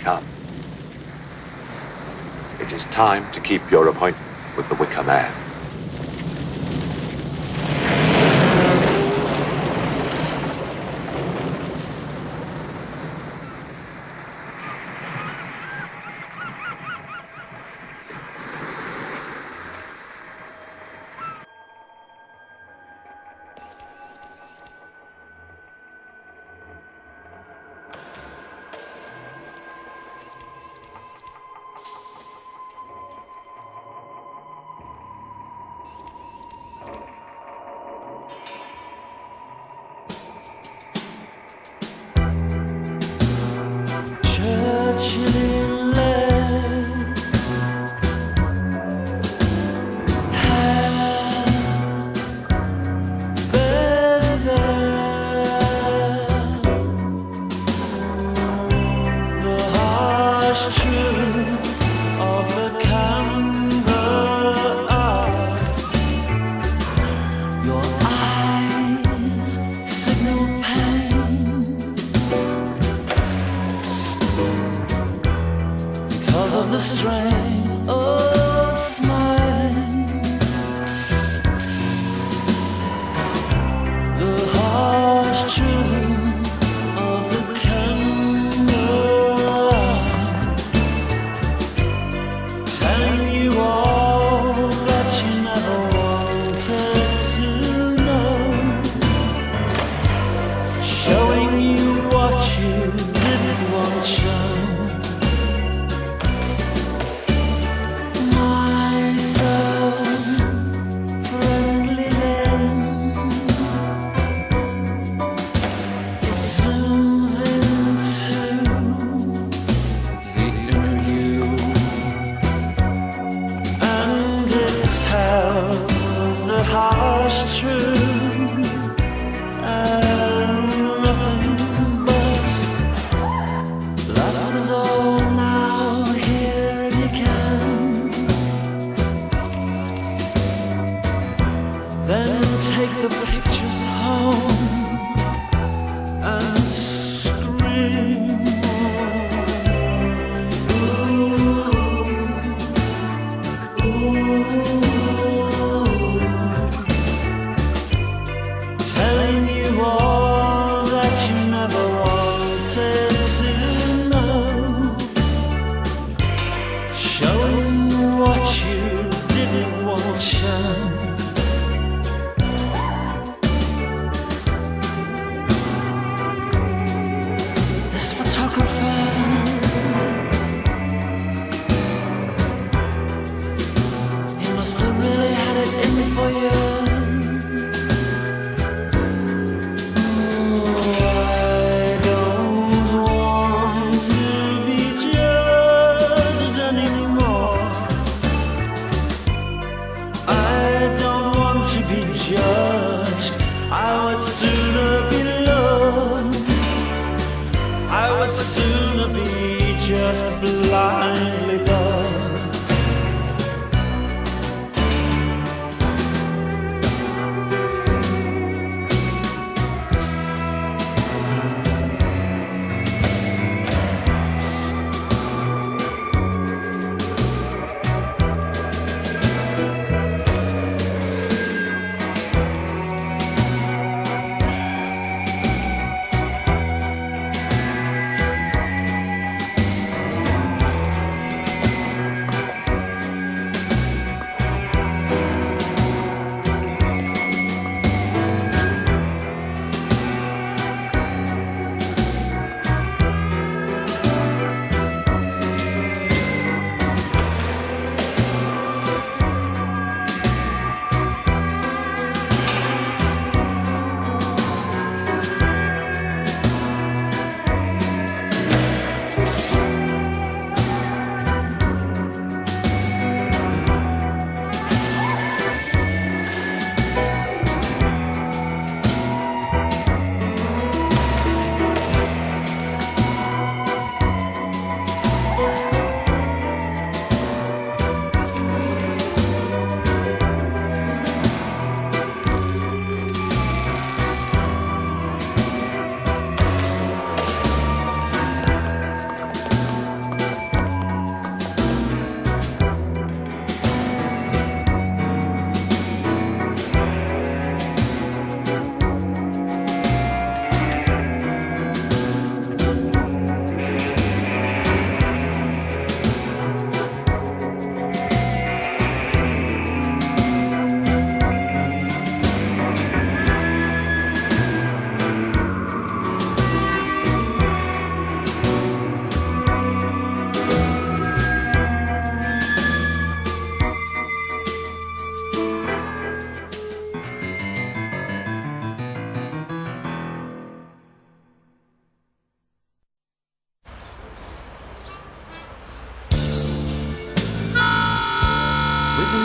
come. It is time to keep your appointment with the Wicker Man.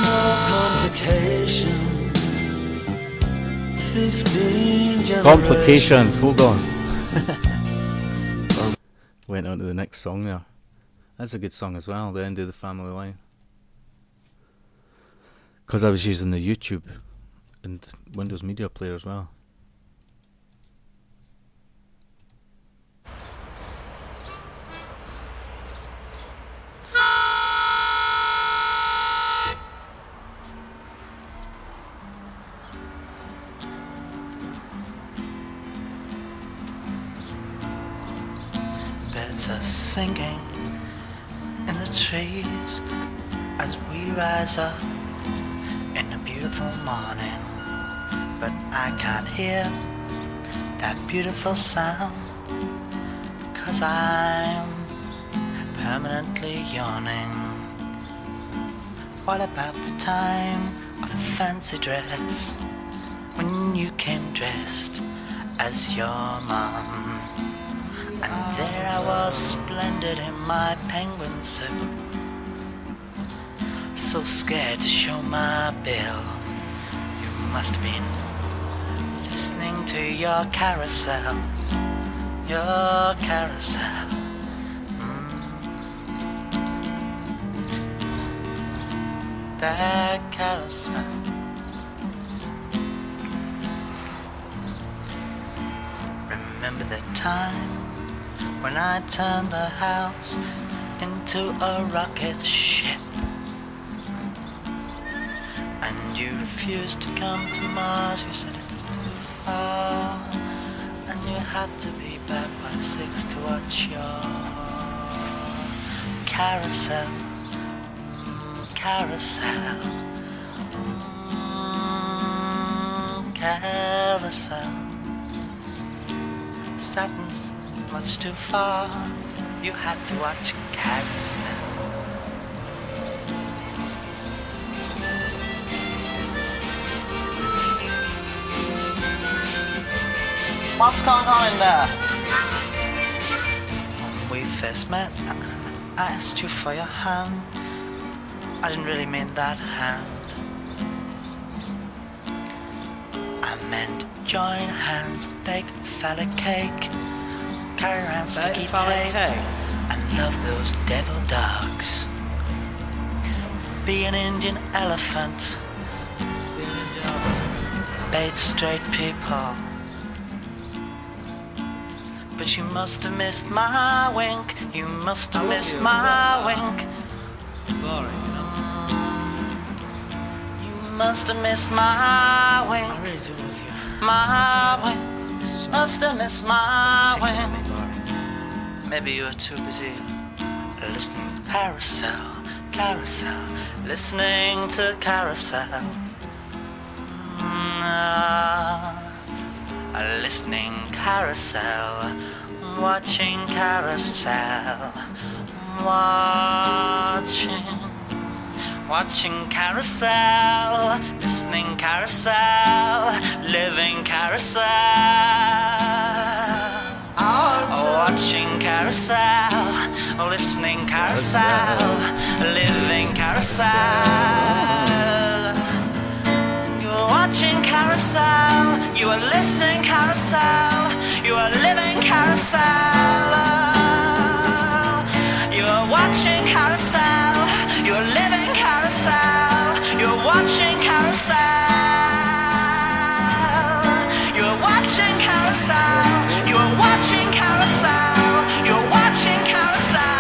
more complications. 15 Complications, hold on. Went on to the next song there. That's a good song as well, The End of the Family Line. Because I was using the YouTube and Windows Media Player as well. Birds are singing in the trees as we rise up in a beautiful morning. But I can't hear that beautiful sound, 'cause I'm permanently yawning. What about the time of the fancy dress, when you came dressed as your mom? And there I was, splendid in my penguin suit, so scared to show my bill. You must have been listening to your carousel, your carousel. That carousel. Remember the time when I turned the house into a rocket ship, and you refused to come to Mars? You said it's too far, and you had to be back by 6 to watch your carousel, carousel, carousel. Saturn's much too far, you had to watch carousel. What's going on in there? When we first met, I asked you for your hand. I didn't really mean that hand. I meant join hands, bake phallic cake, carry around sticky tape, and love those devil dogs. Be an Indian elephant, bait straight people. But you must have missed my wink. You must have missed my wink. You must have missed my wink. I really do love you. My wink. Must have missed my wink. Maybe you were too busy listening to carousel, carousel, listening to carousel. Listening carousel, watching carousel, watching carousel, listening carousel, living carousel, watching carousel, listening carousel, living carousel. You're watching carousel, you are listening carousel, you are living carousel. You are watching carousel, you are living carousel, you are watching carousel. You are watching carousel, you are watching carousel, you are watching carousel.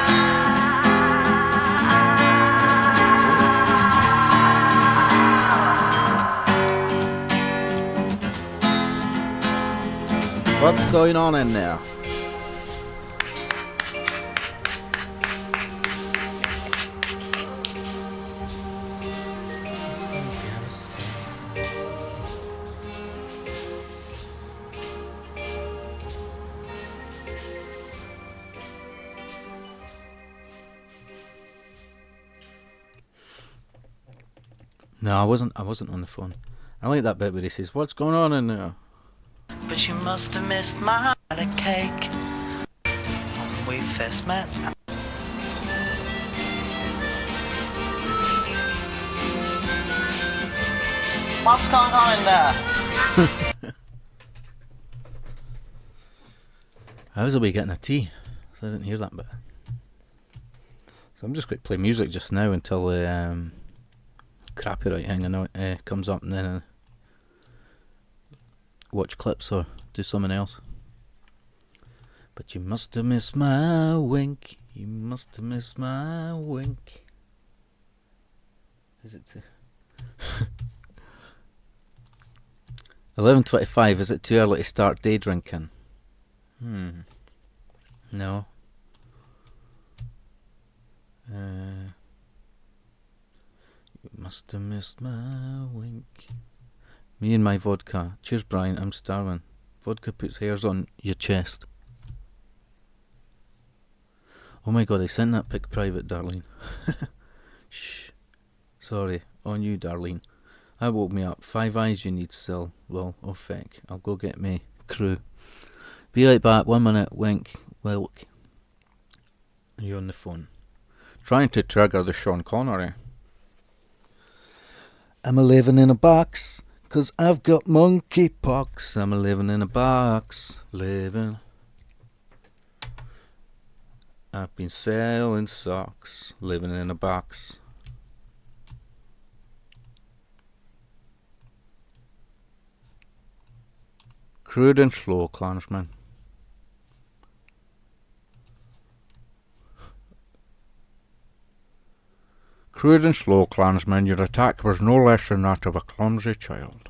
What's going on in there? No, I wasn't on the phone. I like that bit where he says, "What's going on in there?" But you must have missed my cake when we first met. What's going on in there? I was away getting a tea, so I didn't hear that bit. So I'm just going to play music just now until the copyright thing comes up, and then watch clips or do something else. But you must have missed my wink. You must have missed my wink. Is it 11:25? Is it too early to start day drinking? No. You must have missed my wink. Me and my vodka. Cheers, Brian. I'm starving. Vodka puts hairs on your chest. Oh my god, I sent that pic private, Darlene. Shh. Sorry. On you, Darlene. That woke me up. 5 eyes you need still. Lol. Oh feck. I'll go get me crew. Be right back. 1 minute. Wink. Wilk. Are you on the phone? Trying to trigger the Sean Connery. I'm a living in a box, 'cause I've got monkey pox. I'm a living in a box. Living. I've been selling socks. Living in a box. Crude and slow, Clansman. Crude and slow, Clansman, your attack was no less than that of a clumsy child.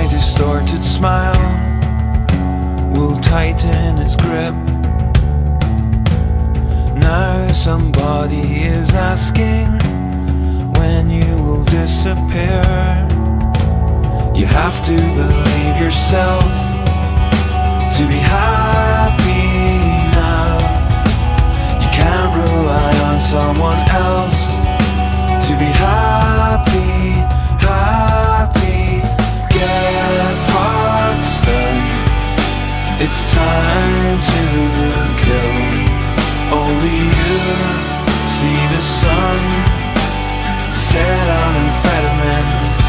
Distorted smile will tighten its grip. Now somebody is asking when you will disappear. You have to believe yourself to be happy now. You can't rely on someone else to be happy, happy. Get fucked up. It's time to kill. Only you see the sun set on amphetamines.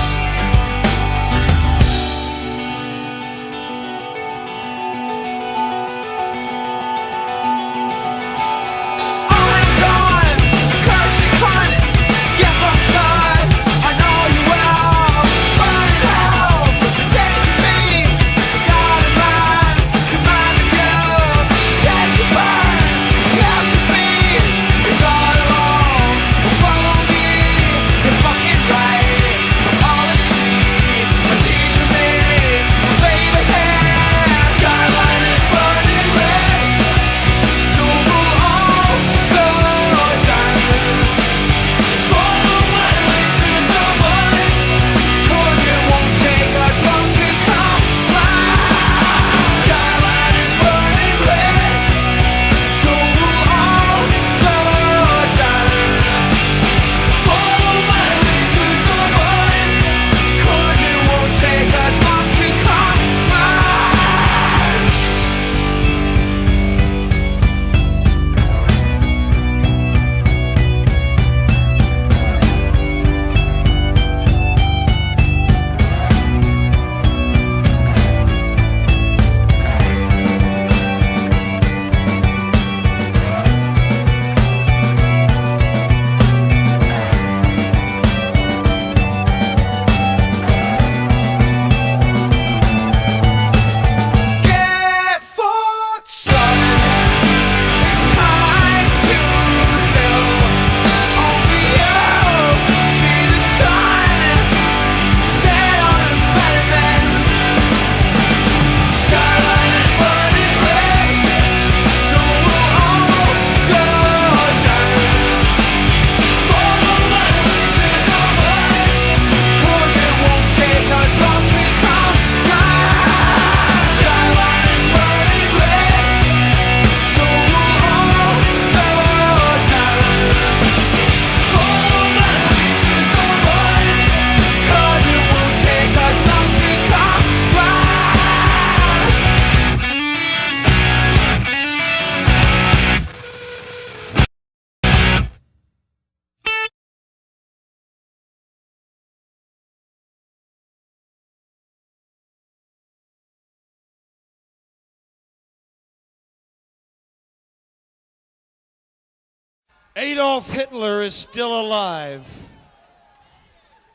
Adolf Hitler is still alive.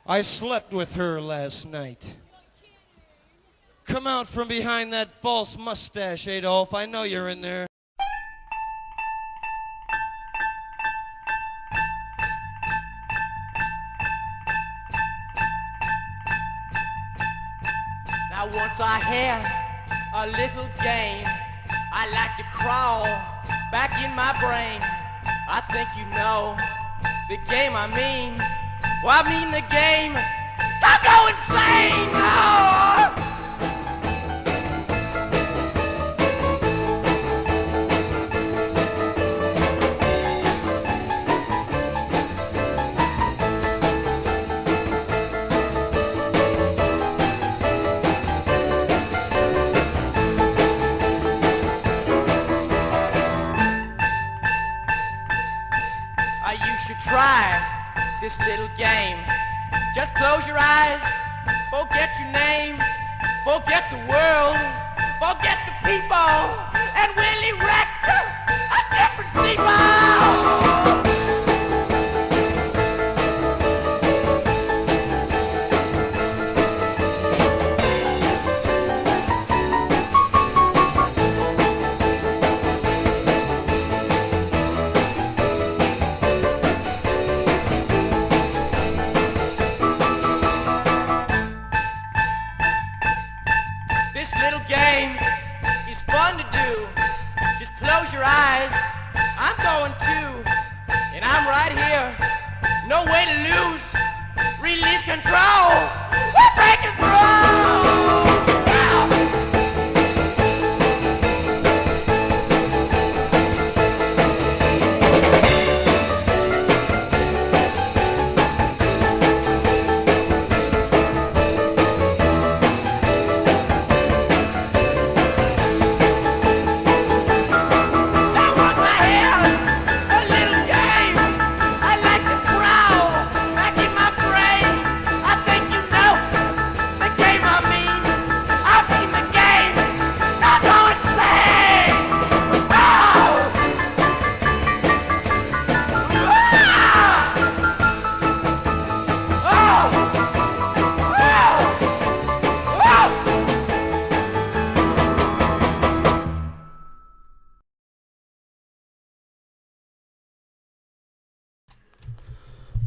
I slept with her last night. Come out from behind that false mustache, Adolf. I know you're in there. Now once I had a little game. I like to crawl back in my brain. I think you know the game I mean. Well, I mean the game. Don't go insane! No! Try this little game. Just close your eyes, forget your name, forget the world, forget the people, and we'll erect a different steeple.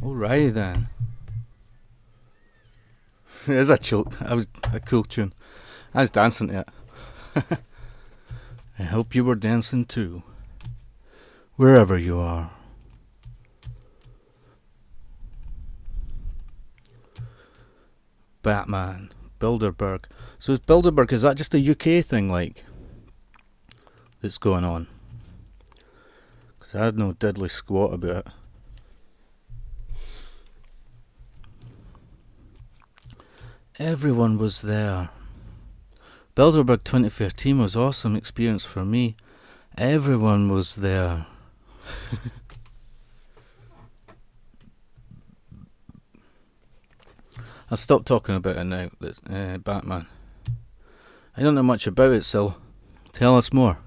Alrighty then. There's a cool tune. I was dancing to it. I hope you were dancing too, wherever you are. Batman, Bilderberg. So is Bilderberg, is that just a UK thing, like, that's going on? Because I had no diddly squat about it. Everyone was there. Bilderberg 2013 was awesome experience for me. Everyone was there. I'll stop talking about it now. Batman. I don't know much about it, so tell us more.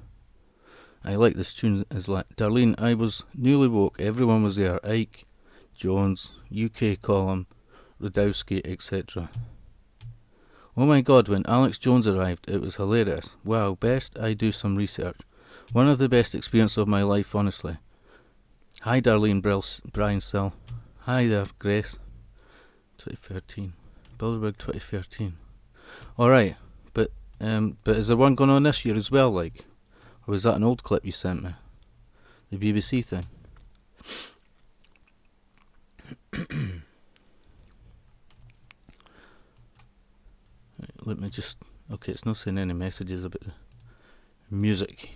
I like this tune. Is like Darlene. I was newly woke. Everyone was there. Ike, Jones, UK column, Radowski, etc. Oh my god, when Alex Jones arrived, it was hilarious. Wow, best I do some research. One of the best experiences of my life, honestly. Hi Darlene Brian Sell. Hi there, Grace. 2013. Bilderberg 2013. Alright, but is there one going on this year as well, like? Or was that an old clip you sent me? The BBC thing? Let me just... Okay, it's not saying any messages about the music.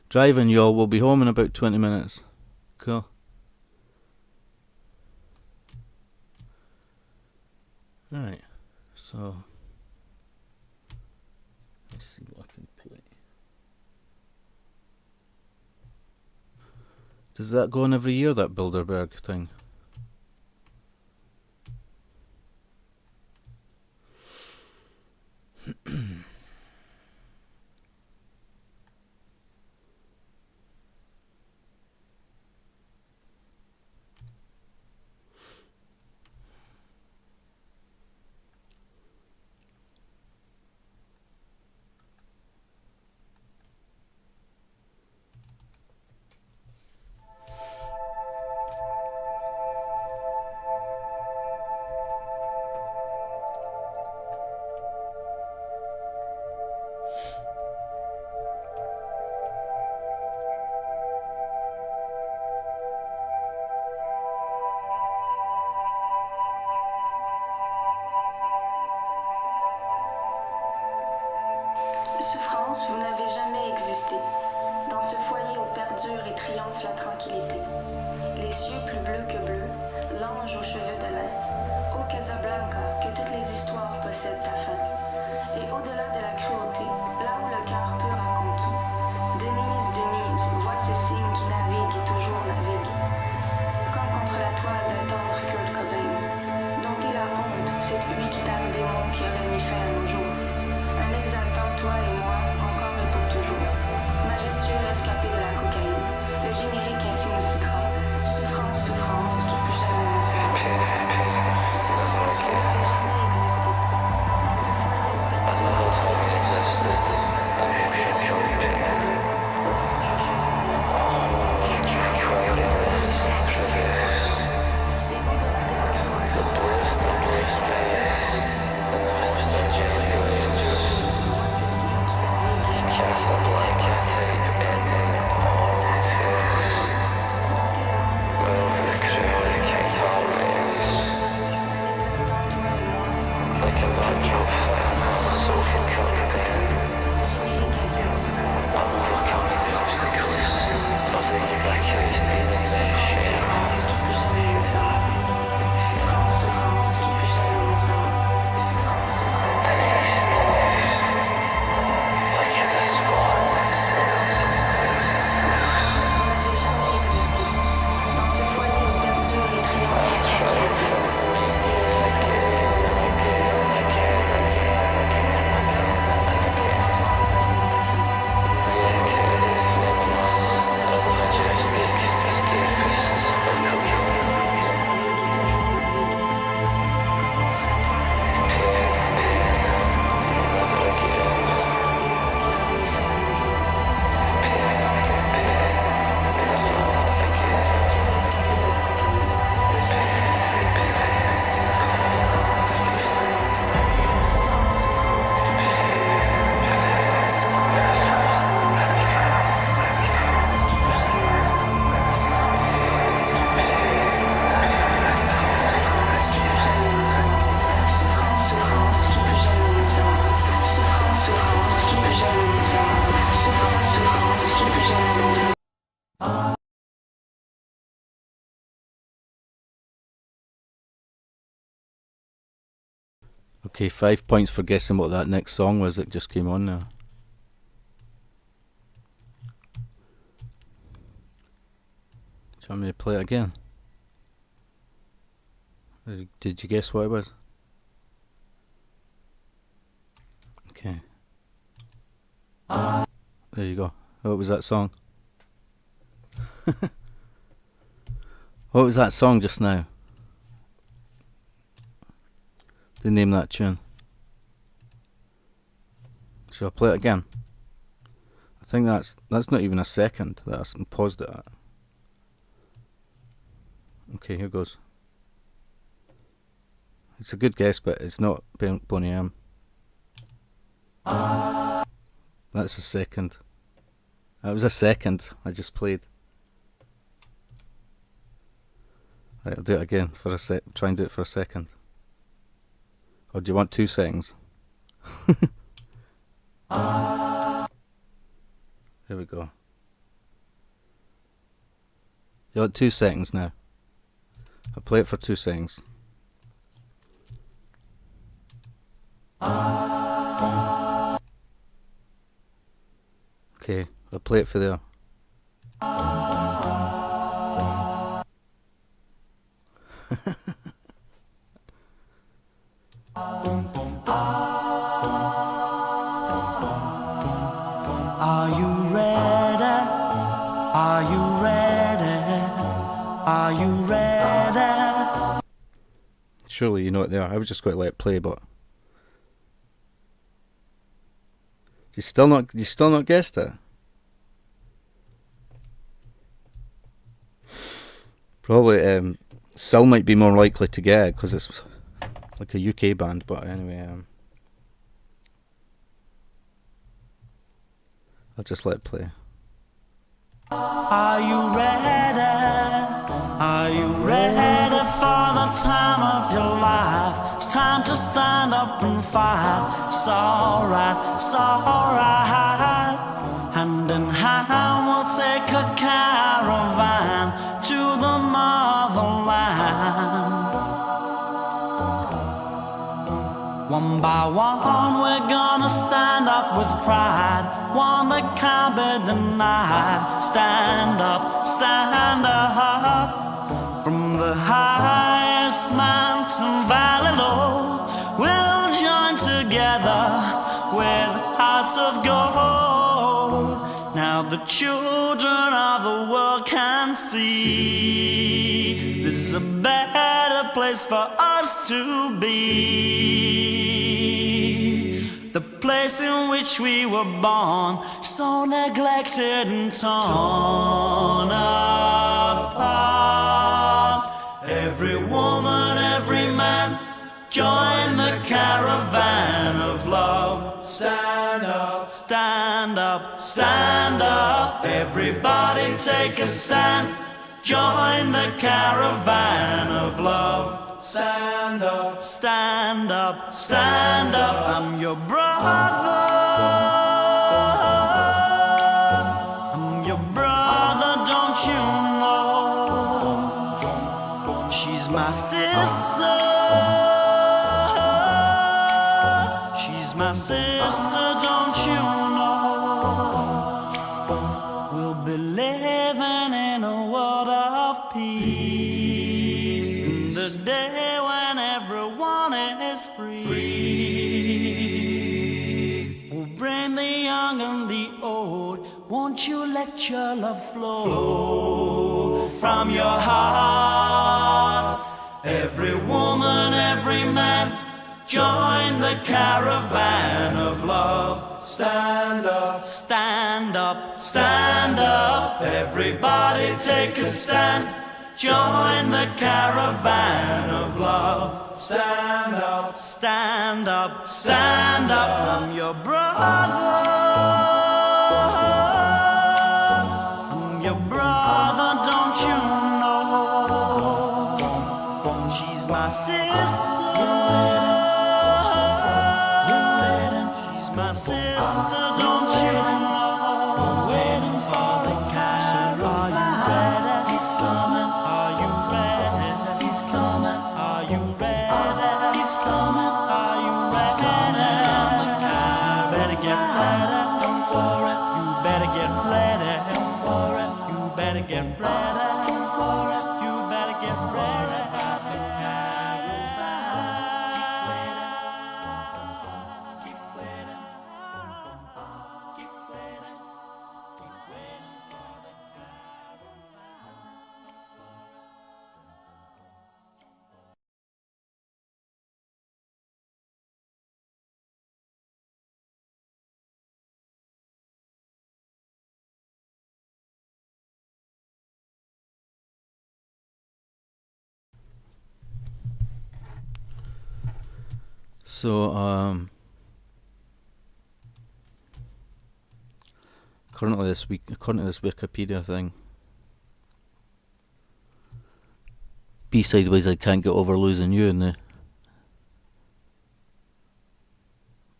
Driving, y'all. We'll be home in about 20 minutes. Cool. Right, so... Let's see what I can play. Does that go on every year, that Bilderberg thing? verdure et triomphe la tranquillité. Les cieux plus bleus que bleus, l'ange aux cheveux de lin. Ô Casablanca, que toutes les histoires possèdent ta fin. Et au-delà de la cruauté, là où le cœur pur a conquis, Denise, Denise, vois ce signe qui navigue et toujours navigue. Comme contre la toile d'un tendre Kurt Cobain. Dompter la honte, cette huile qui t'a un démon qui aurait mis fin à nos jours. Un exaltant, toi et moi, encore et pour toujours. Majestueux rescapé de la cocaïne, le générique ainsi nous citera. Souffrance, souffrance, qui plus jamais ne sera. Okay, 5 points for guessing what that next song was that just came on now. Do you want me to play it again? Did you guess what it was? Okay. There you go. What was that song? What was that song just now? To name that tune. Shall I play it again? I think that's not even a second that I paused it at. Okay, here goes. It's a good guess, but it's not Boney M. That's a second. That was a second I just played. Right, I'll do it again for a sec. Try and do it for a second. Or do you want 2 seconds? There we go. You want 2 seconds now? I'll play it for 2 seconds. Okay, I'll play it for there. Are you ready? Are you ready? Are you ready? Surely you know it there. I was just going to let it play, but you still not guessed it. Probably Sil might be more likely to get it because it's like a UK band. But anyway, I'll just let it play. Are you ready? Are you ready for the time of your life? It's time to stand up and fight. It's alright, it's alright. Hand in hand we'll take account by one, we're gonna stand up with pride, one that can't be denied. Stand up, stand up. From the highest mountain valley low, we'll join together with hearts of gold. Now the children of the world can see this is a better place for us to be. The place in which we were born, so neglected and torn apart. Every woman, every man, join the caravan of love. Stand up, stand up, stand up. Everybody take a stand. Join the caravan of love. Stand up, stand up, stand up. I'm your brother. I'm your brother, don't you know? She's my sister. She's my sister, don't you know? We'll be living in a world of peace, in the day when everyone is free. We'll bring the young and the old. Won't you let your love flow from your heart? Every woman, every man, join the caravan of love. Stand up, stand up, stand up. Everybody take a stand. Join the caravan of love. Stand up, stand up, stand up. I'm your brother. I'm your brother, don't you know? She's my sister. She's my sister, don't you know? Waiting for the caravan. So are you ready? He's coming. Are you ready? He's coming. Are you ready? He's coming. Are you ready? Better get ready. Don't worry. You better get ready. Don't worry. You better get ready. Don't worry. You better get ready. The caravan. Keep waiting. Keep waiting. Keep waiting for the So, currently this week, according to this Wikipedia thing, B-side was I Can't Get Over Losing You, and the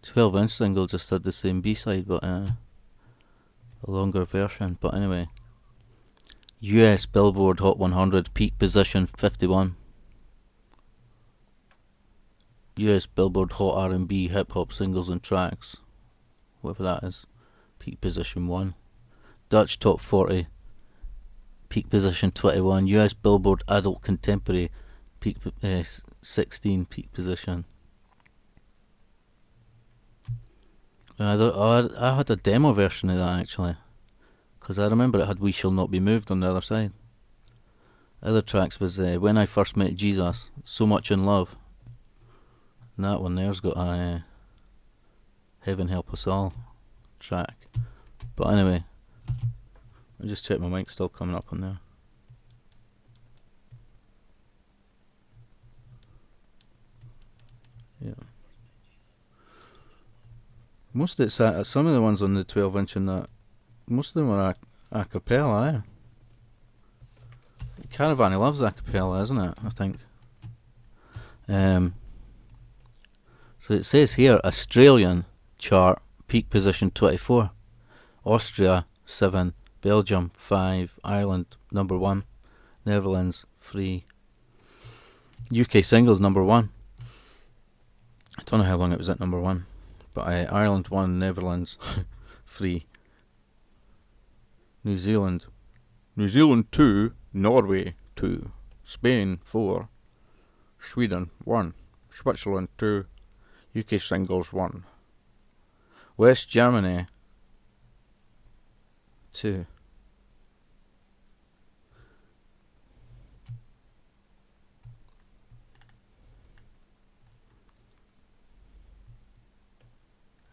12-inch single just had the same B-side, but a longer version. But anyway, US Billboard Hot 100 peak position 51. US Billboard Hot R&B Hip Hop Singles and Tracks, whatever that is, peak position 1. Dutch Top 40 peak position 21. US Billboard Adult Contemporary peak 16 peak position. I had a demo version of that actually, because I remember it had We Shall Not Be Moved on the other side. Other tracks was When I First Met Jesus, So Much in Love. And that one there's got a Heaven Help Us All track. But anyway, I'll just check my mic's still coming up on there. Yeah. Most of it's some of the ones on the 12-inch and that, most of them are a cappella, eh? Caravan loves a cappella, isn't it? I think. So it says here, Australian chart, peak position 24. Austria 7, Belgium 5, Ireland number 1, Netherlands 3. UK singles number 1. I don't know how long it was at number 1, but Ireland 1, Netherlands 3, New Zealand 2, Norway 2, Spain 4, Sweden 1, Switzerland 2, UK singles 1, West Germany 2.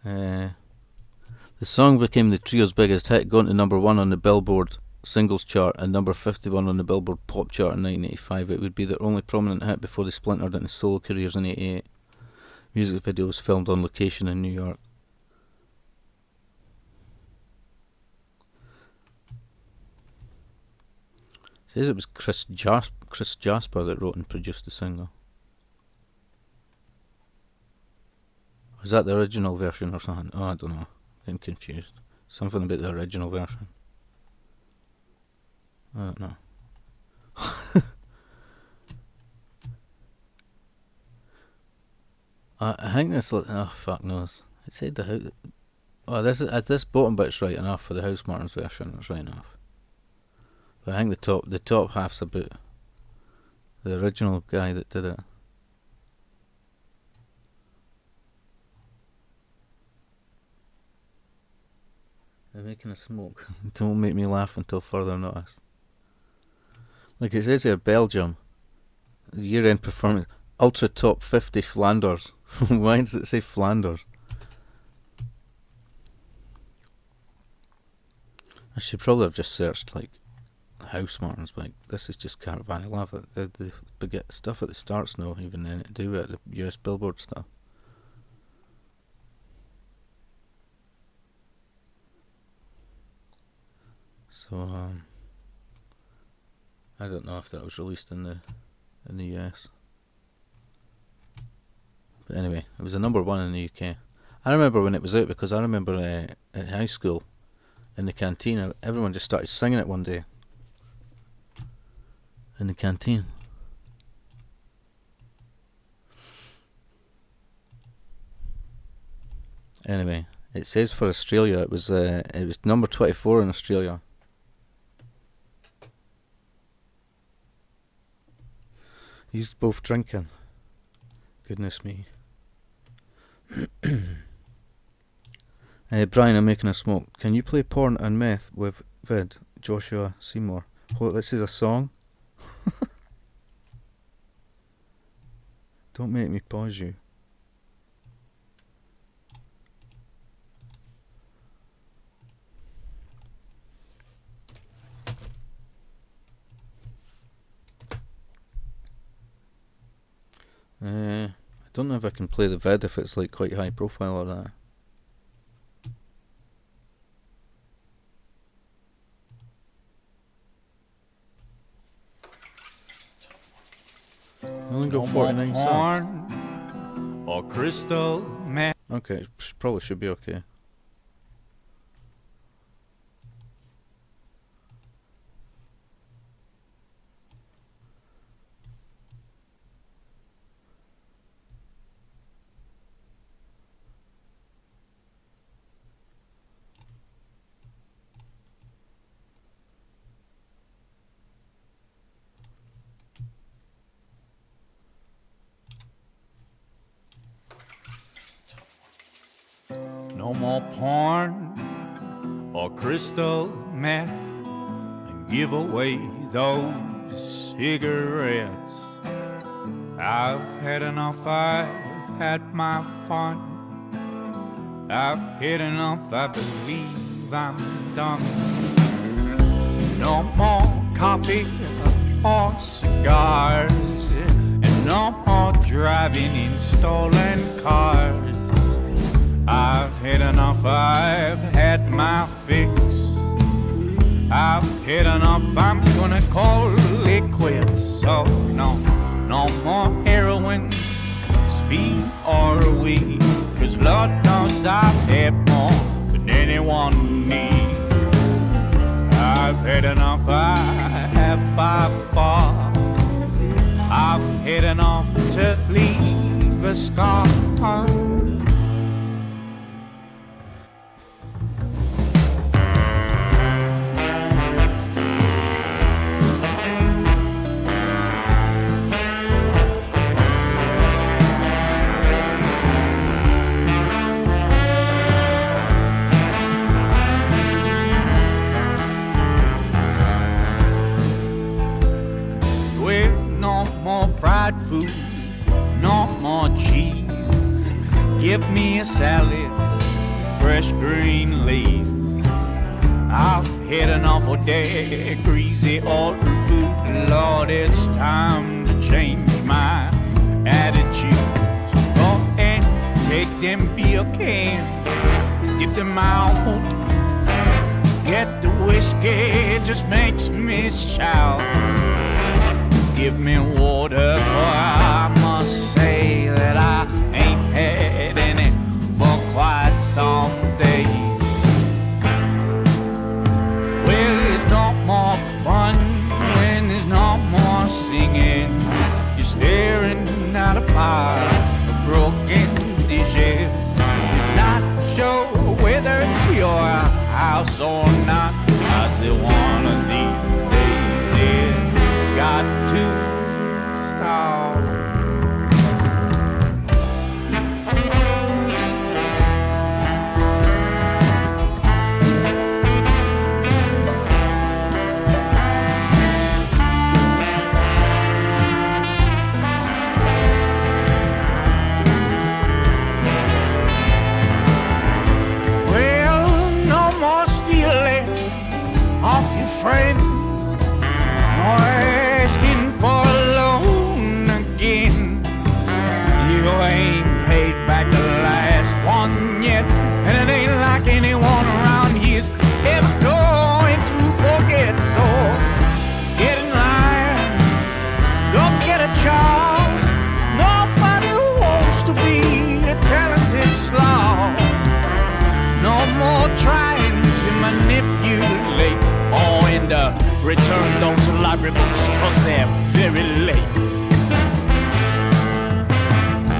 The song became the trio's biggest hit, going to number 1 on the Billboard singles chart and number 51 on the Billboard pop chart in 1985. It would be their only prominent hit before they splintered into solo careers in 88. Music video was filmed on location in New York. It says it was Chris Jasper that wrote and produced the single. Was that the original version or something? Oh, I don't know. I'm confused. Something about the original version. I don't know. I think this. Oh fuck knows. It said the house. Oh, this bottom bit's right enough for the House Martins version. It's right enough. But I think the top half's about the original guy that did it. They're making a smoke. Don't make me laugh until further notice. Like it says here, Belgium, year-end performance, Ultra Top 50 Flanders. Why does it say Flanders? I should probably have just searched like House Martins, but like, this is just Caravan. I love it. The big stuff at the start's no even anything to do with it, the US Billboard stuff. So I don't know if that was released in the US. But anyway, it was a number 1 in the UK. I remember when it was out because I remember at high school in the canteen, everyone just started singing it one day in the canteen. Anyway, it says for Australia it was number 24 in Australia. He's both drinking. Goodness me. Brian, I'm making a smoke. Can you play Porn and Meth with Vid, Joshua Seymour? Hold, this is a song? Don't make me pause you. I don't know if I can play the vid if it's like quite high profile or that. I only got 49 subs. Or crystal meth. Okay, probably should be okay. No more porn or crystal meth, and give away those cigarettes. I've had enough, I've had my fun. I've had enough, I believe I'm done. No more coffee or cigars, and no more driving in stolen cars. I've had enough, I've had my fix. I've had enough, I'm gonna call it quits. So no more heroin, speed or weed, 'cause Lord knows I've had more than anyone needs. I've had enough, I have by far. I've had enough to leave a scar. Well, no more fried food, no more cheese. Give me a salad, fresh green leaves. I've had an awful day, greasy old food. Lord, it's time to change my attitude. Go and take them beer cans, dip them out. Get the whiskey, it just makes me shout. Give me water, for I must say that I ain't had any for quite some days. Well, there's no more fun when there's no more singing. You're staring at a pile of broken dishes. You're not sure whether it's your house or not. I say one of these days it's got to stop. Well, no more stealing off your friends, or asking for a loan again. You ain't paid back the last one yet, and it ain't like anyone around here's ever going to forget. So get in line, go get a job. Nobody wants to be a talented slob. No more trying to manipulate or return those library books, 'cause they're very late.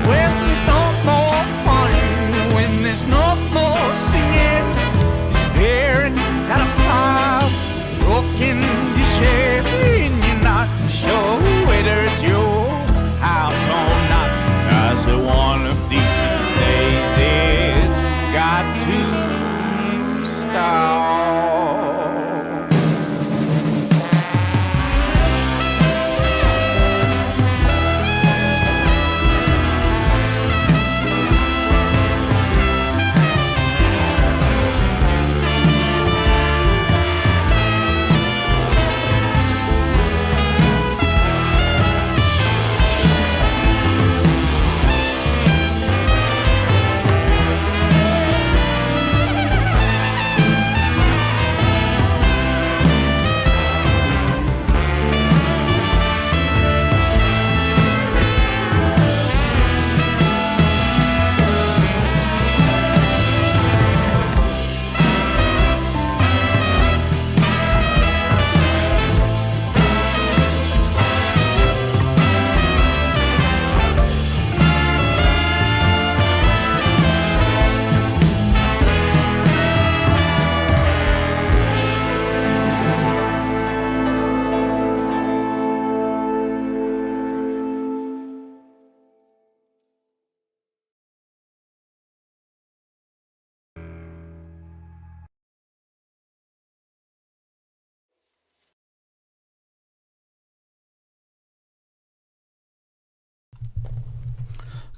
Well, there's no more fun when there's no more singing. You're staring at a pile of broken dishes, and you're not sure whether it's your house or not. I say one of these days it's got to stop.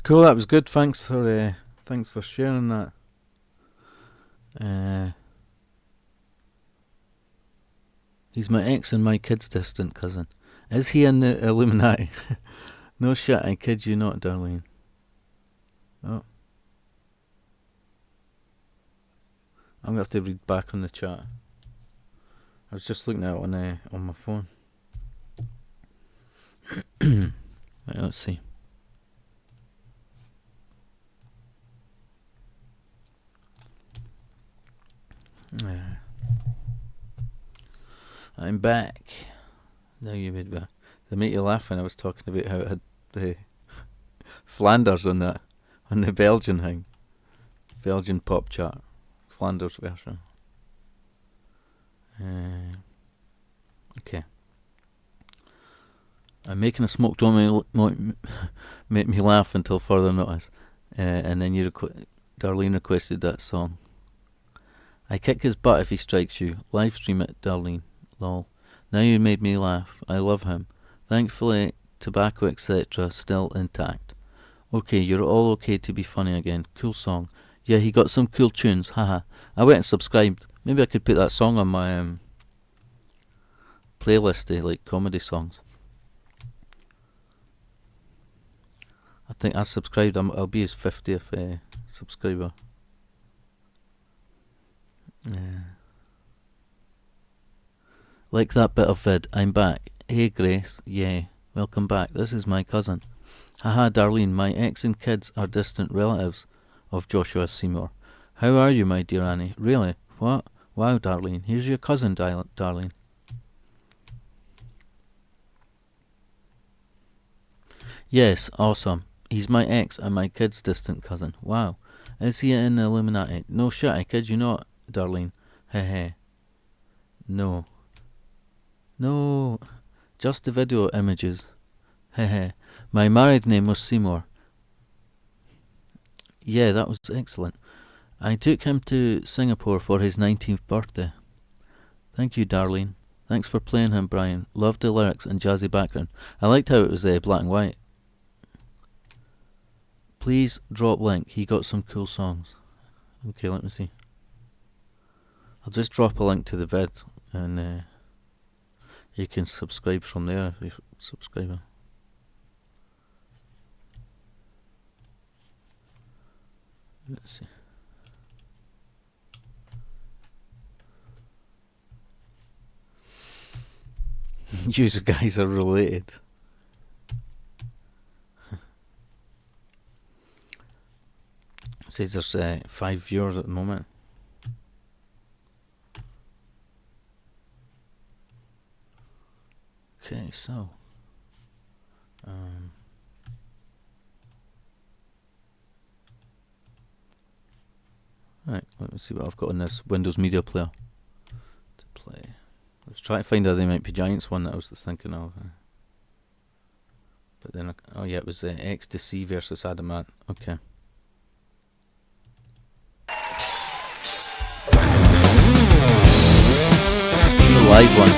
Cool, that was good. Thanks for sharing that. He's my ex and my kid's distant cousin. Is he in the Illuminati? No shit, I kid you not, Darlene. Oh. I'm gonna have to read back on the chat. I was just looking at it on my phone. Right, let's see. I'm back. Now you made me. They make you laugh when I was talking about how it had Flanders on that, on the Belgian thing. Belgian pop chart. Flanders version. Okay. I'm making a smoke don't make me laugh until further notice. And then Darlene requested that song. I kick his butt if he strikes you. Live stream it, Darlene. Lol. Now you made me laugh. I love him. Thankfully, tobacco etc. still intact. Okay, you're all okay to be funny again. Cool song. Yeah, he got some cool tunes. Haha. I went and subscribed. Maybe I could put that song on my playlist, like comedy songs. I think I subscribed. I'll be his 50th subscriber. Like that bit of vid. I'm back. Hey Grace. Yeah. Welcome back. This is my cousin. Haha, Darlene. My ex and kids are distant relatives of Joshua Seymour. How are you, my dear Annie? Really? What? Wow, Darlene. Here's your cousin, Darlene. Yes, awesome. He's my ex and my kid's distant cousin. Wow. Is he in the Illuminati? No shit, I kid you not, Darlene. Heh. No. No. Just the video images. Heh. My married name was Seymour. Yeah, that was excellent. I took him to Singapore for his 19th birthday. Thank you, Darlene. Thanks for playing him, Brian. Loved the lyrics and jazzy background. I liked how it was black and white. Please drop link. He got some cool songs. Okay, let me see. I'll just drop a link to the vid and you can subscribe from there if you're a subscriber. Let's see. You guys are related. Says there's 5 viewers at the moment. Okay, so right, let me see what I've got on this Windows Media Player to play. Let's try to find out They Might Be Giants one that I was thinking of. But then, oh yeah, it was Ecstasy versus Adamant. Okay. The live one.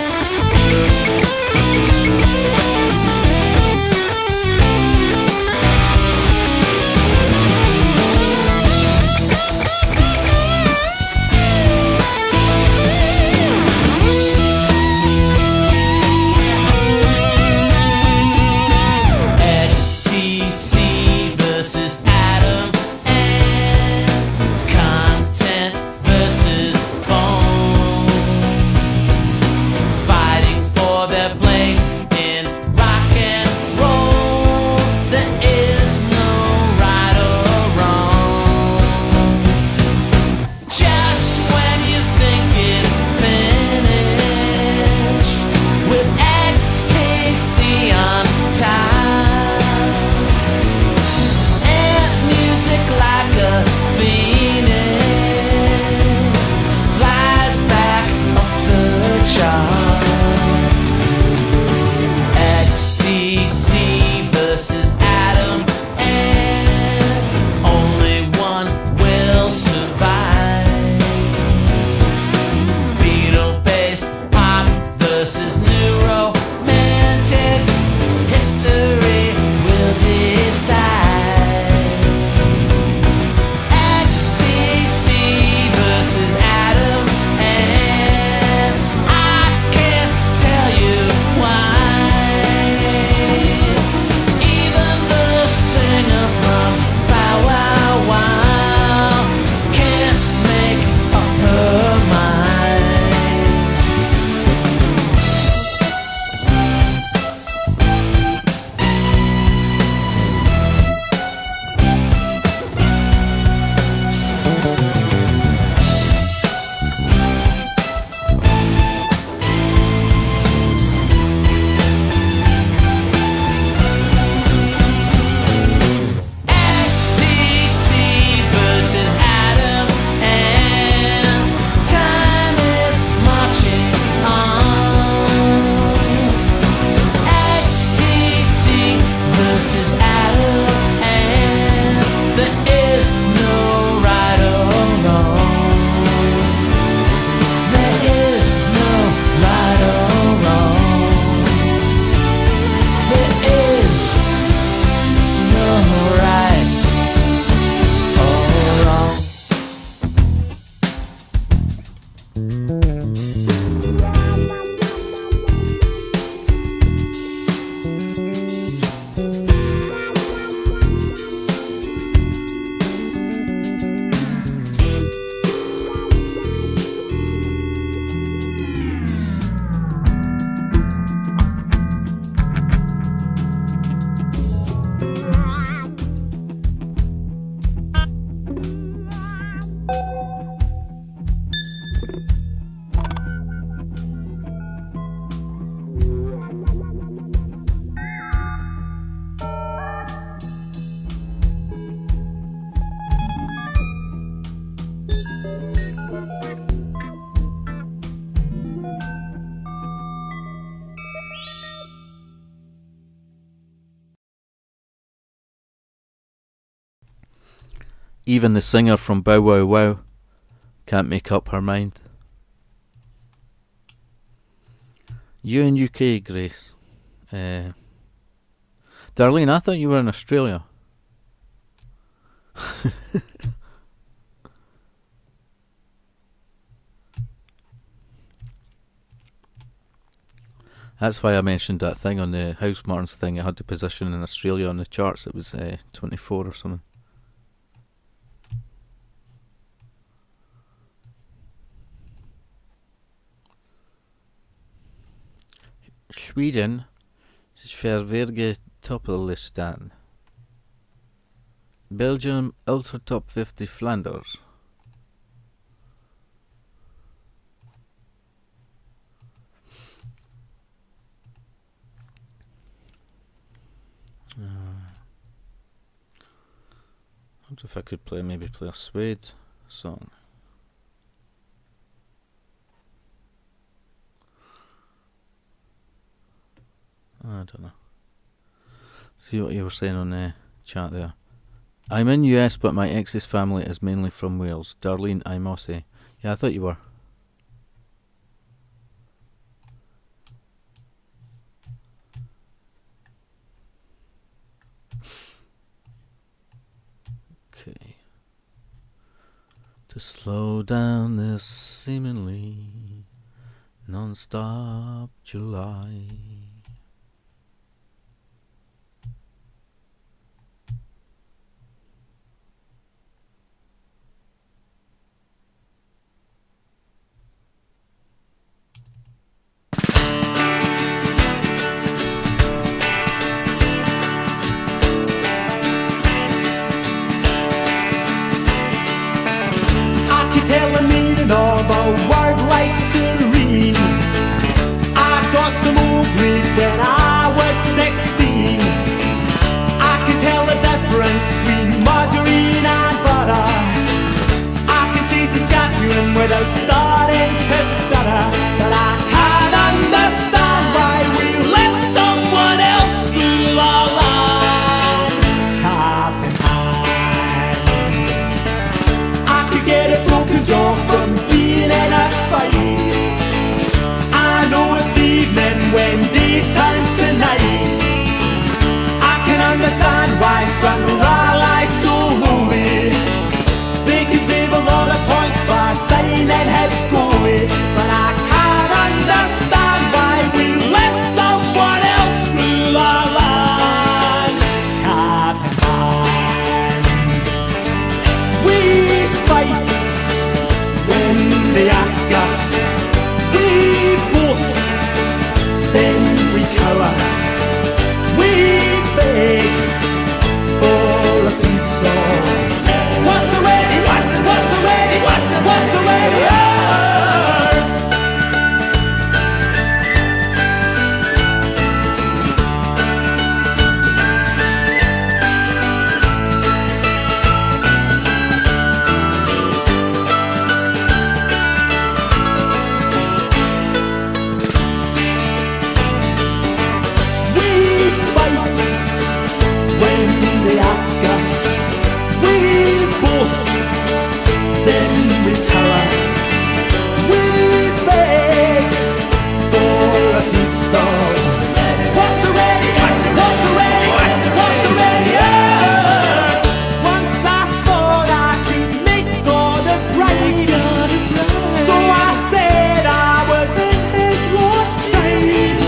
Even the singer from Bow Wow Wow can't make up her mind. You in UK, Grace. Darlene, I thought you were in Australia. That's why I mentioned that thing on the House Martins thing. It had the position in Australia on the charts. It was 24 or something. Sweden is verwerge top of the list dan. Belgium ultra top 50 Flanders. I wonder if I could maybe play a Suede song. I don't know. See what you were saying on the chat there. I'm in US, but my ex's family is mainly from Wales. Darlene, I'm Aussie. Yeah, I thought you were. Okay. To slow down this seemingly non-stop July. Tell a meaning of a word like serene. I got some old blues when I was 16. I can tell the difference between margarine and butter. I can see Saskatchewan without starting to stutter. But I can't understand why we let someone else rule our land. Cap in hand, I could get a broken jaw from being in a fight. I know it's evening when day turns to night. I can understand why some lie so holy. They can save a lot of points by signing heads goalie. But I can't understand why we let someone else rule our land. Cap in hand, we fight when they ask us. We boast, then we cower. We beg for a piece of what's already ours. We fight when they ask us. We boast, then we cower. We beg for a piece of what's already ours. Once I thought I could make God a bride, so I said I was his lost trade.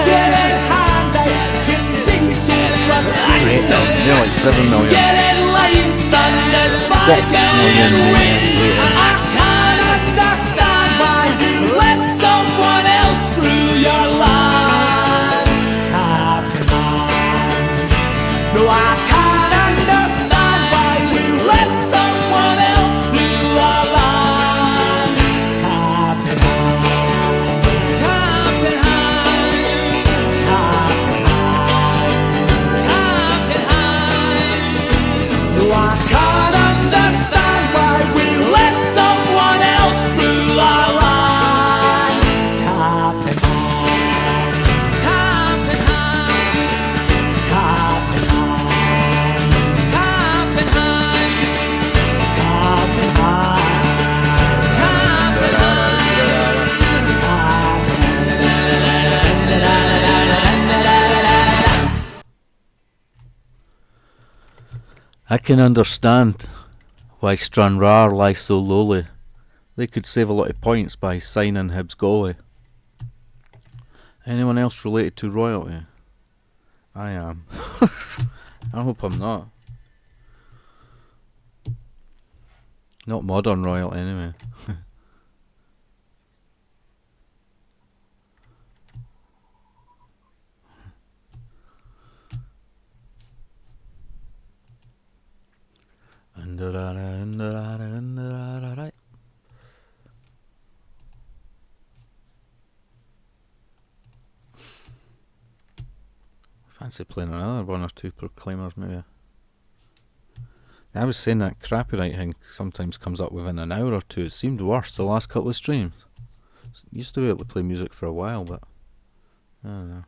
Getting handouts can be so frustrating. They're like 7 million. Getting lights under 6 million later. I can't understand why you let someone else through your land. Happy man. No, I can't understand why we let someone else through our land. Happy man. Happy hand. Happy hand. No, I can't understand why we let I can understand why Stranraer lies so lowly. They could save a lot of points by signing Hibs goalie. Anyone else related to royalty? I am. I hope I'm not. Not modern royalty anyway. Fancy playing another one or two Proclaimers maybe. I was saying that copyright thing sometimes comes up within an hour or two. It seemed worse the last couple of streams. Used to be able to play music for a while, but I don't know.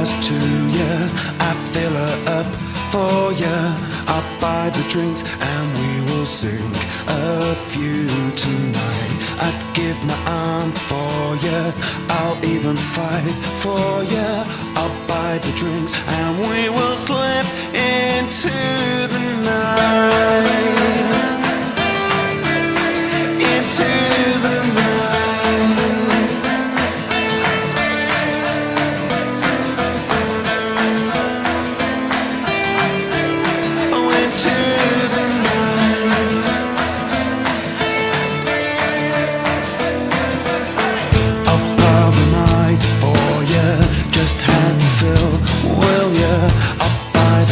To ya, I fill her up for ya. I'll buy the drinks and we will sing a few tonight. I'd give my arm for ya, I'll even fight for ya. I'll buy the drinks and we will slip into the night. Into the night.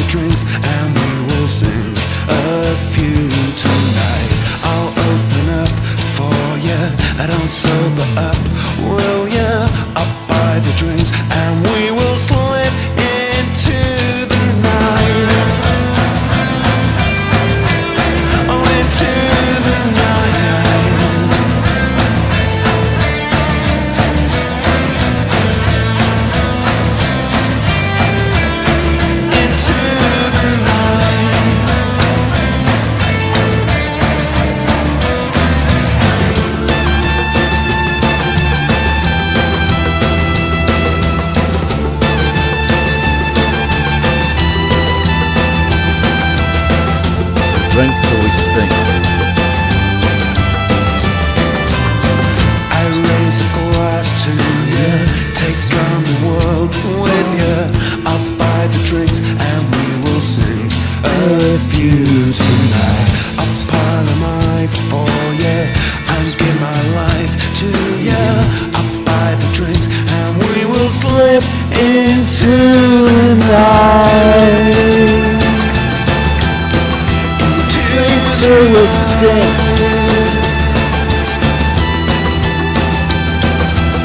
Drinks and we will sing a few tonight. I'll open up for ya, I don't sober up, will ya? I'll buy the drinks and we will slip into the night. Oh, into the night. Drink till we stink. I raise a glass to you, take on the world with you. I'll buy the drinks and we will sing a few tonight. I'll pile a mic for you and give my life to you. I'll buy the drinks and we will slip into the night. Till we stink.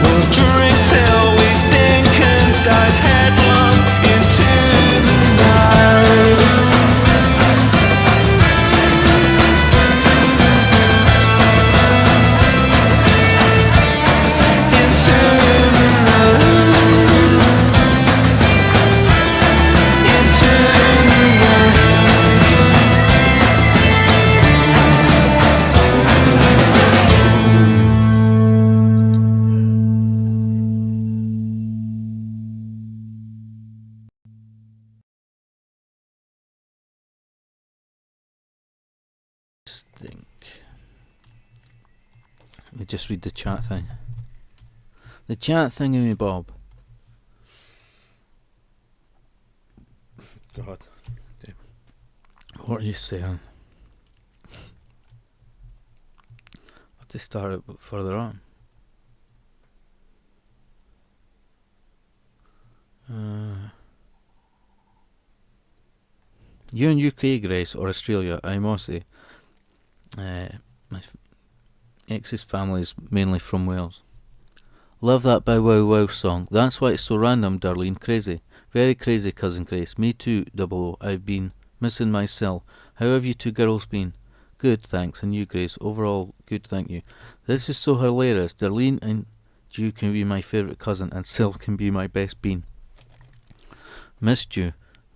We'll drink till we stink and dive headlong into the night. Into the night. Into the night. Stink. Let me just read the chat thing. The chat thingy, Bob. God. What are you saying? I'll have to start it further on. You in UK, Grace, or Australia? I'm Aussie. My ex's family is mainly from Wales. Love that Bow Wow Wow song. That's why it's so random, Darlene. Crazy. Very crazy, Cousin Grace. Me too, 00. I've been Missing my cell. How have you two girls been? Good, thanks. And you, Grace? Overall, good, thank you. This is so hilarious. Darlene and you can be my favourite cousin, and Sil can be my best bean. Missed you.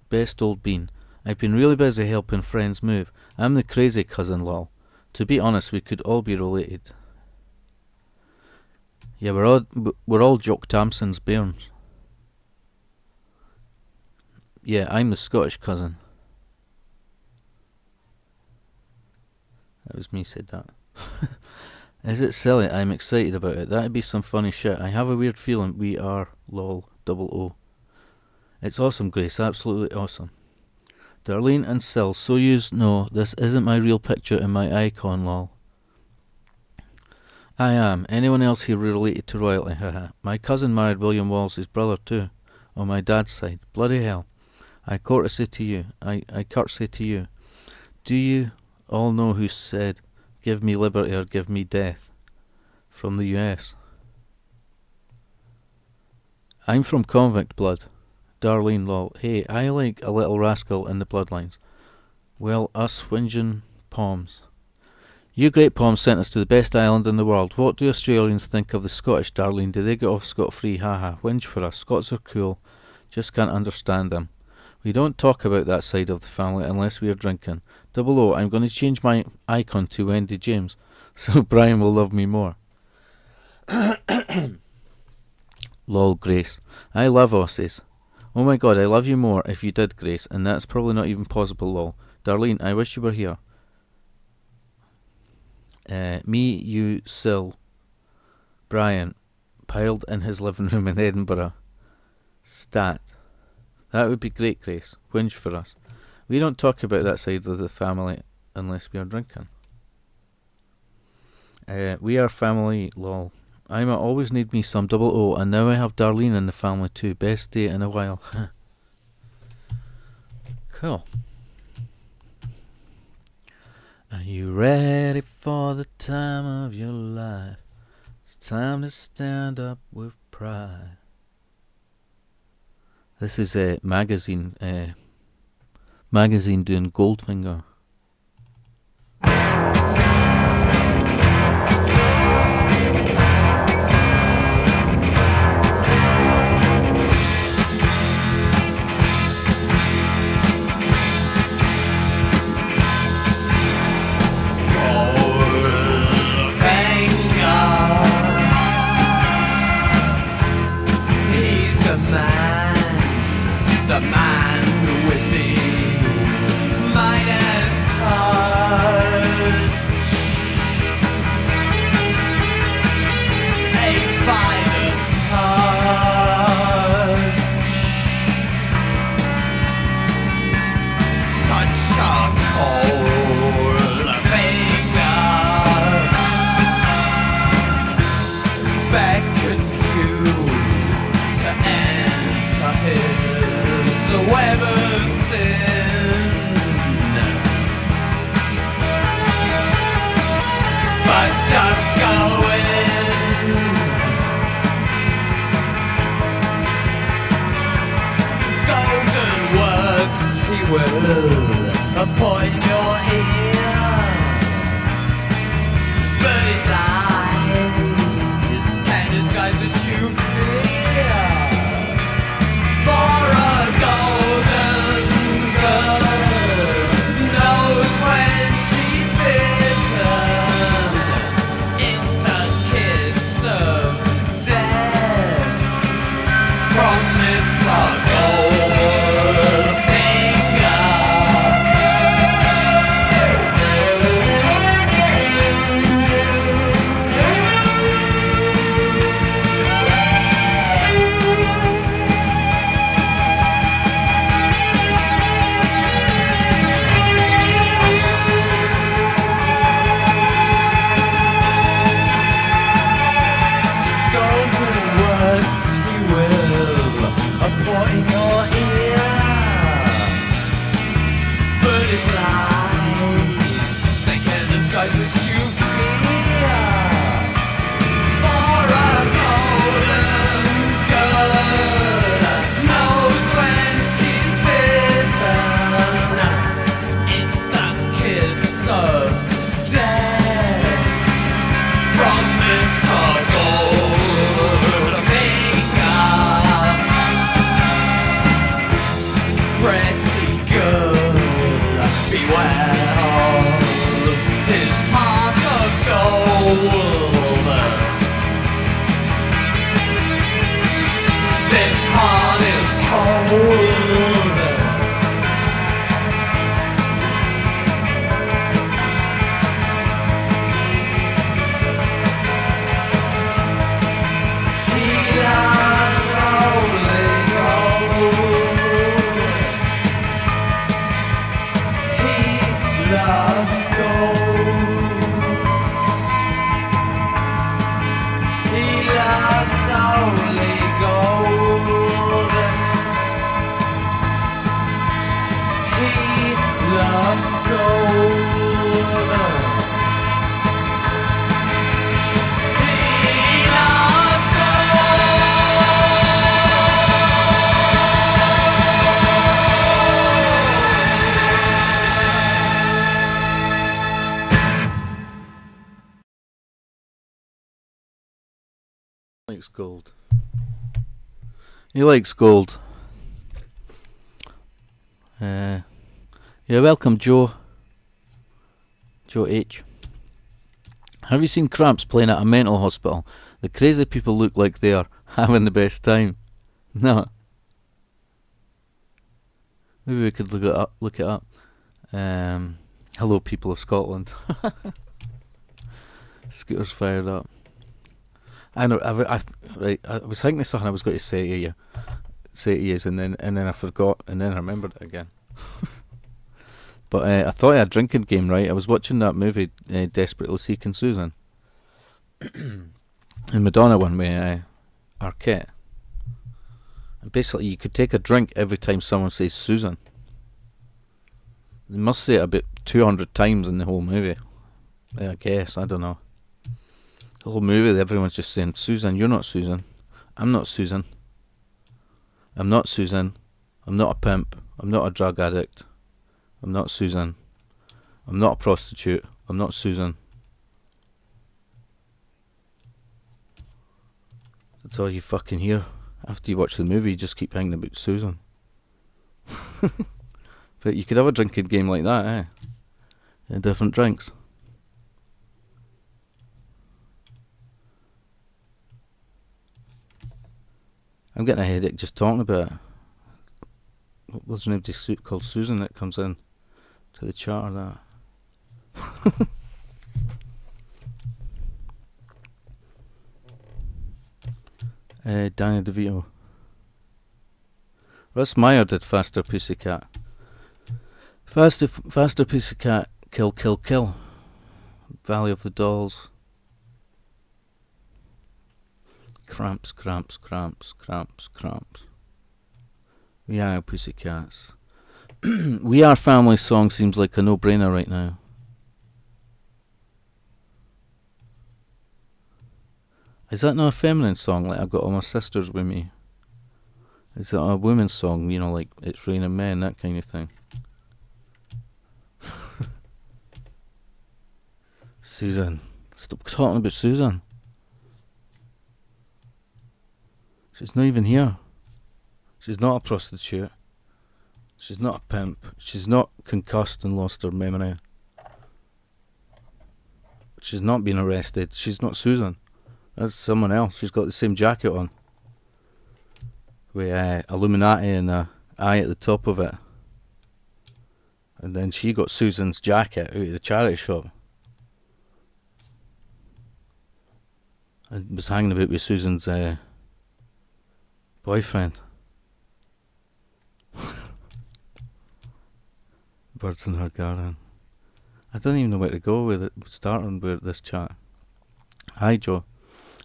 Best old bean. I've been really busy helping friends move. I'm the crazy cousin, lol. To be honest, we could all be related. Yeah, we're all Jock Tamson's bairns. Yeah, I'm the Scottish cousin. That was me said that. Is it silly? I'm excited about it. That'd be some funny shit. I have a weird feeling we are, lol, double O. It's awesome, Grace, absolutely awesome. Darlene and Sil, so yous know this isn't my real picture in my icon, lol. I am. Anyone else here related to royalty? Haha. My cousin married William Wolsey's brother too, on my dad's side. Bloody hell. I courtesy to you. I curtsy to you. Do you all know who said, give me liberty or give me death? From the US. I'm from convict blood. Darlene, lol. Hey, I like a little rascal in the bloodlines. Well, us whinging Poms. You great Poms sent us to the best island in the world. What do Australians think of the Scottish, Darlene? Do they get off scot-free? Haha. Whinge for us. Scots are cool. Just can't understand them. We don't talk about that side of the family unless we are drinking. Double O, I'm going to change my icon to Wendy James, so Brian will love me more. Lol, Grace. I love Aussies. Oh my god, I love you more if you did, Grace, and that's probably not even possible, lol. Darlene, I wish you were here. Me, you, Sil, Brian, piled in his living room in Edinburgh. Stat. That would be great, Grace. Whinge for us. We don't talk about that side of the family unless we are drinking. We are family, lol. I might always need me some double O, and now I have Darlene in the family too. Best day in a while. Cool. Are you ready for the time of your life? It's time to stand up with pride. This is a magazine doing Goldfinger. The man with the Midas touch, a spider's touch, such a cold finger beckons you to enter his web of sin, but don't go in. Golden words he will appoint your ear, but his eyes can disguise what you fear. For a golden girl knows when she's bitten. It's the kiss of death from Mr. Goldfinger. This heart is cold. He loves only gold. He loves gold. He loves only gold. He loves gold. Likes gold. He likes gold. Yeah, welcome, Joe. Joe H. Have you seen Cramps playing at a mental hospital? The crazy people look like they are having the best time. No. Maybe we could look it up. Hello, people of Scotland. Scooter's fired up. I know. I was thinking of something I was going to say to you, and then I forgot, and then I remembered it again. But I thought I had a drinking game, right? I was watching that movie, Desperately Seeking Susan, and Madonna one with Arquette. And basically, you could take a drink every time someone says Susan. They must say it about 200 times in the whole movie. I guess, I don't know. The whole movie, everyone's just saying, Susan, you're not Susan. I'm not Susan. I'm not Susan. I'm not a pimp. I'm not a drug addict. I'm not Susan. I'm not a prostitute. I'm not Susan. That's all you fucking hear. After you watch the movie, you just keep hanging about Susan. But you could have a drinking game like that, eh? Different drinks. I'm getting a headache just talking about it. There's nobody called Susan that comes in to the chat or that. Danny DeVito. Russ Meyer did Faster Pussycat. Faster Pussycat, Kill Kill Kill. Valley of the Dolls. Cramps, Cramps, Cramps, Cramps, Cramps. We Are Pussycats. We Are Family song seems like a no-brainer right now. Is that not a feminine song, like I've got all my sisters with me? Is that a women's song, you know, like It's Raining Men, that kind of thing? Susan. Stop talking about Susan. She's not even here. She's not a prostitute. She's not a pimp. She's not concussed and lost her memory. She's not been arrested. She's not Susan. That's someone else. She's got the same jacket on, with Illuminati and a eye at the top of it. And then she got Susan's jacket out of the charity shop and was hanging about with Susan's boyfriend. Birds in her garden. I don't even know where to go with it, starting with this chat. Hi, Joe.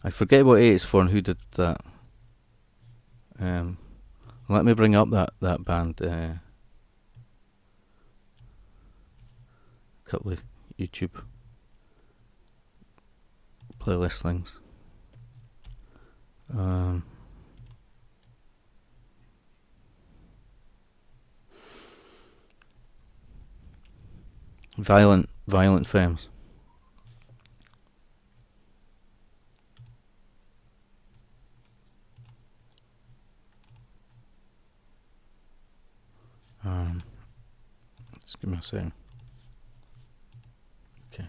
I forget what A it's for and who did that. Let me bring up that band. Couple of YouTube playlist links. Violent Femmes. Just give me a second. Okay.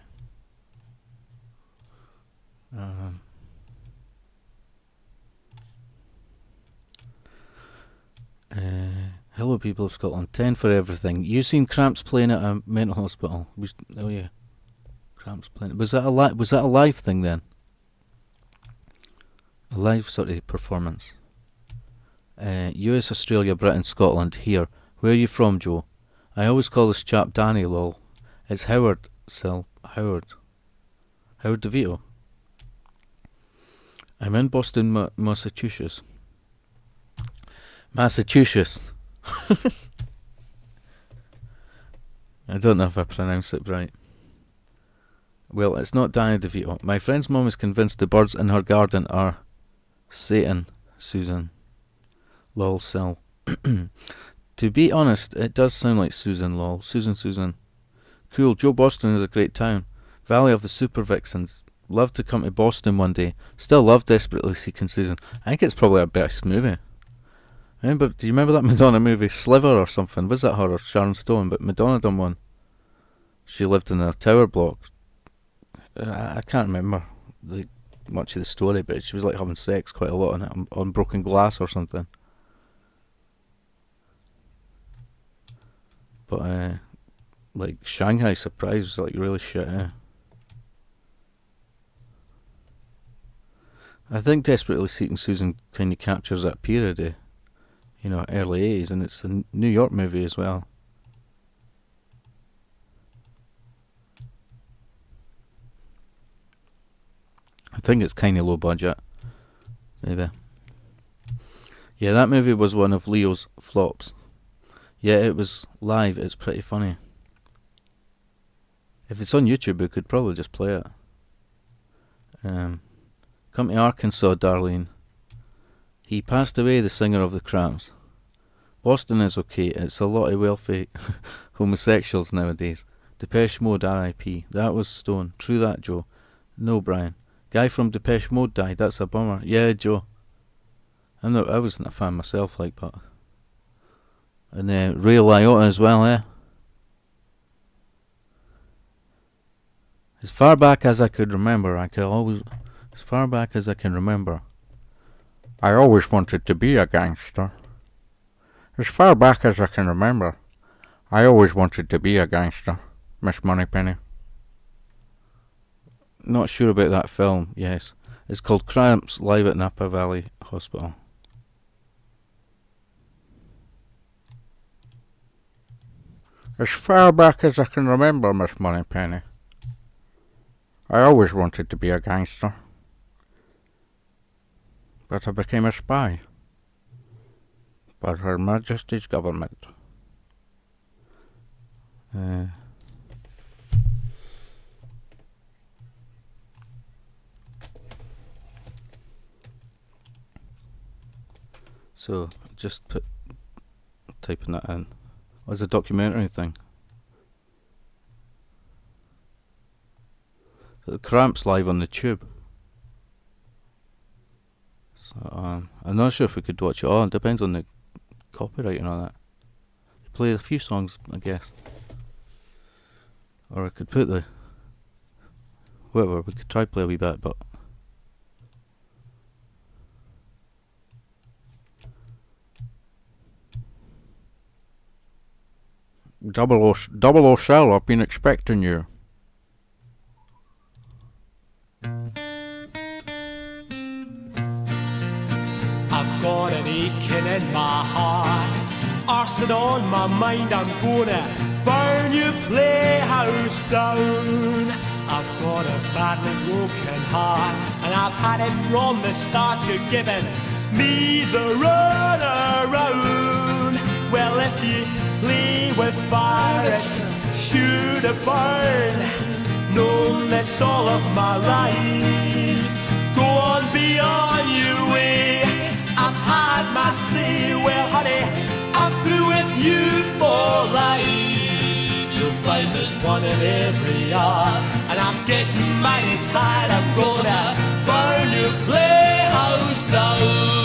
Hello, people of Scotland. 10 for everything. You seen Cramps playing at a mental hospital? Oh yeah, Cramps playing. Was that a live thing then? A live sort of performance. US, Australia, Britain, Scotland. Here. Where are you from, Joe? I always call this chap Danny, lol. It's Howard. Howard DeVito. I'm in Boston, Massachusetts. Massachusetts. I don't know if I pronounced it right. Well, it's not Danny DeVito. My friend's mum is convinced the birds in her garden are Satan, Susan. Lol, Sel. To be honest, it does sound like Susan, lol. Susan. Cool, Joe, Boston is a great town. Valley of the Super Vixens. Love to come to Boston one day. Still love Desperately Seeking Susan. I think it's probably our best movie. Do you remember that Madonna movie, Sliver or something? Was that her or Sharon Stone? But Madonna done one. She lived in a tower block. I can't remember much of the story, but she was like having sex quite a lot on it, on broken glass or something. But like Shanghai Surprise was like really shit. I think Desperately Seeking Susan kind of captures that period, early 80s, and it's a New York movie as well. I think it's kind of low budget, maybe. Yeah, that movie was one of Leo's flops. Yeah, it was live. It's pretty funny. If it's on YouTube, we could probably just play it. Come to Arkansas, Darlene. He passed away, the singer of the Cramps. Boston is okay. It's a lot of wealthy homosexuals nowadays. Depeche Mode, R.I.P. That was Stone. True that, Joe. No, Brian. Guy from Depeche Mode died. That's a bummer. Yeah, Joe. I wasn't a fan myself, but. And Ray Liotta as well, As far back as I could remember, I always wanted to be a gangster. As far back as I can remember, I always wanted to be a gangster, Miss Moneypenny. Not sure about that film, yes. It's called Cramps Live at Napa Valley Hospital. As far back as I can remember, Miss Moneypenny, I always wanted to be a gangster. But I became a spy. By Her Majesty's government. So, just typing that in. Oh, it's a documentary thing. So the Cramps live on the Tube. So, I'm not sure if we could watch it all. It depends on the copyright and all that. Play a few songs, I guess. Or I could put the... whatever, we could try play a wee bit, but... Double O Shell, I've been expecting you. I've got an aching in my heart, arson on my mind, I'm gonna burn your playhouse down. I've got a badly broken heart, and I've had it from the start. You're giving me the run around. Well, if you play with fire, it's sure to burn. Known this all of my life. Go on, be on your way. I've had my say. Well, honey, I'm through with you for life. You'll find there's one in every yard, and I'm getting mighty tired. I'm gonna burn your playhouse down.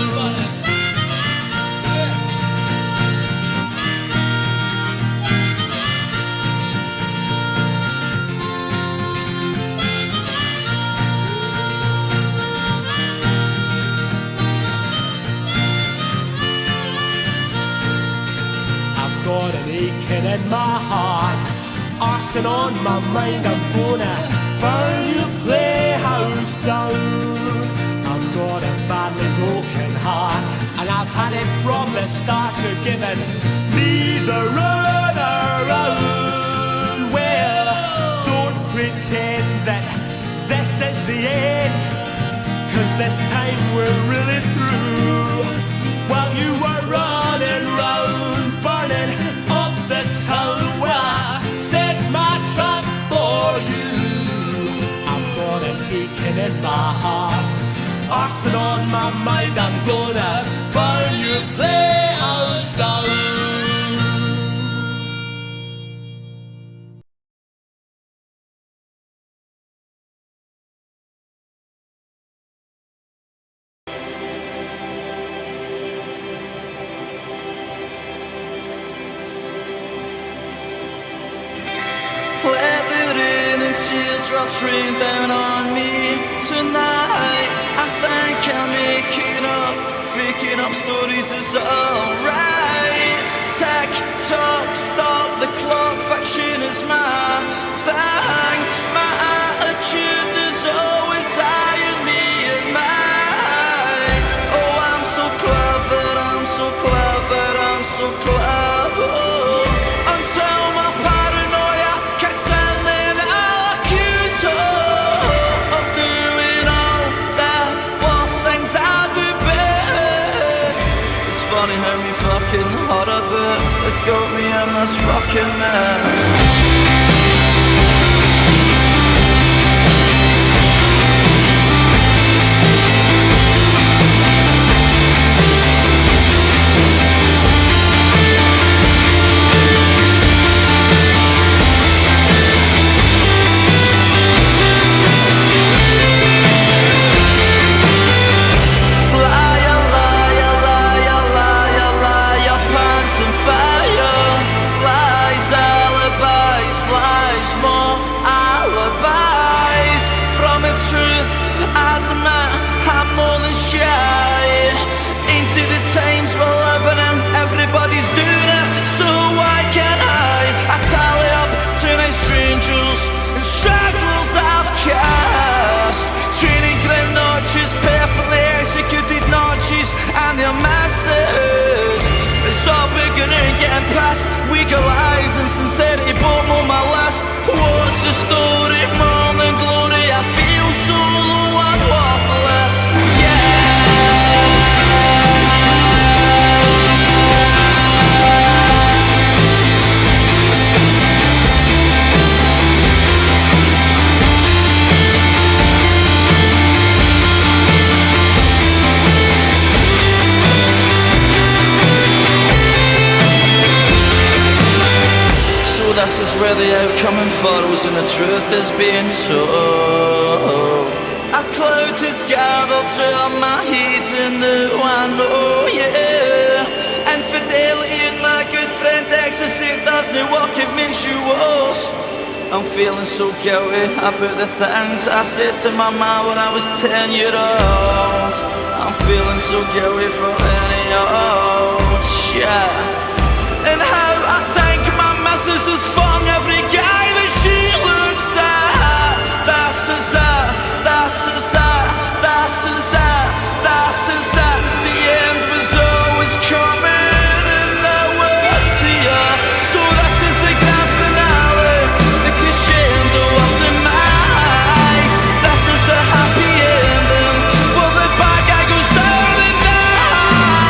aching in my heart, arson on my mind. I'm gonna burn your playhouse down. I've got a badly broken heart, and I've had it from the start. You're giving me the run around. Well, don't pretend that this is the end, 'cause this time we're really through. While you were running round, burning up the town, well, I set my trap for you. I've got an aching in my heart, arson on my mind. I'm gonna burn your playhouse down. Let the rain and teardrops rain down on me tonight. I think I'm making up, faking up stories is alright. Tick tock, stop the clock, fiction is my thing. My attitude is always eyeing me in mind. Oh, I'm so clever, I'm so clever, I'm so clever. Until my paranoia kicks in, then I'll accuse her of doing all the worst things I do best. It's funny how me fucking hot a bit has got me in this fucking mess. Liar, liar, liar, liar, liar, pants and fire. Lies, alibis, lies, more alibis. From the truth, I admit I'm more than shy. Into the times we're living in, everybody's doing it, so why can't I? I tally up tonight's strangers and stragglers I've cast. Training ground notches, perfectly executed notches, and their masses. It's all beginning, getting past weaker lies and sincerity, bottom on my list. What's the story? More than glory, I feel so low and worthless. So this is where the outcome unfurls and the truth is being told. A cloud has gathered to my heat and now I know, yeah. Infidelity and my good friend ecstasy doesn't work, it makes you worse. I'm feeling so guilty about the things I said to my mom when I was 10 years old. I'm feeling so guilty for any old shit. And how I think my missus is fun every guy that she looks at. This is it, this is it, this is it, this is it. The end was always coming and now it's here. So this is the grand finale, the crescendo of demise. This is a happy ending, well the bad guy goes down and dies.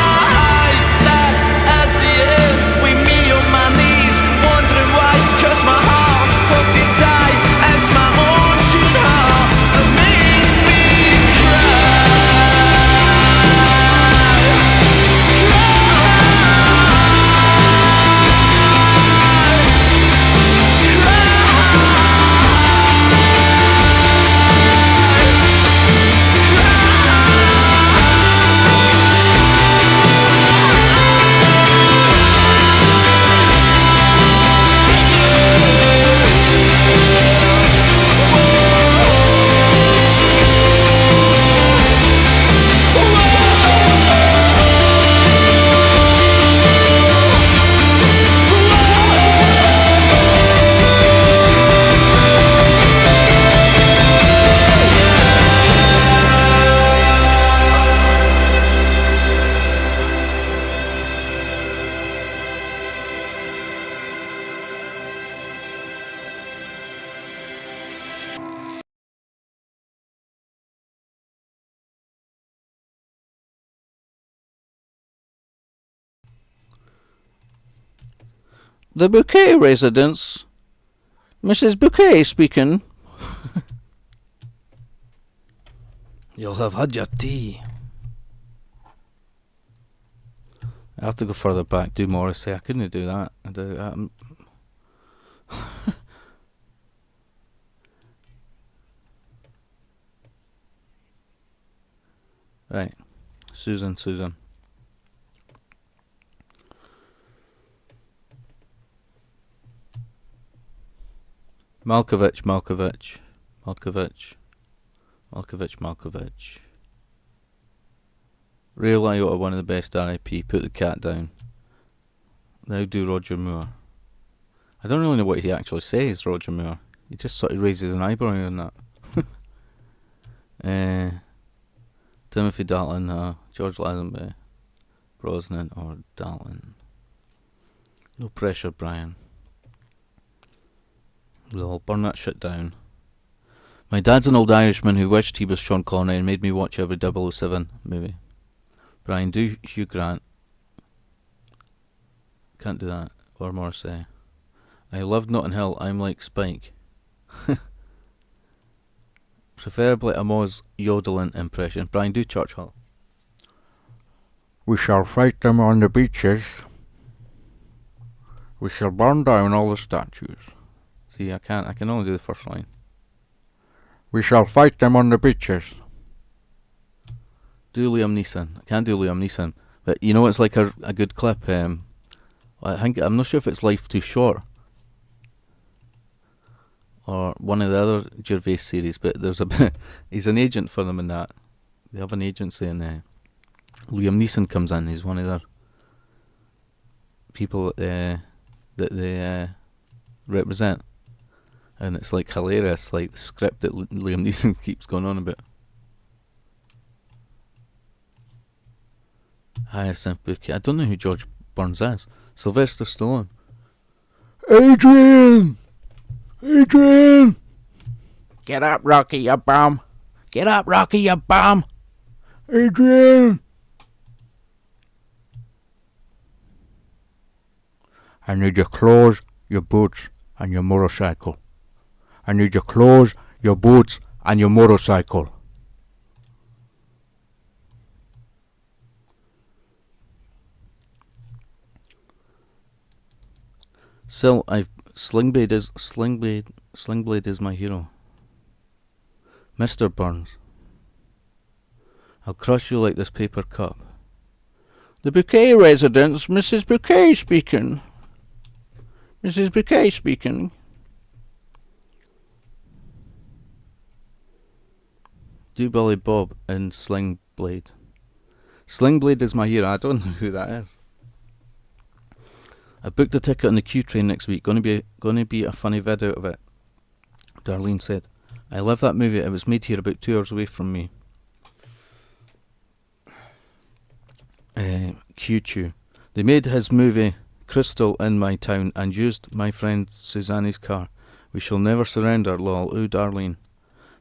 The Bouquet residence. Mrs. Bouquet speaking. You'll have had your tea. I have to go further back, do Morrissey. I couldn't do that. Right. Susan. Malkovich. Ray Liotta, one of the best R.I.P. Put the cat down. Now do Roger Moore. I don't really know what he actually says, Roger Moore. He just sort of raises an eyebrow on that. Timothy Dalton, George Lazenby, Brosnan or Dalton. No pressure, Brian. We'll burn that shit down. My dad's an old Irishman who wished he was Sean Connery and made me watch every 007 movie. Brian, do Hugh Grant. Can't do that. Or Morrissey. I loved Notting Hill. I'm like Spike. Preferably a Moz yodeling impression. Brian, do Churchill. We shall fight them on the beaches. We shall burn down all the statues. See, I can only do the first line. We shall fight them on the beaches. Do Liam Neeson. I can't do Liam Neeson. But you know it's like a good clip. I'm not sure if it's Life Too Short or one of the other Gervais series, but there's a bit. He's an agent for them in that. They have an agency, and Liam Neeson comes in. He's one of their people that they represent, and it's like hilarious, like the script that Liam Neeson keeps going on about. Hyacinth Bouquet. I don't know who George Burns is. Sylvester Stallone. Adrian! Get up, Rocky, you bum! Get up, Rocky, you bum! Adrian! I need your clothes, your boots, and your motorcycle. I need your clothes, your boots, and your motorcycle. Still, Slingblade is my hero. Mr. Burns. I'll crush you like this paper cup. The Bouquet residence, Mrs. Bouquet speaking. Mrs. Bouquet speaking. Do Billy Bob in Slingblade. Slingblade is my hero. I don't know who that is. I booked a ticket on the Q train next week. Gonna be a funny vid out of it. Darlene said. I love that movie. It was made here about 2 hours away from me. Q-Chew. They made his movie Crystal in my town and used my friend Suzanne's car. We shall never surrender, lol. Ooh, Darlene.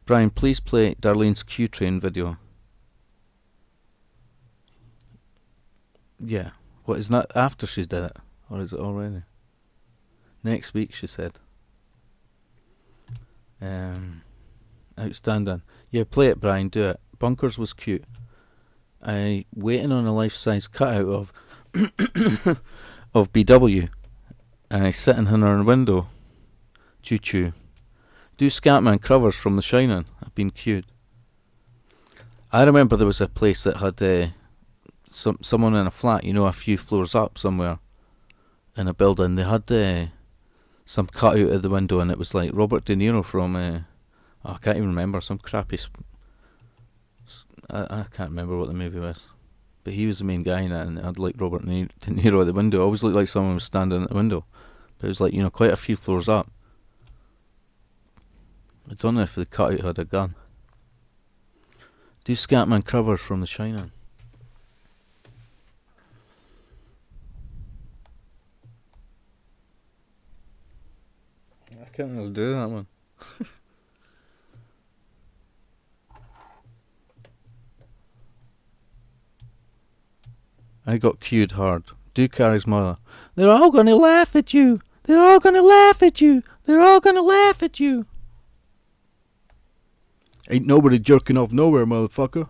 Brian, please play Darlene's Q-Train video. Yeah. What, is that after she's did it? Or is it already? Next week, she said. Outstanding. Yeah, play it, Brian. Do it. Bunkers was cute. I waiting on a life-size cutout of of BW. I sitting in her window. Choo-choo. Do Scatman covers from The Shining. I've been cued. I remember there was a place that had someone in a flat, you know, a few floors up somewhere in a building. They had some cutout of the window, and it was like Robert De Niro from I can't even remember, some crappy I can't remember what the movie was, but he was the main guy in it, and it had like Robert De Niro at the window. It always looked like someone was standing at the window, but it was like, you know, quite a few floors up. I don't know if the cutout had a gun. Do Scatman covers from The Shining. I can't really do that one. I got cued hard. Do Carrie's mother. They're all gonna laugh at you. They're all gonna laugh at you. They're all gonna laugh at you. Ain't nobody jerking off nowhere, motherfucker.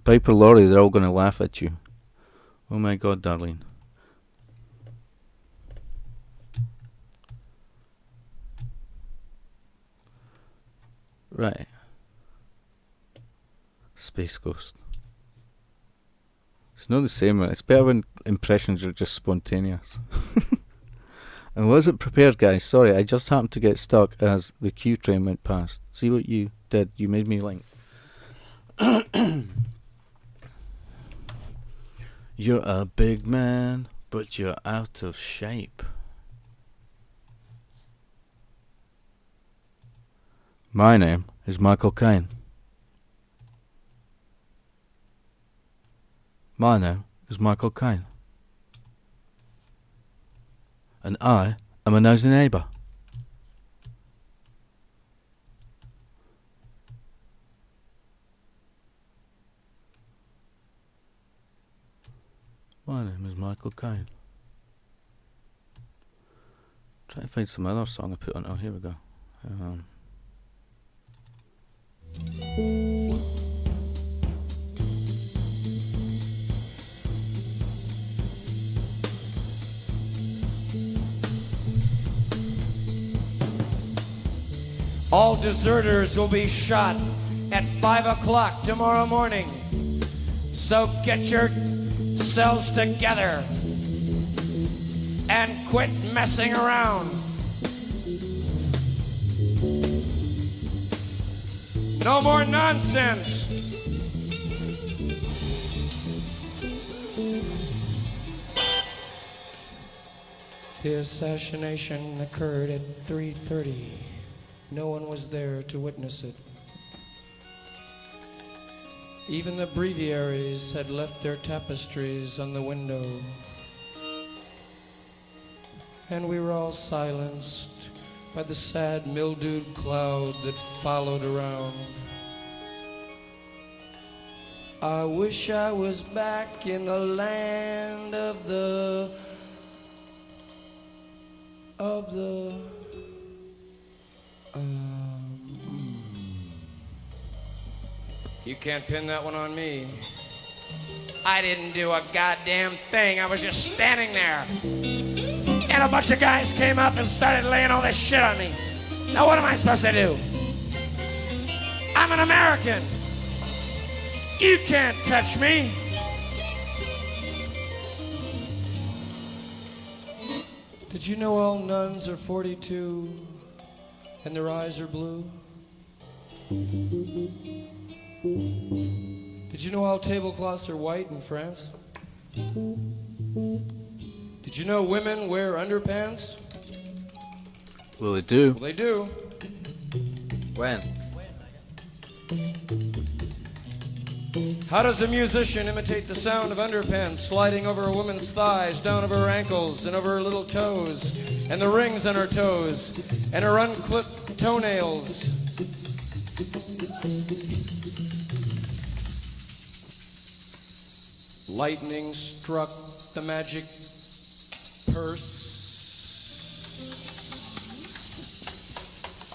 Piper Laurie, they're all gonna laugh at you. Oh my God, Darlene. Right. Space Ghost. It's not the same. It's better when impressions are just spontaneous. I wasn't prepared, guys. Sorry, I just happened to get stuck as the Q train went past. See what you did? You made me link. You're a big man, but you're out of shape. My name is Michael Caine. My name is Michael Caine. And I am a nosy neighbour. My name is Michael Caine. Try to find some other song I put on. Oh, here we go. All deserters will be shot at 5 o'clock tomorrow morning. So get yourselves together and quit messing around. No more nonsense. The assassination occurred at 3:30. No one was there to witness it. Even the breviaries had left their tapestries on the window. And we were all silenced by the sad mildewed cloud that followed around. I wish I was back in the land of the You can't pin that one on me. I didn't do a goddamn thing. I was just standing there. And a bunch of guys came up and started laying all this shit on me. Now what am I supposed to do? I'm an American. You can't touch me. Did you know all nuns are 42 and their eyes are blue? Did you know all tablecloths are white in France? Did you know women wear underpants? Well, they do. Well, they do. When? How does a musician imitate the sound of underpants sliding over a woman's thighs, down over her ankles, and over her little toes, and the rings on her toes, and her unclipped toenails? Lightning struck the magic purse.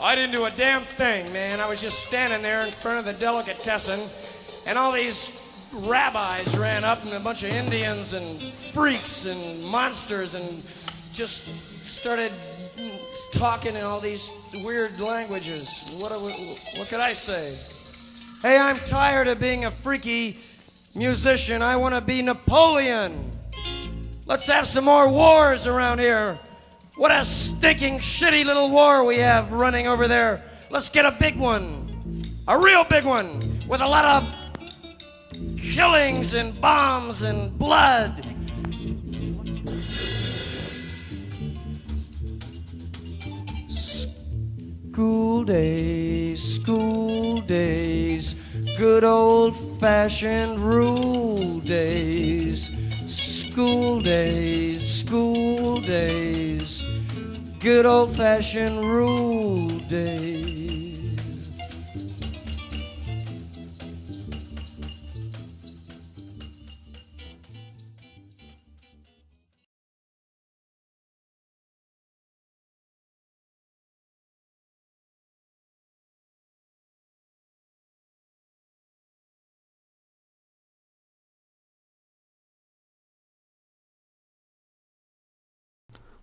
I didn't do a damn thing, man. I was just standing there in front of the delicatessen, and all these rabbis ran up, and a bunch of Indians and freaks and monsters, and just started talking in all these weird languages. What could I say? Hey, I'm tired of being a freaky musician. I want to be Napoleon. Let's have some more wars around here. What a stinking, shitty little war we have running over there. Let's get a big one. A real big one with a lot of killings and bombs and blood. School days, good old-fashioned rule days. School days, good old-fashioned rule days.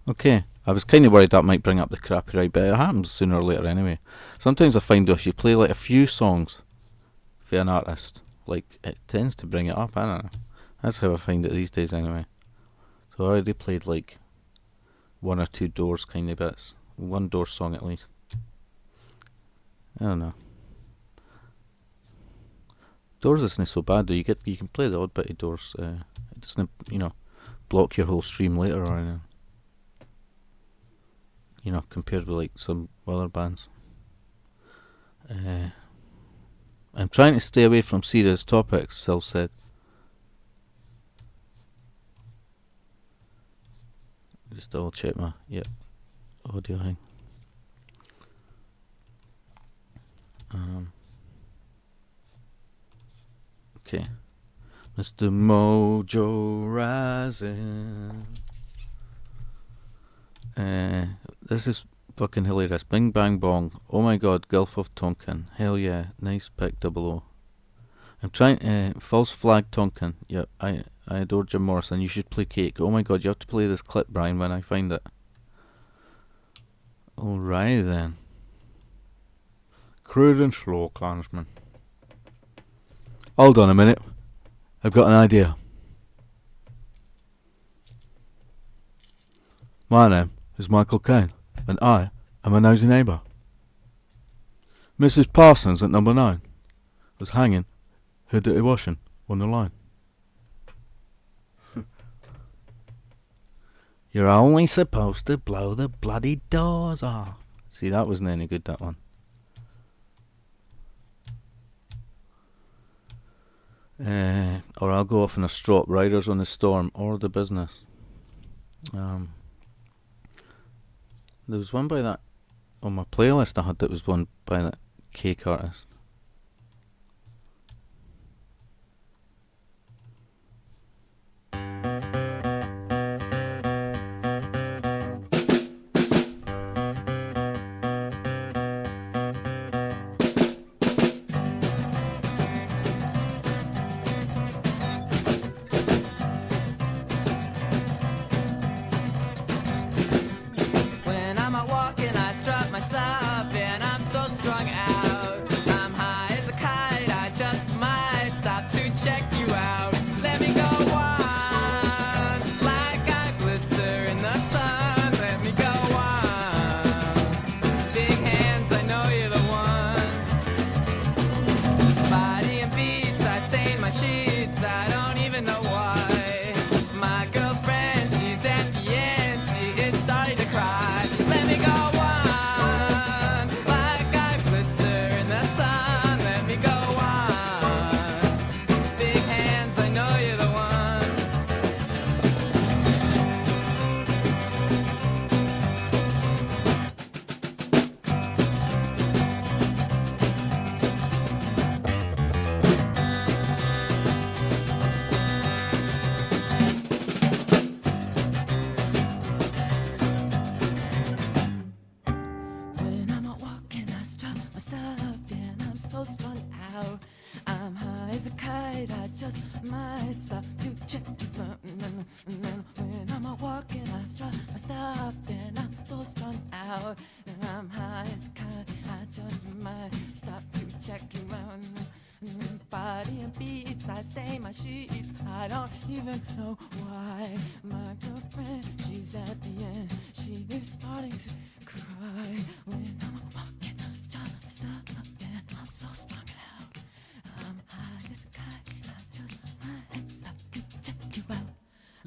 Okay, I was kind of worried that might bring up the copyright, but it happens sooner or later anyway. Sometimes I find if you play like a few songs for an artist, like it tends to bring it up. I don't know. That's how I find it these days anyway. So I already played like 1 or 2 Doors kind of bits. 1 Doors song at least. I don't know. Doors isn't so bad though. You can play the odd bit of Doors. It doesn't block your whole stream later or anything. Compared with like some other bands. I'm trying to stay away from serious topics, Sil said. Just double check my audio thing. Okay. Mr. Mojo Rising. This is fucking hilarious. Bing Bang Bong. Oh my god, Gulf of Tonkin. Hell yeah. Nice pick, 00. I'm trying False Flag Tonkin. Yeah, I adore Jim Morrison. You should play Cake. Oh my god, you have to play this clip, Brian, when I find it. Alright then. Crude and slow, Klansman. Hold on a minute. I've got an idea. My name is Michael Caine, and I am a nosy neighbour. Mrs. Parsons at number 9 was hanging her dirty washing on the line. You're only supposed to blow the bloody doors off. See, that wasn't any good, that one. Or I'll go off in a strop. Riders on the Storm or The Business. There was one by that on my playlist I had that was one by that Cake artist.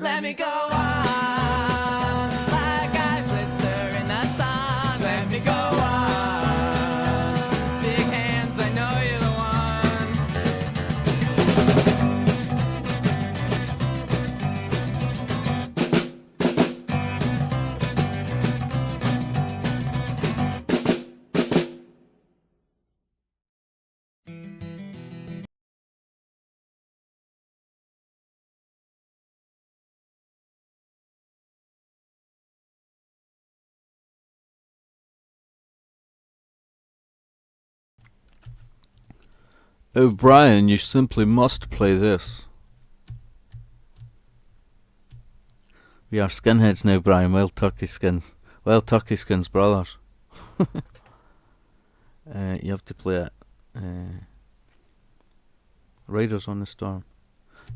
Let me go on, like I blister in the sun. Let me go on, big hands, I know you're the Oh, Brian, you simply must play this. We are skinheads now, Brian. Wild Turkey Skins. Wild Turkey Skins brothers. You have to play it. Riders on the Storm.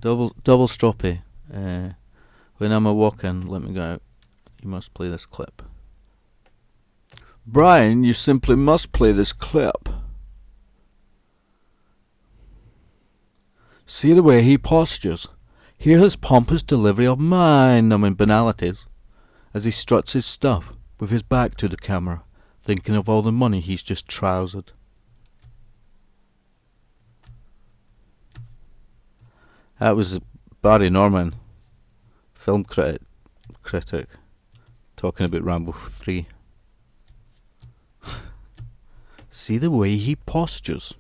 Double stroppy. When I'm a walk-in, let me go out. You must play this clip. Brian, you simply must play this clip. See the way he postures. Hear his pompous delivery of mind-numbing banalities as he struts his stuff with his back to the camera, thinking of all the money he's just trousered. That was Barry Norman, film critic, talking about Rambo 3. See the way he postures.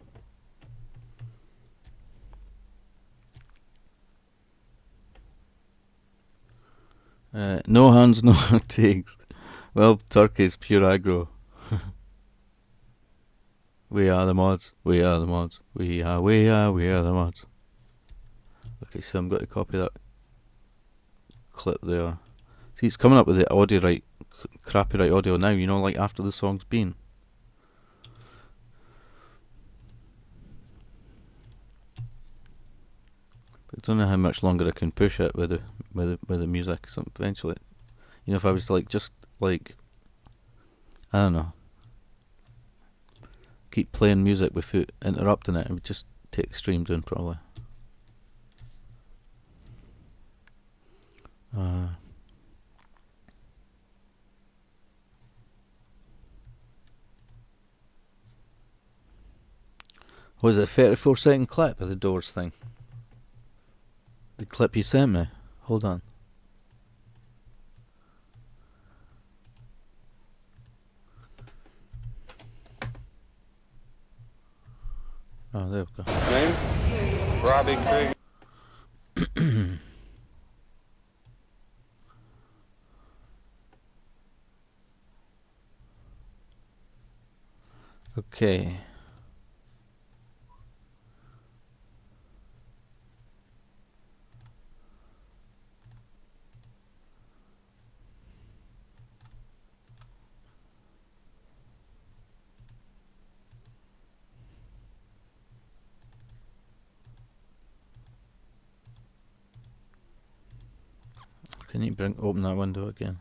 No hands, no takes. Well, Turkey's pure aggro. We are the mods. We are the mods. We are the mods. Okay, so I'm going to copy that clip there. See, it's coming up with the audio right, crappy right audio now, you know, like after the song's been. But I don't know how much longer I can push it with the music. So eventually, you know, if I was to like just like, I don't know, keep playing music without interrupting it, it would just take the stream down probably. Was it a 34-second clip of the Doors thing? The clip you sent me? Hold on. Oh, there we go. Name? Robbie Krieger. Okay. Can you open that window again?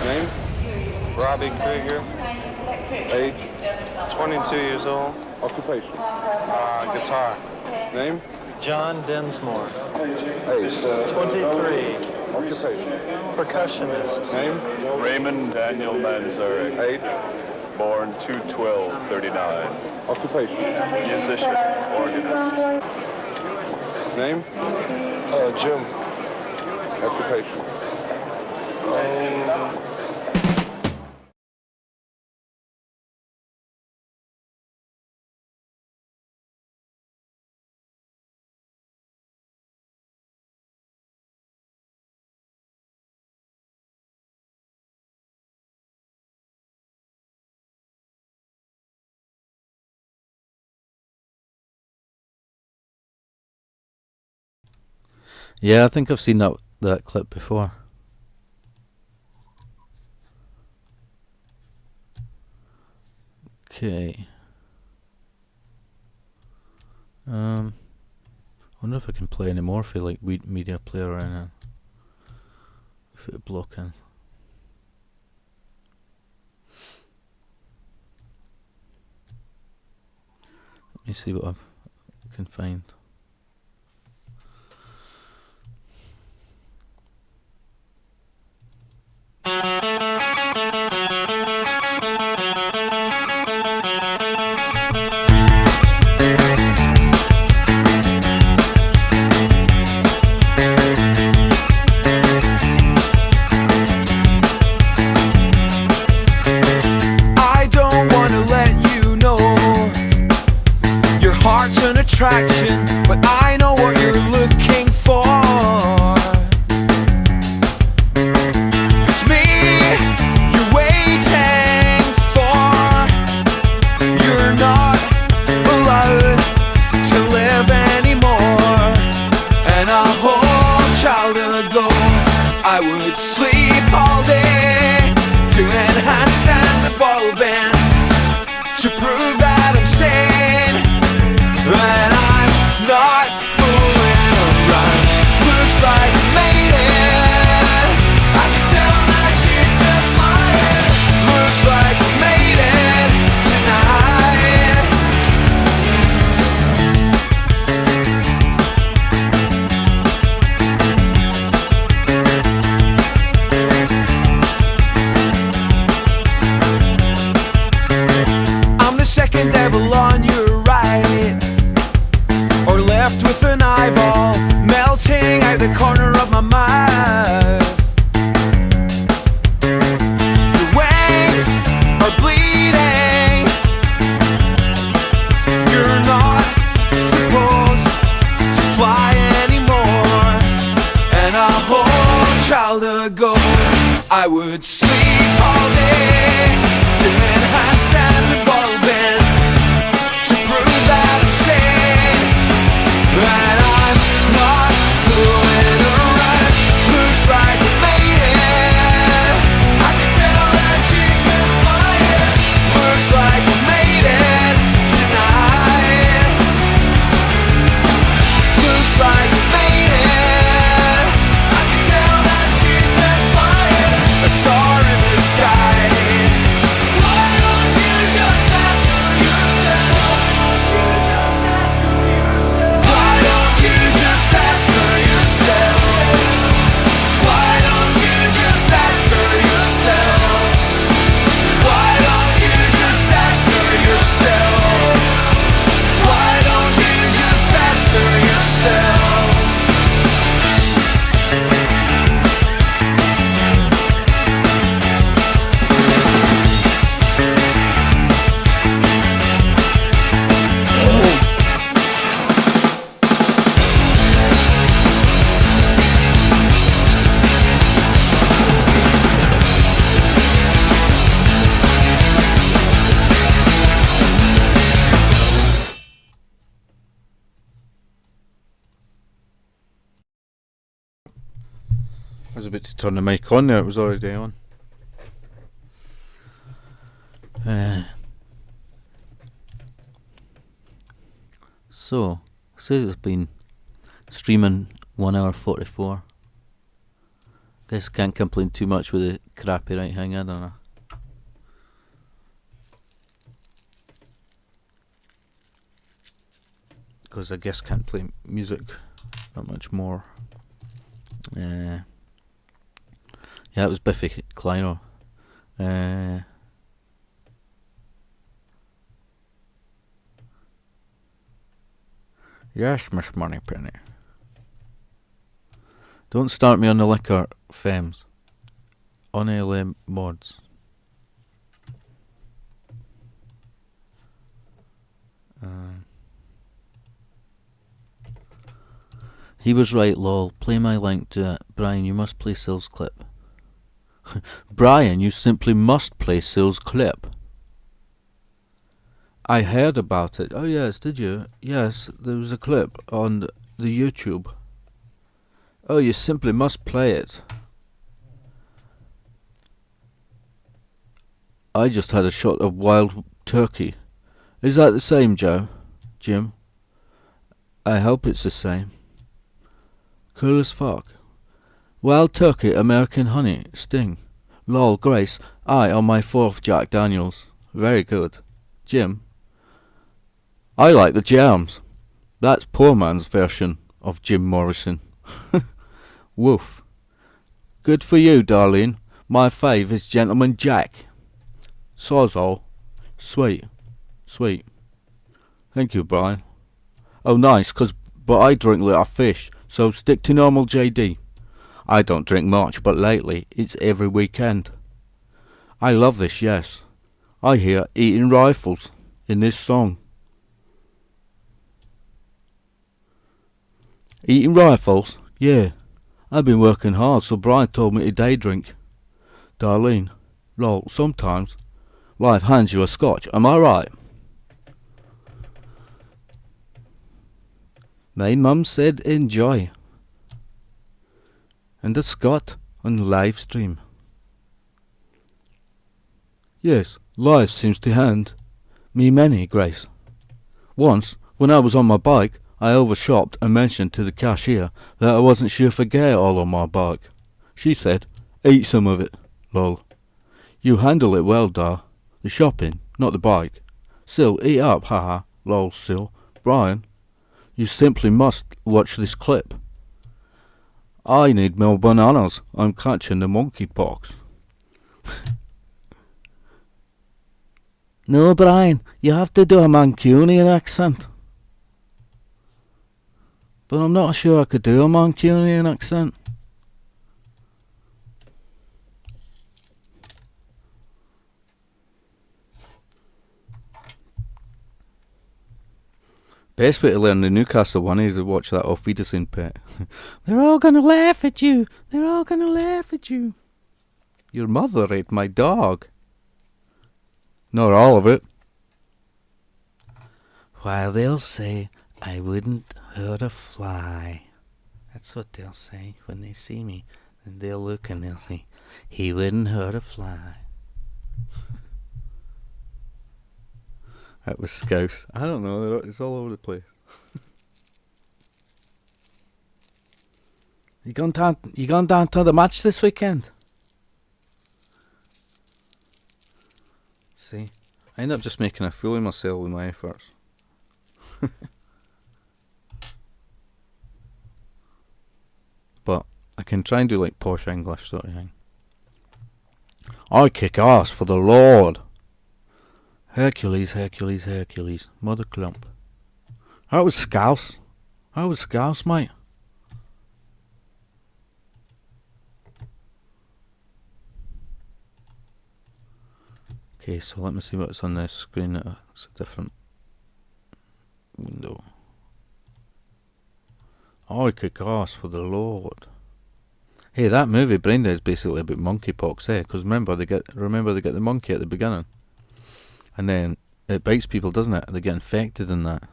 Name? Robbie Krieger. Age? 22 years old. Occupation? Guitar. Name? John Densmore. Age? 23. Occupation? Percussionist. Name? Raymond Daniel Manzarek. Age? Born 2/12/39. Occupation? Musician, organist. Name? Jim. Occupation? Yeah, I think I've seen that clip before. Okay. Wonder if I can play any more for like media player or anything. If it blocking. Let me see what I can find. I don't wanna let you know I would sleep all day, doing handstands and ball band to prove that I'm sane, and I'm not fooling around. Looks like I made it. I can tell that she'd been flying. Looks like I made it tonight. I'm the second devil on your right, or left with an eyeball melting out the corner of my mouth. Your wings are bleeding. You're not supposed to fly anymore. And a whole child ago, I would sleep all day, doing handstands and ball bend to prove that I'm sane, and I'm not fooling around. Looks like I made it. I can tell that she'd been flying. Looks like I made it tonight. Looks like I made it. I can tell that she'd been flying. I saw her in the sky. Why don't you just ask her yourself? Why don't you just ask her yourself? Why don't you just ask her yourself? Why don't you just ask her yourself? Why don't you just ask her yourself? I was about to turn the mic on there, it was already on. So, it says it's been streaming 1 hour 44. Guess can't complain too much with the crappy right hang, I don't know. Because I guess can't play music that much more. Yeah, it was Biffy Clyro. Yes, Miss Moneypenny. Don't start me on the liquor, femmes. On LM mods. He was right, lol. Play my link to it. Brian, you must play Sill's clip. Brian, you simply must play Sill's clip. I heard about it. Oh yes, did you? Yes, there was a clip on the YouTube. Oh, you simply must play it. I just had a shot of wild turkey. Is that the same, Joe? Jim? I hope it's the same. Cool as fuck. Wild turkey, American honey, Sting. Lol, Grace. I on my 4th Jack Daniels. Very good. Jim. I like the jams. That's poor man's version of Jim Morrison. Woof. Good for you, Darlene. My fave is Gentleman Jack. Sawzall. Sweet. Sweet. Thank you, Brian. Oh, nice, but I drink like a fish, so stick to normal JD. I don't drink much, but lately it's every weekend. I love this, yes. I hear eating rifles in this song. Eating rifles? Yeah. I've been working hard, so Brian told me to day drink. Darlene, lol, sometimes life hands you a scotch, am I right? My mum said enjoy. And a Scot? on live stream. Yes, life seems to hand me many grace. Once, when I was on my bike, I overshopped and mentioned to the cashier that I wasn't sure if I get it all on my bike. She said, eat some of it, lol. You handle it well, da. The shopping, not the bike. Still, eat up, haha, lol, still. Brian, you simply must watch this clip. I need more bananas. I'm catching the monkey pox. No, Brian, you have to do a Mancunian accent. But I'm not sure I could do a Mancunian accent. Best way to learn the Newcastle one is to watch that Auf Wiedersehen pet. They're all gonna laugh at you. They're all gonna laugh at you. Your mother ate my dog. Not all of it. While they'll say, I wouldn't hurt a fly. That's what they'll say when they see me. And they'll look and they'll say, he wouldn't hurt a fly. That was Scouse. I don't know, it's all over the place. You going down to the match this weekend? See, I end up just making a fool of myself with my efforts. But I can try and do like posh English sort of thing. I kick ass for the Lord. Hercules, Hercules, Hercules. Mother clump. That was Scouse. That was Scouse, mate. Okay, so let me see what's on this screen. It's a different window. I kick ass for the Lord. Hey, that movie Braindead is basically about monkeypox, eh? Because remember they get the monkey at the beginning, and then it bites people, doesn't it? They get infected in that.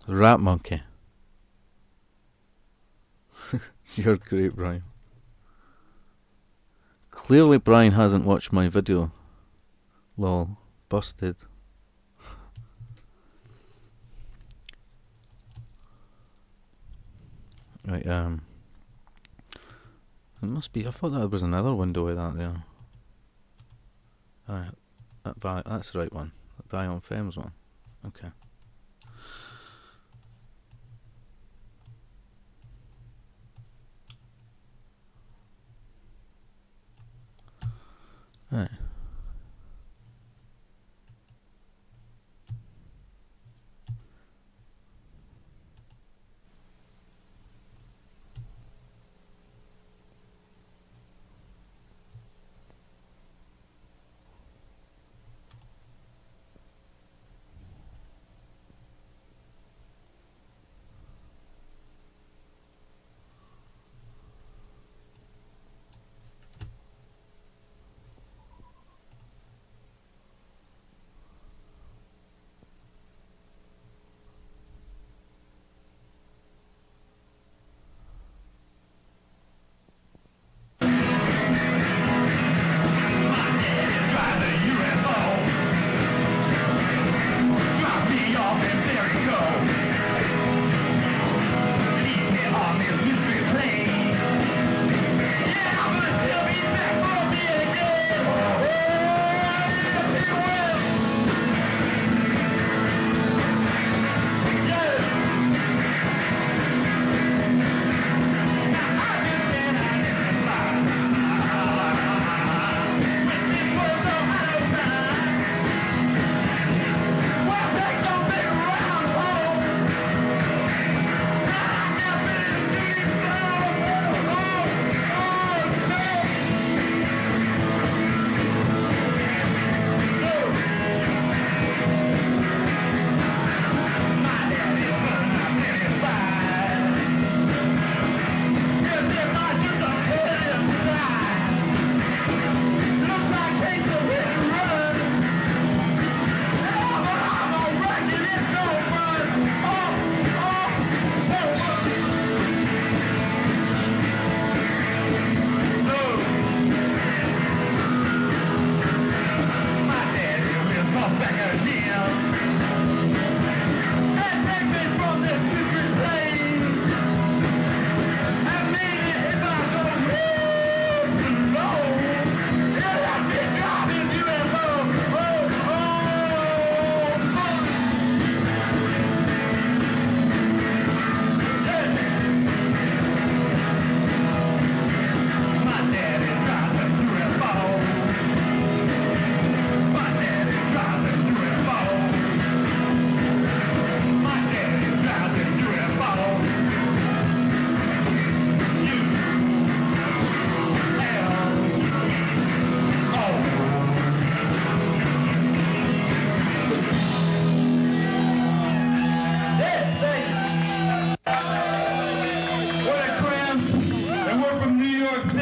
The rat monkey. You're great, Brian. Clearly Brian hasn't watched my video. Lol. Busted. Right, it must be, I thought that was another window with that there. That's the right one. The Violent Femmes one. Okay. Right.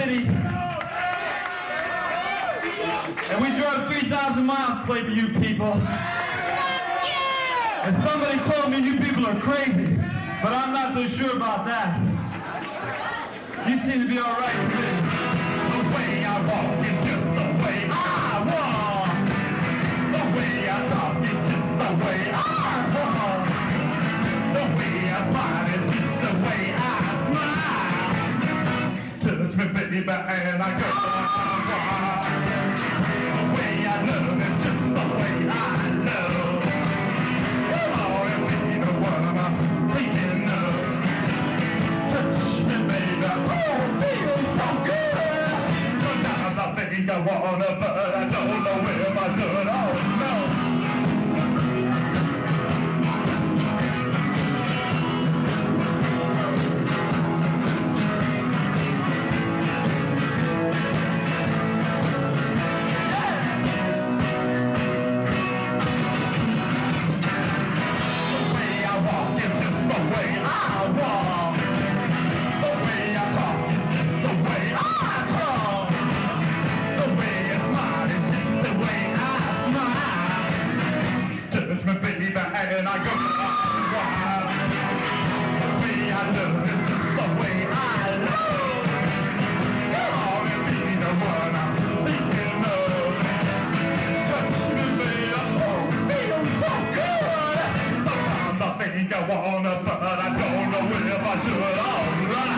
City. And we drove 3,000 miles to play for you people. And somebody told me you people are crazy, but I'm not so sure about that. You seem to be all right with it. The way I walk is just the way I walk. The way I talk is just the way I walk. The way I smile is just the way I smile. Touch me, baby, and I go. The way I love is just the way I love. Come on and be the one I'm thinking of. Touch me, baby, oh, feel so good. Sometimes I think I wanna, but I don't know where my good, oh no. And I go wild. The way I love is just the way I love. Come on and be the one I'm thinking of. Touch me, baby, oh, feel so good. Sometimes I think I wanna, but I don't know if I should. All right.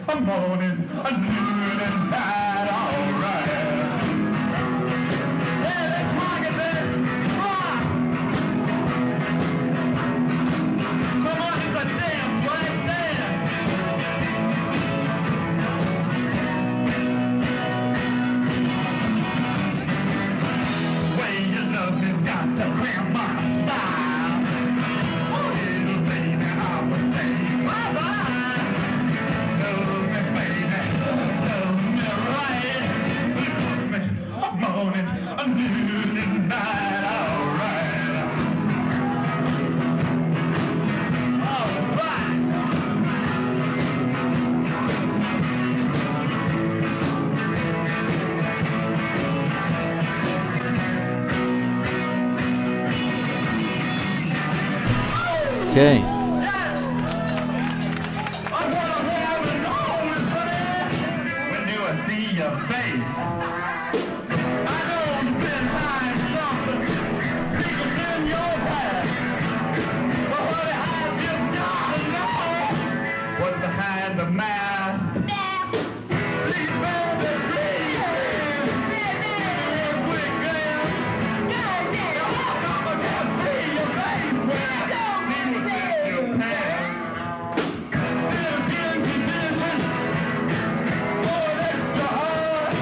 I'm morning, I'm noon and night, all right. Yeah, let's rock it, baby. Rock! Come on, it's a damn right there. Way you love me's got to cramp my style. Oh, little baby, I would say bye-bye. Morning, a noon and night, all right. All right. Okay. When do I see your face? What's behind the mask? Please, baby, please. Quick, girl. I can't see your face. Well, see what's in your pants. Still in condition. Boy, extra hard.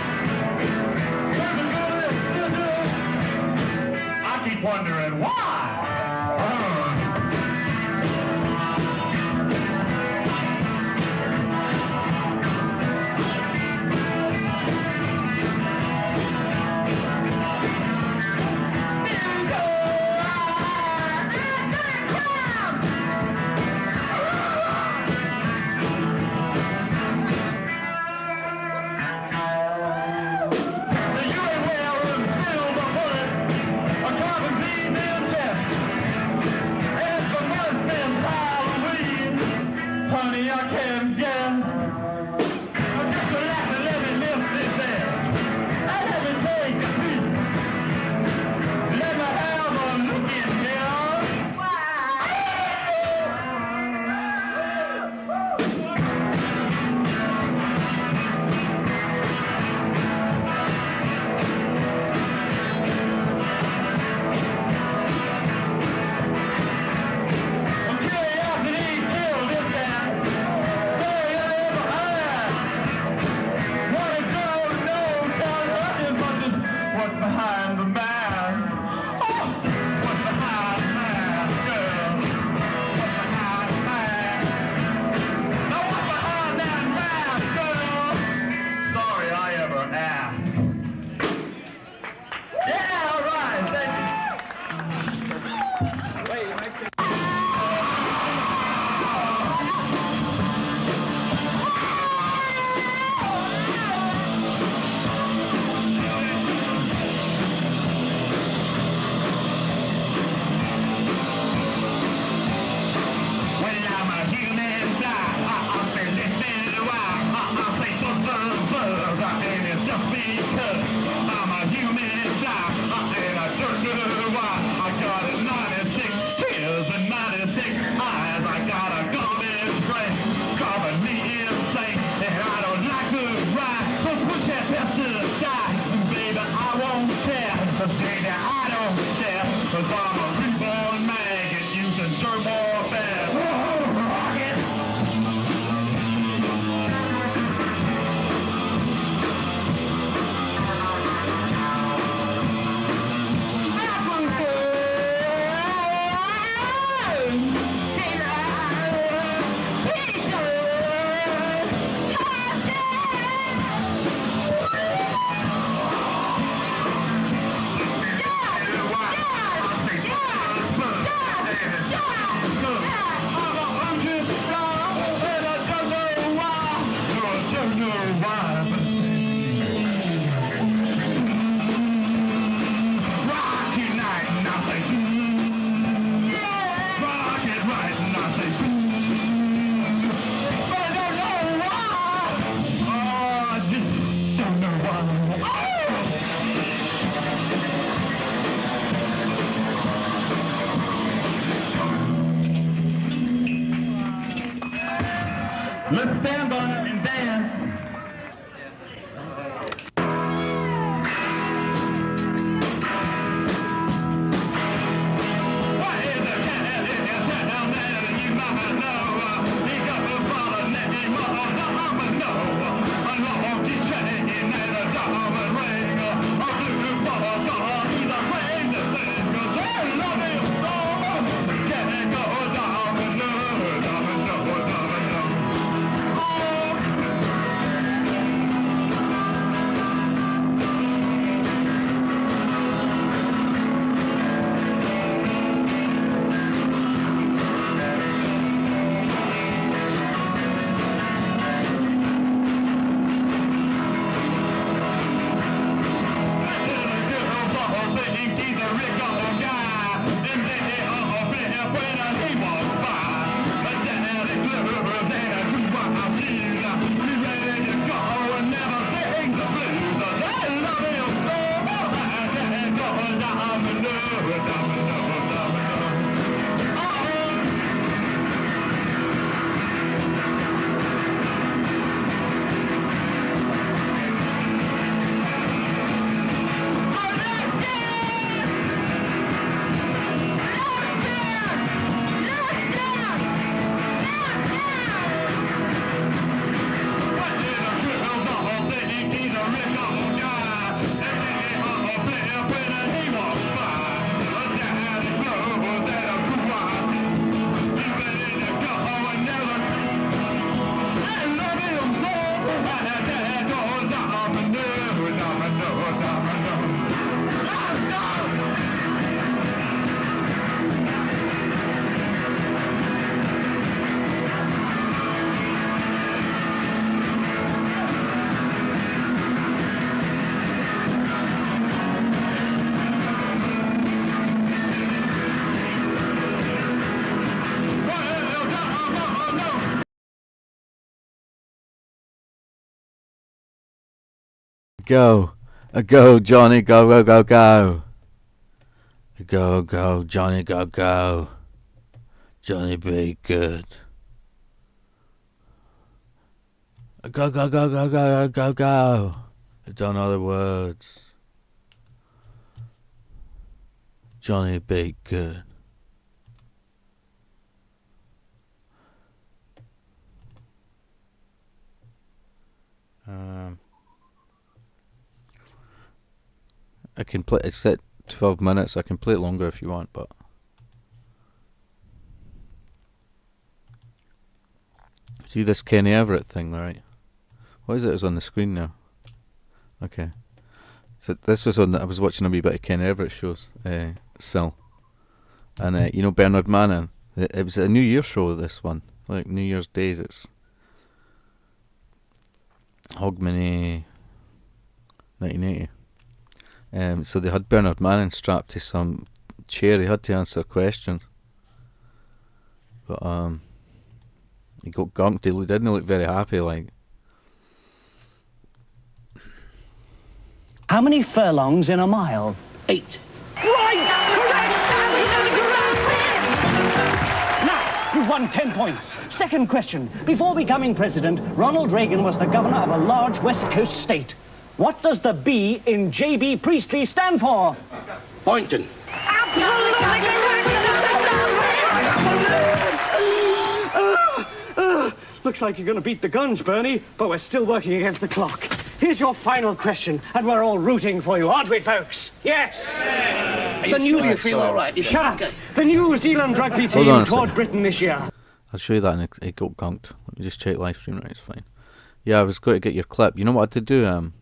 Go. Go, Johnny, go, go, go, go. Go, go, Johnny, go, go. Johnny, be good. Go, go, go, go, go, go, go. I don't know the words. Johnny, be good. I can play. It's set 12 minutes. I can play it longer if you want, but see this Kenny Everett thing, right? What is it? It's on the screen now. Okay. So this was on. I was watching a wee bit of Kenny Everett shows. Still, and you know Bernard Manning. It was a New Year show. This one, like New Year's Days. It's Hogmanay 1980. So they had Bernard Manning strapped to some chair. He had to answer questions, but he got gunked. He didn't look very happy. Like, how many furlongs in a mile? 8. Right! Now, you've won 10 points. Second question. Before becoming president, Ronald Reagan was the governor of a large West Coast state. What does the B in J.B. Priestley stand for? Boynton. Looks like you're going to beat the guns, Bernie, but we're still working against the clock. Here's your final question, and we're all rooting for you, aren't we, folks? Yes! Do you feel all right? Shut up! The New Zealand rugby team toured Britain this year. I'll show you that, and it got gunked. Let me just check live stream, right? It's fine. Yeah, I was going to get your clip. You know what I did do?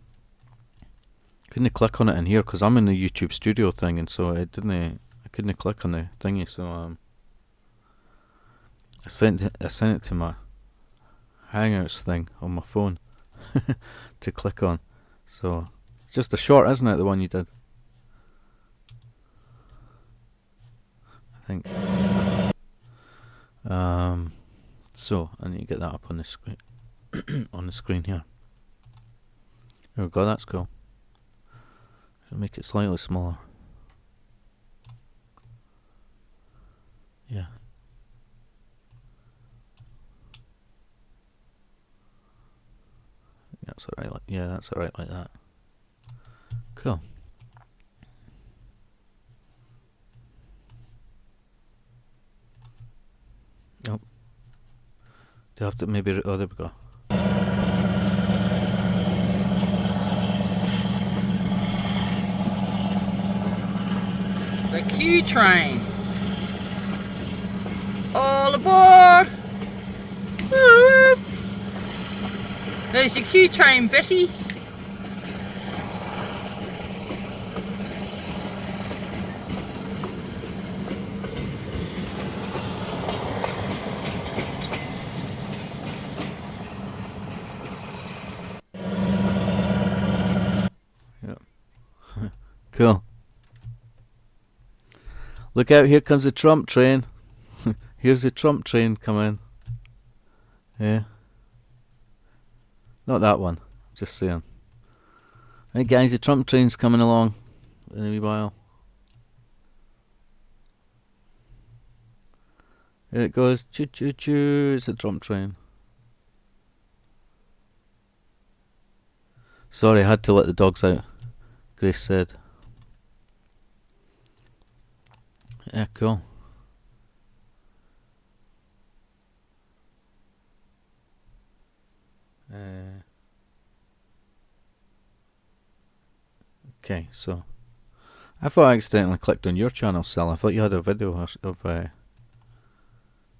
Couldn't click on it in here because I'm in the YouTube studio thing, and so it didn't. I couldn't click on the thingy, so I sent it to my Hangouts thing on my phone to click on. So it's just a short, isn't it? The one you did, I think. So I need to get that up on the screen. On the screen here. There we go. That's cool. Should make it slightly smaller. Yeah. That's alright. Yeah, that's alright like that. Cool. Oh. Do I have to maybe? Oh, there we go. The Q train. All aboard! Whoop. There's your Q train, Betty. Yep. Cool. Look out, here comes the Trump train. Here's the Trump train coming. Yeah. Not that one. Just saying. Hey guys, the Trump train's coming along in a wee while. Here it goes. Choo choo choo. It's the Trump train. Sorry, I had to let the dogs out, Grace said. Yeah, cool. Okay, so I thought I accidentally clicked on your channel, Sal. I thought you had a video of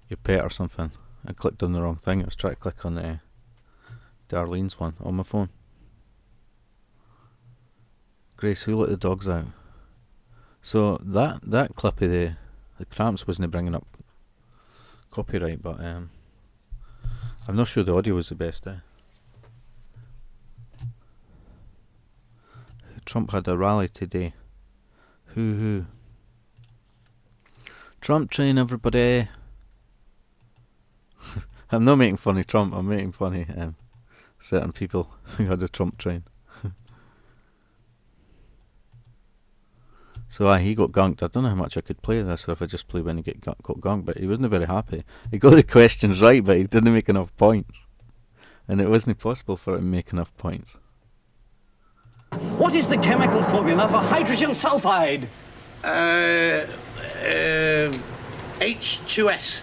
your pet or something. I clicked on the wrong thing. I was trying to click on Darlene's one on my phone. Grace, who let the dogs out? So that clip of the Cramps wasn't bringing up copyright, but I'm not sure the audio was the best. Trump had a rally today. Hoo. Trump train, everybody. I'm not making fun of Trump. I'm making fun of certain people who had a Trump train. So he got gunked. I don't know how much I could play this, or if I just play when he got gunked, but he wasn't very happy. He got the questions right, but he didn't make enough points. And it wasn't possible for him to make enough points. What is the chemical formula for hydrogen sulfide? H2S.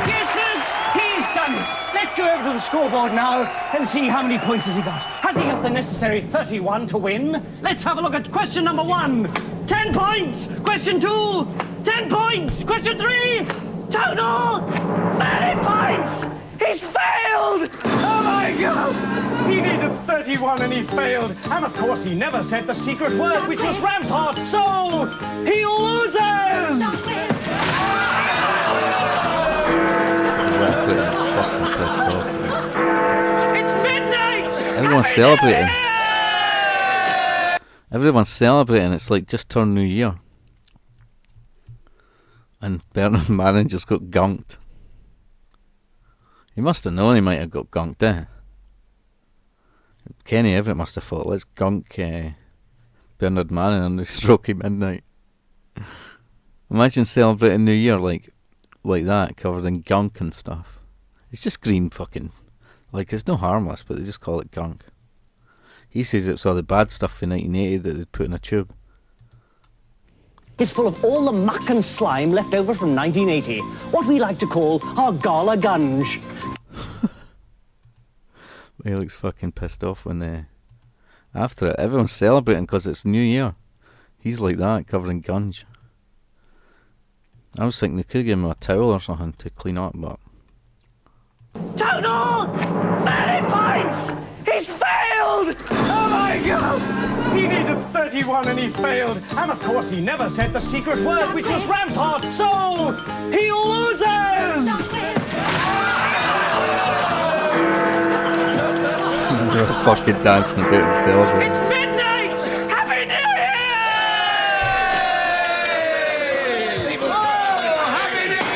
Yes, folks, he's done it. Let's go over to the scoreboard now and see how many points has he got. Has he got the necessary 31 to win? Let's have a look at question number 1. 10 points. Question 2, 10 points. Question 3, total 30 points. He's failed! Oh my God! He needed 31 and he failed. And of course he never said the secret word, which was rampart, so he loses! It's midnight! Everyone's celebrating. Everyone's celebrating. It's like just turned New Year. And Bernard Manning just got gunked. He must have known he might have got gunked, eh? Kenny Everett must have thought, let's gunk Bernard Manning on the Strokey Midnight. Imagine celebrating New Year like that, covered in gunk and stuff. It's just green fucking... Like, it's no harmless, but they just call it gunk. He says it's all the bad stuff in 1980 that they'd put in a tube. Is full of all the muck and slime left over from 1980. What we like to call our gala gunge. He looks fucking pissed off when after it. Everyone's celebrating because it's New Year. He's like that, covered in gunge. I was thinking they could give him a towel or something to clean up, but... Total 30 points! He's failed! Oh my God! He needed 31 and he failed. And of course he never said the secret word, which was rampart, so he loses! They're fucking dancing about and celebrating. It's midnight! Happy New Year! Oh, Happy New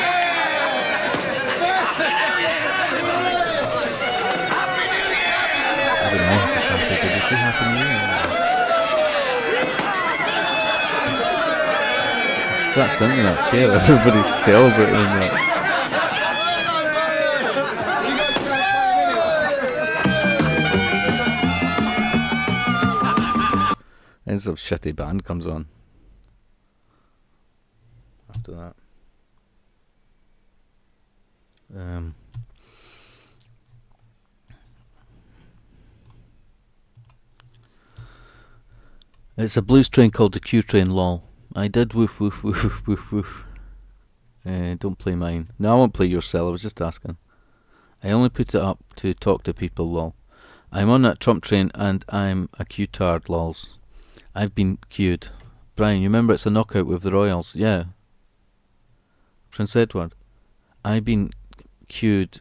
I don't know if it's happy. Did you say Happy New Year? Strapped into that chair, everybody's celebrating that. And some shitty band comes on after that. It's a blues train called the Q Train, lol. I did woof woof woof woof woof woof. Don't play mine. No, I won't play your cell, I was just asking. I only put it up to talk to people, lol. I'm on that Trump train and I'm a Q-tard, lols. I've been queued. Brian, you remember it's a knockout with the Royals? Yeah. Prince Edward. I've been queued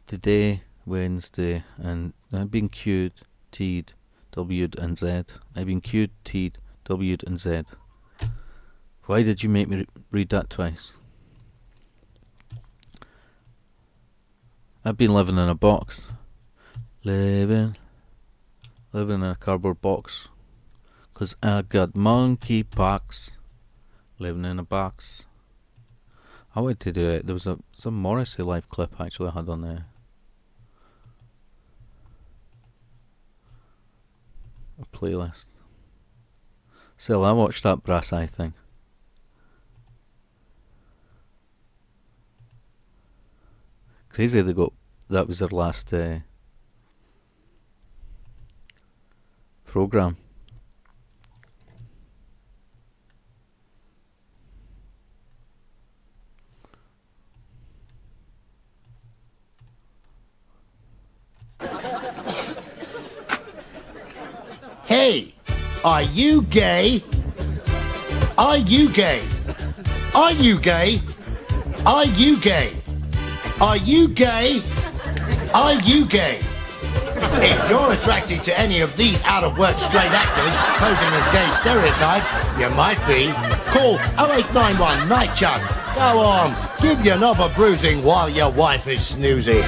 today, Wednesday, and I've been queued, T'd, W'd and Z. I've been queued, T'd, W'd and Z. Why did you make me read that twice? I've been living in a box. Living in a cardboard box. 'Cause I got monkey pox. Living in a box. I wanted to do it. There was some Morrissey live clip actually I had on there. A playlist. Still, I watched that Brass Eye thing. Crazy they got... That was their last program. Hey, are you gay? Are you gay? Are you gay? Are you gay? Are you gay? Are you gay? If you're attracted to any of these out-of-work straight actors posing as gay stereotypes, you might be. Call 0891 Night Chuck. Go on, give your knob a bruising while your wife is snoozing.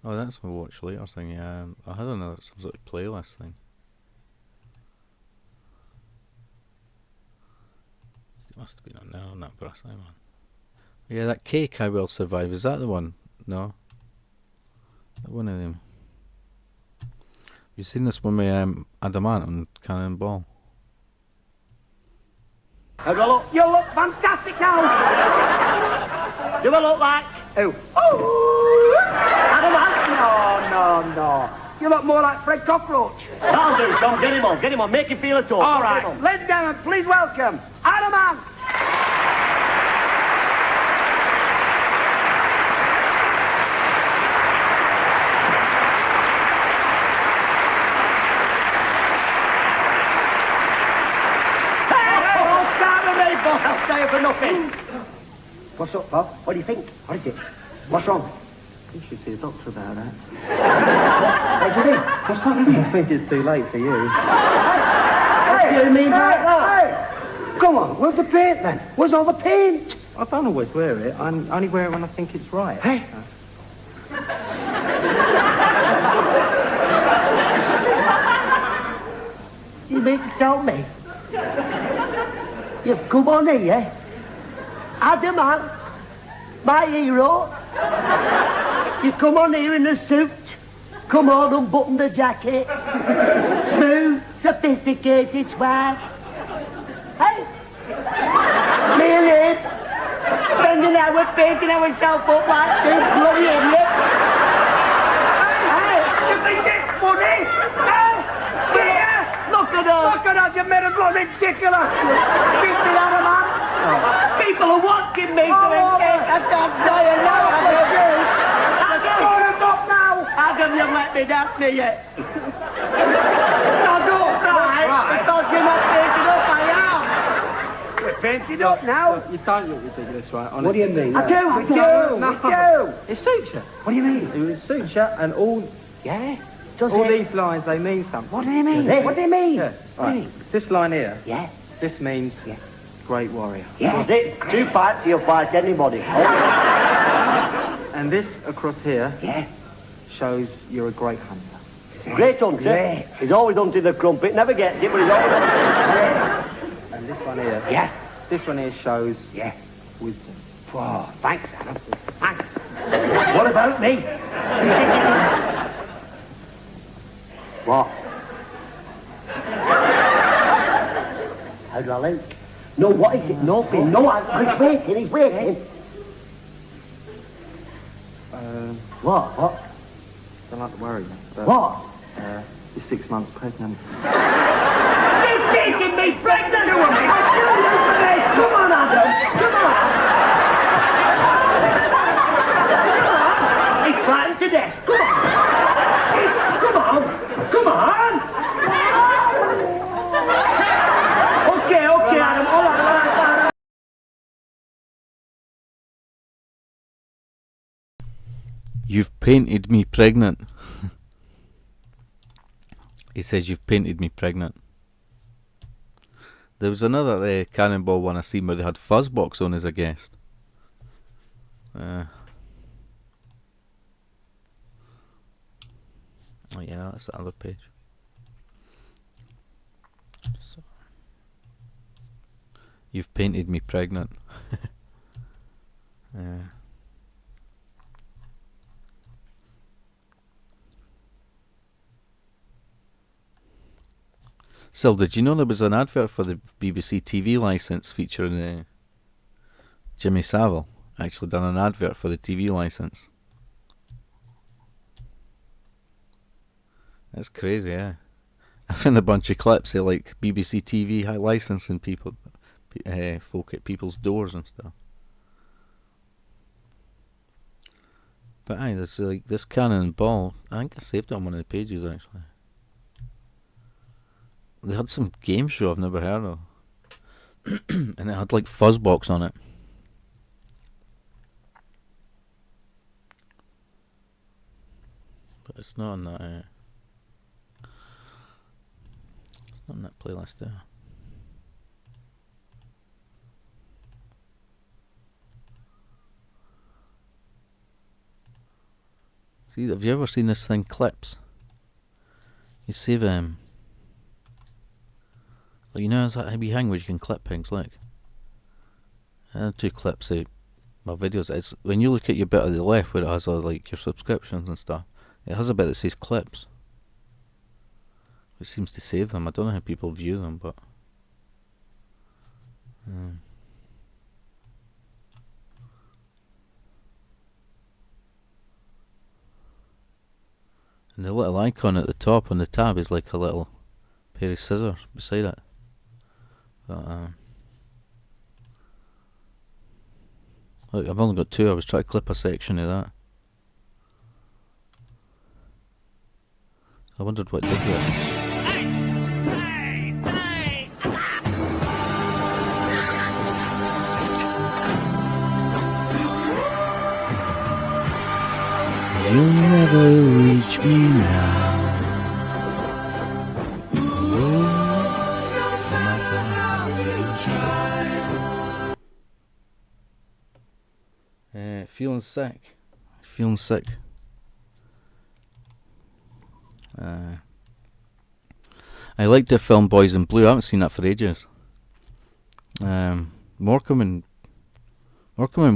Oh, that's my watch later thing. Yeah, I had another some sort of playlist thing. It must have been on there on that brass eye one. Yeah, that Cake I Will Survive. Is that the one? No. One of them. You've seen this one with Adamant on Cannonball. How do I look? You look fantastic now. Do I look like who? Oh, Adamant? No. You look more like Fred Cockroach. That'll do, Tom. Get him on. Make him feel at all. All right. Ladies and gentlemen, please welcome Adamant. I'll stay for nothing. What's up, Bob? What do you think? What is it? What's wrong? You should see a doctor about that. What do you think? What's wrong with you? I think it's too late for you. What do you mean by that? Hey! Come on, where's the paint then? Where's all the paint? I don't always wear it. I only wear it when I think it's right. Hey? You mean to tell me? You've come on here, Adamant, my hero. You come on here in a suit, come on, unbutton the jacket, smooth, sophisticated swag. Hey, me and him, spending hours painting ourselves up like two bloody idiots. Hey, you think it's funny? Hey, yeah, look at us, you made a bloody ridiculous. People are watching me for a cake. I can't tell you now what to do. I'm going to stop now. How come you let me dance me yet? Now don't cry, because you're not painted up, I am. We're painted up now. You don't look ridiculous, right? Honestly. What do you mean? I do. It suits you. What do you mean? It suits you, and all... Yeah? Does all it? these lines, they mean something. What do they mean? What do they mean? Yeah. Right. This line here. Yeah. This means... Yeah. Great warrior. Yeah. Does it? 2 fights, you'll fight anybody. And this across here... Yeah. Shows you're a great hunter. Great hunter. Great. He's always hunting the crumpet, never gets it, but he's always hunting. And this one here... Yeah. This one here shows... Yeah. Wisdom. Oh, thanks, Adam. Thanks. What about me? What? How do I look? No, what is it? Nothing. No, he's waiting. What? Don't like to worry you. But, What? you're 6 months pregnant. He's making me pregnant! Come on, Adam. Come on. He's frightened to death. Come on. Come on. Okay, Adam. All right. You've painted me pregnant. He says you've painted me pregnant. There was another Cannonball one I seen where they had Fuzzbox on as a guest. Oh yeah, that's the other page. So, you've painted me pregnant. Yeah. Sil, did you know there was an advert for the BBC TV licence featuring Jimmy Savile? Actually done an advert for the TV licence. That's crazy, yeah. I found a bunch of clips of like BBC TV licensing people, folk at people's doors and stuff. But aye, there's like this Cannonball. I think I saved it on one of the pages actually. They had some game show I've never heard of. And it had like Fuzzbox on it. But it's not on that it's not on that playlist there. See, have you ever seen this thing, clips? You save like, you know, it's that wee hang where you can clip things, like. And 2 clips of my videos. It's when you look at your bit on the left where it has like your subscriptions and stuff. It has a bit that says clips. It seems to save them. I don't know how people view them, but. And the little icon at the top on the tab is like a little pair of scissors beside it. But, look, I've only got 2. I was trying to clip a section of that. I wondered what did it. You'll never reach me now. Feeling sick. Feeling sick. I liked the film Boys in Blue. I haven't seen that for ages. Morecambe and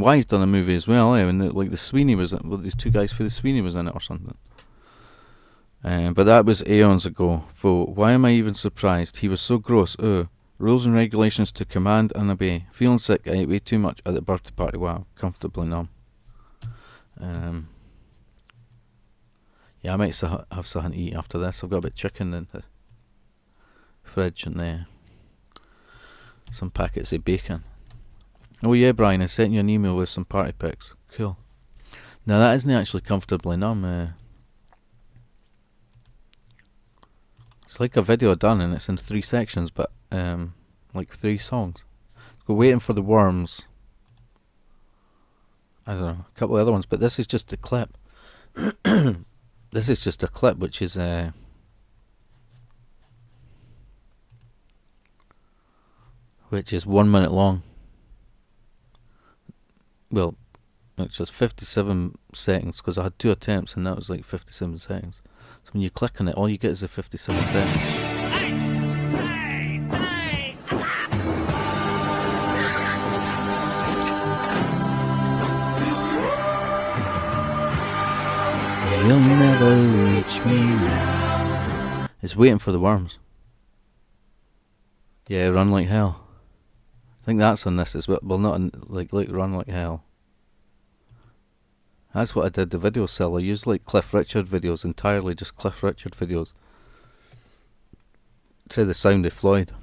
Wise done a movie as well, and like the Sweeney was, well, these 2 guys for the Sweeney was in it or something. But that was aeons ago. So why am I even surprised? He was so gross. Rules and regulations to command and obey. Feeling sick. I ate way too much at the birthday party. Wow, comfortably numb. Yeah, I might have something to eat after this. I've got a bit of chicken in the fridge and some packets of bacon. Oh yeah, Brian, I sent you an email with some party pics. Cool. Now that isn't actually comfortably numb. It's like a video done and it's in 3 sections, but like 3 songs. Go Waiting for the Worms. I don't know, a couple of other ones, but this is just a clip. This is just a clip, which is 1 minute long. Well, it's just 57 seconds because I had 2 attempts and that was like 57 seconds. So when you click on it, all you get is the 57 seconds. You'll never reach me now. It's Waiting for the Worms. Yeah, Run Like Hell. I think that's on this as well. Well, not on, like Run Like Hell. That's what I did the video sell. I used like Cliff Richard videos, entirely just Cliff Richard videos. Say the sound of Floyd.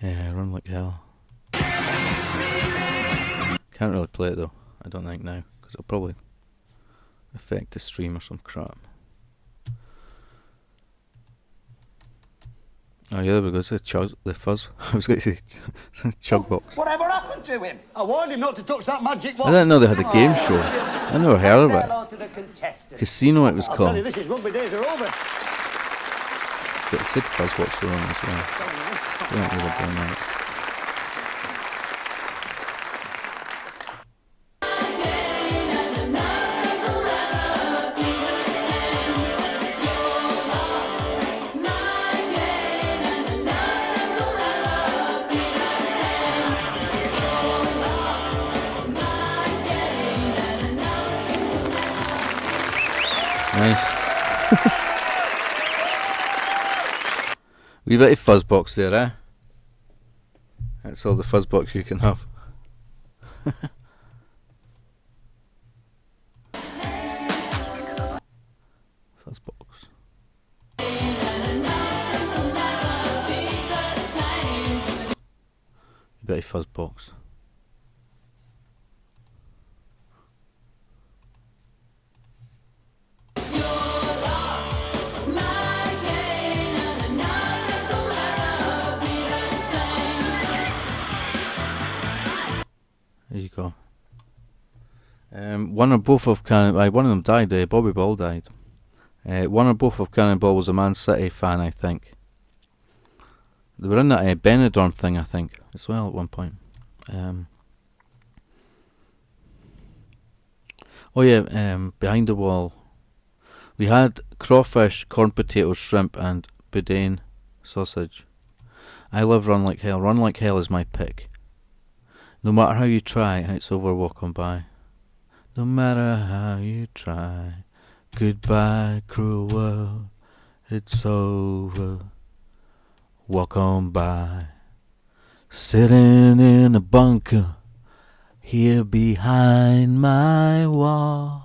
Yeah, Run Like Hell. Can't really play it though. I don't think now, because it'll probably affect the stream or some crap. Oh yeah, there we go. It's the fuzz. I was going to say chug box. Whatever happened to him? I warned him not to touch that magic I didn't know they had a game show. I never heard of Hello to the contestants. Casino, it was I'll called. tell you, this is rugby days are over. But it said Fuzzbox were on as well. They don't really doing that. Nice. Wee bit of Fuzzbox there, eh? That's all the Fuzzbox you can have. Fuzzbox. Wee bit of Fuzzbox. There you go. One or both of one of them died. Bobby Ball died. One or both of Cannonball was a Man City fan, I think. They were in that Benidorm thing, I think, as well at one point. Oh yeah, behind the wall. We had crawfish, corn potatoes, shrimp, and boudin sausage. I love Run Like Hell. Run Like Hell is my pick. No matter how you try, it's over, walk on by. No matter how you try, goodbye, cruel world, it's over, walk on by. Sitting in a bunker, here behind my wall.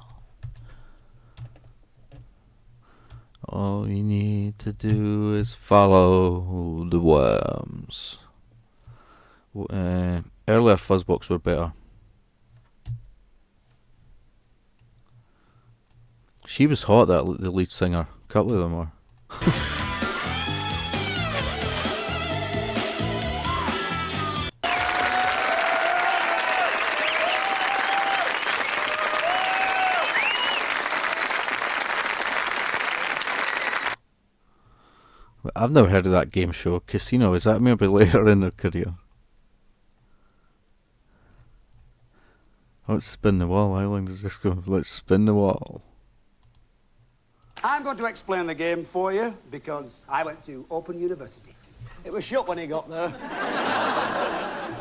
All you need to do is follow the worms. Earlier Fuzzbox were better. She was hot, the lead singer. A couple of them were. I've never heard of that game show, Casino. Is that maybe later in their career? Let's spin the wall. How long does this go? Let's spin the wall. I'm going to explain the game for you because I went to Open University. It was shut when he got there.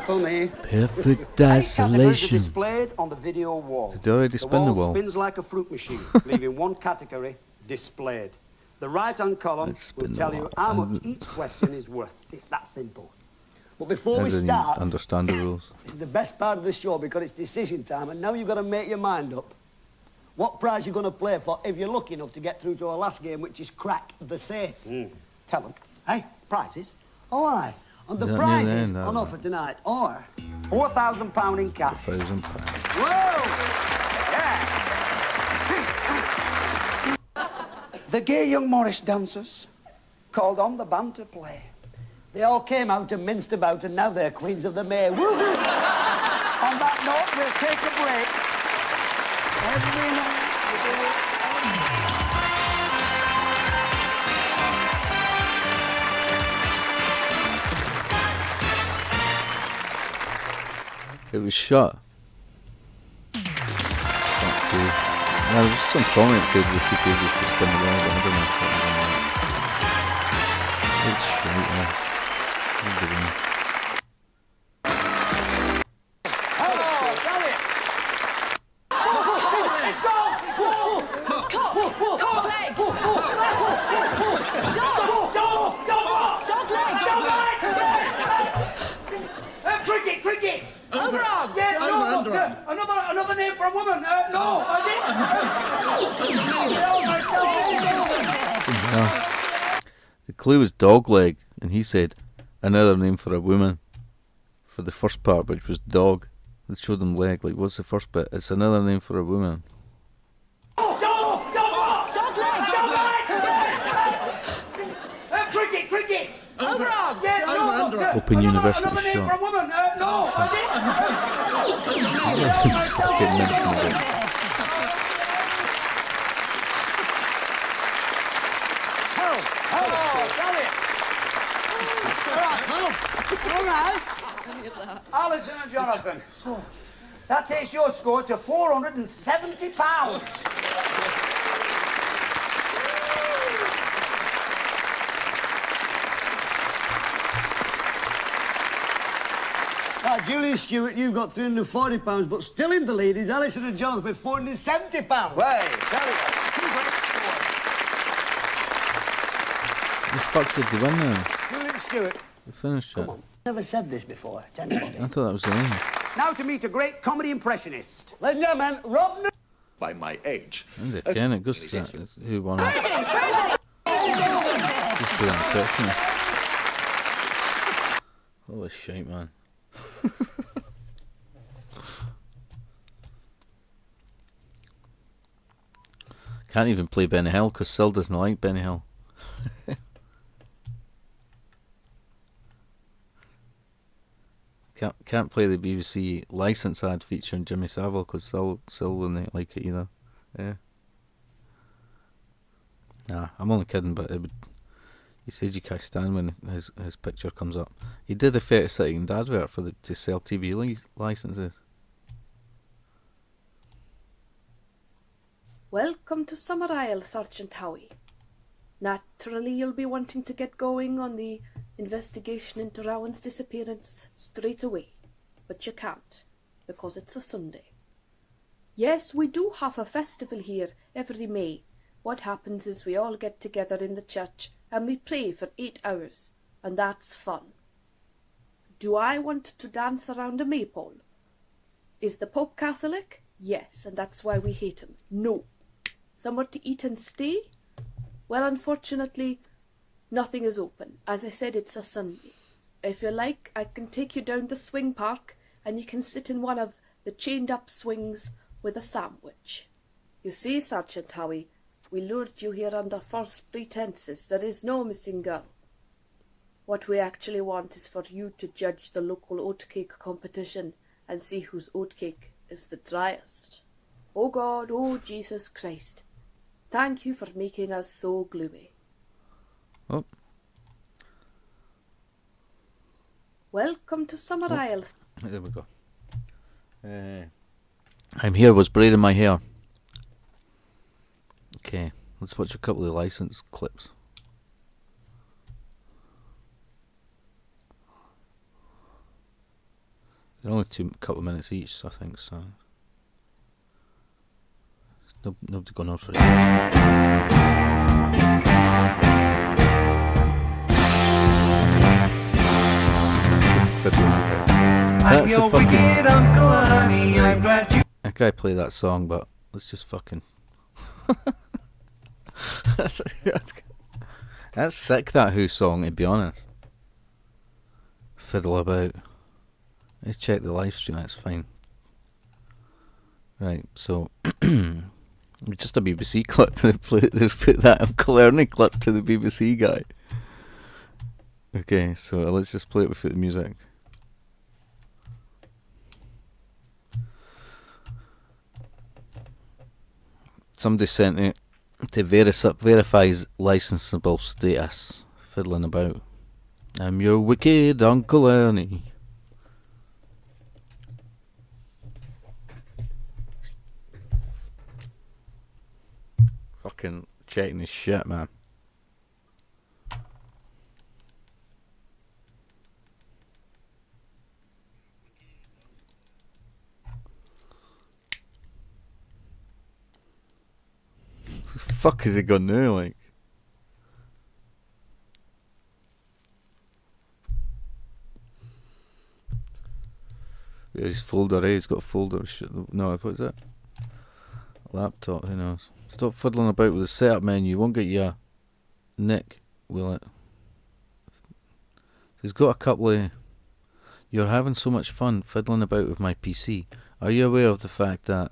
For me. Perfect 8 categories are isolation. displayed on the video wall. Did they already spin the wall? spins like a fruit machine, leaving one category displayed. The right-hand column will tell you how much each question is worth. It's that simple. But before I we didn't start, understand the rules. this is the best part of the show because it's decision time, and now you've got to make your mind up what prize you're going to play for if you're lucky enough to get through to our last game, which is Crack the Safe. Tell them. Hey, prizes. Oh, aye. And the Yeah, prizes no, on offer tonight are £4,000 in cash. £1,000. The gay young Morris dancers called on the band to play. They all came out and minced about, and now they're queens of the May. Woohoo! On that note, we'll take a break. Every night It was shut. There was some comments said we took ages to spin the wall, but I don't know if it's shite, yeah. Cricket! Overarm! Yeah, no, doctor! Another name for a woman! No, is it? The clue was dog leg, and he said another name for a woman for the first part, which was dog. They showed them leg, like what's the first bit? It's another name for a woman. Cricket! Overarm! Yeah, no, doctor! Open University Another name shot. for a woman! No, is it? Fucking mentioned it. All right. Alison and Jonathan. That takes your score to £470. Right, Julian Stewart, you've got £340, but still in the lead is Alison and Jonathan with £470. Way, there we go. The fuck did they win now? Julian Stewart. They finished it. Never said this before to anybody. I thought that was the end. Now to meet a great comedy impressionist. Ladies and gentlemen, Rob. By my age. And again, it goes to that. Who won it? Just to that question. Holy shite, man. Can't even play Benny Hill because Sil doesn't like Benny Hill. Can't play the BBC license ad featuring Jimmy Savile because Sil wouldn't like it either. Yeah. Nah, I'm only kidding, but it would. He said you can't stand when his picture comes up. He did a 30-second advert to sell TV licenses. Welcome to Summer Isle, Sergeant Howie. Naturally, you'll be wanting to get going on the investigation into Rowan's disappearance straight away, but you can't, because it's a Sunday. Yes, we do have a festival here every May. What happens is we all get together in the church and we pray for 8 hours, and that's fun. Do I want to dance around a maypole? Is the Pope Catholic? Yes, and that's why we hate him. No. Somewhere to eat and stay? Well, unfortunately, nothing is open. As I said, it's a Sunday. If you like, I can take you down the swing park and you can sit in one of the chained-up swings with a sandwich. You see, Sergeant Howie, we lured you here under false pretenses. There is no missing girl. What we actually want is for you to judge the local oatcake competition and see whose oatcake is the driest. Oh God, oh Jesus Christ. Thank you for making us so gloomy. Oh. Welcome to Summer Isle. There we go. I'm here was braiding my hair. Okay, let's watch a couple of license clips. They're only couple of minutes each, I think, so nobody gone off for it. I'm your wicked Uncle Ernie, I'm glad you... I can't play that song, but let's just fucking... That's sick, that Who song, to be honest. Fiddle about. Let's check the live stream, that's fine. Right, so... just a BBC clip. They've put that Uncle Ernie clip to the BBC guy. Okay, so let's just play it without the music. Somebody sent it to verifies licensable status. Fiddling about. I'm your wicked Uncle Ernie. Fucking checking this shit, man. Fuck is it gone now, like? Yeah, his folder, he's got a folder of shit. No, what is that? Laptop, who knows? Stop fiddling about with the setup menu, won't get you a nick, will it? So he's got a couple of... You're having so much fun fiddling about with my PC. Are you aware of the fact that...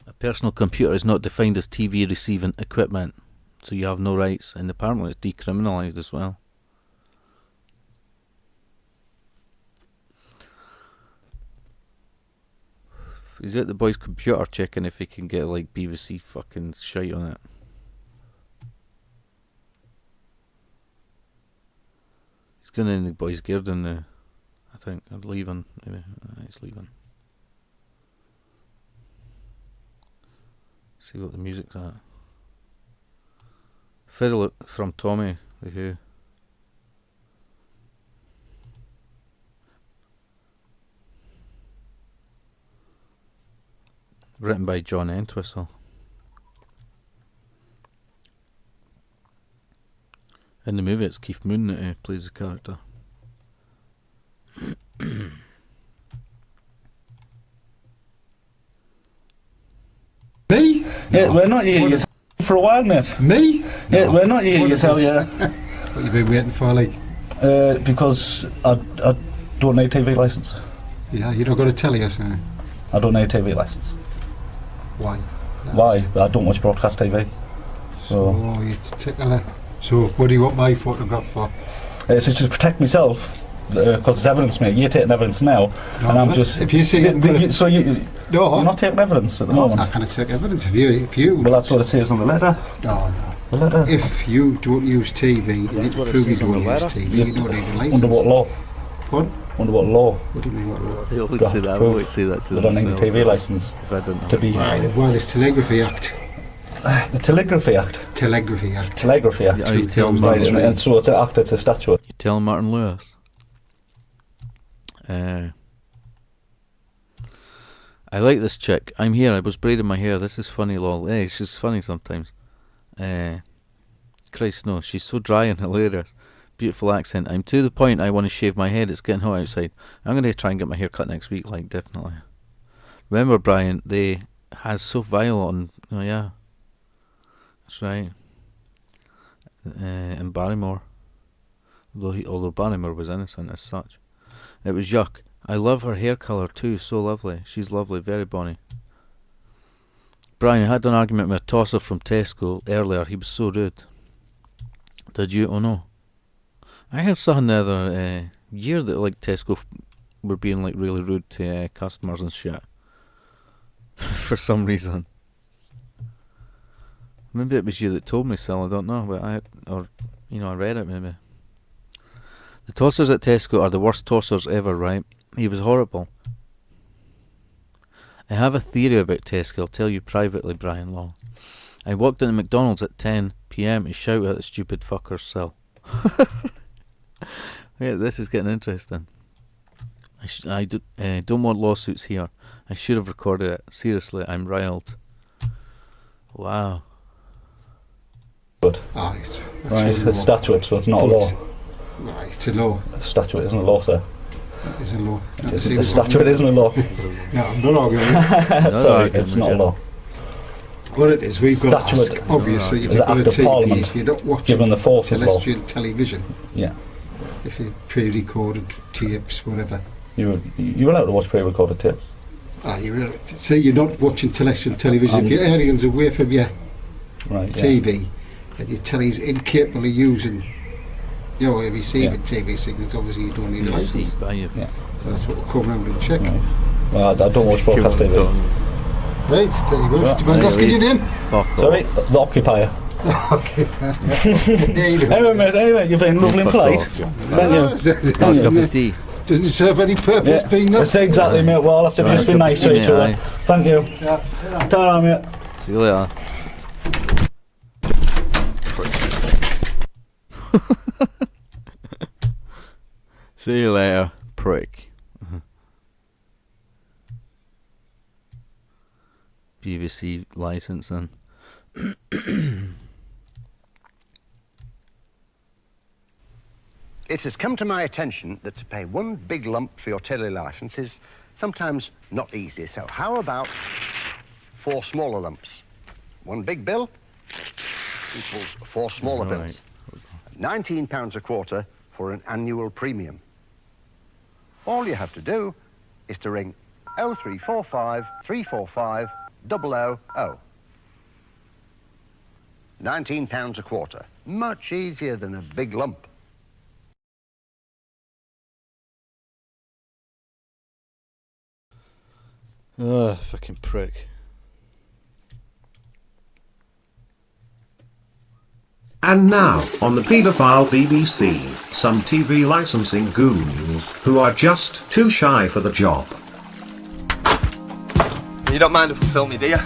a personal computer is not defined as TV receiving equipment, so you have no rights, and apparently it's decriminalised as well. He's at the boy's computer checking if he can get like BBC fucking shite on it. He's going in the boy's garden now, I think. I'm leaving. Maybe. He's leaving. See what the music's at. Fiddle from Tommy, the Who. Written by John Entwistle. In the movie it's Keith Moon that plays the character. Me? Yeah, we're not here for a while, mate. Me? Yeah, we're not here, you tell you. What you been waiting for, like? Because I don't need a TV licence. Yeah, you don't got a telly, so. I don't need a TV licence. Why? Why? I don't watch broadcast TV. So you particular. So what do you want my photograph for? It's just to protect myself, because there's evidence, mate. You're taking evidence now, no, and I'm just. If you see it, so you're not taking evidence at the moment. I can't take evidence. If you. Well, that's what it says on the letter. No, If you don't use TV, you need to prove you don't use TV, you don't need a licence. Under what law? What? Under what law? What do you mean, what law? They always Do I say have to that. I prove always say that to that them. I need a as well. TV licence If I don't know. to be... The Wireless Telegraphy Act. The Telegraphy Act? Telegraphy Act. Telegraphy Act. Yeah, you tell Right, Martin, and so it's an act, it's a statute. you tell Martin Lewis. I like this chick. I'm here. I was braiding my hair. This is funny, lol. Hey, she's funny sometimes. Christ no, she's so dry and hilarious. Beautiful accent. I'm to the point I want to shave my head. It's getting hot outside. I'm going to try and get my hair cut next week, like, definitely. Remember, Brian, they has so vile on... Oh, yeah. That's right. In Barrymore. Although Barrymore was innocent as such. It was yuck. I love her hair colour too, so lovely. She's lovely, very bonny. Brian, I had an argument with a tosser from Tesco earlier. He was so rude. Did you? Oh no. I heard something the other year that like Tesco were being like really rude to customers and shit. For some reason. Maybe it was you that told me, Sil, I don't know, but I read it maybe. The tossers at Tesco are the worst tossers ever, right? He was horrible. I have a theory about Tesco, I'll tell you privately, Brian Law. I walked into McDonald's at 10 PM to shout at the stupid fucker's cell. Yeah, this is getting interesting. I don't want lawsuits here. I should have recorded it. Seriously, I'm riled. Wow. Good. Right. It's a statute, so it's not a law. Right, it's a law. A statute isn't a law, sir. It's a law. The statute isn't a law. No, I'm not arguing with you. Sorry, it's not a law. What it is, we've got to ask, obviously, if you've got a TV, if you're not watching given the force of law. terrestrial television, Yeah. if you pre-recorded tapes, whatever. You're allowed to watch pre-recorded tapes. Say you're not watching terrestrial television, if your aerial's away from your TV, and your telly's incapable of using receiving TV signals, obviously you don't need a licence. Yeah. So that's what we'll come round and check. Right. Well, I don't watch broadcast TV. Right, tell you what. Do you mind asking your name? Sorry, the occupier. Anyway, mate, you've been lovely and polite. Thank you. Doesn't serve any purpose being that. That's exactly, mate. Well, I'll have to just be nice to each other. Thank you. Ta-ra, mate. See you later. See you later, prick. BBC licensing. It has come to my attention that to pay one big lump for your telly licence is sometimes not easy. So how about 4 smaller lumps? One big bill equals 4 smaller bills. £19 a quarter for an annual premium. All you have to do is to ring 0345 345 000. £19 a quarter. Much easier than a big lump. Ugh, fucking prick. And now, on the Paedophile BBC, some TV licensing goons who are just too shy for the job. You don't mind if we film you, do you?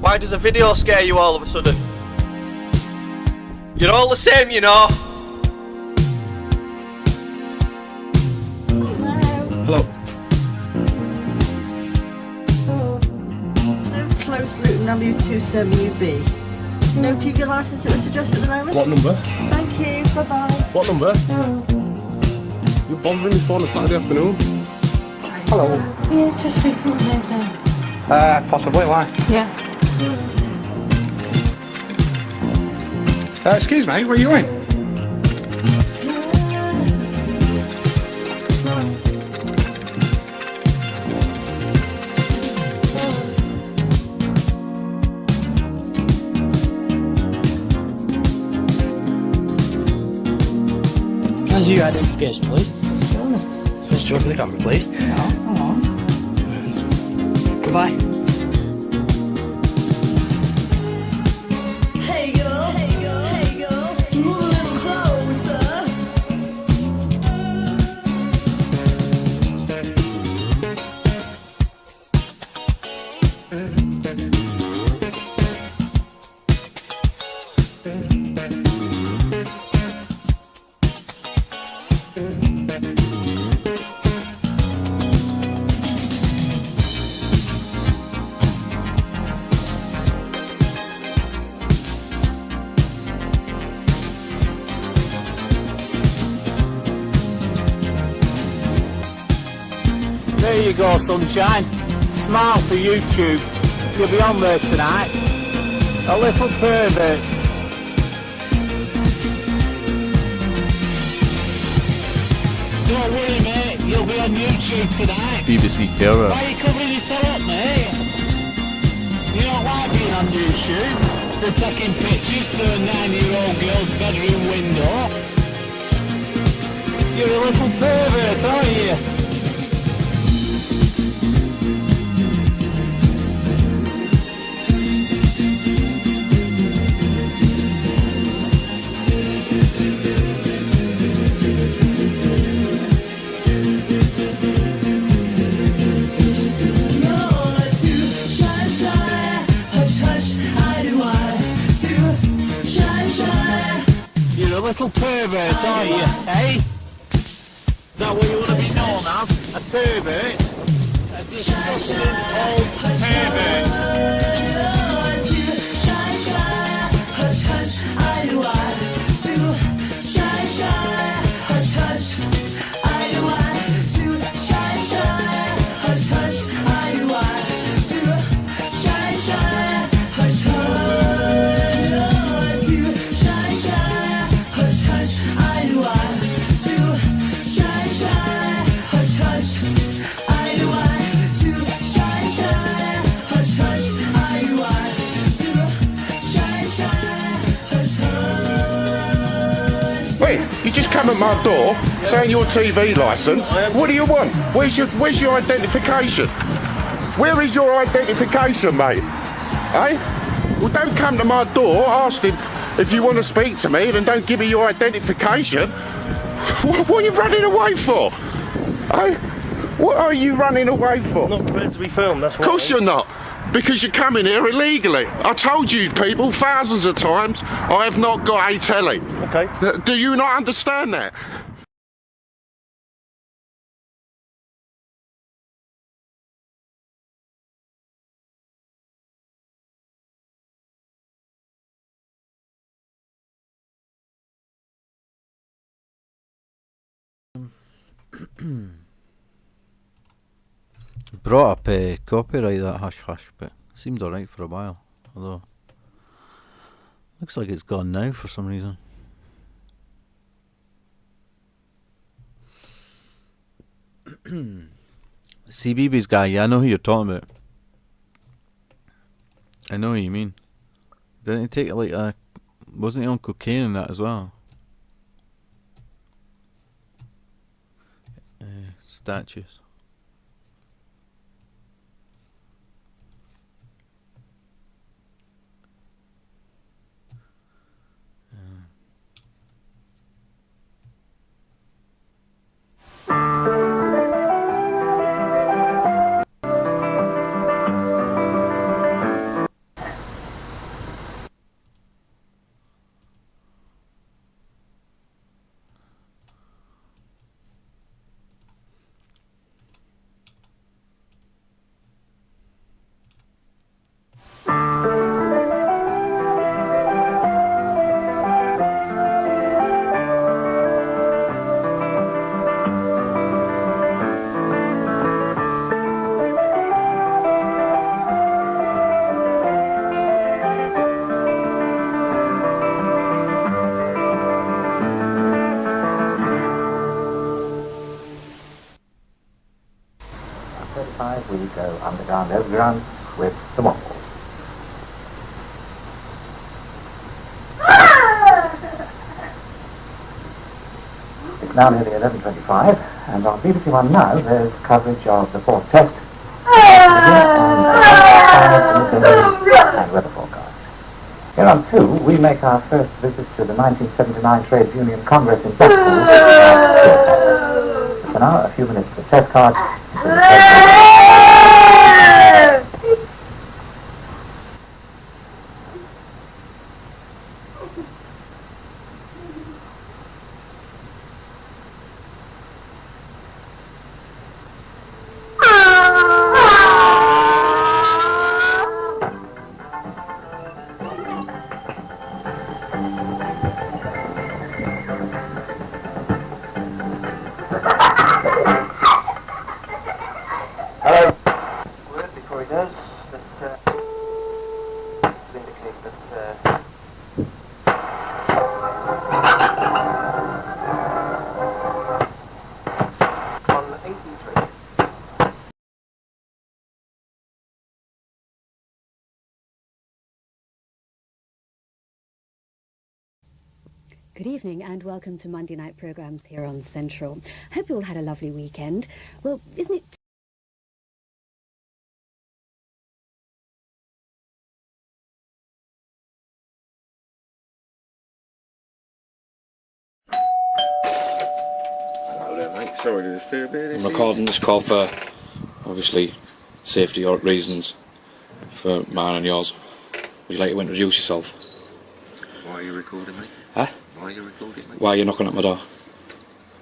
Why does a video scare you all of a sudden? You're all the same, you know. Hello. So close Luton W27UB. No TV licence at this address at the moment? What number? Thank you, bye-bye. What number? You're bothering me for on a Saturday afternoon. Hello. Yes, just recently moved in. Possibly, why? Yeah. Excuse me, where are you going? How's your identification, please? Just show for the camera, please. No, come on. Goodbye. Hey girl, hey girl, hey girl, move a little closer. There you go, sunshine. Smile for YouTube. You'll be on there tonight. A little pervert. Don't worry, mate. You'll be on YouTube tonight. BBC Terror. Why are you covering yourself up, mate? You don't like being on YouTube. For taking pictures through a 9-year-old girl's bedroom window. You're a little pervert, aren't you? You're a little pervert, aren't you, eh? Is that what you want to be known as? A pervert? A disgusting old pervert. Wait, you just come at my door saying your TV licence. What do you want? Where's your identification? Where is your identification, mate? Eh? Well, don't come to my door, ask if you want to speak to me, then don't give me your identification. What are you running away for? Eh? What are you running away for? Not prepared to be filmed, that's why. Of course you're not. Because you're coming here illegally. I told you people thousands of times I have not got a telly. Okay. Do you not understand that? Brought up copyright, that hush hush, but seemed alright for a while. Although looks like it's gone now for some reason. CBeebies guy, yeah, I know who you're talking about. I know who you mean. Didn't he take like wasn't he on cocaine and that as well? Statues. We go underground, overground with the Mongols. It's now nearly 11:25, and on BBC One now there's coverage of the fourth test. and weather forecast. Here on 2, we make our first visit to the 1979 Trades Union Congress in Blackpool. So now, a few minutes of test cards. Word before he does that to indicate that on 83. Good evening and welcome to Monday night programmes here on Central. Hope you all had a lovely weekend. Well, isn't it Hello there, mate. Sorry to disturb you. I'm recording this call for, obviously, safety reasons for mine and yours. Would you like to introduce yourself? Why are you recording me? Huh? Why are you recording me? Why are you knocking at my door?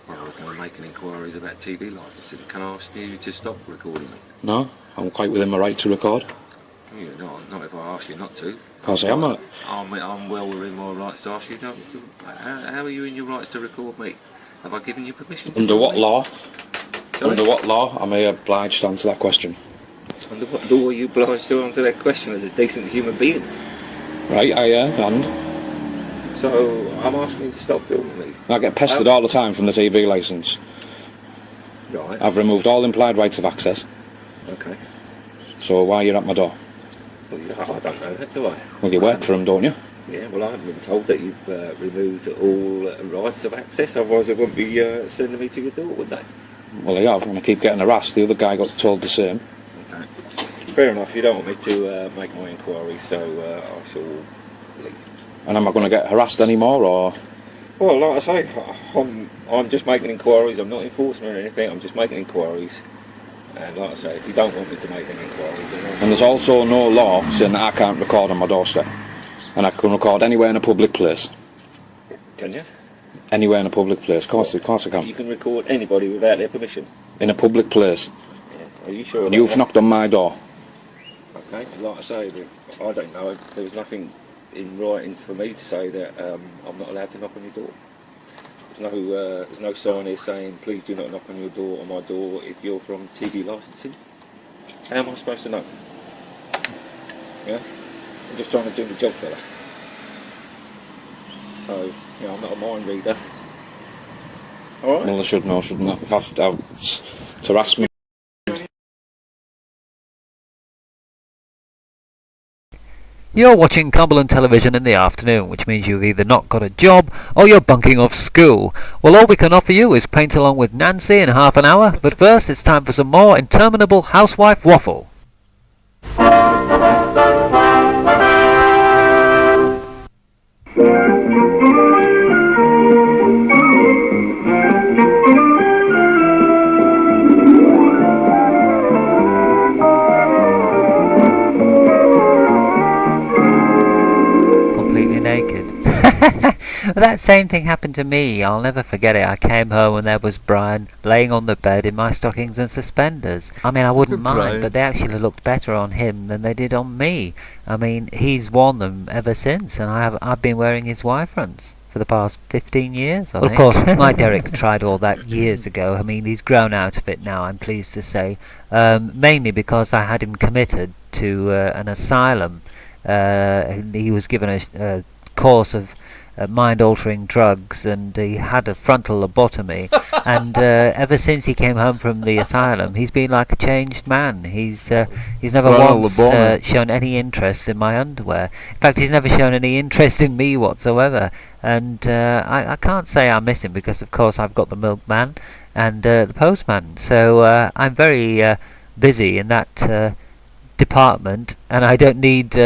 Well, we're going to make inquiries about TV licensing. Can I ask you to stop recording me? No, I'm quite within my right to record. You're not if I ask you not to. Of course I am. I'm well within my rights to ask you not to. How are you in your rights to record me? Have I given you permission to Under what me? law? Sorry? Under what law am I obliged to answer that question? Under what law are you obliged to answer that question as a decent human being? Right, and? So, I'm asking you to stop filming me. I get pestered all the time from the TV licence. Right. I've removed all implied rights of access. Okay. So why are you at my door? Well, I don't know that, do I? Well, you work for them, don't you? Yeah, well, I haven't been told that you've removed all rights of access, otherwise they wouldn't be sending me to your door, would they? Well, they have, and I keep getting harassed. The other guy got told the same. Okay. Fair enough, you don't want me to make my inquiry, so I shall leave. And am I going to get harassed anymore, or...? Well, like I say, I'm just making inquiries, I'm not enforcing or anything, I'm just making inquiries. And like I say, if you don't want me to make any inquiries... And there's also no law saying that I can't record on my doorstep. And I can record anywhere in a public place. Can you? Anywhere in a public place, of course I can. You can record anybody without their permission? In a public place. Yeah. Are you sure? And you've knocked on my door. Okay, like I say, I don't know, there was nothing in writing for me to say that I'm not allowed to knock on your door. There's no sign here saying please do not knock on my door if you're from TV licensing. How am I supposed to know? Yeah? I'm just trying to do the job, fella. So, you know, I'm not a mind reader. Alright? Well, I should know, shouldn't I? If I've to harass me. You're watching Cumberland Television in the afternoon, which means you've either not got a job or you're bunking off school. Well, all we can offer you is paint along with Nancy in half an hour, but first it's time for some more interminable housewife waffle. That same thing happened to me. I'll never forget it. I came home and there was Brian laying on the bed in my stockings and suspenders. I mean, I wouldn't mind, but they actually looked better on him than they did on me. I mean, he's worn them ever since, and I've been wearing his wife runs for the past 15 years, I think. Of course, my Derek tried all that years ago. I mean, he's grown out of it now, I'm pleased to say. Mainly because I had him committed to an asylum. He was given a course of mind-altering drugs, and he had a frontal lobotomy. And ever since he came home from the asylum, he's been like a changed man. He's never once shown any interest in my underwear. In fact, he's never shown any interest in me whatsoever. And I can't say I miss him because, of course, I've got the milkman and the postman. So I'm very busy in that department, and I don't need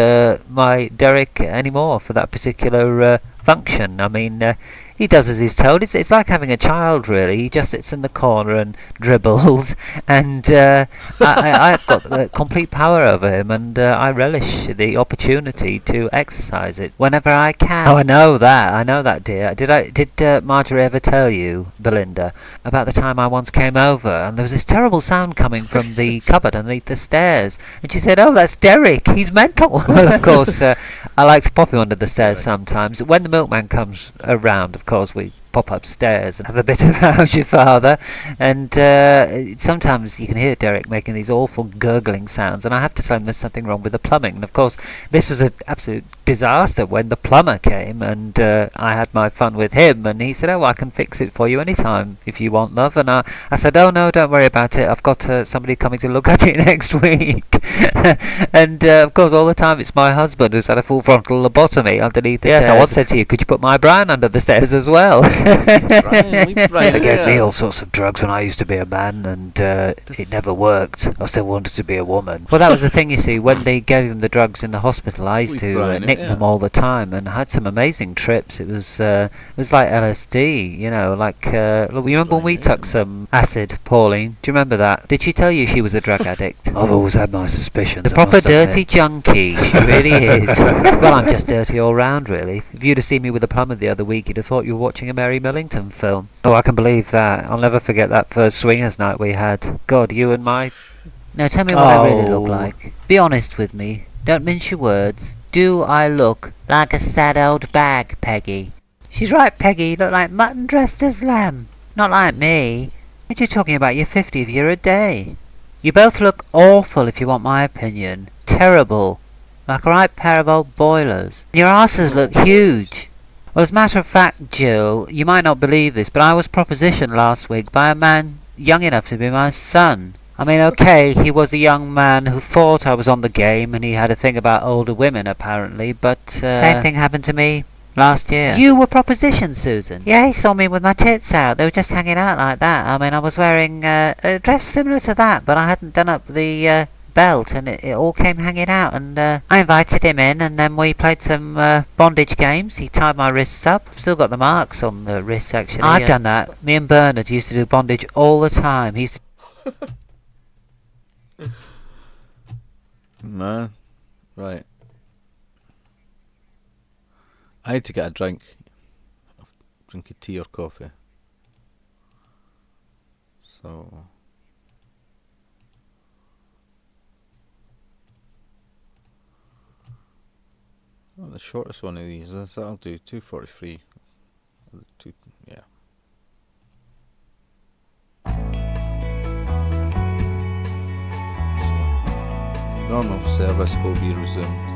my Derek anymore for that particular function. I mean, he does as he's told. It's like having a child, really. He just sits in the corner and dribbles, and I've got complete power over him, and I relish the opportunity to exercise it whenever I can. Oh, I know that, dear. Did Marjorie ever tell you, Belinda, about the time I once came over, and there was this terrible sound coming from the cupboard underneath the stairs, and she said, "Oh, that's Derek. He's mental." Well, of course, I like to pop him under the stairs sometimes. When the milkman comes around, of course, we pop upstairs and have a bit of how's your father, and sometimes you can hear Derek making these awful gurgling sounds, and I have to tell him there's something wrong with the plumbing. And of course, this was an absolute disaster when the plumber came, and I had my fun with him, and he said, "Oh, I can fix it for you anytime if you want, love." And I said, "Oh no, don't worry about it, I've got somebody coming to look at it next week." And of course, all the time it's my husband who's had a full frontal lobotomy underneath the stairs. Yes, I once said to you, "Could you put my Brian under the stairs as well?" They gave me all sorts of drugs when I used to be a man, and it never worked. I still wanted to be a woman. Well, that was the thing, you see. When they gave him the drugs in the hospital, I used to nick them all the time, and I had some amazing trips. It was like LSD, you know. Like, look, you remember when we took some acid, Pauline? Do you remember that? Did she tell you she was a drug addict? I've always had my suspicions. The proper dirty junkie, she really is. Well, I'm just dirty all round, really. If you'd have seen me with a plumber the other week, you'd have thought you were watching a Mary Millington film. Oh, I can believe that. I'll never forget that first swingers night we had. God, you and my... Now tell me what I really look like. Be honest with me. Don't mince your words. Do I look like a sad old bag, Peggy? She's right, Peggy. You look like mutton dressed as lamb. Not like me. What are you talking about? You're 50 if you're a day. You both look awful, if you want my opinion. Terrible. Like a right pair of old boilers. Your asses look huge. Well, as a matter of fact, Jill, you might not believe this, but I was propositioned last week by a man young enough to be my son. I mean, okay, he was a young man who thought I was on the game, and he had a thing about older women, apparently, but... Same thing happened to me last year. You were propositioned, Susan? Yeah, he saw me with my tits out. They were just hanging out like that. I mean, I was wearing a dress similar to that, but I hadn't done up the... belt, and it all came hanging out, and I invited him in, and then we played some bondage games. He tied my wrists up. I've still got the marks on the wrists, actually. I've done that. Me and Bernard used to do bondage all the time. He used to... Man, right. I had to get a drink of tea or coffee. So... Oh, the shortest one of these, that'll do, 2:43. Yeah. So, normal service will be resumed.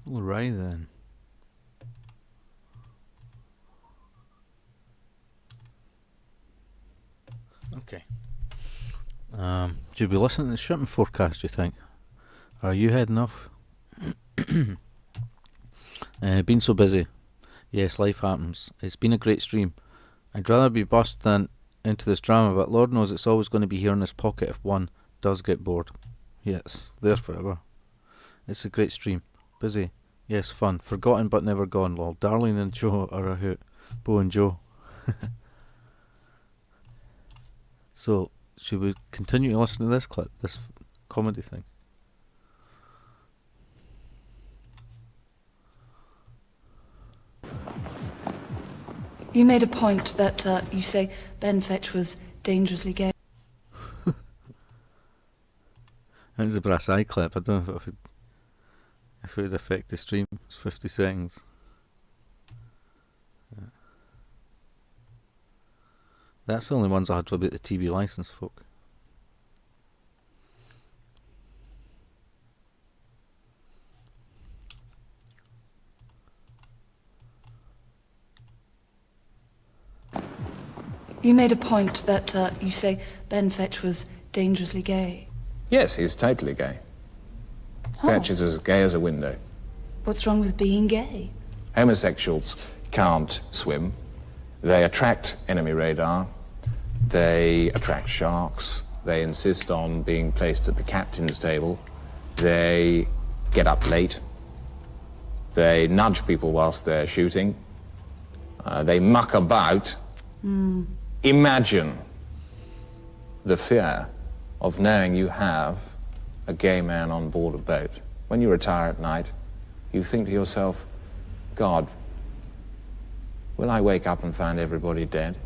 Alright then. Okay. Should we listen to the shipping forecast, do you think? Are you heading off? Been so busy. Yes, life happens. It's been a great stream. I'd rather be bussed than into this drama, but Lord knows it's always going to be here in this pocket if one does get bored. Yes, there forever. It's a great stream. Busy. Yes, fun. Forgotten but never gone, lol. Darlene and Joe are a hoot. Bo and Joe. So, should we continue to listen to this clip? This comedy thing? You made a point that you say Ben Fetch was dangerously gay. That's a Brass Eye clip. I don't know if it would affect the stream. It's 50 seconds. Yeah. That's the only ones I had to about the TV license, folk. You made a point that you say Ben Fetch was dangerously gay. Yes, he's totally gay. Fetch is as gay as a window. What's wrong with being gay? Homosexuals can't swim. They attract enemy radar. They attract sharks. They insist on being placed at the captain's table. They get up late. They nudge people whilst they're shooting. They muck about. Imagine the fear of knowing you have a gay man on board a boat. When you retire at night, you think to yourself, God, will I wake up and find everybody dead?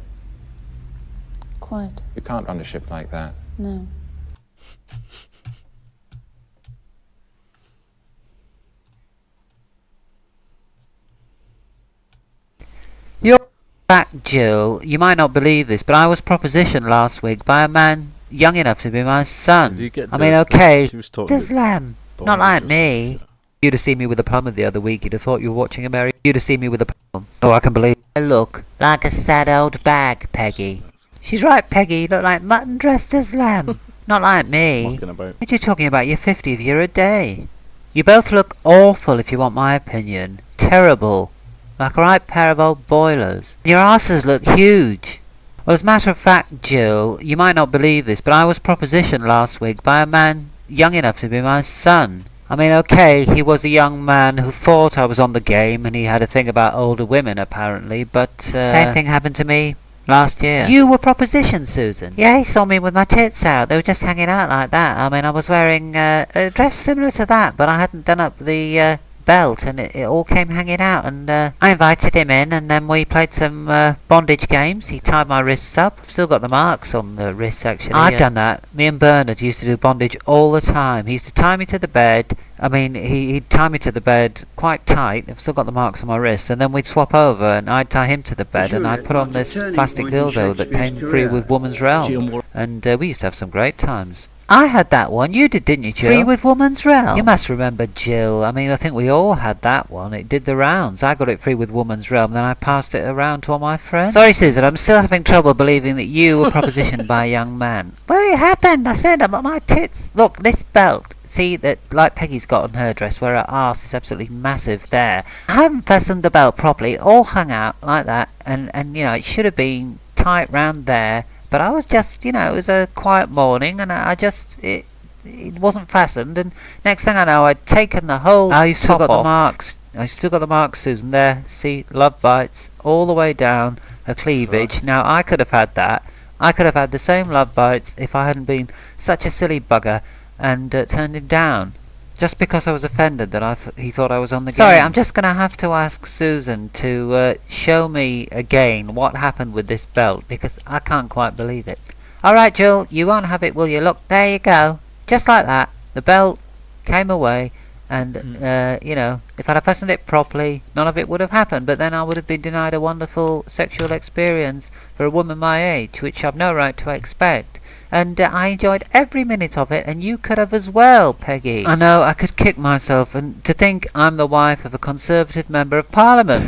Quite. You can't run a ship like that. No. You're back, Jill. You might not believe this, but I was propositioned last week by a man young enough to be my son. I mean, okay, just lamb. Not like me. You'd have seen me with a plumber the other week. You'd have thought you were watching a Mary. You'd have seen me with a plumber. Oh, I can believe. I look like a sad old bag, Peggy. She's right, Peggy. You look like mutton dressed as lamb. Not like me. What are you talking about? You're 50 if you're a day. You both look awful, if you want my opinion. Terrible. Like a right pair of old boilers. Your asses look huge. Well, as a matter of fact, Jill, you might not believe this, but I was propositioned last week by a man young enough to be my son. I mean, okay, he was a young man who thought I was on the game, and he had a thing about older women, apparently, but same thing happened to me last year. You were propositioned, Susan? Yeah, he saw me with my tits out. They were just hanging out like that. I mean, I was wearing a dress similar to that, but I hadn't done up the belt, and it all came hanging out, and I invited him in, and then we played some bondage games. He tied my wrists up. I've still got the marks on the wrists, actually. I've done that. Me and Bernard used to do bondage all the time. He used to tie me to the bed. I mean, he'd tie me to the bed quite tight. I've still got the marks on my wrists, and then we'd swap over, and I'd tie him to the bed, and I'd put on this plastic dildo that came free with Woman's Realm, and we used to have some great times. I had that one. You did, didn't you, Jill? Free with Woman's Realm. You must remember, Jill. I mean, I think we all had that one. It did the rounds. I got it free with Woman's Realm, then I passed it around to all my friends. Sorry, Susan, I'm still having trouble believing that you were propositioned by a young man. Well, it happened. I said, my tits. Look, this belt. See, that like Peggy's got on her dress, where her arse is absolutely massive there. I haven't fastened the belt properly. It all hung out like that, and you know, it should have been tight round there. But I was just, you know, it was a quiet morning, and it wasn't fastened, and next thing I know, I'd taken the whole top still got off. The marks. I still got the marks, Susan, there. See, love bites, all the way down her cleavage. Right. Now, I could have had that. I could have had the same love bites if I hadn't been such a silly bugger and turned him down. Just because I was offended that he thought I was on the game. Sorry, I'm just going to have to ask Susan to show me again what happened with this belt, because I can't quite believe it. Alright, Jill, you won't have it, will you? Look, there you go. Just like that. The belt came away, And, you know, if I'd have fastened it properly, none of it would have happened. But then I would have been denied a wonderful sexual experience for a woman my age, which I've no right to expect. And I enjoyed every minute of it, and you could have as well, Peggy. I know, I could kick myself, and to think I'm the wife of a Conservative Member of Parliament.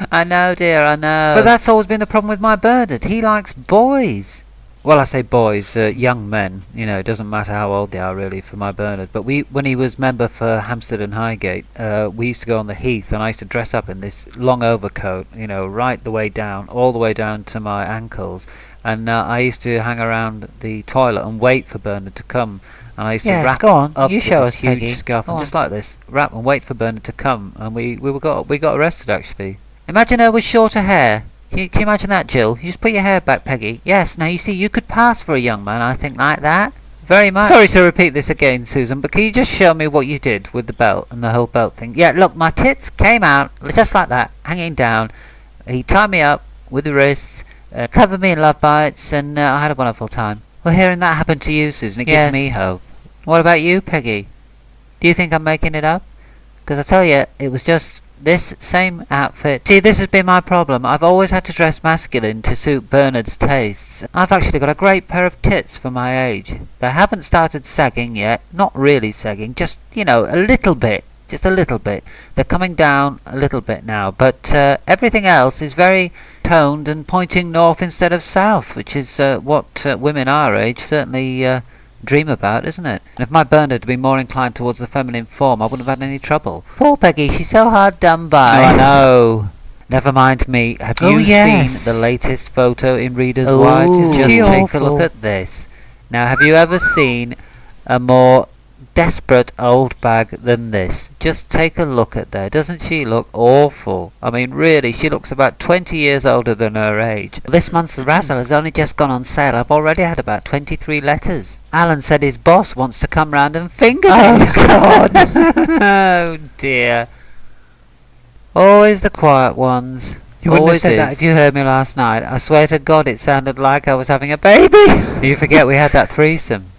I know, dear, I know. But that's always been the problem with my Bernard. He likes boys. Well, I say boys, young men. You know, it doesn't matter how old they are, really, for my Bernard. But when he was member for Hampstead and Highgate, we used to go on the heath, and I used to dress up in this long overcoat, you know, right the way down, all the way down to my ankles. And I used to hang around the toilet and wait for Bernard to come. And I used to wrap up you with show this us, huge Peggy. scarf, Go and on. just like this, wrap and wait for Bernard to come. And we got arrested, actually. Imagine her with shorter hair. Can you imagine that, Jill? You just put your hair back, Peggy. Yes, now you see, you could pass for a young man, I think, like that. Very much. Sorry to repeat this again, Susan, but can you just show me what you did with the belt and the whole belt thing? Yeah, look, my tits came out just like that, hanging down. He tied me up with the wrists, covered me in love bites, and I had a wonderful time. Well, hearing that happen to you, Susan, it gives me hope. What about you, Peggy? Do you think I'm making it up? Because I tell you, it was just this same outfit. See, this has been my problem. I've always had to dress masculine to suit Bernard's tastes. I've actually got a great pair of tits for my age. They haven't started sagging yet. Not really sagging, just, you know, a little bit. Just a little bit. They're coming down a little bit now. But everything else is very toned and pointing north instead of south, which is what women our age certainly dream about, isn't it? And if my Bernard had been more inclined towards the feminine form, I wouldn't have had any trouble. Poor Peggy, she's so hard done by. Oh, I know. Never mind me. Have you seen the latest photo in Reader's Wives? Just take a look at this. Now, have you ever seen a more desperate old bag than this? Just take a look at that. Doesn't she look awful? I mean, really, she looks about 20 years older than her age. This month's Razzle has only just gone on sale. I've already had about 23 letters. Alan said his boss wants to come round and finger me. Oh, God. Oh, dear. Always the quiet ones. You wouldn't have said that if you heard me last night. I swear to God, it sounded like I was having a baby. You forget we had that threesome.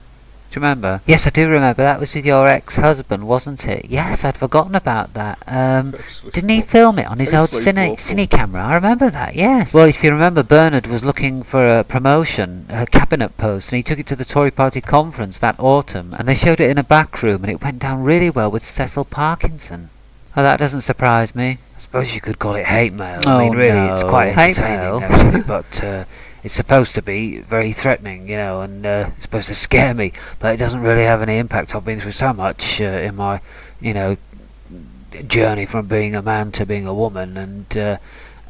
Do you remember? Yes, I do remember. That was with your ex-husband, wasn't it? Yes, I'd forgotten about that. Didn't he film it on his old cine camera? I remember that, yes. Well, if you remember, Bernard was looking for a promotion, a cabinet post, and he took it to the Tory party conference that autumn, and they showed it in a back room, and it went down really well with Cecil Parkinson. Oh, that doesn't surprise me. I suppose you could call it hate mail. I mean, really, it's quite entertaining, actually, but it's supposed to be very threatening, you know, and it's supposed to scare me, but it doesn't really have any impact. I've been through so much in my, you know, journey from being a man to being a woman, and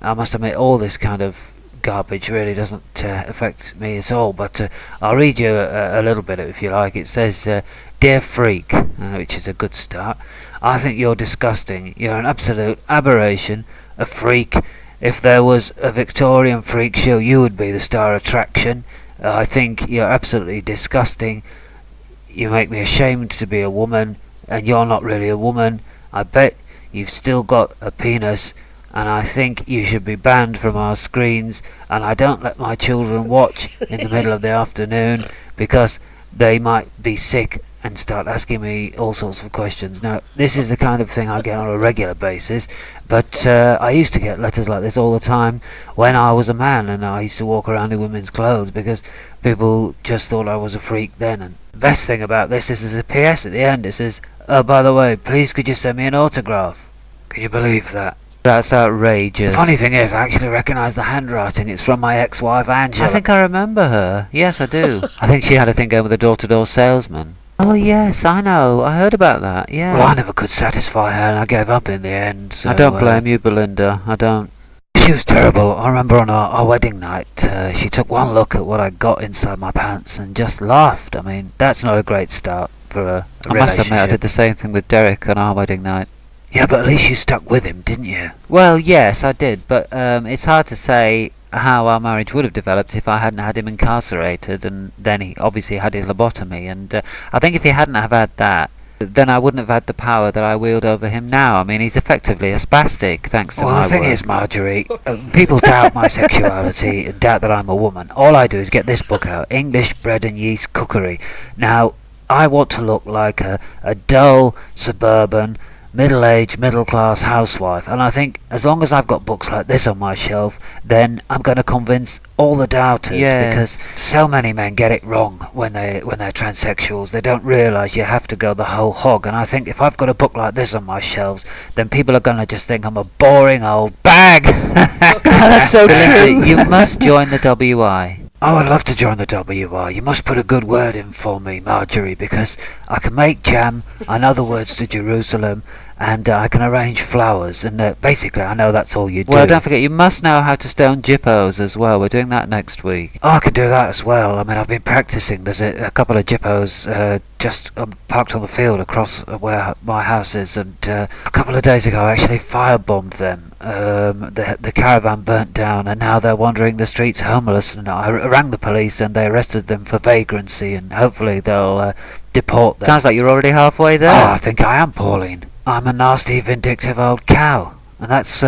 I must admit all this kind of garbage really doesn't affect me at all, but I'll read you a little bit if you like. It says, Dear Freak, which is a good start. I think you're disgusting. You're an absolute aberration, a freak. If there was a Victorian freak show, you would be the star attraction. I think you're absolutely disgusting. You make me ashamed to be a woman, and you're not really a woman. I bet you've still got a penis, and I think you should be banned from our screens, and I don't let my children watch in the middle of the afternoon because they might be sick and start asking me all sorts of questions. Now, this is the kind of thing I get on a regular basis, but I used to get letters like this all the time when I was a man, and I used to walk around in women's clothes because people just thought I was a freak then. And the best thing about this is there's a PS at the end. It says, oh, by the way, please could you send me an autograph? Can you believe that? That's outrageous. The funny thing is, I actually recognise the handwriting. It's from my ex-wife, Angela. I think I remember her. Yes, I do. I think she had a thing going with a door-to-door salesman. Oh, yes, I know. I heard about that, yeah. Well, I never could satisfy her, and I gave up in the end. So, I don't blame you, Belinda. I don't. She was terrible. I remember on our wedding night, she took one look at what I got inside my pants and just laughed. I mean, that's not a great start for a relationship. I must admit, I did the same thing with Derek on our wedding night. Yeah, but at least you stuck with him, didn't you? Well, yes, I did, but it's hard to say how our marriage would have developed if I hadn't had him incarcerated, and then he obviously had his lobotomy, and I think if he hadn't have had that, then I wouldn't have had the power that I wield over him now. I mean, he's effectively a spastic, thanks to my work. Well, the thing is, Marjorie, people doubt my sexuality and doubt that I'm a woman. All I do is get this book out, English Bread and Yeast Cookery. Now, I want to look like a dull, suburban, middle-aged, middle-class housewife, and I think as long as I've got books like this on my shelf, then I'm going to convince all the doubters, because so many men get it wrong when they're transsexuals. They don't realise you have to go the whole hog, and I think if I've got a book like this on my shelves, then people are going to just think I'm a boring old bag. That's so true. You must join the WI. Oh, I'd love to join the WI. You must put a good word in for me, Marjorie, because I can make jam, I know the words to Jerusalem, and I can arrange flowers, and basically I know that's all you do. Well, don't forget, you must know how to stone jippos as well. We're doing that next week. Oh, I can do that as well. I mean, I've been practicing. There's a couple of jippos just parked on the field across where my house is, and a couple of days ago I actually firebombed them. The caravan burnt down, and now they're wandering the streets homeless, and I rang the police and they arrested them for vagrancy, and hopefully they'll deport them. Sounds like you're already halfway there. Oh, I think I am, Pauline. I'm a nasty, vindictive old cow, and that's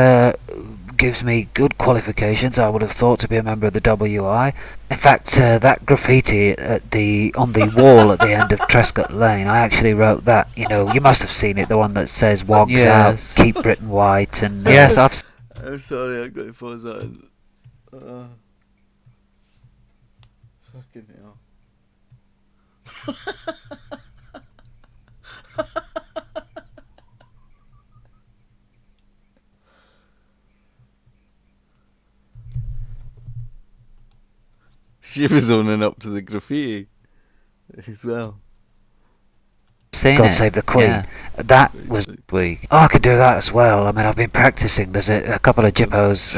gives me good qualifications, I would have thought, to be a member of the WI. In fact, that graffiti on the wall at the end of Trescott Lane, I actually wrote that. You know, you must have seen it, the one that says "Wogs out, keep Britain white," and yes, I've. I'm sorry, I got to pause that. Fucking hell. She was owning up to the graffiti as well. God Save the Queen. Yeah. That was weak. Oh, I could do that as well. I mean, I've been practicing. There's a couple of jippos.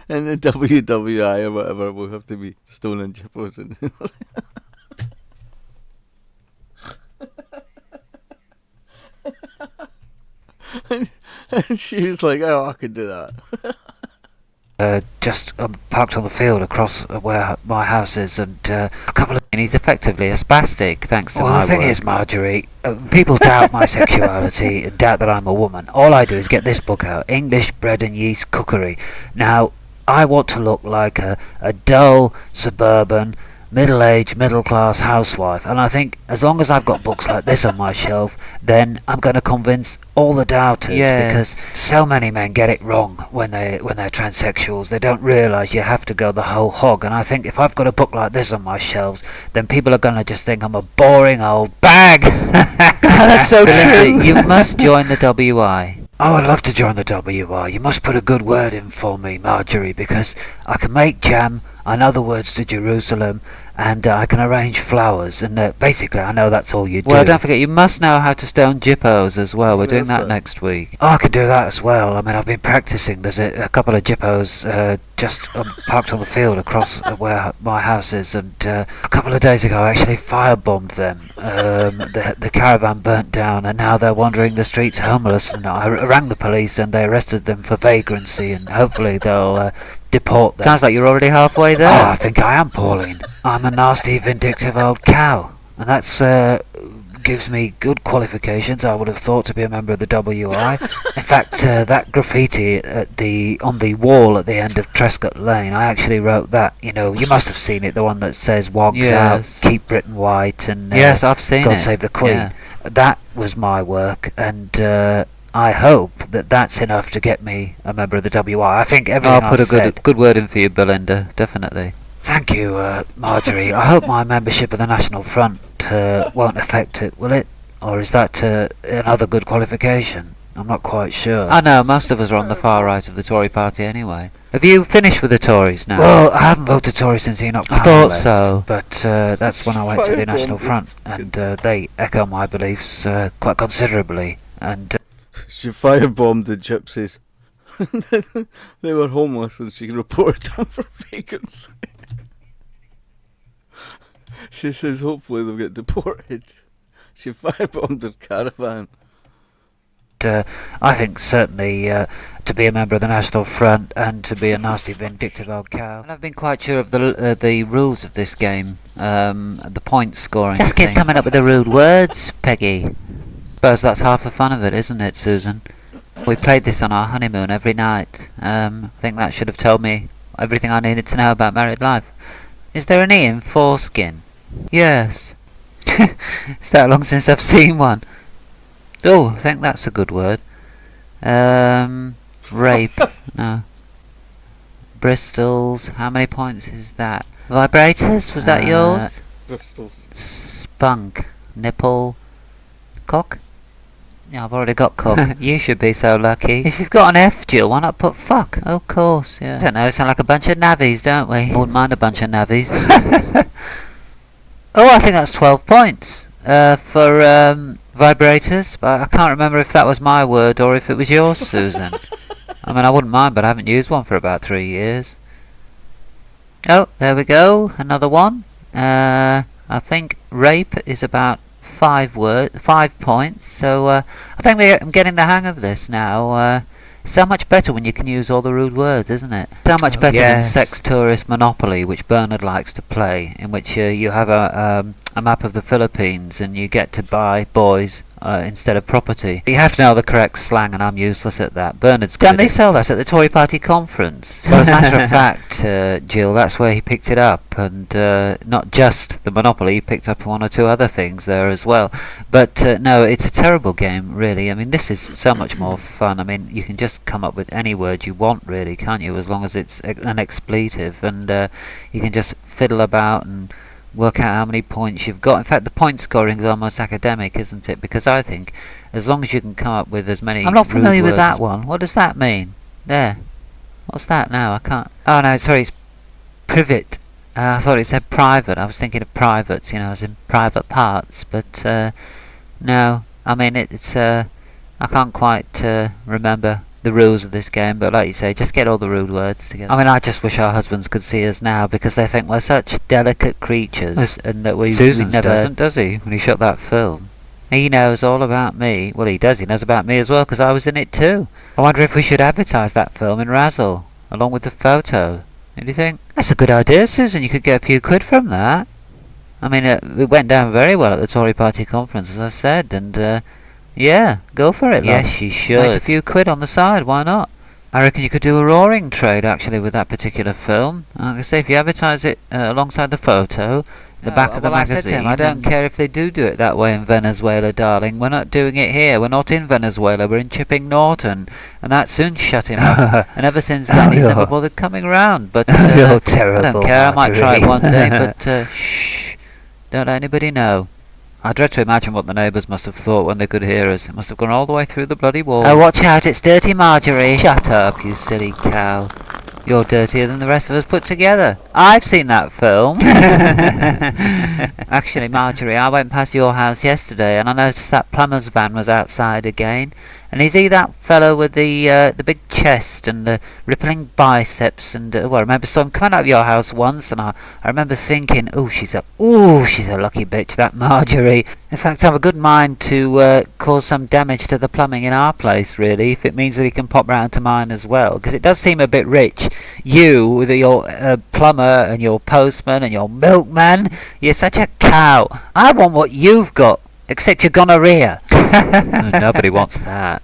And the WWI or whatever will have to be stolen jippos. And she was like, "Oh, I could do that." Just parked on the field across where my house is, and a couple of. And he's effectively a spastic, thanks to my work. Well, the thing is, Marjorie, people doubt my sexuality and doubt that I'm a woman. All I do is get this book out, English Bread and Yeast Cookery. Now, I want to look like a dull, suburban, middle-aged, middle-class housewife, and I think as long as I've got books like this on my shelf, then I'm going to convince all the doubters, because so many men get it wrong when they're transsexuals. They don't realise you have to go the whole hog, and I think if I've got a book like this on my shelves, then people are going to just think I'm a boring old bag. That's so true. You must join the WI. Oh, I'd love to join the WI. You must put a good word in for me, Marjorie, because I can make jam, I know the words to Jerusalem, and I can arrange flowers, and basically I know that's all you do. Well, don't forget, you must know how to stone jippos as well. We're doing that next week. Oh, I can do that as well. I mean, I've been practicing. There's a couple of jippos just parked on the field across where my house is, and a couple of days ago I actually firebombed them. The caravan burnt down, and now they're wandering the streets homeless, and I rang the police and they arrested them for vagrancy, and hopefully they'll deport them. Sounds like you're already halfway there. Oh, I think I am, Pauline. I'm a nasty, vindictive old cow, and that's gives me good qualifications, I would have thought, to be a member of the WI. In fact, that graffiti on the wall at the end of Trescott Lane, I actually wrote that. You know, you must have seen it, the one that says "Wogs out, keep Britain white," and yes, I've seen God Save the Queen. Yeah. That was my work, and I hope that that's enough to get me a member of the WI. I think everything I'll put a good word in for you, Belinda, definitely. Thank you, Marjorie. I hope my membership of the National Front won't affect it, will it? Or is that another good qualification? I'm not quite sure. I know, most of us are on the far right of the Tory party anyway. Have you finished with the Tories now? Well, I haven't voted Tory since Enoch Powell left, so. But that's when I went to the National Front, and they echo my beliefs quite considerably. And she firebombed the gypsies. They were homeless, and she reported them for vagrancy. She says hopefully they'll get deported. She firebombed their caravan. I think certainly to be a member of the National Front and to be a nasty, vindictive old cow. And I've been quite sure of the rules of this game, the point scoring. Just keep coming up with the rude words, Peggy. Suppose that's half the fun of it, isn't it, Susan? We played this on our honeymoon every night. I think that should have told me everything I needed to know about married life. Is there an E in foreskin? Yes. It's that long since I've seen one. Oh, I think that's a good word. Rape. No. Bristol's. How many points is that? Vibrators? Was that yours? Bristol's. Spunk. Nipple. Cock? Yeah, I've already got cock. You should be so lucky. If you've got an F, Jill, why not put fuck? Oh, of course, yeah. I don't know, we sound like a bunch of navvies, don't we? I wouldn't mind a bunch of navvies. Oh, I think that's 12 points for vibrators, but I can't remember if that was my word or if it was yours, Susan. I mean, I wouldn't mind, but I haven't used one for about 3 years. Oh, there we go, another one. I think rape is about 5 points, so I think I'm getting the hang of this now. So much better when you can use all the rude words, isn't it? So much better than Sex Tourist Monopoly, which Bernard likes to play, in which you have a map of the Philippines and you get to buy boys instead of property. You have to know the correct slang, and I'm useless at that. Bernard's good. Can they sell that at the Tory Party conference? Well, as a matter of fact, Jill, that's where he picked it up, and not just the Monopoly, he picked up 1 or 2 other things there as well. But no, it's a terrible game, really. I mean, this is so much more fun. I mean, you can just come up with any word you want, really, can't you? As long as it's an expletive, and you can just fiddle about and work out how many points you've got. In fact, the point scoring is almost academic, isn't it? Because I think as long as you can come up with as many... I'm not familiar with that one. What does that mean? There. What's that now? I can't... Oh, no, sorry, it's privet. I thought it said private. I was thinking of privates, you know, as in private parts. But, no. I mean, it's... I can't quite remember the rules of this game, but like you say, just get all the rude words together. I mean, I just wish our husbands could see us now, because they think we're such delicate creatures, and that Susan's never doesn't, does he? When he shot that film, he knows all about me. Well, he does. He knows about me as well, because I was in it too. I wonder if we should advertise that film in Razzle along with the photo. Do you think that's a good idea, Susan? You could get a few quid from that. I mean, it went down very well at the Tory Party conference, as I said, and yeah, go for it, love. Yes, you should. Make a few quid on the side, why not? I reckon you could do a roaring trade, actually, with that particular film. Like I say, if you advertise it alongside the photo, the back of the magazine, I don't care if they do it that way in Venezuela, darling. We're not doing it here. We're not in Venezuela. We're in Chipping Norton. And that soon shut him up. And ever since then, he's never bothered coming round. But you're terrible, I don't care. Marjorie. I might try it one day, but shh. Don't let anybody know. I dread to imagine what the neighbours must have thought when they could hear us. It must have gone all the way through the bloody wall. Oh, watch out, it's Dirty Marjorie. Shut up, you silly cow. You're dirtier than the rest of us put together. I've seen that film. Actually, Marjorie, I went past your house yesterday and I noticed that plumber's van was outside again. And is he that fellow with the big chest and the rippling biceps? And well, I remember saw him coming out of your house once, and I remember thinking, she's a lucky bitch, that Marjorie. In fact, I have a good mind to cause some damage to the plumbing in our place, really, if it means that he can pop round to mine as well, because it does seem a bit rich. You, with your plumber and your postman and your milkman, you're such a cow. I want what you've got, except your gonorrhea. Nobody wants that.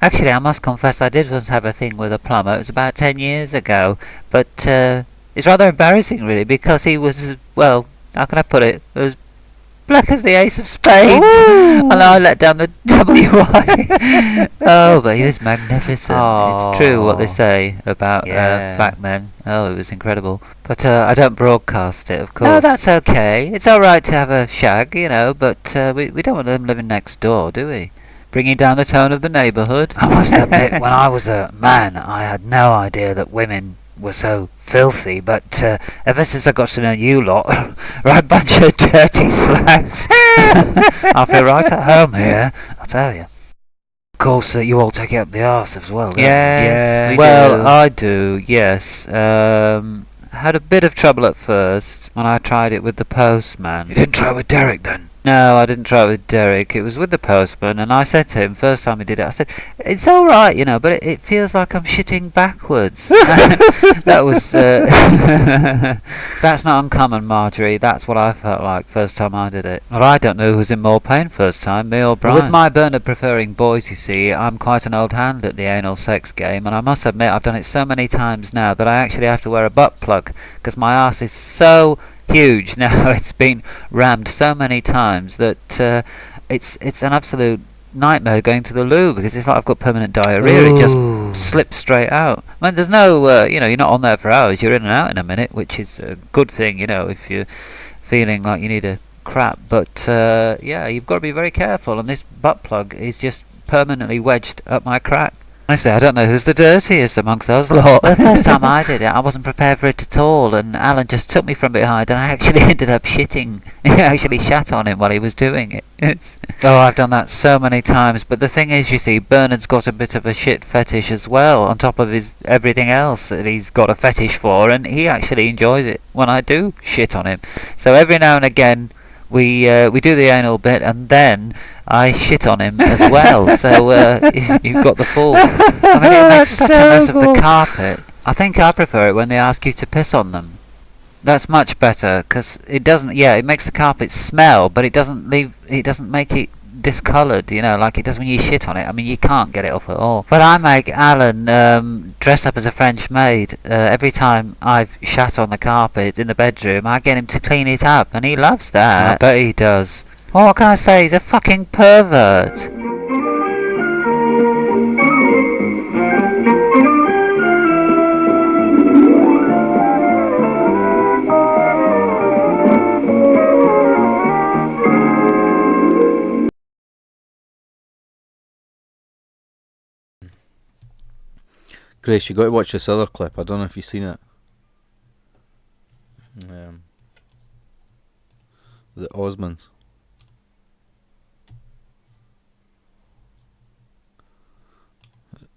Actually, I must confess I did once have a thing with a plumber. It was about 10 years ago. But it's rather embarrassing, really, because he was, well, how can I put it? It was black as the ace of spades. And I let down the WI. Oh, but he was magnificent. It's true what they say about black men. Oh, it was incredible. But I don't broadcast it, of course. No, that's okay. It's alright to have a shag, you know, but we don't want them living next door, do we? Bringing down the tone of the neighbourhood. I must admit, when I was a man, I had no idea that women were so filthy, but ever since I got to know you lot, right bunch of dirty slags, I feel right at home here, I tell you. Of course, you all take it up the arse as well, don't you? Yes, well, I do, yes. Had a bit of trouble at first when I tried it with the postman. You didn't try with Derek then? No, I didn't try it with Derek. It was with the postman, and I said to him, first time he did it, I said, it's alright, you know, but it feels like I'm shitting backwards. That was... that's not uncommon, Marjorie. That's what I felt like first time I did it. Well, I don't know who's in more pain first time, me or Brian. With my Bernard preferring boys, you see, I'm quite an old hand at the anal sex game, and I must admit I've done it so many times now that I actually have to wear a butt plug, because my arse is so... huge now. It's been rammed so many times that it's an absolute nightmare going to the loo, because it's like I've got permanent diarrhea. It just slips straight out. I mean, there's no you know, you're not on there for hours, you're in and out in a minute, which is a good thing, you know, if you're feeling like you need a crap. But yeah, you've got to be very careful, and this butt plug is just permanently wedged up my crack. Honestly, I don't know who's the dirtiest amongst us lot. The first time I did it, I wasn't prepared for it at all, and Alan just took me from behind, and I actually ended up shitting. He actually shat on him while he was doing it. Oh, I've done that so many times, but the thing is, you see, Bernard's got a bit of a shit fetish as well, on top of his everything else that he's got a fetish for, and he actually enjoys it when I do shit on him. So every now and again, we do the anal bit, and then I shit on him as well. So you've got the full. I mean, it makes such a mess of the carpet. I think I prefer it when they ask you to piss on them. That's much better, because it doesn't. Yeah, it makes the carpet smell, but it doesn't leave. It doesn't make it discoloured, you know, like it does when you shit on it. I mean, you can't get it off at all. But I make Alan dress up as a French maid. Every time I've shat on the carpet in the bedroom, I get him to clean it up, and he loves that. I bet he does. Well, what can I say? He's a fucking pervert. Grace, you got to watch this other clip. I don't know if you've seen it. The Osmonds.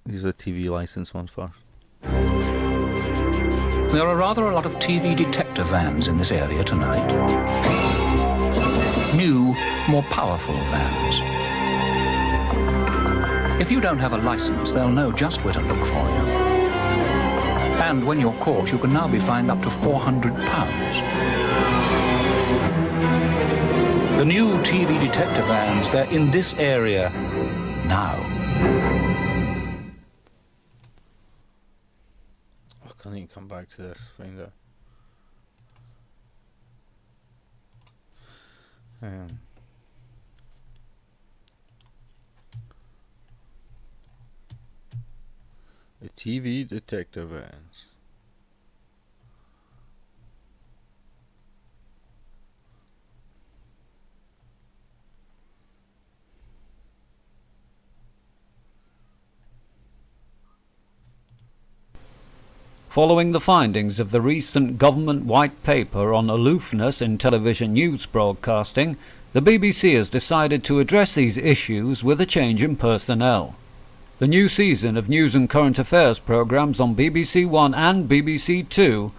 These are TV license ones first. There are rather a lot of TV detector vans in this area tonight. New, more powerful vans. If you don't have a license, they'll know just where to look for you. And when you're caught, you can now be fined up to £400. The new TV detector vans, they're in this area now. I need to come back to this, find out. The TV detector vans. Following the findings of the recent government white paper on aloofness in television news broadcasting, the BBC has decided to address these issues with a change in personnel. The new season of news and current affairs programmes on BBC One and BBC Two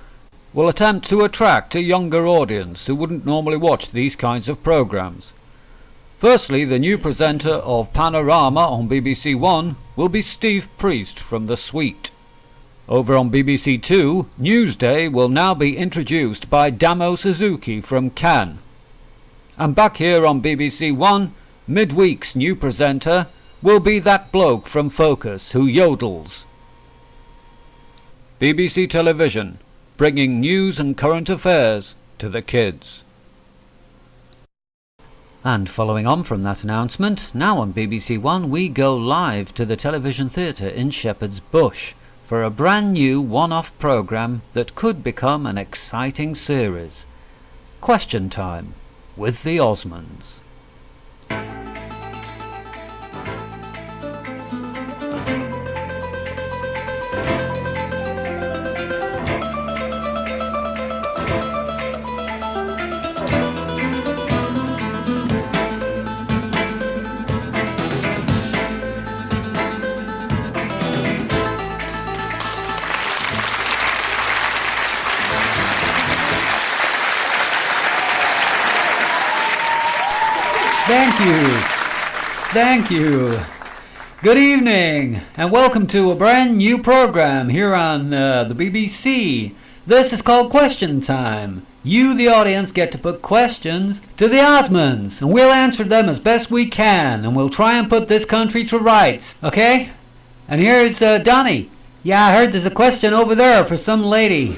will attempt to attract a younger audience who wouldn't normally watch these kinds of programmes. Firstly, the new presenter of Panorama on BBC One will be Steve Priest from The Suite. Over on BBC Two, Newsday will now be introduced by Damo Suzuki from Cannes. And back here on BBC One, midweek's new presenter will be that bloke from Focus who yodels. BBC Television, bringing news and current affairs to the kids. And following on from that announcement, now on BBC One we go live to the television theatre in Shepherd's Bush for a brand new one-off programme that could become an exciting series. Question Time with the Osmonds. Thank you. Good evening, and welcome to a brand new program here on the BBC. This is called Question Time. You, the audience, get to put questions to the Osmonds, and we'll answer them as best we can, and we'll try and put this country to rights, okay? And here's Donnie. Yeah, I heard there's a question over there for some lady.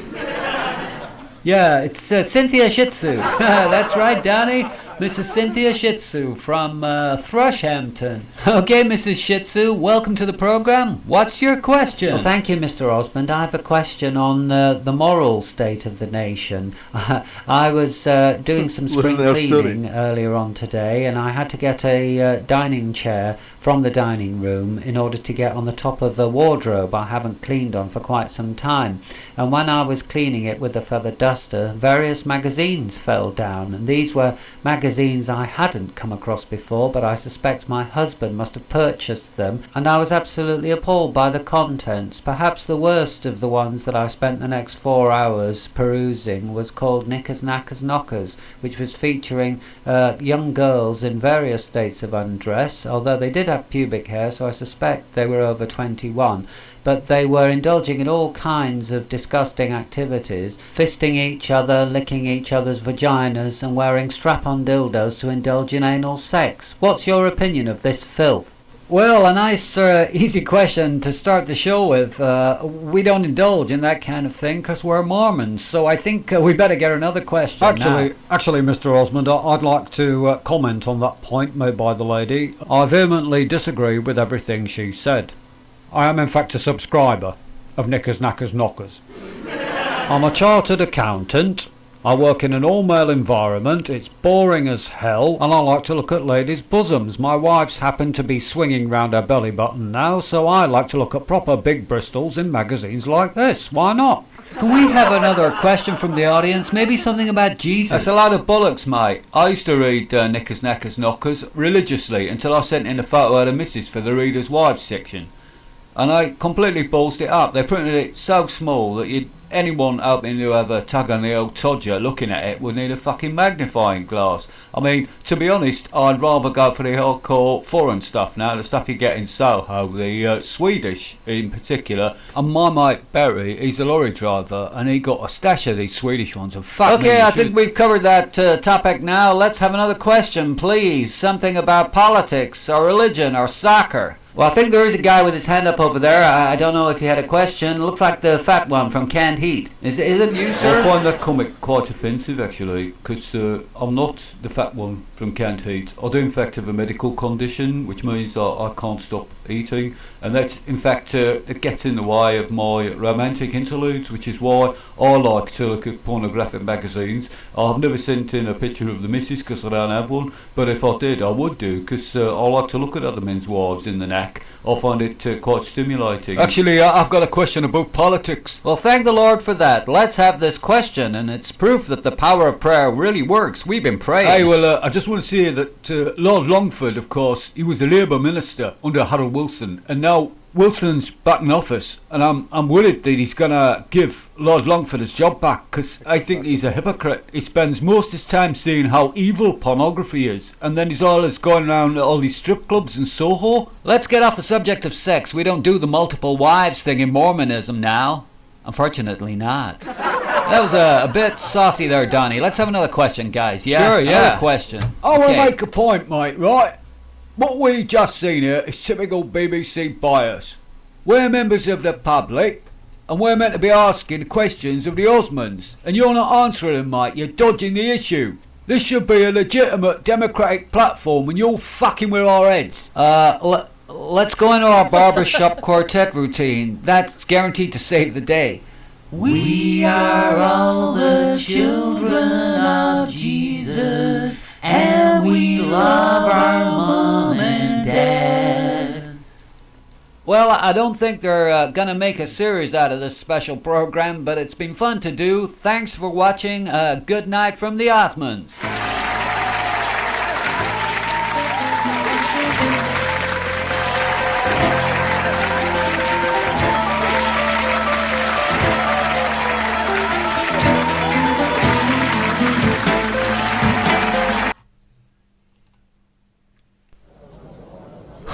Yeah, it's Cynthia Shitsu. That's right, Donnie. Mrs. Cynthia Shitsu from Thrushampton. Okay, Mrs. Shitsu, welcome to the program. What's your question? Well, thank you, Mr. Osmond. I have a question on the moral state of the nation. I was doing some spring cleaning earlier on today, and I had to get a dining chair from the dining room in order to get on the top of a wardrobe I haven't cleaned on for quite some time. And when I was cleaning it with the feather duster, various magazines fell down, and these were magazines I hadn't come across before, but I suspect my husband must have purchased them, and I was absolutely appalled by the contents. Perhaps the worst of the ones that I spent the next 4 hours perusing was called Knickers, Knackers, Knockers, which was featuring young girls in various states of undress, although they did have pubic hair, so I suspect they were over 21. But they were indulging in all kinds of disgusting activities, fisting each other, licking each other's vaginas, and wearing strap-on dildos to indulge in anal sex. What's your opinion of this filth? Well, a nice, easy question to start the show with. We don't indulge in that kind of thing because we're Mormons, so I think we better get another question. Actually, Mr. Osmond, I'd like to comment on that point made by the lady. I vehemently disagree with everything she said. I am in fact a subscriber of Knickers, Knackers, Knockers. I'm a chartered accountant. I work in an all-male environment. It's boring as hell, and I like to look at ladies' bosoms. My wife's happened to be swinging round her belly button now, so I like to look at proper big Bristols in magazines like this. Why not? Can we have another question from the audience? Maybe something about Jesus? That's a lot of bollocks, mate. I used to read Knickers, Knackers, Knockers religiously until I sent in a photo of the missus for the Reader's Wives section. And I completely ballsed it up. They printed it so small that anyone hoping to have a tug on the old todger looking at it would need a fucking magnifying glass. I mean, to be honest, I'd rather go for the hardcore foreign stuff now, the stuff you get in Soho, the Swedish in particular. And my mate Barry, he's a lorry driver, and he got a stash of these Swedish ones. And fuck me, I think we've covered that topic now. Let's have another question, please. Something about politics, or religion, or soccer. Well, I think there is a guy with his hand up over there. I don't know if he had a question. Looks like the fat one from Canned Heat. Is it you, sir? I find that comic quite offensive, actually, because I'm not the fat one from Canned Heat. I do, in fact, have a medical condition, which means I can't stop eating, and that's, in fact, it gets in the way of my romantic interludes, which is why I like to look at pornographic magazines. I've never sent in a picture of the missus because I don't have one, but if I did, I would do, because I like to look at other men's wives in the knack. I find it quite stimulating. Actually, I've got a question about politics. Well, thank the Lord for that. Let's have this question, and it's proof that the power of prayer really works. We've been praying. Hey, well, I just want to say that Lord Longford, of course, he was a Labour minister under Harold Wilson, and now Wilson's back in office, and I'm worried that he's going to give Lord Longford his job back, because I think he's a hypocrite. He spends most of his time seeing how evil pornography is, and then he's always going around to all these strip clubs in Soho. Let's get off the subject of sex. We don't do the multiple wives thing in Mormonism now. Unfortunately not. That was a bit saucy there, Donnie. Let's have another question, guys. Yeah? Sure, yeah. Another question. I want to make a point, mate, right? What we just seen here is typical BBC bias. We're members of the public, and we're meant to be asking questions of the Osmonds, and you're not answering them, mate. You're dodging the issue. This should be a legitimate democratic platform, and you're fucking with our heads. Let's go into our barbershop quartet routine. That's guaranteed to save the day. We are all the children of Jesus, and we love our mom and dad. Well, I don't think they're gonna make a series out of this special program, but it's been fun to do. Thanks for watching. Good night from the Osmonds.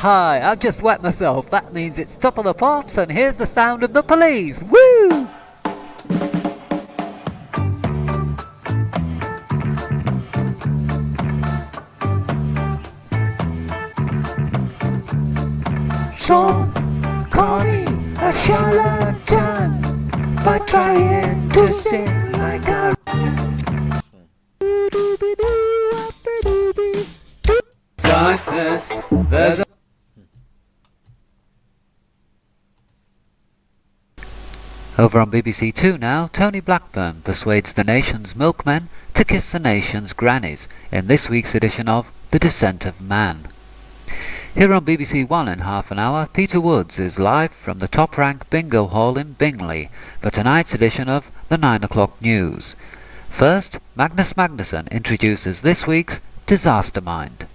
hi, I've just wet myself. That means it's Top of the Pops, and here's the sound of the police. Woo! Some call me a charlatan by trying to sing like a Scientist, there's a Over on BBC Two now, Tony Blackburn persuades the nation's milkmen to kiss the nation's grannies in this week's edition of The Descent of Man. Here on BBC One in half an hour, Peter Woods is live from the Top Rank Bingo Hall in Bingley for tonight's edition of the 9 o'clock news. First, Magnus Magnusson introduces this week's Disaster Mind.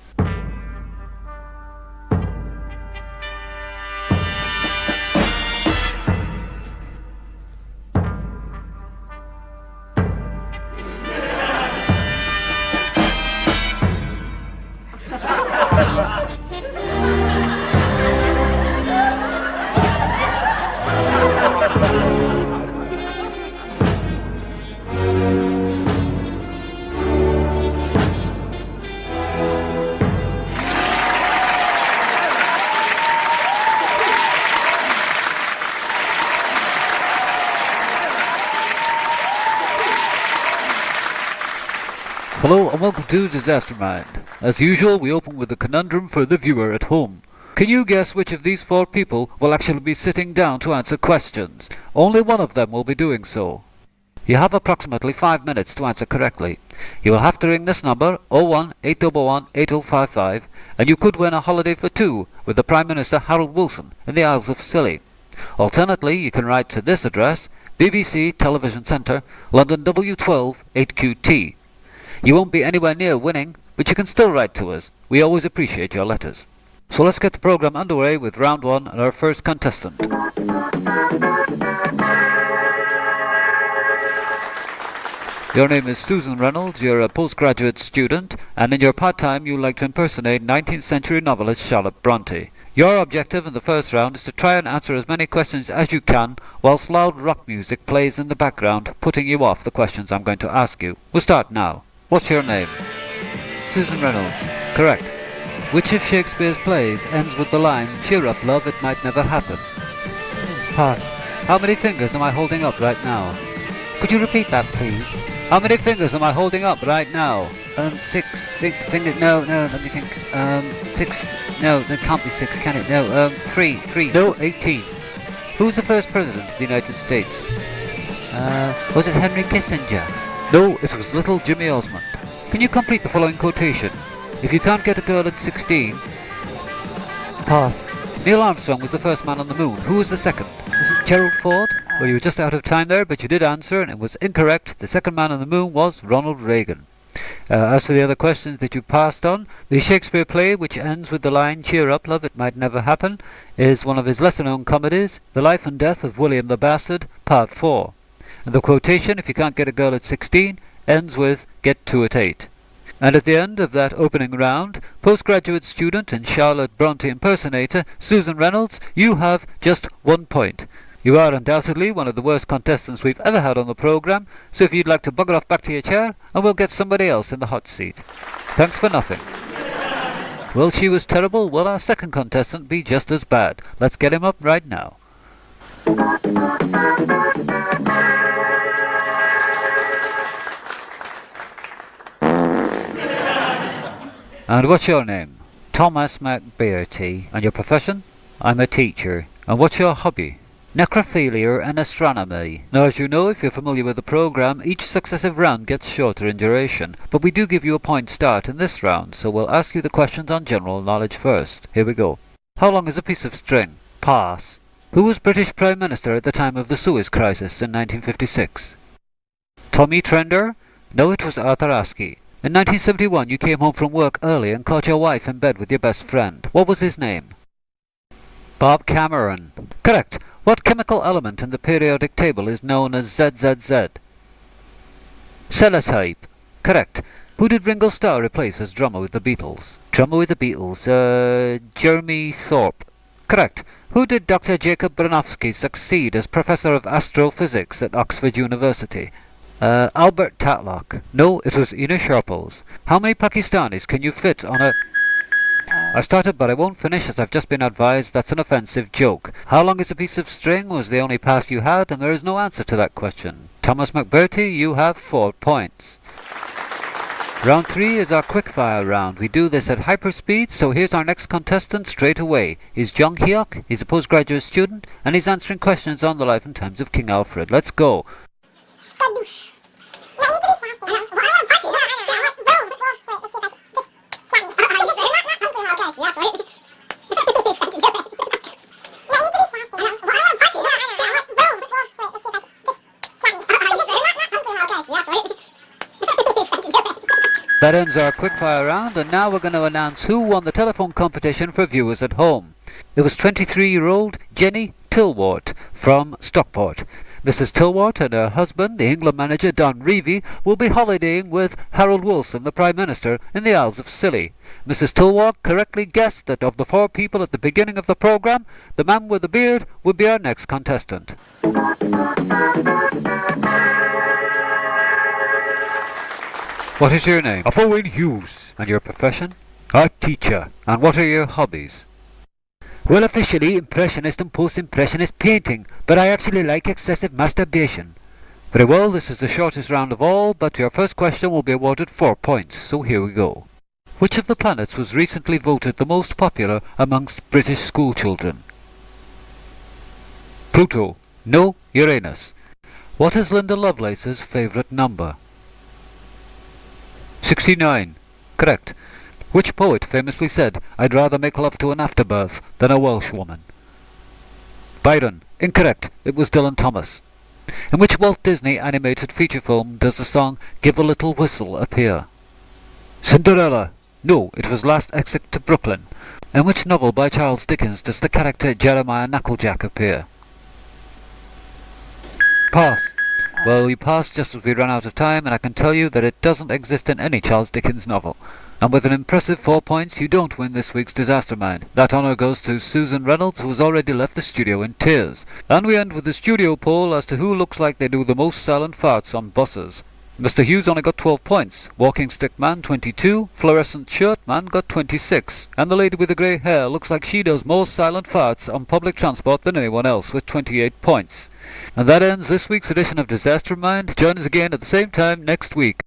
Hello and welcome to Disaster Mind. As usual, we open with a conundrum for the viewer at home. Can you guess which of these 4 people will actually be sitting down to answer questions? Only one of them will be doing so. You have approximately 5 minutes to answer correctly. You will have to ring this number 018118055 and you could win a holiday for 2 with the Prime Minister Harold Wilson in the Isles of Scilly. Alternately, you can write to this address, BBC Television Centre, London W12 8QT. You won't be anywhere near winning, but you can still write to us. We always appreciate your letters. So let's get the programme underway with round 1 and our first contestant. Your name is Susan Reynolds, you're a postgraduate student, and in your part-time you like to impersonate 19th century novelist Charlotte Bronte. Your objective in the first round is to try and answer as many questions as you can whilst loud rock music plays in the background, putting you off the questions I'm going to ask you. We'll start now. What's your name? Susan Reynolds. Correct. Which of Shakespeare's plays ends with the line, "Cheer up, love, it might never happen"? Pass. How many fingers am I holding up right now? Could you repeat that, please? How many fingers am I holding up right now? 6 fingers. No, let me think. 6. No, there can't be 6, can it? No, 3. No, 18. Who's the first president of the United States? Was it Henry Kissinger? No, it was little Jimmy Osmond. Can you complete the following quotation? If you can't get a girl at 16... Pass. Neil Armstrong was the first man on the moon. Who was the second? Was it Gerald Ford? Well, you were just out of time there, but you did answer, and it was incorrect. The second man on the moon was Ronald Reagan. As for the other questions that you passed on, the Shakespeare play, which ends with the line, "Cheer up, love, it might never happen," is one of his lesser-known comedies, The Life and Death of William the Bastard, Part 4. And the quotation, if you can't get a girl at 16, ends with, "Get 2 at 8. And at the end of that opening round, postgraduate student and Charlotte Bronte impersonator, Susan Reynolds, you have just 1 point. You are undoubtedly one of the worst contestants we've ever had on the programme, so if you'd like to bugger off back to your chair, and we'll get somebody else in the hot seat. Thanks for nothing. Well, she was terrible. Will our second contestant be just as bad? Let's get him up right now. And what's your name? Thomas McBearty. And your profession? I'm a teacher. And what's your hobby? Necrophilia and astronomy. Now, as you know, if you're familiar with the programme, each successive round gets shorter in duration, but we do give you a point start in this round, so we'll ask you the questions on general knowledge first. Here we go. How long is a piece of string? Pass. Who was British Prime Minister at the time of the Suez Crisis in 1956? Tommy Trender? No, it was Arthur Askey. In 1971, you came home from work early and caught your wife in bed with your best friend. What was his name? Bob Cameron. Correct. What chemical element in the periodic table is known as ZZZ? Sellotape. Correct. Who did Ringo Starr replace as drummer with the Beatles? Drummer with the Beatles, Jeremy Thorpe. Correct. Who did Dr. Jacob Bronowski succeed as Professor of Astrophysics at Oxford University? Albert Tatlock. No, it was Ina Sharples. How many Pakistanis can you fit on a... I've started, but I won't finish, as I've just been advised that's an offensive joke. How long is a piece of string was the only pass you had, and there is no answer to that question. Thomas McBurty, you have 4 points. Round 3 is our quickfire round. We do this at hyperspeed, so here's our next contestant straight away. He's Jung Hyuk, he's a postgraduate student, and he's answering questions on the life and times of King Alfred. Let's go. That ends our quickfire round, and now we're going to announce who won the telephone competition for viewers at home. It was 23-year-old Jenny Tilwart from Stockport. Mrs. Tilwart and her husband, the England manager Don Revie, will be holidaying with Harold Wilson, the Prime Minister, in the Isles of Scilly. Mrs. Tilwart correctly guessed that of the 4 people at the beginning of the programme, the man with the beard would be our next contestant. What is your name? Owen Hughes. And your profession? Art teacher. And what are your hobbies? Well, officially, Impressionist and Post-Impressionist painting, but I actually like excessive masturbation. Very well, this is the shortest round of all, but your first question will be awarded 4 points, so here we go. Which of the planets was recently voted the most popular amongst British school children? Pluto. No, Uranus. What is Linda Lovelace's favourite number? 69. Correct. Which poet famously said, "I'd rather make love to an afterbirth than a Welsh woman"? Byron. Incorrect. It was Dylan Thomas. In which Walt Disney animated feature film does the song "Give a Little Whistle" appear? Cinderella. No, it was Last Exit to Brooklyn. In which novel by Charles Dickens does the character Jeremiah Knucklejack appear? Pass. Well, you passed just as we ran out of time, and I can tell you that it doesn't exist in any Charles Dickens novel. And with an impressive 4 points, you don't win this week's Disaster Mind. That honour goes to Susan Reynolds, who has already left the studio in tears. And we end with the studio poll as to who looks like they do the most silent farts on buses. Mr. Hughes only got 12 points, Walking Stick Man 22, Fluorescent Shirt Man got 26, and the lady with the grey hair looks like she does more silent farts on public transport than anyone else, with 28 points. And that ends this week's edition of Disaster Mind. Join us again at the same time next week.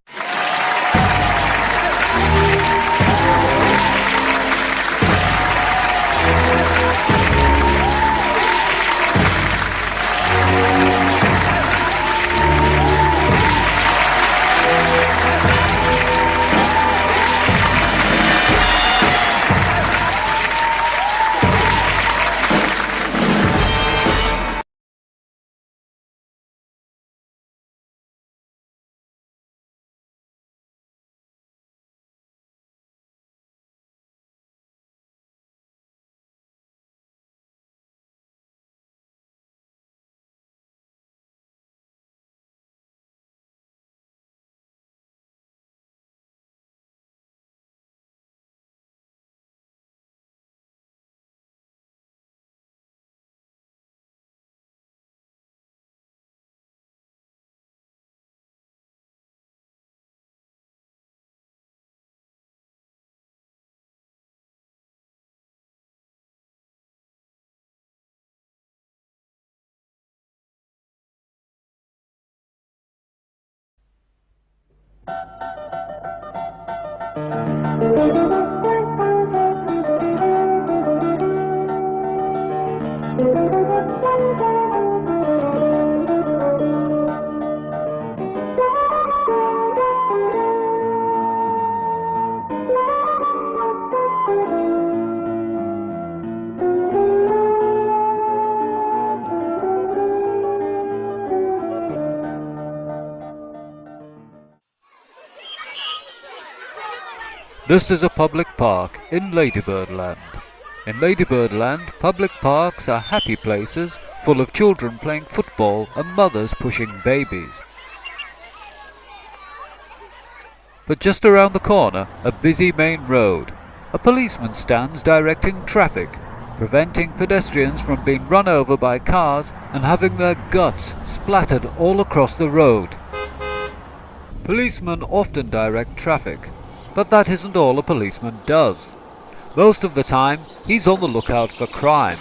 This is a public park in Ladybirdland. In Ladybirdland, public parks are happy places full of children playing football and mothers pushing babies. but just around the corner, a busy main road. A policeman stands directing traffic, preventing pedestrians from being run over by cars and having their guts splattered all across the road. Policemen often direct traffic, but that isn't all a policeman does. Most of the time, he's on the lookout for crime.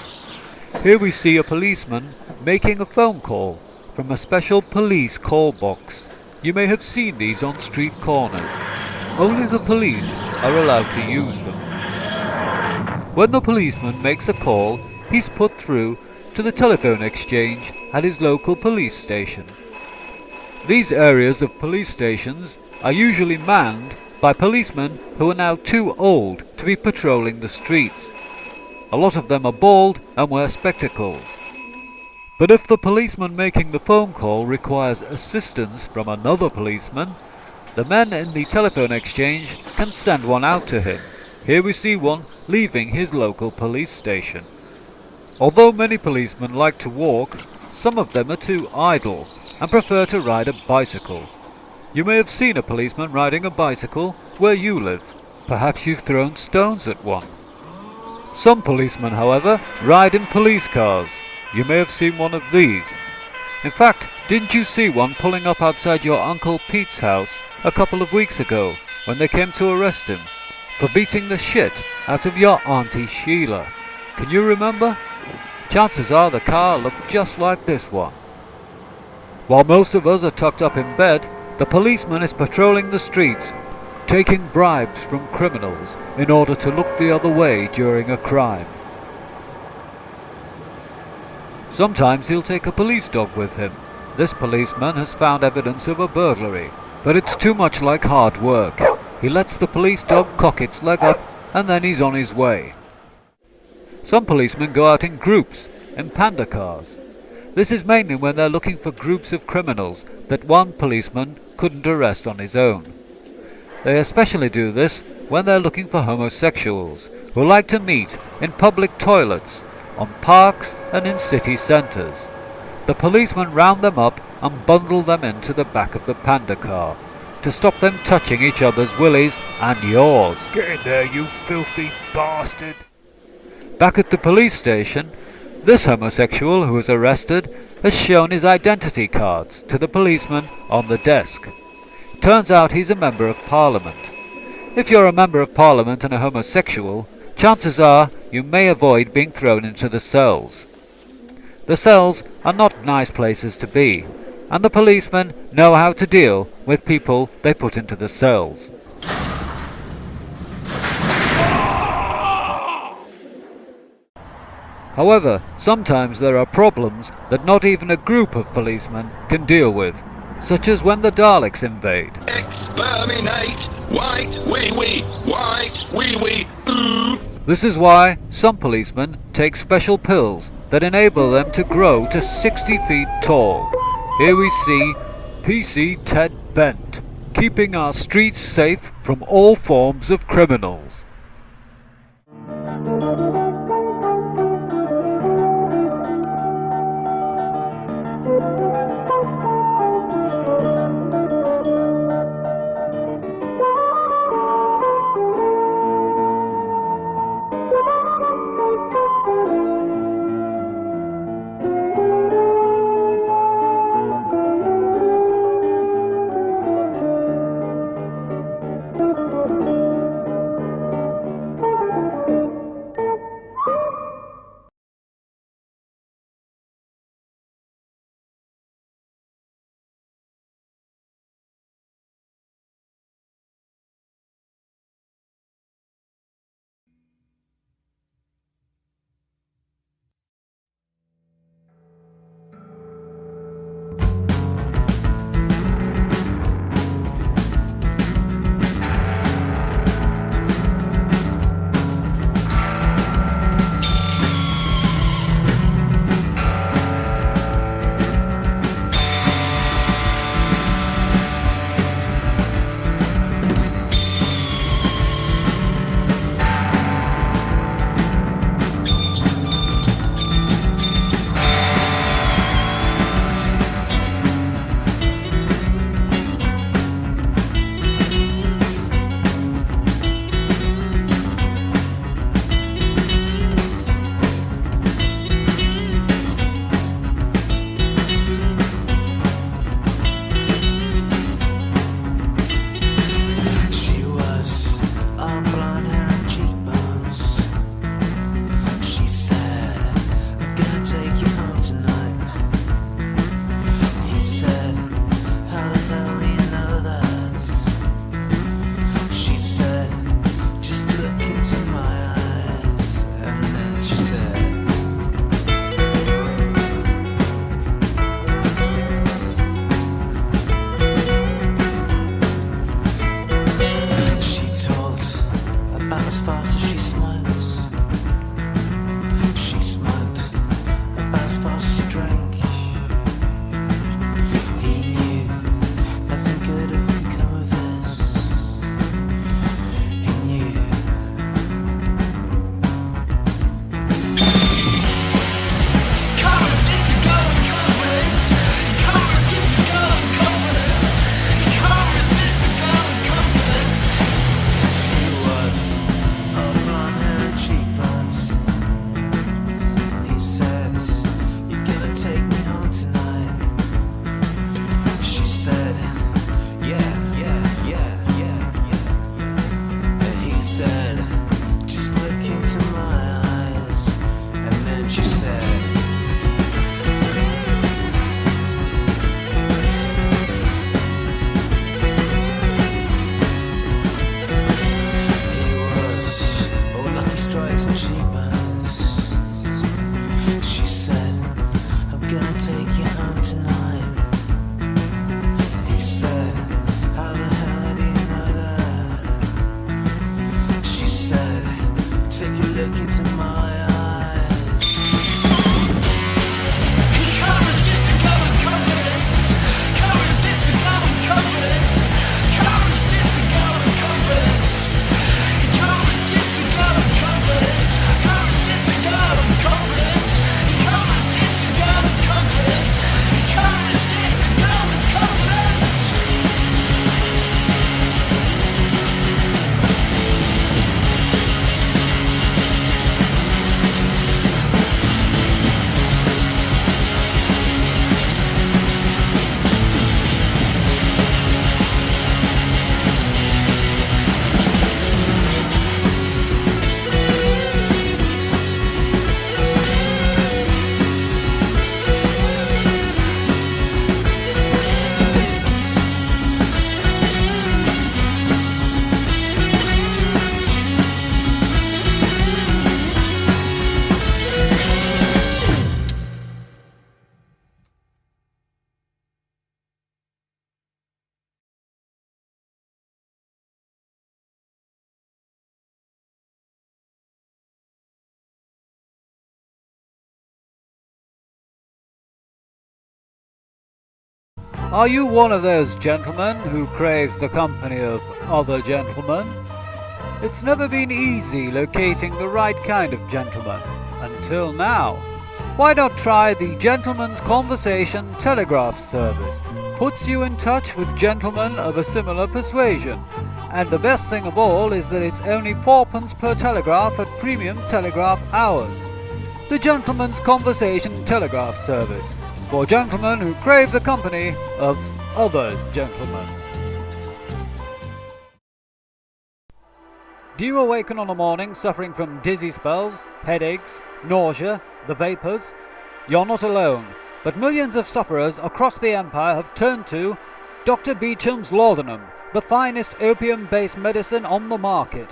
Here we see a policeman making a phone call from a special police call box. You may have seen these on street corners. Only the police are allowed to use them. When the policeman makes a call, he's put through to the telephone exchange at his local police station. These areas of police stations are usually manned by policemen who are now too old to be patrolling the streets. A lot of them are bald and wear spectacles. But if the policeman making the phone call requires assistance from another policeman, the men in the telephone exchange can send one out to him. Here we see one leaving his local police station. Although many policemen like to walk, some of them are too idle and prefer to ride a bicycle. You may have seen a policeman riding a bicycle where you live. Perhaps you've thrown stones at one. Some policemen, however, ride in police cars. You may have seen one of these. In fact, didn't you see one pulling up outside your Uncle Pete's house a couple of weeks ago when they came to arrest him for beating the shit out of your Auntie Sheila? Can you remember? Chances are the car looked just like this one. While most of us are tucked up in bed, the policeman is patrolling the streets, taking bribes from criminals in order to look the other way during a crime. Sometimes he'll take a police dog with him. This policeman has found evidence of a burglary, but it's too much like hard work. He lets the police dog cock its leg up and then he's on his way. Some policemen go out in groups, in panda cars. This is mainly when they're looking for groups of criminals that one policeman couldn't arrest on his own. They especially do this when they're looking for homosexuals who like to meet in public toilets, on parks and in city centres. The policemen round them up and bundle them into the back of the panda car to stop them touching each other's willies and yours. Get in there, you filthy bastard. Back at the police station, this homosexual who was arrested has shown his identity cards to the policeman on the desk. Turns out he's a member of Parliament. If you're a member of Parliament and a homosexual, chances are you may avoid being thrown into the cells. The cells are not nice places to be, and the policemen know how to deal with people they put into the cells. However, sometimes there are problems that not even a group of policemen can deal with, such as when the Daleks invade. Exterminate! White, wee, white, wee, This is why some policemen take special pills that enable them to grow to 60 feet tall. Here we see PC Ted Bent, keeping our streets safe from all forms of criminals. Are you one of those gentlemen who craves the company of other gentlemen? It's never been easy locating the right kind of gentleman, until now. Why not try the Gentleman's Conversation Telegraph Service? Puts you in touch with gentlemen of a similar persuasion. And the best thing of all is that it's only 4p per telegraph at premium telegraph hours. The Gentleman's Conversation Telegraph Service, for gentlemen who crave the company of other gentlemen. Do you awaken on a morning suffering from dizzy spells, headaches, nausea, the vapours? You're not alone, but millions of sufferers across the empire have turned to Dr. Beecham's Laudanum, the finest opium-based medicine on the market.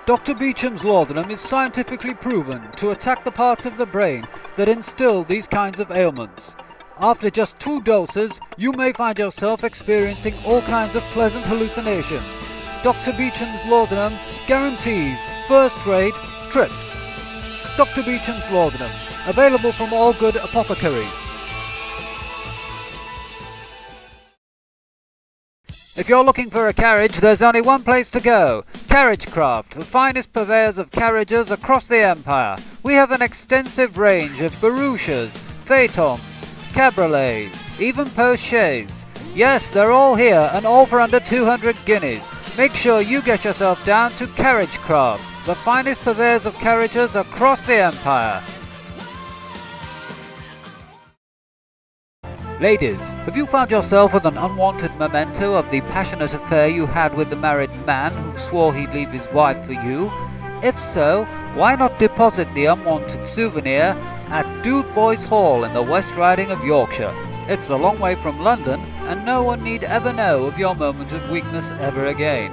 Dr. Beecham's Laudanum is scientifically proven to attack the parts of the brain that instill these kinds of ailments. After just 2 doses, you may find yourself experiencing all kinds of pleasant hallucinations. Dr. Beecham's Laudanum guarantees first-rate trips. Dr. Beecham's Laudanum, available from all good apothecaries. If you're looking for a carriage, there's only one place to go. Carriagecraft, the finest purveyors of carriages across the empire. We have an extensive range of barouches, phaetons, cabriolets, even post-chaise. Yes, they're all here, and all for under 200 guineas. Make sure you get yourself down to Carriagecraft, the finest purveyors of carriages across the empire. Ladies, have you found yourself with an unwanted memento of the passionate affair you had with the married man who swore he'd leave his wife for you? If so, why not deposit the unwanted souvenir at Doothboys Hall in the West Riding of Yorkshire? It's a long way from London, and no one need ever know of your moment of weakness ever again.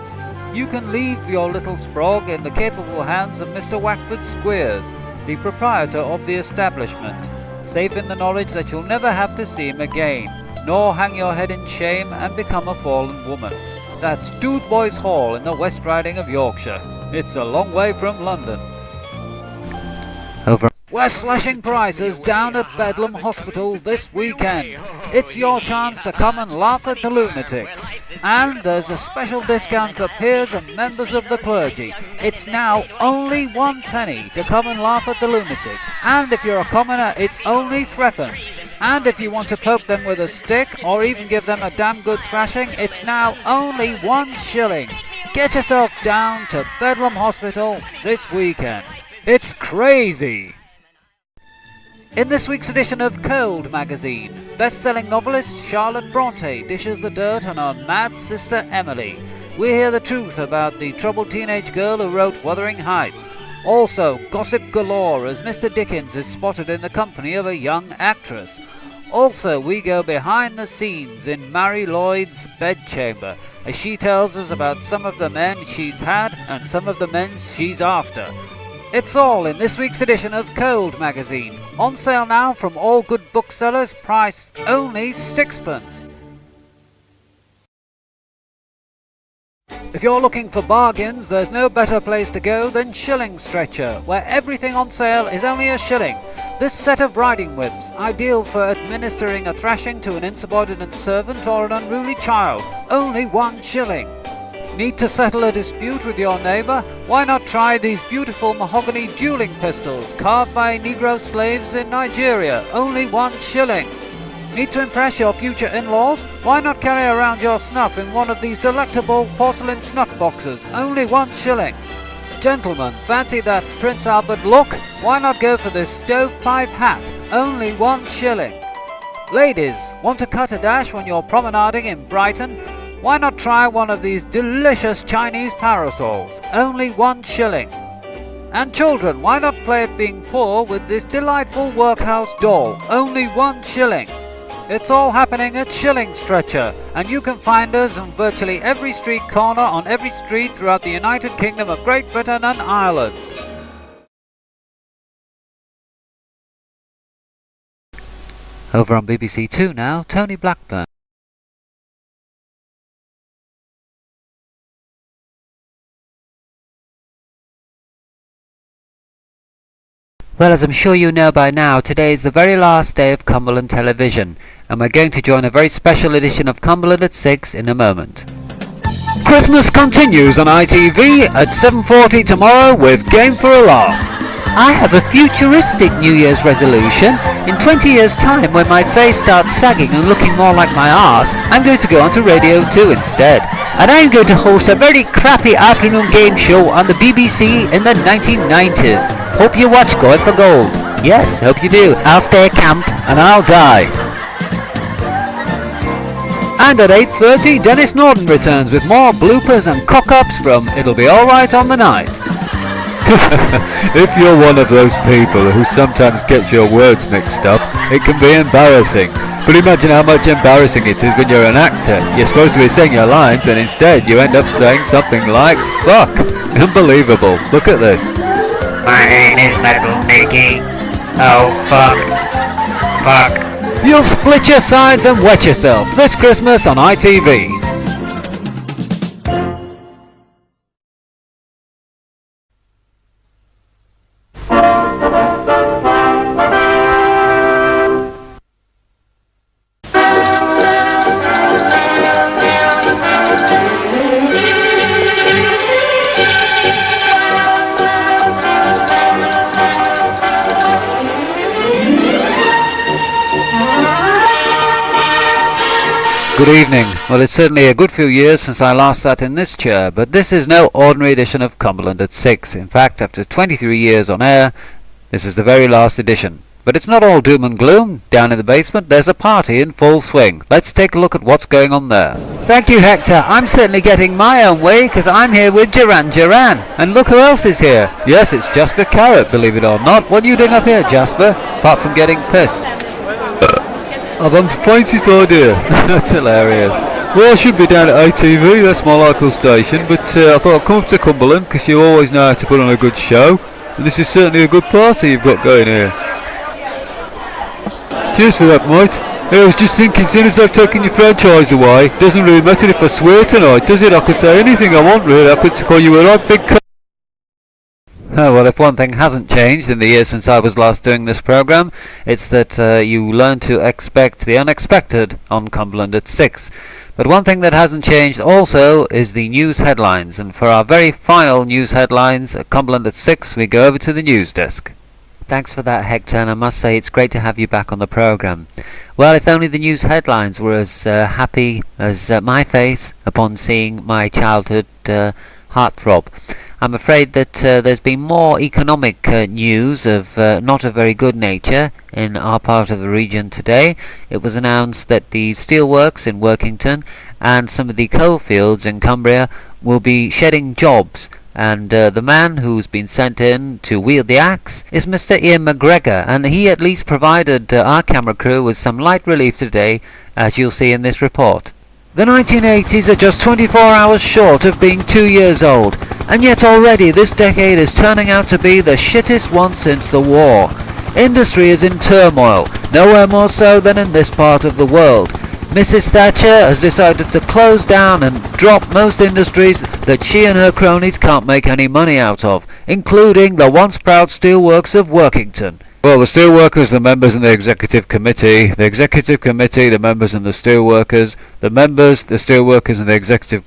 You can leave your little sprog in the capable hands of Mr. Wackford Squeers, the proprietor of the establishment, safe in the knowledge that you'll never have to see him again, nor hang your head in shame and become a fallen woman. That's Doothboys Hall in the West Riding of Yorkshire. It's a long way from London. Over. We're slashing prices down at Bedlam Hospital this weekend. It's your chance to come and laugh at the lunatics. And there's a special discount for peers and members of the clergy. It's now only 1 penny to come and laugh at the lunatics. And if you're a commoner, it's only 3p. And if you want to poke them with a stick, or even give them a damn good thrashing, it's now only 1 shilling. Get yourself down to Bedlam Hospital this weekend. It's crazy! In this week's edition of Cold magazine, best-selling novelist Charlotte Bronte dishes the dirt on her mad sister Emily. We hear the truth about the troubled teenage girl who wrote Wuthering Heights. Also, gossip galore as Mr. Dickens is spotted in the company of a young actress. Also, we go behind the scenes in Mary Lloyd's bedchamber as she tells us about some of the men she's had and some of the men she's after. It's all in this week's edition of Cold magazine. On sale now from all good booksellers, price only 6p. If you're looking for bargains, there's no better place to go than Shilling Stretcher, where everything on sale is only a shilling. This set of riding whips, ideal for administering a thrashing to an insubordinate servant or an unruly child, only 1 shilling. Need to settle a dispute with your neighbour? Why not try these beautiful mahogany dueling pistols carved by Negro slaves in Nigeria? Only 1 shilling. Need to impress your future in-laws? Why not carry around your snuff in one of these delectable porcelain snuff boxes? Only 1 shilling. Gentlemen, fancy that Prince Albert look? Why not go for this stovepipe hat? Only 1 shilling. Ladies, want to cut a dash when you're promenading in Brighton? Why not try one of these delicious Chinese parasols? Only 1 shilling. And children, why not play at being poor with this delightful workhouse doll? Only 1 shilling. It's all happening at Shilling Stretcher, and you can find us on virtually every street corner on every street throughout the United Kingdom of Great Britain and Ireland. Over on BBC Two now, Tony Blackburn. Well, as I'm sure you know by now, today is the very last day of Cumberland Television, and we're going to join a very special edition of Cumberland at 6 in a moment. Christmas continues on ITV at 7:40 tomorrow with Game for a Laugh. I have a futuristic New Year's resolution. In 20 years' time, when my face starts sagging and looking more like my arse, I'm going to go onto Radio 2 instead. And I'm going to host a very crappy afternoon game show on the BBC in the 1990s. Hope you watch Going for Gold. Yes, hope you do. I'll stay at camp and I'll die. And at 8:30, Dennis Norton returns with more bloopers and cock-ups from It'll Be Alright on the Night. If you're one of those people who sometimes gets your words mixed up, it can be embarrassing. But imagine how much embarrassing it is when you're an actor. You're supposed to be saying your lines and instead you end up saying something like fuck. Unbelievable. Look at this. My name is Metal Mickey. Oh fuck. Fuck. You'll split your sides and wet yourself this Christmas on ITV. Good evening. Well, it's certainly a good few years since I last sat in this chair, but this is no ordinary edition of Cumberland at 6. In fact, after 23 years on air, this is the very last edition. But it's not all doom and gloom. Down in the basement, there's a party in full swing. Let's take a look at what's going on there. Thank you, Hector. I'm certainly getting my own way, because I'm here with Duran Duran. And look who else is here. Yes, it's Jasper Carrot, believe it or not. What are you doing up here, Jasper, apart from getting pissed? I've a faintest idea. That's hilarious. Well, I should be down at ATV, that's my local station, but I thought I'd come up to Cumberland because you always know how to put on a good show, and this is certainly a good party you've got going here. Cheers for that, mate. I was just thinking, seeing as I've taken your franchise away, it doesn't really matter if I swear tonight, does it? I could say anything I want, really. I could call you a right big c***. Oh, well, if one thing hasn't changed in the years since I was last doing this programme, it's that you learn to expect the unexpected on Cumberland at 6. But one thing that hasn't changed also is the news headlines, and for our very final news headlines at Cumberland at 6, we go over to the news desk. Thanks for that, Hector, and I must say it's great to have you back on the programme. Well, if only the news headlines were as happy as my face upon seeing my childhood heartthrob. I'm afraid that there's been more economic news of not a very good nature in our part of the region today. It was announced that the steelworks in Workington and some of the coalfields in Cumbria will be shedding jobs, and the man who's been sent in to wield the axe is Mr. Ian McGregor, and he at least provided our camera crew with some light relief today, as you'll see in this report. The 1980s are just 24 hours short of being 2 years old, and yet already this decade is turning out to be the shittest one since the war. Industry is in turmoil, nowhere more so than in this part of the world. Mrs. Thatcher has decided to close down and drop most industries that she and her cronies can't make any money out of, including the once proud steelworks of Workington. Well, the steelworkers, the members and the executive committee, the members and the steelworkers, the members, the steelworkers and the executive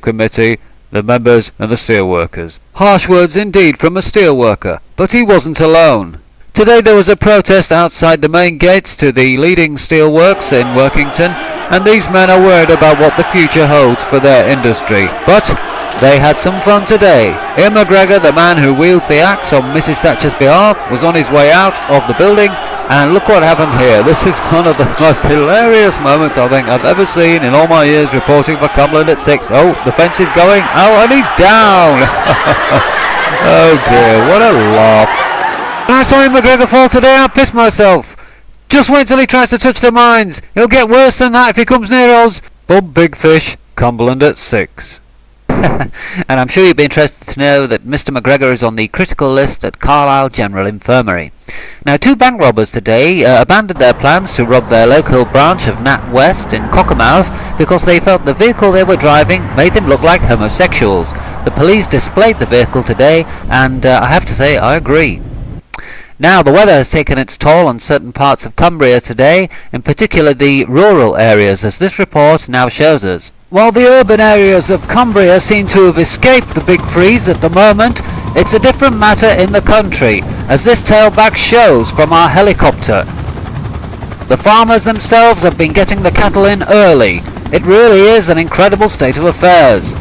committee, the members and the steelworkers. Harsh words indeed from a steelworker, but he wasn't alone. Today there was a protest outside the main gates to the leading steelworks in Workington, and these men are worried about what the future holds for their industry. But they had some fun today. Ian McGregor, the man who wields the axe on Mrs. Thatcher's behalf, was on his way out of the building, and look what happened here. This is one of the most hilarious moments I think I've ever seen in all my years reporting for Cumberland at 6. Oh, the fence is going. Oh, and he's down. Oh dear, what a laugh. When I saw Ian McGregor fall today, I pissed myself. Just wait till he tries to touch the mines. He'll get worse than that if he comes near us. Bob Big Fish, Cumberland at 6. And I'm sure you'd be interested to know that Mr. McGregor is on the critical list at Carlisle General Infirmary. Now, 2 bank robbers today abandoned their plans to rob their local branch of NatWest in Cockermouth because they felt the vehicle they were driving made them look like homosexuals. The police displayed the vehicle today, and I have to say I agree. Now, the weather has taken its toll on certain parts of Cumbria today, in particular the rural areas, as this report now shows us. While the urban areas of Cumbria seem to have escaped the big freeze at the moment, it's a different matter in the country, as this tailback shows from our helicopter. The farmers themselves have been getting the cattle in early. It really is an incredible state of affairs.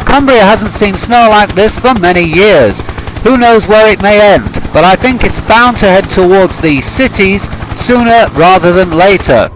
Cumbria hasn't seen snow like this for many years. Who knows where it may end, but I think it's bound to head towards the cities sooner rather than later.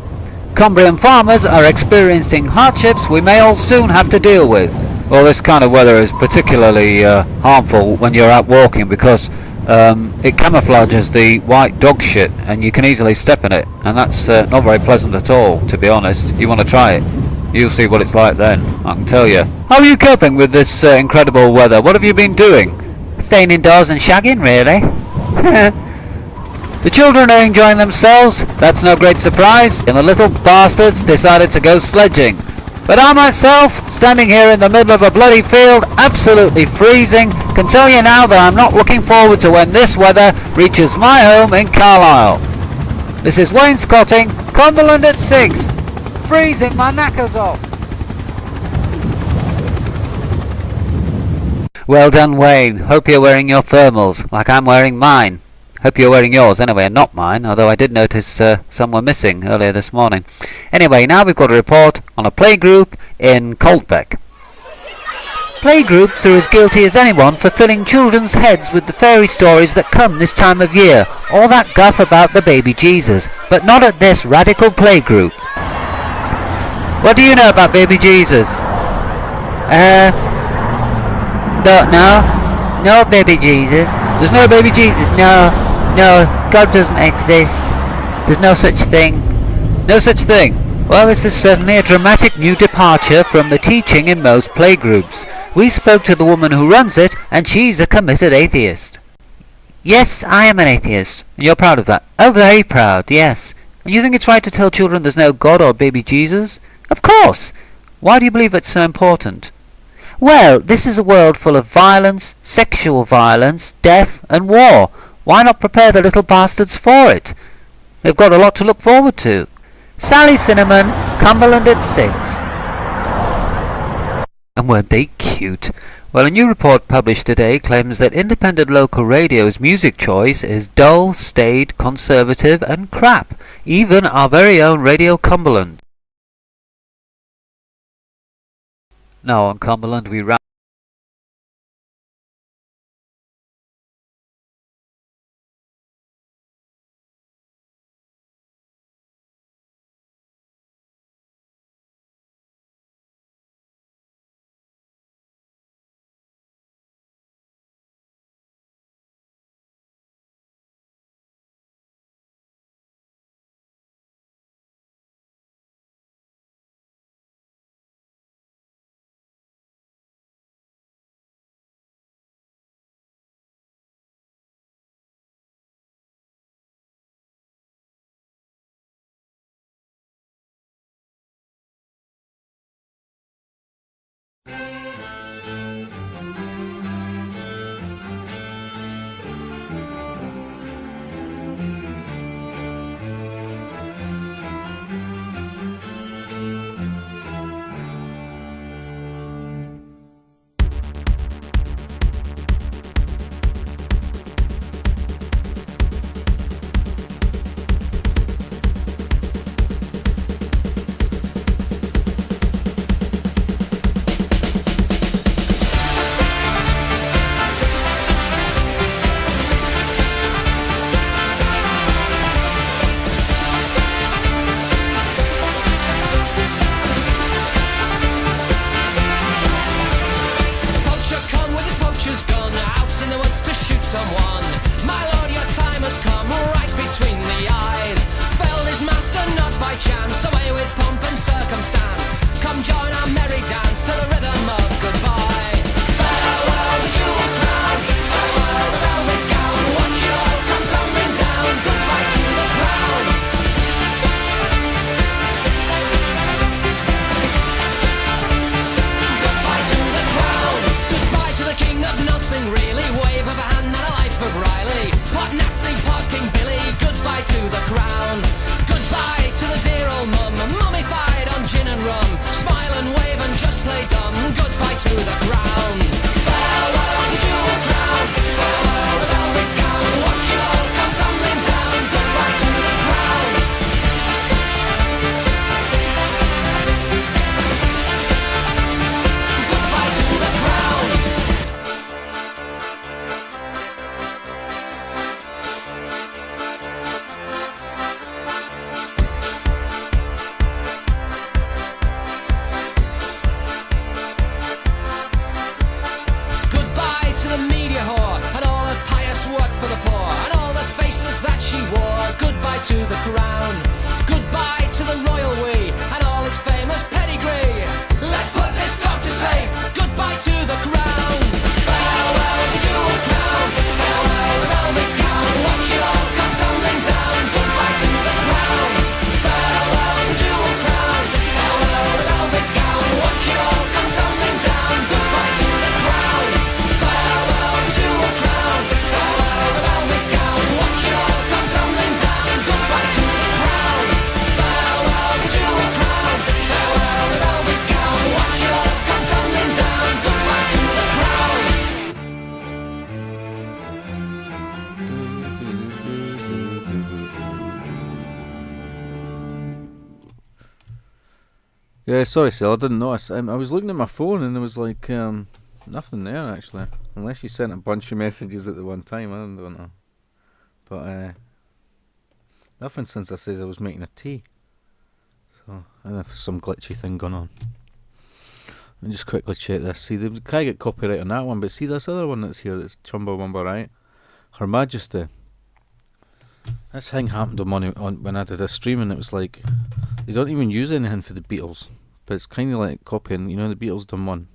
Cumbrian farmers are experiencing hardships we may all soon have to deal with. Well, this kind of weather is particularly harmful when you're out walking because it camouflages the white dog shit and you can easily step in it, and that's not very pleasant at all, to be honest. You want to try it. You'll see what it's like then, I can tell you. How are you coping with this incredible weather? What have you been doing? Staying indoors and shagging, really. The children are enjoying themselves, that's no great surprise, and the little bastards decided to go sledging. But I myself, standing here in the middle of a bloody field, absolutely freezing, can tell you now that I'm not looking forward to when this weather reaches my home in Carlisle. This is wainscoting, Cumberland at 6, freezing my knackers off. Well done, Wayne. Hope you're wearing your thermals, like I'm wearing mine. Hope you're wearing yours anyway, and not mine, although I did notice some were missing earlier this morning. Anyway, now we've got a report on a playgroup in Coldbeck. Playgroups are as guilty as anyone for filling children's heads with the fairy stories that come this time of year, all that guff about the baby Jesus, but not at this radical playgroup. What do you know about baby Jesus? Don't know. No baby Jesus. There's no baby Jesus. No, God doesn't exist. There's no such thing. No such thing. Well, this is certainly a dramatic new departure from the teaching in most playgroups. We spoke to the woman who runs it, and she's a committed atheist. Yes, I am an atheist. And you're proud of that? Oh, very proud, yes. And you think it's right to tell children there's no God or baby Jesus? Of course. Why do you believe it's so important? Well, this is a world full of violence, sexual violence, death and war. Why not prepare the little bastards for it? They've got a lot to look forward to. Sally Cinnamon, Cumberland at 6. And weren't they cute? Well, a new report published today claims that independent local radio's music choice is dull, staid, conservative and crap. Even our very own Radio Cumberland. Now on Cumberland we goodbye to the crown. Goodbye to the dear old mum, mummified on gin and rum. Smile and wave and just play dumb. Goodbye to the crown. Farewell the jewel crown. Farewell the velvet gown. Watch it all come tumbling down. Goodbye to the crown. Goodbye to the crown. Goodbye to the media whore and all her pious work for the poor and all the faces that she wore. Goodbye to the crown. Goodbye to the royal we and all its famous pedigree. Let's put this dog to sleep. Goodbye to the crown. Farewell the jewel crown. Farewell the velvet gown. Watch it all come tumbling down. Goodbye to the crown. Farewell the jewel crown. Farewell the velvet gown. Watch it all come tumbling down. Goodbye to the crown. Farewell the jewel crown. Farewell the velvet gown. Watch it all come tumbling down. Goodbye to the crown. Farewell the jewel crown. Farewell the velvet gown. Watch it all come tumbling down. Goodbye to the crown. Yeah, sorry, Sil, I didn't notice. I was looking at my phone and there was like nothing there actually. Unless you sent a bunch of messages at the one time, I don't know. But nothing since I said I was making a tea. So I don't know if there's some glitchy thing going on. Let me just quickly check this. See, they can't get copyright on that one, but see this other one that's here, that's Chumbawamba, right? Her Majesty. This thing happened on when I did a stream, and it was like they don't even use anything for the Beatles, but it's kind of like copying. You know, the Beatles done one.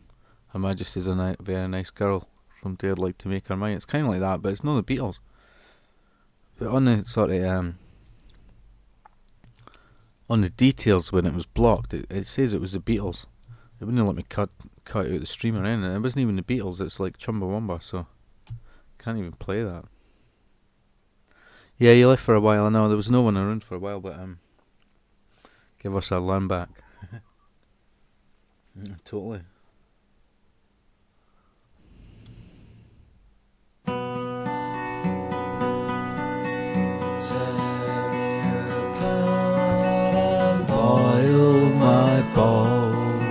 Her Majesty's a very nice girl. Someday I'd like to make her mine. It's kind of like that, but it's not the Beatles. But on the sort of on the details when it was blocked, it says it was the Beatles. It wouldn't let me cut out the stream or anything. It wasn't even the Beatles. It's like Chumbawamba, so can't even play that. Yeah, you left for a while. I know there was no one around for a while, but give us our land back. Totally. Boil my balls.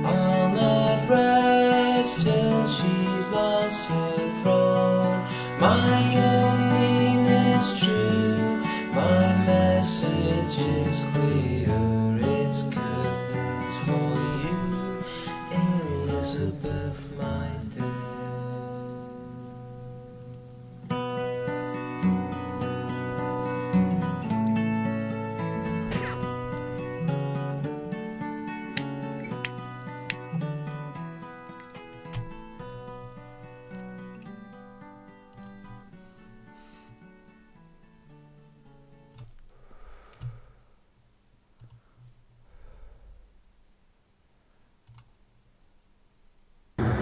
I'll not rest till she's lost her throne. My aim is true, my message is clear. It's curtains for you, Elizabeth, my dear.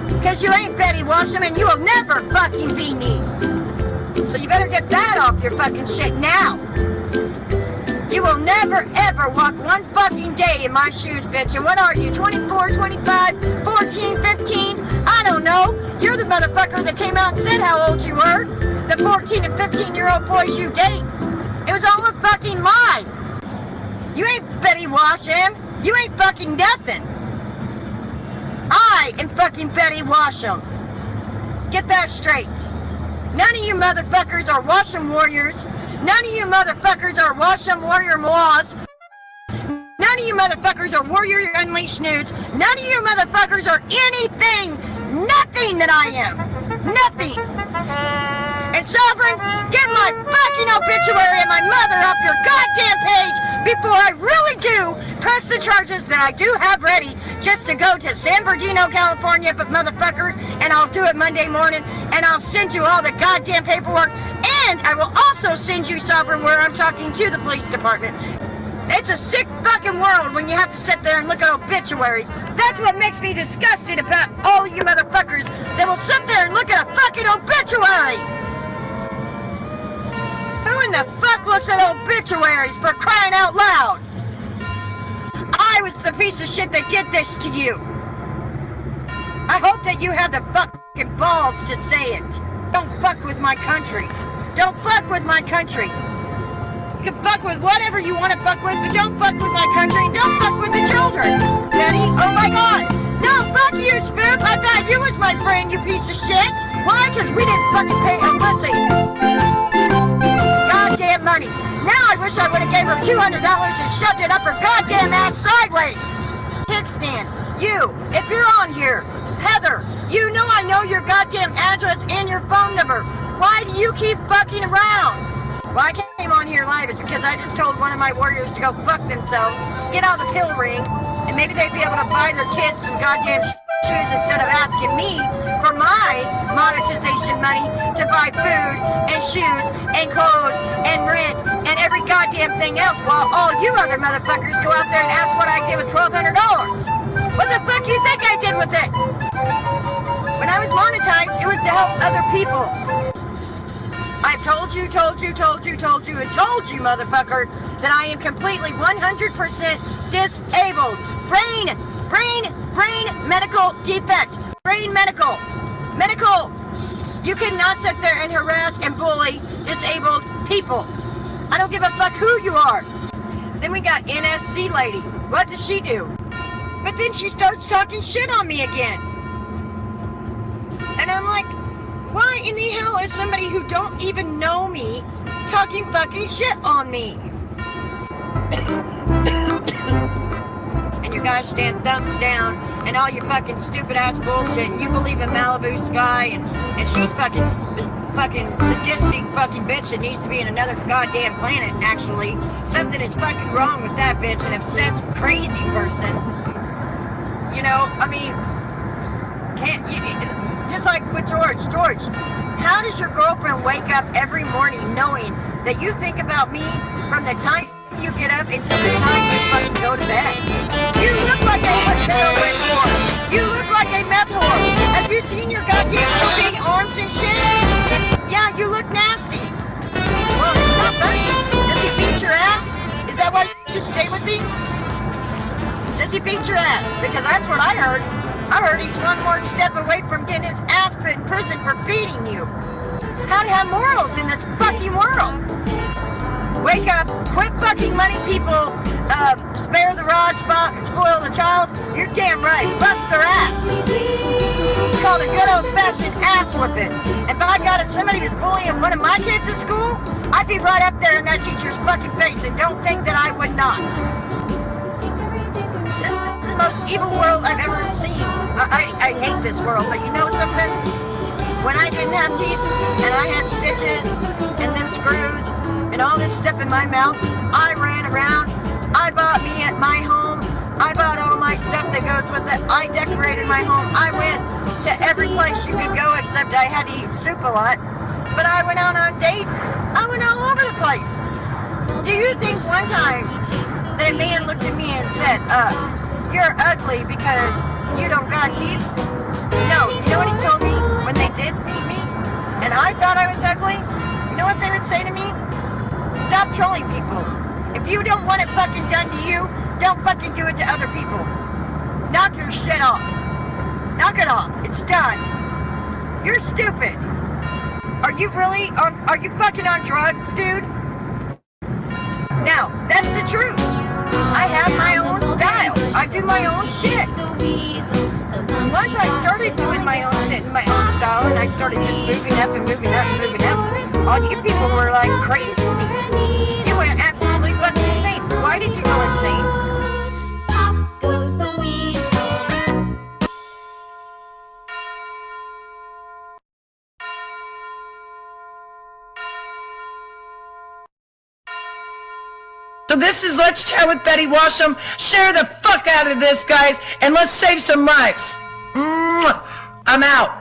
Because you ain't Betty Washam and you will never fucking be me. So you better get that off your fucking shit now. You will never ever walk one fucking day in my shoes, bitch. And what are you, 24, 25, 14, 15? I don't know. You're the motherfucker that came out and said how old you were. The 14 and 15-year-old boys you date. It was all a fucking lie. You ain't Betty Washam. You ain't fucking nothing. I am fucking Betty Washam. Get that straight. None of you motherfuckers are Washam warriors. None of you motherfuckers are Washam warrior moas. None of you motherfuckers are warrior unleashed nudes. None of you motherfuckers are anything, nothing that I am. Nothing. And Sovereign, get my fucking obituary and my mother off your goddamn page before I really do press the charges that I do have ready just to go to San Bernardino, California, but motherfucker, and I'll do it Monday morning, and I'll send you all the goddamn paperwork, and I will also send you, Sovereign, where I'm talking to the police department. It's a sick fucking world when you have to sit there and look at obituaries. That's what makes me disgusted about all you motherfuckers that will sit there and look at a fucking obituary. Who in the fuck looks at obituaries for crying out loud? I was the piece of shit that did this to you. I hope that you have the fucking balls to say it. Don't fuck with my country. Don't fuck with my country. You can fuck with whatever you want to fuck with, but don't fuck with my country and don't fuck with the children. Betty, oh my god. No, fuck you, Spook. I thought you was my friend, you piece of shit. Why? Because we didn't fucking pay a pussy. Goddamn money. Now I wish I would have gave her $200 and shoved it up her goddamn ass sideways. Kickstand, you, if you're on here, Heather, you know I know your goddamn address and your phone number. Why do you keep fucking around? Why I came on here live is because I just told one of my warriors to go fuck themselves, get out of the pill ring, and maybe they'd be able to buy their kids some goddamn shoes instead of asking me for my monetization money to buy food and shoes and clothes and rent and every goddamn thing else while all you other motherfuckers go out there and ask what I did with $1,200. What the fuck you think I did with it? When I was monetized, it was to help other people. I told you, motherfucker, that I am completely 100% disabled. Brain medical defect. Brain medical. You cannot sit there and harass and bully disabled people. I don't give a fuck who you are. Then we got NSC lady. What does she do? But then she starts talking shit on me again. And I'm like, why in the hell is somebody who don't even know me talking fucking shit on me? And you guys stand thumbs down and all your fucking stupid ass bullshit. And you believe in Malibu Sky and she's fucking sadistic fucking bitch that needs to be in another goddamn planet, actually. Something is fucking wrong with that bitch, an obsessed crazy person. You know, I mean, can't you... Just like with George, how does your girlfriend wake up every morning knowing that you think about me from the time you get up until the time you fucking go to bed? You look like a heroin whore. You look like a meth whore. Have you seen your goddamn big arms and shit? Yeah, you look nasty. Well, it's not funny. Does he beat your ass? Is that why you stay with me? Does he beat your ass? Because that's what I heard. I heard he's one more step away from getting his ass put in prison for beating you. How to have morals in this fucking world? Wake up, quit fucking letting people spare the rod, spoil the child. You're damn right, bust their ass. It's called a good old-fashioned ass whipping. If I got somebody who's bullying one of my kids at school, I'd be right up there in that teacher's fucking face and don't think that I would not. It's the most evil world I've ever seen. I hate this world, but you know something? When I didn't have teeth, and I had stitches, and them screws, and all this stuff in my mouth, I ran around, I bought me at my home, I bought all my stuff that goes with it, I decorated my home, I went to every place you could go except I had to eat soup a lot, but I went out on dates, I went all over the place. Do you think one time that a man looked at me and said, you're ugly because you don't got teeth? No, you know what he told me when they did meet me? And I thought I was ugly? You know what they would say to me? Stop trolling people. If you don't want it fucking done to you, don't fucking do it to other people. Knock your shit off. Knock it off. It's done. You're stupid. Are you fucking on drugs, dude? Now, that's the truth. I have my own style. I do my own shit. Once I started doing my own shit in my own style and I started just moving up, all you people were like crazy. You went absolutely fucking insane. Why did you go insane? Pop goes the weasel. So this is Let's Chat with Betty Washam. Share the fuck out of this, guys, and let's save some lives. I'm out.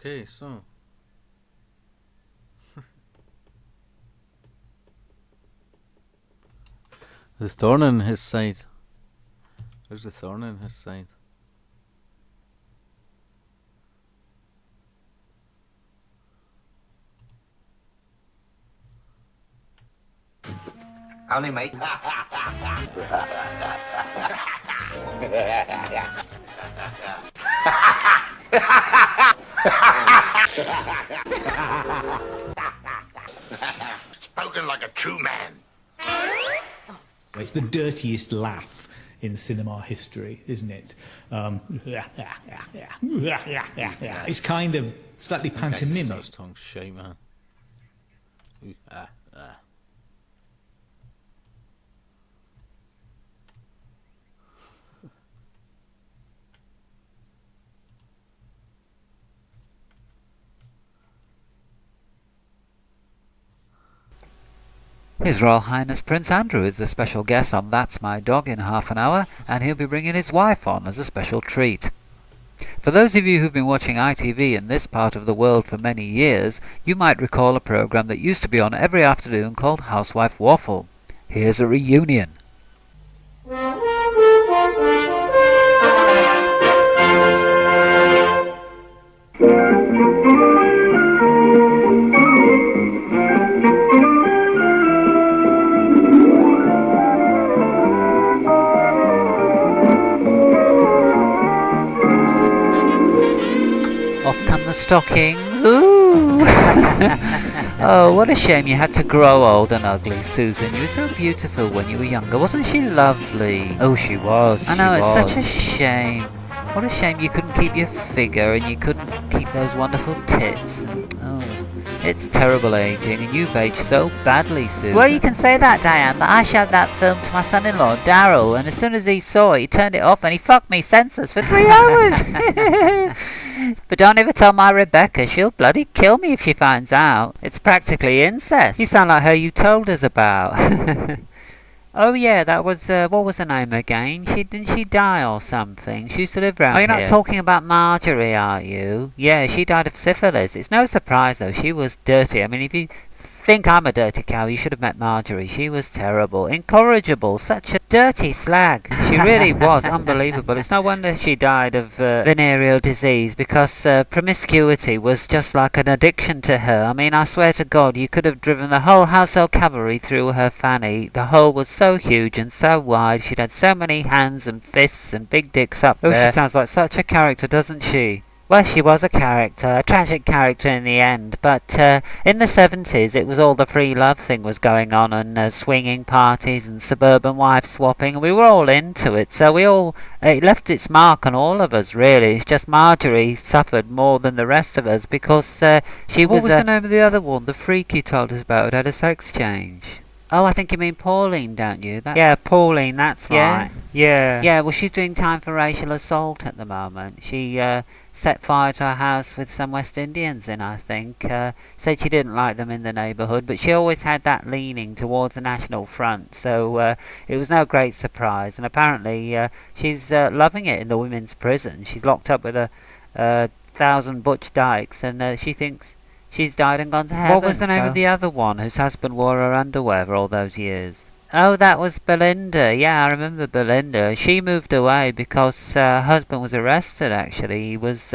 Okay, so. The thorn in his side. There's the thorn in his side. Howdy, mate. Spoken like a true man. It's the dirtiest laugh in cinema history, isn't it? It's kind of slightly pantomimic. Starts tongue shite, man. Ooh, ah, ah. His Royal Highness Prince Andrew is the special guest on That's My Dog in half an hour, and he'll be bringing his wife on as a special treat. For those of you who've been watching ITV in this part of the world for many years, you might recall a programme that used to be on every afternoon called Housewife Waffle. Here's a reunion. Off come the stockings. Ooh! Oh, what a shame you had to grow old and ugly, Susan. You were so beautiful when you were younger. Wasn't she lovely? Oh, she was. I know, it's such a shame. What a shame you couldn't keep your figure and you couldn't keep those wonderful tits. Oh, it's terrible aging, and you've aged so badly, Susan. Well, you can say that, Diane, but I showed that film to my son-in-law, Daryl, and as soon as he saw it, he turned it off and he fucked me senseless for 3 hours. But don't ever tell my Rebecca, she'll bloody kill me if she finds out. It's practically incest. You sound like her you told us about. Oh yeah, that was, what was her name again? Didn't she die or something? She used to live round here. Oh, you're not talking about Marjorie, are you? Yeah, she died of syphilis. It's no surprise though, she was dirty. I mean, if you think I'm a dirty cow, you should have met Marjorie. She was terrible, incorrigible, such a dirty slag. She really was unbelievable. It's no wonder she died of venereal disease, because promiscuity was just like an addiction to her. I mean, I swear to God, you could have driven the whole household cavalry through her fanny. The hole was so huge and so wide. She'd had so many hands and fists and big dicks up there. Oh, she sounds like such a character, doesn't she? Well, she was a character, a tragic character in the end, but in the 70s it was all the free love thing was going on, and swinging parties and suburban wife swapping, and we were all into it, so it left its mark on all of us, really. It's just Marjorie suffered more than the rest of us, because she was... What was the name of the other one, the freak you told us about, who had a sex change? Oh, I think you mean Pauline, don't you? Yeah, Pauline, that's right. Yeah. Yeah, well, she's doing time for racial assault at the moment. She set fire to her house with some West Indians in, I think. Said she didn't like them in the neighbourhood, but she always had that leaning towards the National Front, so it was no great surprise. And apparently she's loving it in the women's prison. She's locked up with 1,000 butch dykes, and she thinks she's died and gone to heaven. What was the name of the other one whose husband wore her underwear for all those years? Oh, that was Belinda. Yeah, I remember Belinda. She moved away because her husband was arrested, actually. He was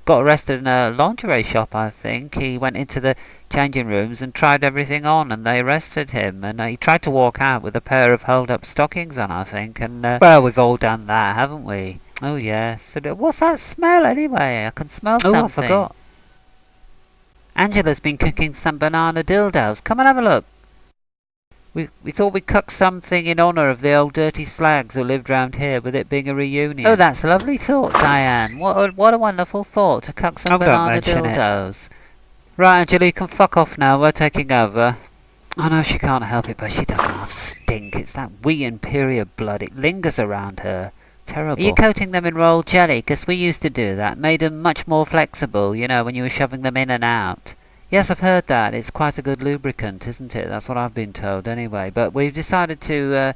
got arrested in a lingerie shop, I think. He went into the changing rooms and tried everything on, and they arrested him. And he tried to walk out with a pair of hold-up stockings on, I think. And, well, we've all done that, haven't we? Oh, yes. What's that smell, anyway? I can smell something. Oh, I forgot. Angela's been cooking some banana dildos. Come and have a look. We thought we'd cook something in honour of the old dirty slags who lived round here, with it being a reunion. Oh, that's a lovely thought, Diane. What a wonderful thought, to cook some banana dildos. Right, Angela, you can fuck off now. We're taking over. I know she can't help it, but she doesn't have stink. It's that wee imperial blood. It lingers around her. Terrible. Are you coating them in rolled jelly? Because we used to do that. Made them much more flexible, you know, when you were shoving them in and out. Yes, I've heard that. It's quite a good lubricant, isn't it? That's what I've been told, anyway. But we've decided to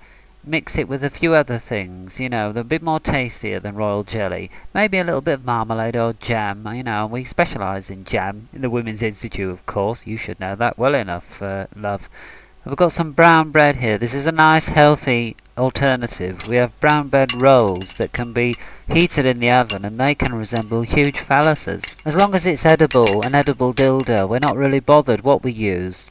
mix it with a few other things, you know, they're a bit more tastier than royal jelly. Maybe a little bit of marmalade or jam, you know, we specialise in jam in the Women's Institute, of course. You should know that well enough, love. We've got some brown bread here. This is a nice, healthy alternative. We have brown bread rolls that can be heated in the oven and they can resemble huge phalluses. As long as it's edible, an edible dildo, we're not really bothered what we use.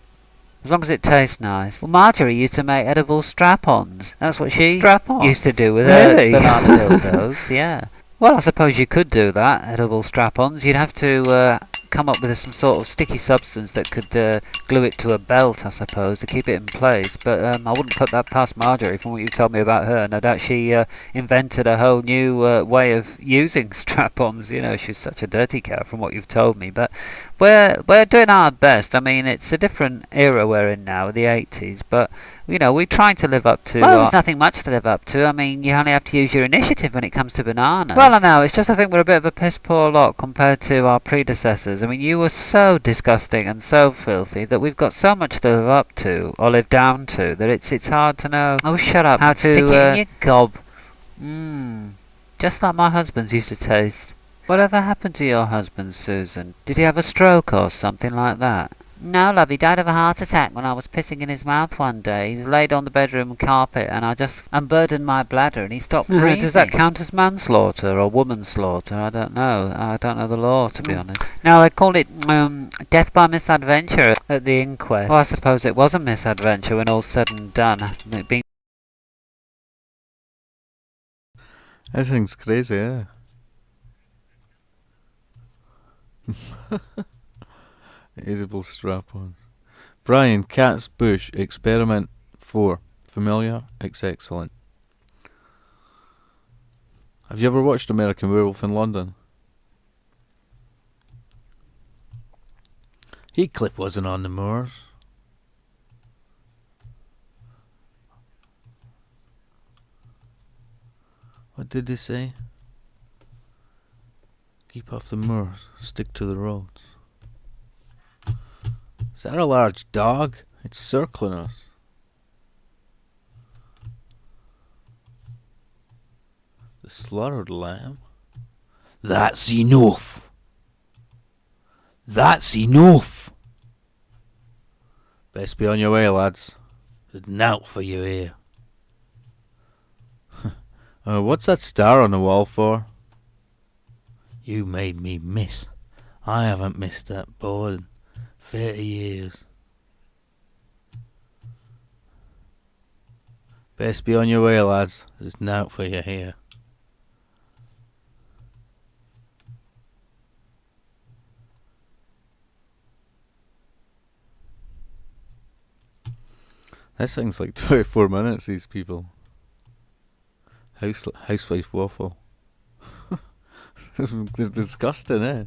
As long as it tastes nice. Well, Marjorie used to make edible strap-ons. That's what she used to do with her banana dildos, yeah. Well, I suppose you could do that, edible strap-ons. You'd have to come up with some sort of sticky substance that could glue it to a belt, I suppose, to keep it in place. But I wouldn't put that past Marjorie from what you told me about her. No doubt she invented a whole new way of using strap-ons. You know, she's such a dirty cow from what you've told me. But we're doing our best. I mean, it's a different era we're in now, the 80s, but you know, we're trying to live up to... Well, there's nothing much to live up to. I mean, you only have to use your initiative when it comes to bananas. Well, I know, it's just I think we're a bit of a piss-poor lot compared to our predecessors. I mean, you were so disgusting and so filthy that we've got so much to live up to, or live down to, that it's hard to know... Oh, shut up. How to... Stick it in your gob. Just like my husband's used to taste. Whatever happened to your husband, Susan? Did he have a stroke or something like that? No, love, he died of a heart attack when I was pissing in his mouth one day. He was laid on the bedroom carpet and I just unburdened my bladder and he stopped breathing. Does that count as manslaughter or womanslaughter? I don't know. I don't know the law, to be honest. No, they called it death by misadventure at the inquest. Well, I suppose it was a misadventure when all's said and done. It being That thing's crazy, yeah. Edible strap-ons. Brian, Cat's Bush, Experiment 4. Familiar? It's excellent. Have you ever watched American Werewolf in London? Heathcliff wasn't on the moors. What did they say? Keep off the moors, stick to the roads. Is that a large dog? It's circling us. The slaughtered lamb? That's enough! That's enough! Best be on your way, lads. There's nought for you here. What's that star on the wall for? You made me miss. I haven't missed that board in 30 years. Best be on your way, lads. There's nought for you here. This thing's like 24 minutes, these people. Housewife waffle. They're disgusting, eh?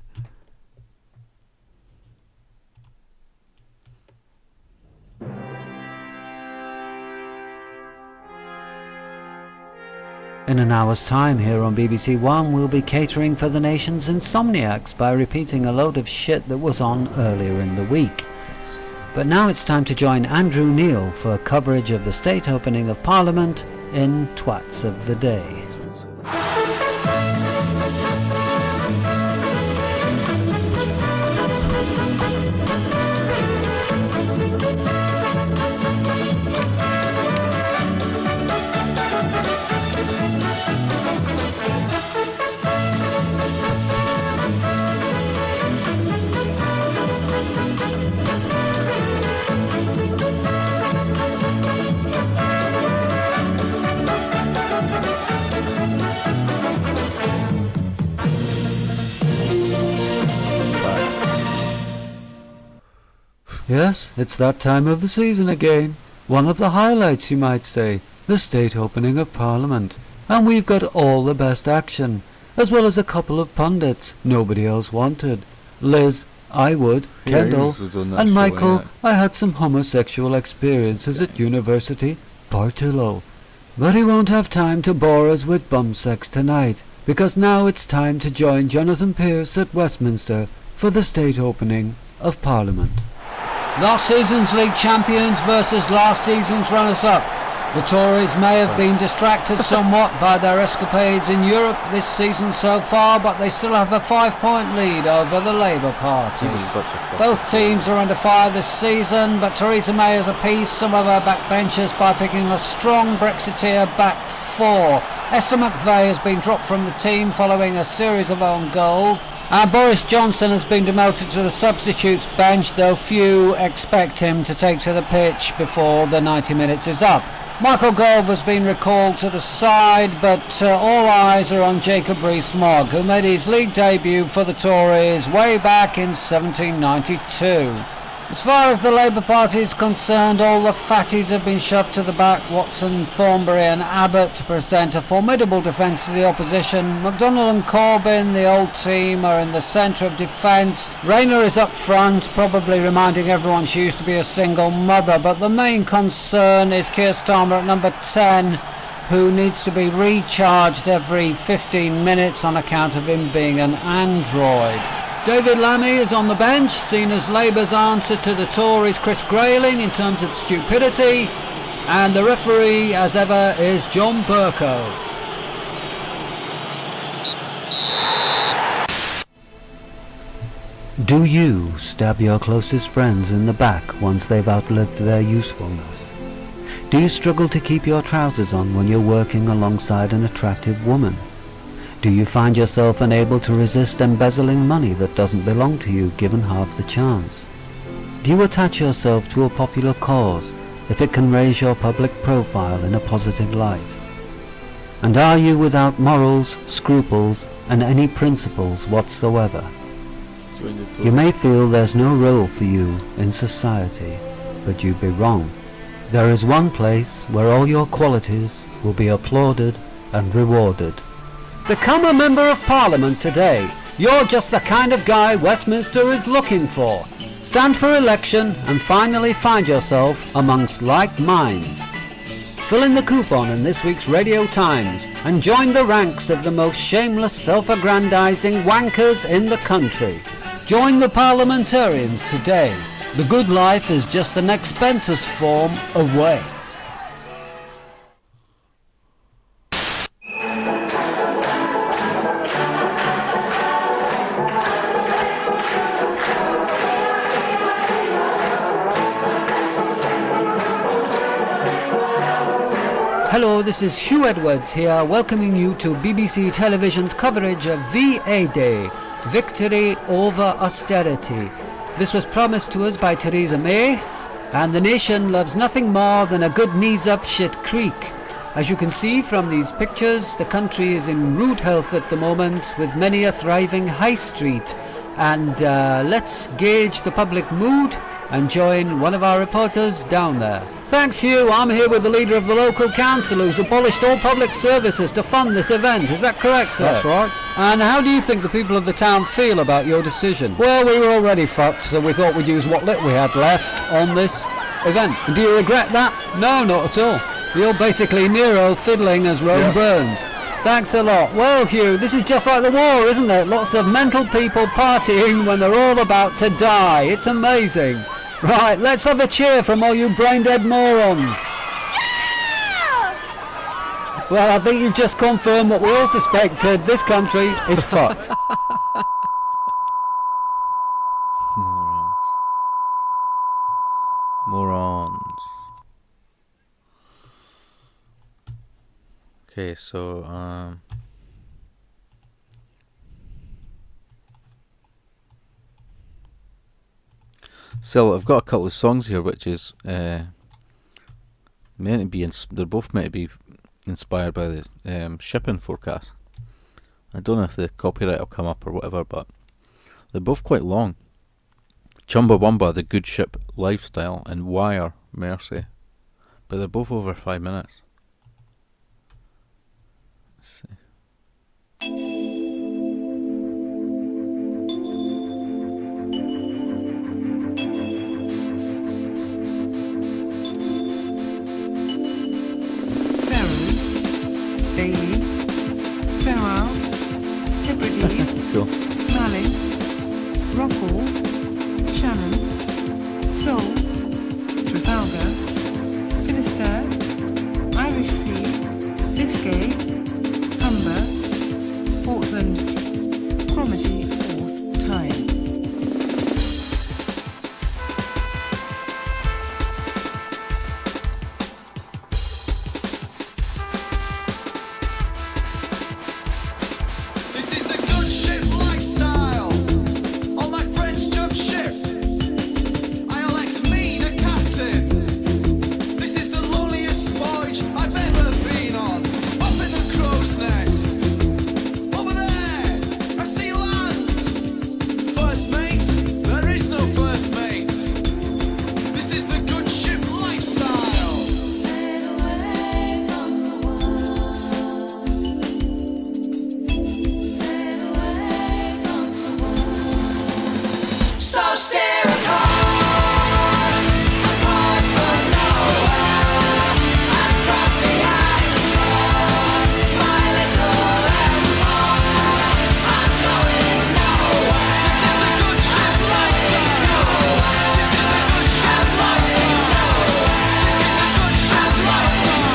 In an hour's time here on BBC One, we'll be catering for the nation's insomniacs by repeating a load of shit that was on earlier in the week. But now it's time to join Andrew Neil for coverage of the state opening of Parliament in Twats of the Day. Yes, it's that time of the season again. One of the highlights, you might say, the state opening of Parliament. And we've got all the best action, as well as a couple of pundits nobody else wanted. Liz, I would, Kendall, and Michael, I had some homosexual experiences at university, Portillo. But he won't have time to bore us with bum sex tonight, because now it's time to join Jonathan Pearce at Westminster for the state opening of Parliament. Last season's league champions versus last season's runners-up. The Tories may have been distracted somewhat by their escapades in Europe this season so far, but they still have a 5-point lead over the Labour Party. Both teams are under fire this season, but Theresa May has appeased some of her backbenchers by picking a strong Brexiteer back four. Esther McVey has been dropped from the team following a series of own goals. And Boris Johnson has been demoted to the substitutes bench, though few expect him to take to the pitch before the 90 minutes is up. Michael Gove has been recalled to the side, but all eyes are on Jacob Rees-Mogg, who made his league debut for the Tories way back in 1792. As far as the Labour Party is concerned, all the fatties have been shoved to the back. Watson, Thornbury and Abbott present a formidable defence to the opposition. MacDonald and Corbyn, the old team, are in the centre of defence. Rayner is up front, probably reminding everyone she used to be a single mother, but the main concern is Keir Starmer at number 10, who needs to be recharged every 15 minutes on account of him being an android. David Lammy is on the bench, seen as Labour's answer to the Tories' Chris Grayling in terms of stupidity, and the referee, as ever, is John Burko. Do you stab your closest friends in the back once they've outlived their usefulness? Do you struggle to keep your trousers on when you're working alongside an attractive woman? Do you find yourself unable to resist embezzling money that doesn't belong to you given half the chance? Do you attach yourself to a popular cause if it can raise your public profile in a positive light? And are you without morals, scruples, and any principles whatsoever? You may feel there's no role for you in society, but you'd be wrong. There is one place where all your qualities will be applauded and rewarded. Become a Member of Parliament today. You're just the kind of guy Westminster is looking for. Stand for election and finally find yourself amongst like minds. Fill in the coupon in this week's Radio Times and join the ranks of the most shameless self-aggrandizing wankers in the country. Join the parliamentarians today. The good life is just an expenses form away. Hello, this is Hugh Edwards here, welcoming you to BBC Television's coverage of VA Day, Victory Over Austerity. This was promised to us by Theresa May, and the nation loves nothing more than a good knees-up shit creek. As you can see from these pictures, the country is in rude health at the moment, with many a thriving high street. And let's gauge the public mood and join one of our reporters down there. Thanks, Hugh. I'm here with the leader of the local council who's abolished all public services to fund this event. Is that correct, sir? That's right. And how do you think the people of the town feel about your decision? Well, we were already fucked, so we thought we'd use what lit we had left on this event. And do you regret that? No, not at all. You're basically Nero fiddling as Rome burns. Thanks a lot. Well, Hugh, this is just like the war, isn't it? Lots of mental people partying when they're all about to die. It's amazing. Right, let's have a cheer from all you brain-dead morons. Yeah! Well, I think you've just confirmed what we all suspected. This country is fucked. Morons. Okay, so so I've got a couple of songs here, which is meant to be. They're both meant to be inspired by the shipping forecast. I don't know if the copyright will come up or whatever, but they're both quite long. Chumbawamba, The Good Ship Lifestyle, and Wire, Mercy, but they're both over 5 minutes. Let's see. Daly, Farewell, Hebrides, Cool. Mali, Rockall, Shannon, Seoul, Trafalgar, Finisterre, Sea, Biscay, Humber, Portland, Cromarty, or Tyne. This is the good ship lifestyle. All my friends jump ship. I'll ex me, the captain. This is the loneliest voyage I've ever been on. Up in the crow's nest. Over there, I see land. First mate, there is no first mate. This is the good ship lifestyle. Sail away from the world. Sail away from the world. So steer a course for nowhere, and drop the anchor, my little empire. I'm going nowhere. This is a good ship lifestyle. This is a good ship lifestyle. This is a good ship lifestyle.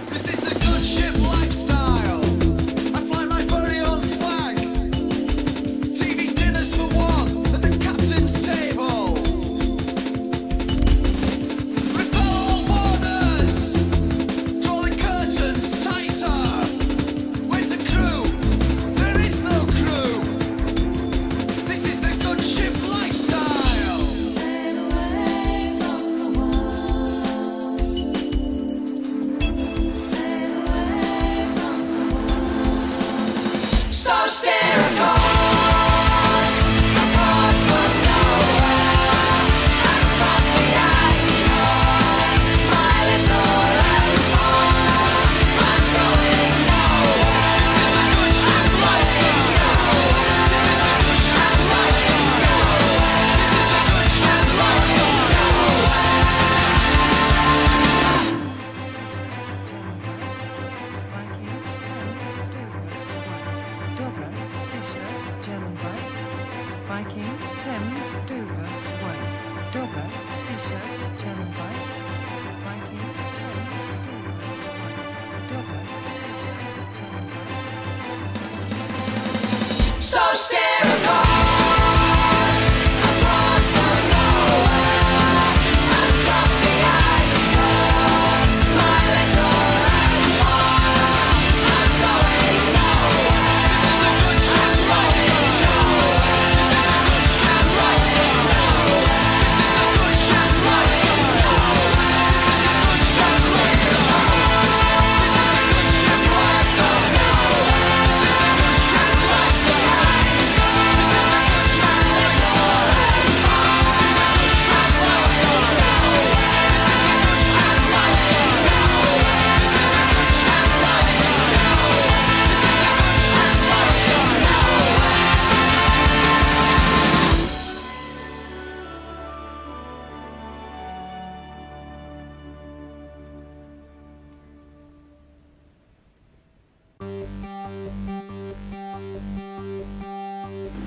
This is the good ship lifestyle. I fly my very own flag. TV dinners for one at the captain's table. Repel all borders. Draw the curtains tighter. Where's the crew? There is no crew. This is the good ship lifestyle. Sail away from the world. Sail away from the world. So steer a course for nowhere, and drop the anchor, my little empire. I'm going nowhere. This is the good ship lifestyle. This is the good ship lifestyle. This is the good ship Viking, Thames, Dover, White. Dogger, Fisher, German White. Viking, Thames, Dover, White. Dogger, Fisher, German White. So steer a course for nowhere, and drop the anchor, my little empire. I'm going nowhere. This is the good ship lifestyle. This is the good ship lifestyle. This is the good ship lifestyle. This is the good ship lifestyle. This is the good ship lifestyle. This is the good ship lifestyle. This is the good ship lifestyle. This is the good ship lifestyle. This is the good ship lifestyle. This is the good ship lifestyle. This is the good ship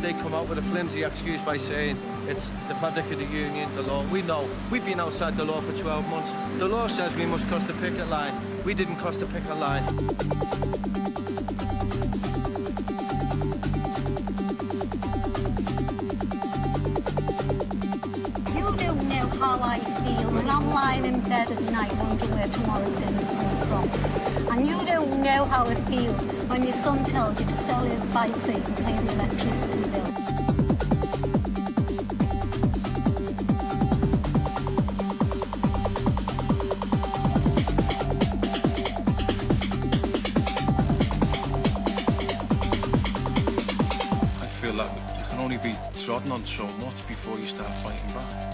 They come out with a flimsy excuse by saying it's the fabric of the union, the law. We know. We've been outside the law for 12 months. The law says we must cross the picket line. We didn't cross the picket line. You don't know how I feel when I'm lying in bed at night wondering where tomorrow's dinner's coming from. And you don't know how it feels when your son tells you to sell his bike so you can pay the electricity bill. I feel that you can only be trodden on so much before you start fighting back.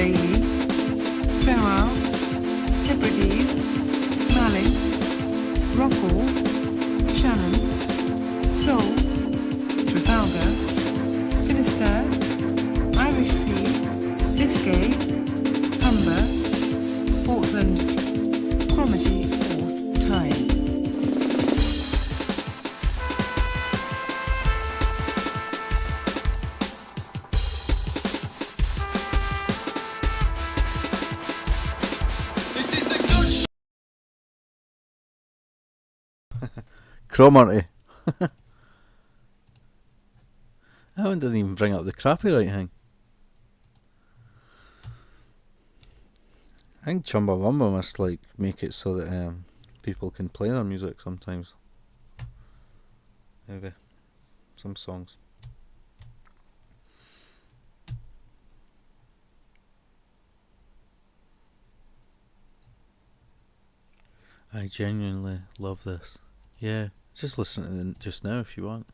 Bailey, Farewell, Hebrides, Malin, Rockall, Shannon, Seoul, Trafalgar, Finisterre, Irish Sea, Biscay, Humber, Portland, Cromarty or Tyne. This is the good Cromarty. That one didn't even bring up the crappy right thing. I think Chumbawamba must like make it so that people can play their music sometimes. Maybe some songs. I genuinely love this. Yeah, just listen to it just now if you want.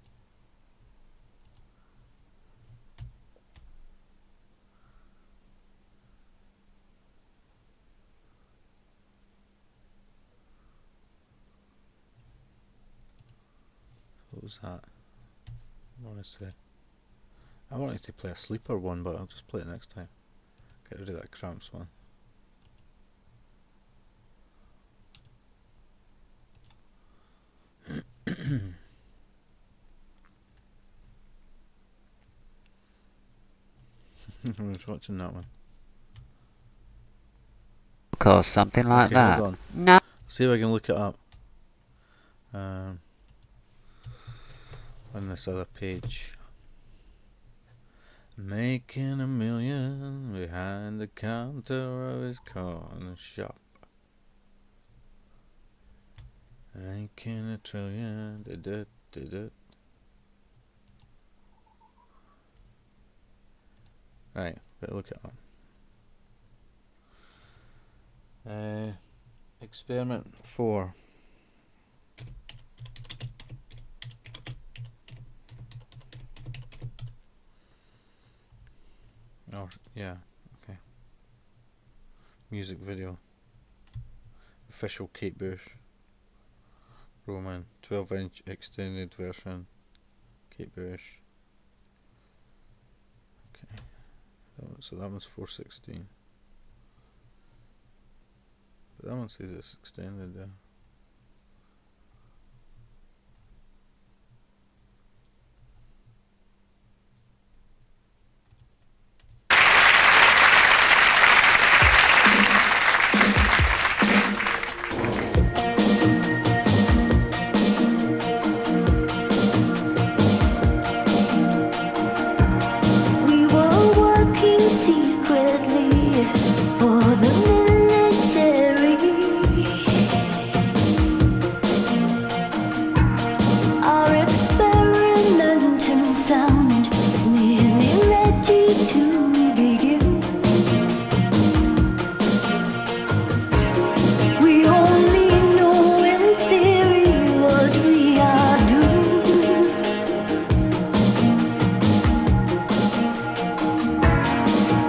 What was that? I want to say. I wanted to play a sleeper one, but I'll just play it next time. Get rid of that Cramps one. I was watching that one. Or something like Okay, that. hold on. No. See if I can look it up. On this other page. Making $1 million behind the counter of his corner shop. Making $1 trillion. Right, better look it up. Experiment 4. Oh, yeah, okay. Music video. Official Kate Bush. Roman. 12-inch extended version. Kate Bush. Okay. So that one's 416. But that one says it's extended there. We were working secretly for the military. Our experimental sound is nearly ready to begin. We only know in theory what we are doing.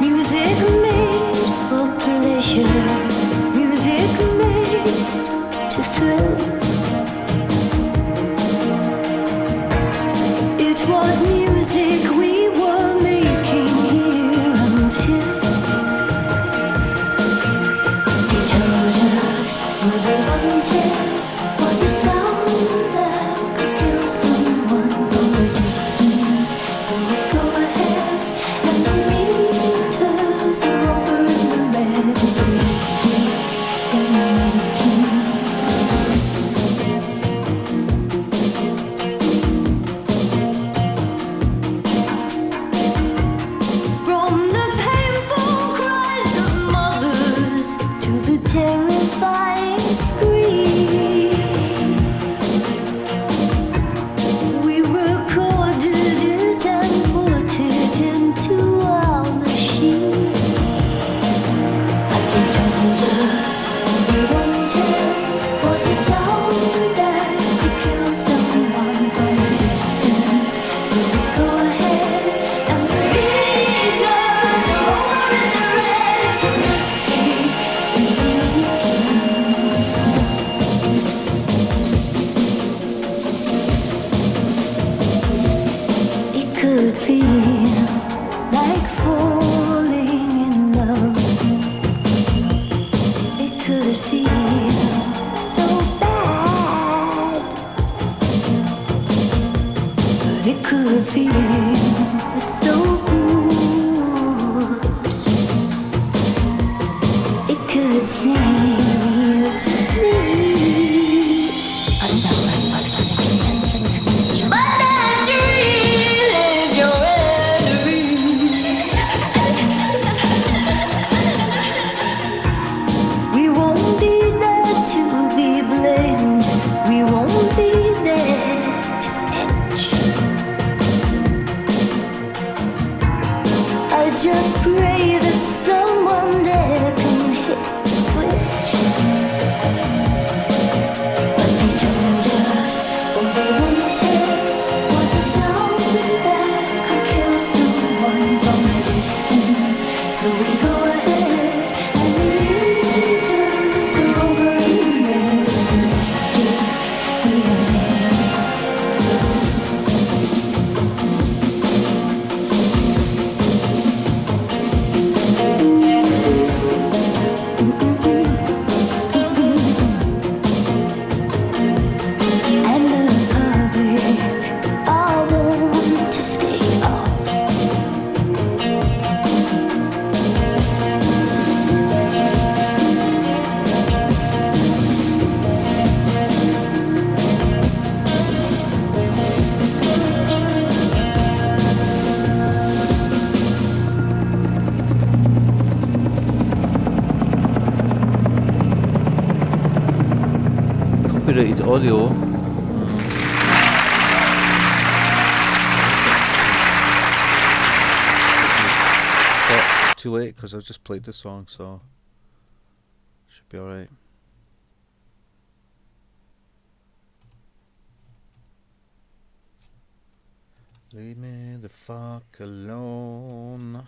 Music made for play. sing you to sleep. But that dream is your enemy. We won't be there to be blamed. We won't be there to snitch. I just pray that someone there can hit the switch. What they told us, all they wanted was a sound that could kill someone from a distance. So we go ahead and lead us over and made us a mistake. We are there. And the public all want to stay off. Copyrighted audio. But too late because I just played the song, so should be alright. Leave me the fuck alone.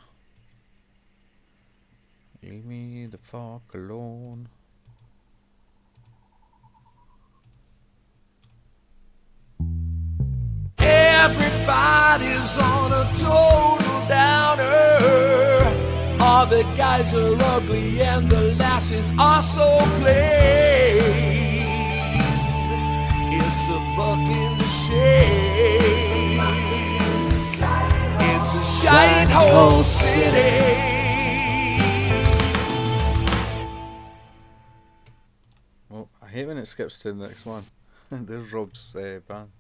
Leave me the fuck alone. Everybody's on a total downer. All the guys are ugly and the lasses are so plain. It's a fucking shame. It's a shithole city. Well, I hate when it skips to the next one. There's Rob's band.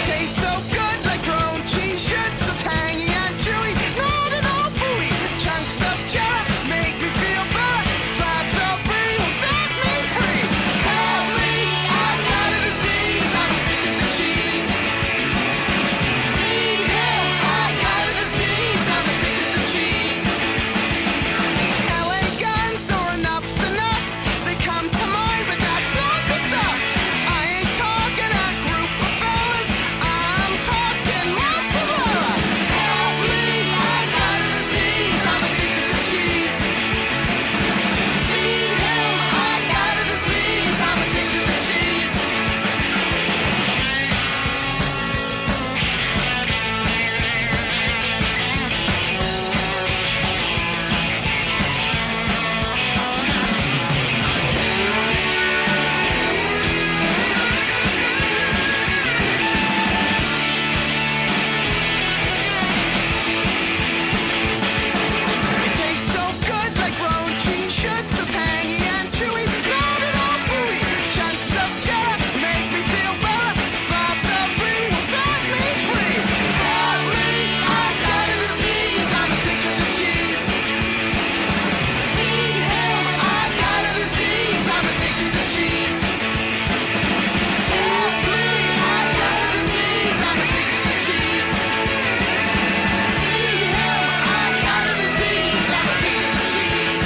Tastes so good like grown cheese, shit so tangy and chewy, not at all fooey. Chunks of cheddar make me feel better. Slabs of brie will set me free. Help me, I've got a disease. I'm addicted to cheese. Feed him, I've got a disease. I'm addicted to cheese. LA guns or enough's enough. They come to mind, but that's not the stuff. I ain't talking a group of fellas. I'm talking mozzarella. Help me, I've got a disease. I'm addicted to cheese. Feed him, I've got a disease. I'm addicted to cheese. It tastes so good like grown cheese, shit so tangy and chewy, not at all fooey. Chunks of cheddar make me feel better. Slabs of brie will set me free. Help me, I've got a disease. I'm addicted to cheese. Feed him, I've got a disease. I'm addicted to cheese. Help me, I've got a disease. I'm addicted to cheese. Feed him, I've got a disease. I'm addicted to cheese.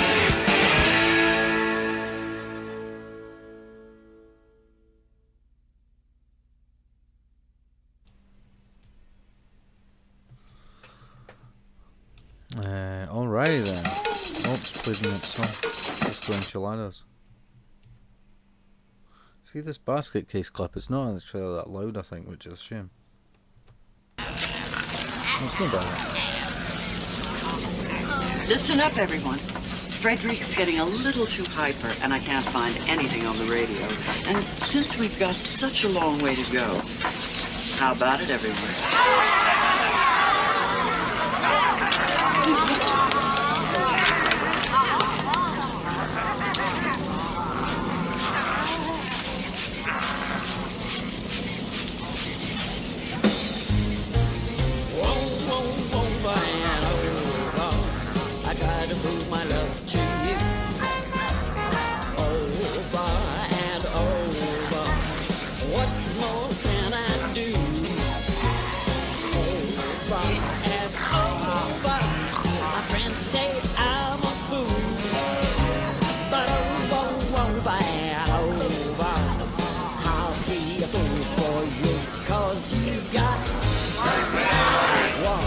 Alright then. Oops, played the next song. Let's go enchiladas. See this basket case clip, it's not actually that loud I think, which is a shame. It's not bad. Listen up, everyone. Frederick's getting a little too hyper, and I can't find anything on the radio. And since we've got such a long way to go, how about it, everyone? I try to prove my love to you over and over. What more can I do? Over and over. My friends say I'm a fool, but over and over, I'll be a fool for you, 'cause you've got one.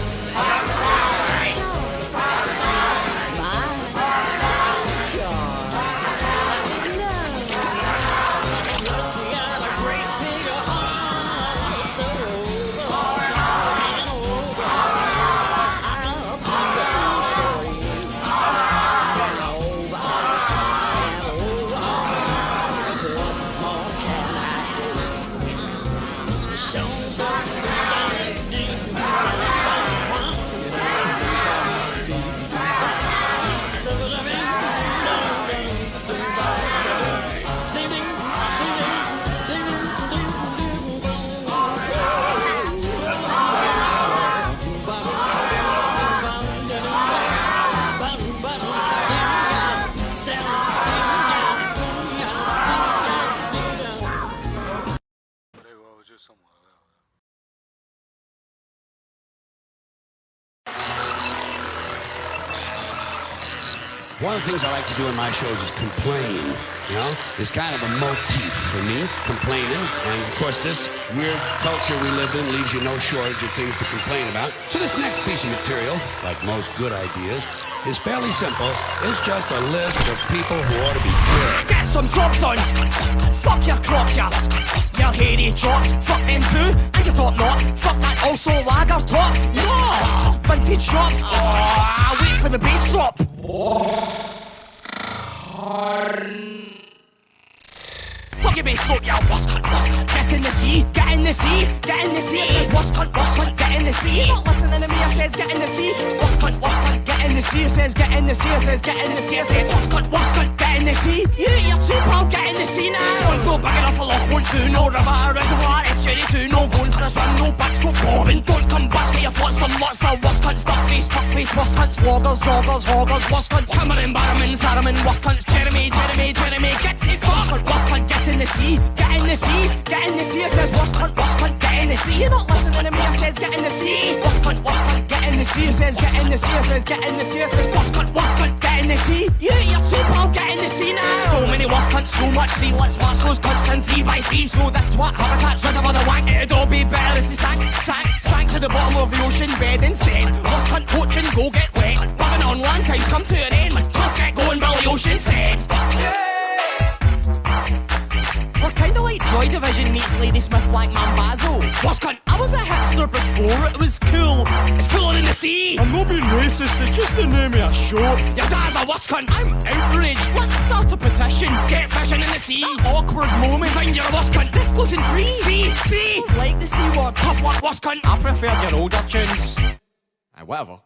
One of the things I like to do in my shows is complain, you know? It's kind of a motif for me, complaining. And of course, this weird culture we live in leaves you no shortage of things to complain about. So this next piece of material, like most good ideas, is fairly simple. It's just a list of people who ought to be killed. Get some socks on! Fuck your crocs, ya! Your hairy drops, fuck them too, and your top knot. Fuck that also lager tops. No! Vintage shops. Oh, wait for the bass drop. Fuck your bass drop, ya! What's cut? Get in the sea, get in the sea, get in the sea. It says what's cut, get in the sea. Not listening to me, it says get in the sea. What's cut, get in the sea. It says get in the sea, it says get in the sea. It says what's cut, get in the sea. You eat your soup, I'll get in the sea now. One's no big enough for loch, won't do no river, reservoir, it's ready to no going for a swim, no backstroke bobbing. Don't come back, get your flots and lots of what's cuts, stuff face, fuck face, what's cuts, floggers, joggers, hoggers, what's cuts, Cameron, Barrowman, Sarraman, what's cuts, Jeremy, get the fuck, what's cut, get in the sea, get in the sea, get in the sea. It says what's cut, get in the sea. You're not listening to me, it says get in the sea. What's cut, get in the sea. It says get in the sea, it says get in the sea. It says what's cut, get in the sea. You eat your soup, I'll get in the sea now. So many what's cuts, so much sea. Let's watch those cuts in 3x3. So this twat habitat's rid of all the wank. It'd all be better if they sank to the bottom of the ocean bed instead. What's cut poaching, go get wet. Rubbing on land, times come to an end. Tough get going, Billy Ocean said. We're kinda like Joy Division meets Ladysmith Black Mambazo. What's cunt? I was a hipster before, it was cool. It's cooler in the sea. I'm not being racist, it's just the name of a show. Your dad's a wuss cunt. I'm outraged. Let's start a petition. Get fishing in the sea. That awkward moment. Find your wuss cunt. This goes in free. See. Like the C word. Tough luck wuss cunt. I preferred your older tunes. Whatever.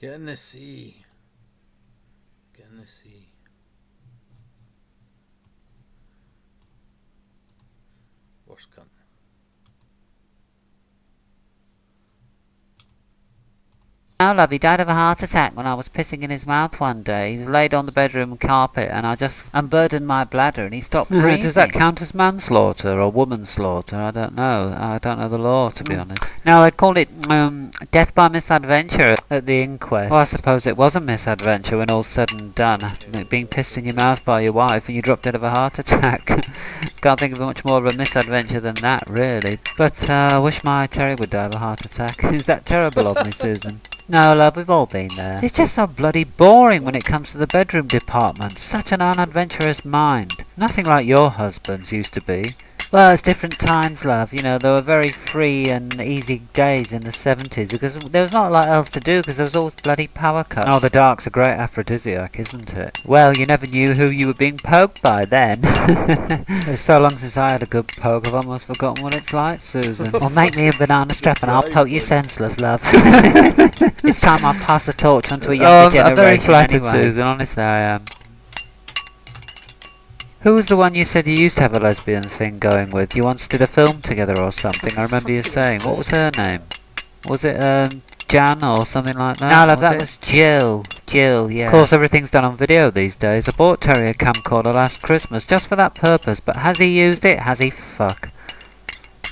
Get in the sea. Get in the sea. Worst cunt. No, love, he died of a heart attack when I was pissing in his mouth one day. He was laid on the bedroom carpet and I just unburdened my bladder and he stopped breathing. Does that count as manslaughter or womanslaughter? I don't know. I don't know the law, to be honest. No, I'd call it death by misadventure at the inquest. Well, I suppose it was a misadventure when all's said and done. Being pissed in your mouth by your wife and you dropped dead of a heart attack. Can't think of much more of a misadventure than that, really. But I wish my Terry would die of a heart attack. Is that terrible of me, Susan? No, love, we've all been there. It's just so bloody boring when it comes to the bedroom department. Such an unadventurous mind. Nothing like your husband's used to be. Well, it's different times, love. You know, there were very free and easy days in the 70s because there was not a lot else to do because there was always bloody power cuts. Oh, the dark's a great aphrodisiac, isn't it? Well, you never knew who you were being poked by then. It's so long since I had a good poke, I've almost forgotten what it's like, Susan. Well, make me a banana strap and I'll poke you senseless, love. This time I'll pass the torch on to a younger generation. I'm very flattered, anyway. Susan, honestly I am. Who was the one you said you used to have a lesbian thing going with? You once did a film together or something, I remember you saying. What was her name? Was it, Jan or something like that? No, love, that was Jill. Jill, yeah. Of course, everything's done on video these days. I bought Terry a camcorder last Christmas just for that purpose, but has he used it? Has he? Fuck.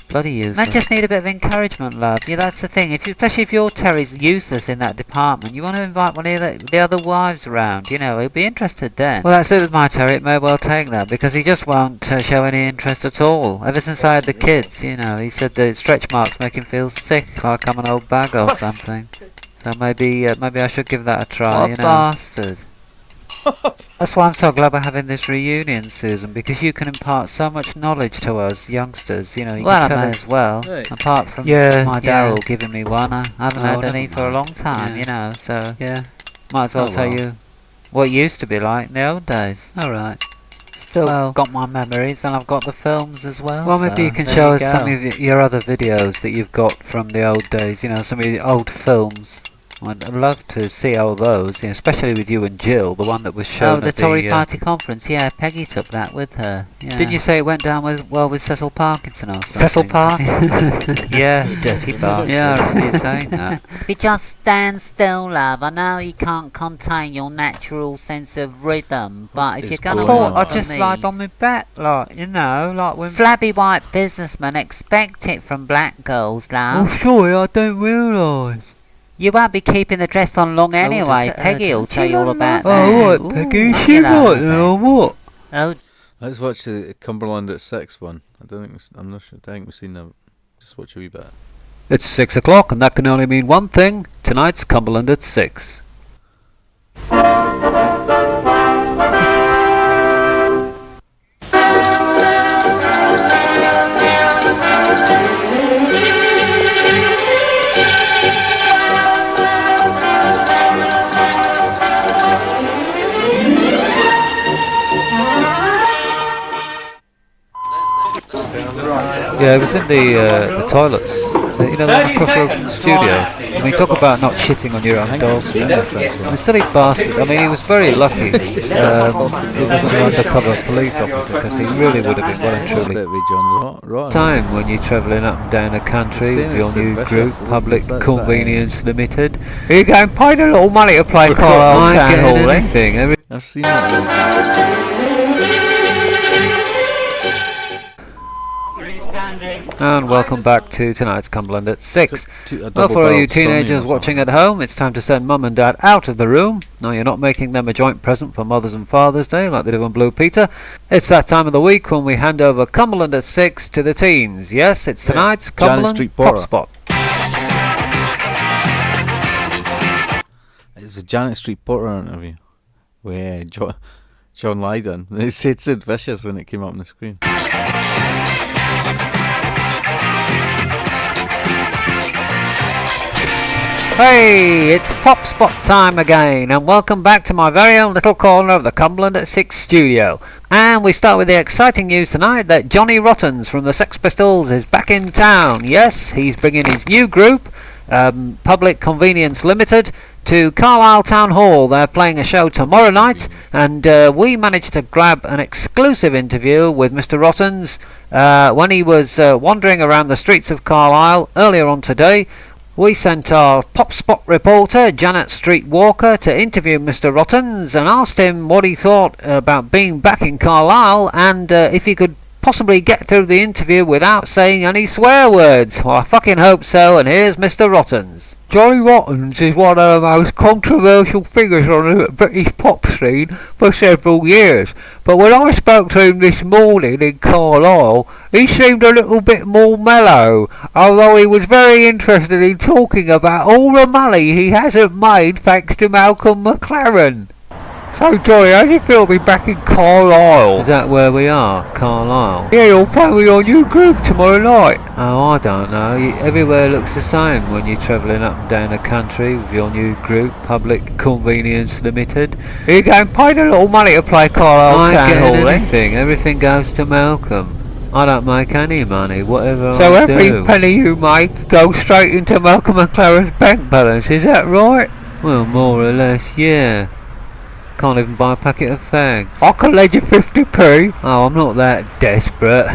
Bloody useless. I just need a bit of encouragement, love. Yeah, that's the thing. Especially if your Terry's useless in that department, you want to invite one of the other wives around. You know, he'll be interested then. Well, that's it with my Terry. It may well take that because he just won't show any interest at all. Ever since I had the kids, you know, he said the stretch marks make him feel sick, like I'm an old bag or something. So maybe I should give that a try. What a bastard. That's why I'm so glad we're having this reunion, Susan, because you can impart so much knowledge to us youngsters. You know, you can tell us as well. Right. Apart from my Daryl giving me one, I haven't had any for a long time. You know, so might as well tell you what it used to be like in the old days. All right. Still got my memories, and I've got the films as well. Well, maybe you can show us some of your other videos that you've got from the old days. You know, some of the old films. I'd love to see all those, you know, especially with you and Jill, the one that was shown at the Tory Party conference. Yeah, Peggy took that with her. Yeah. Didn't you say it went down with Cecil Parkinson or something? Cecil Parkinson? Yeah, dirty bastard. Yeah, I remember you saying that. If you just stand still, love, I know you can't contain your natural sense of rhythm, but if you're gonna walk I just lied on my back, like, you know, like when flabby white businessmen expect it from black girls, love. Oh, sorry, I don't realise. You won't be keeping the dress on long anyway. Peggy will tell you all about that. Oh, what, Peggy? Is she right now, what? Oh. Let's watch the Cumberland at 6 one. I'm not sure. I think we've seen that. Just watch a wee bit. It's 6 o'clock, and that can only mean one thing. Tonight's Cumberland at 6. Yeah, it was in the toilets, you know, across the road from the studio. I mean, talk about not shitting on your own doorstep. The silly bastard. I mean, he was very lucky. He wasn't an undercover police officer, because he really would have been well and truly. Time when you're travelling up and down the country with your new group, Public Convenience Limited. Are you going paid a little money to play Carlisle Town Hall? Anything. I've seen that. And welcome back to tonight's Cumberland at 6. Well, for all you teenagers watching at home, it's time to send Mum and Dad out of the room. No, you're not making them a joint present for Mother's and Father's Day like they do on Blue Peter. It's that time of the week when we hand over Cumberland at 6 to the teens. Yes, it's tonight's Cumberland Pop Spot. It's a Janet Street Porter interview where John Lydon. They said Sid Vicious when it came up on the screen. Hey, it's Pop Spot time again, and welcome back to my very own little corner of the Cumberland at 6 studio. And we start with the exciting news tonight that Johnny Rottens from the Sex Pistols is back in town. Yes, he's bringing his new group, Public Convenience Limited, to Carlisle Town Hall. They're playing a show tomorrow night, and we managed to grab an exclusive interview with Mr. Rottens when he was wandering around the streets of Carlisle earlier on today. We sent our Pop Spot reporter, Janet Street Walker, to interview Mr. Rottens and asked him what he thought about being back in Carlisle and if he could possibly get through the interview without saying any swear words. Well, I fucking hope so, and here's Mr. Rottens. Johnny Rottens is one of the most controversial figures on the British pop scene for several years, but when I spoke to him this morning in Carlisle, he seemed a little bit more mellow, although he was very interested in talking about all the money he hasn't made thanks to Malcolm McLaren. So Johnny, how do you feel to be back in Carlisle? Is that where we are? Carlisle? Yeah, you'll play with your new group tomorrow night. Oh, I don't know. Everywhere looks the same when you're travelling up and down the country with your new group, Public Convenience Limited. Are you getting paid a little money to play Carlisle Town Hall? Anything. Everything goes to Malcolm. I don't make any money, whatever So I do. every penny you make goes straight into Malcolm McLaren's bank balance, is that right? Well, more or less, yeah. Can't even buy a packet of fags. I can lend you 50p. Oh, I'm not that desperate.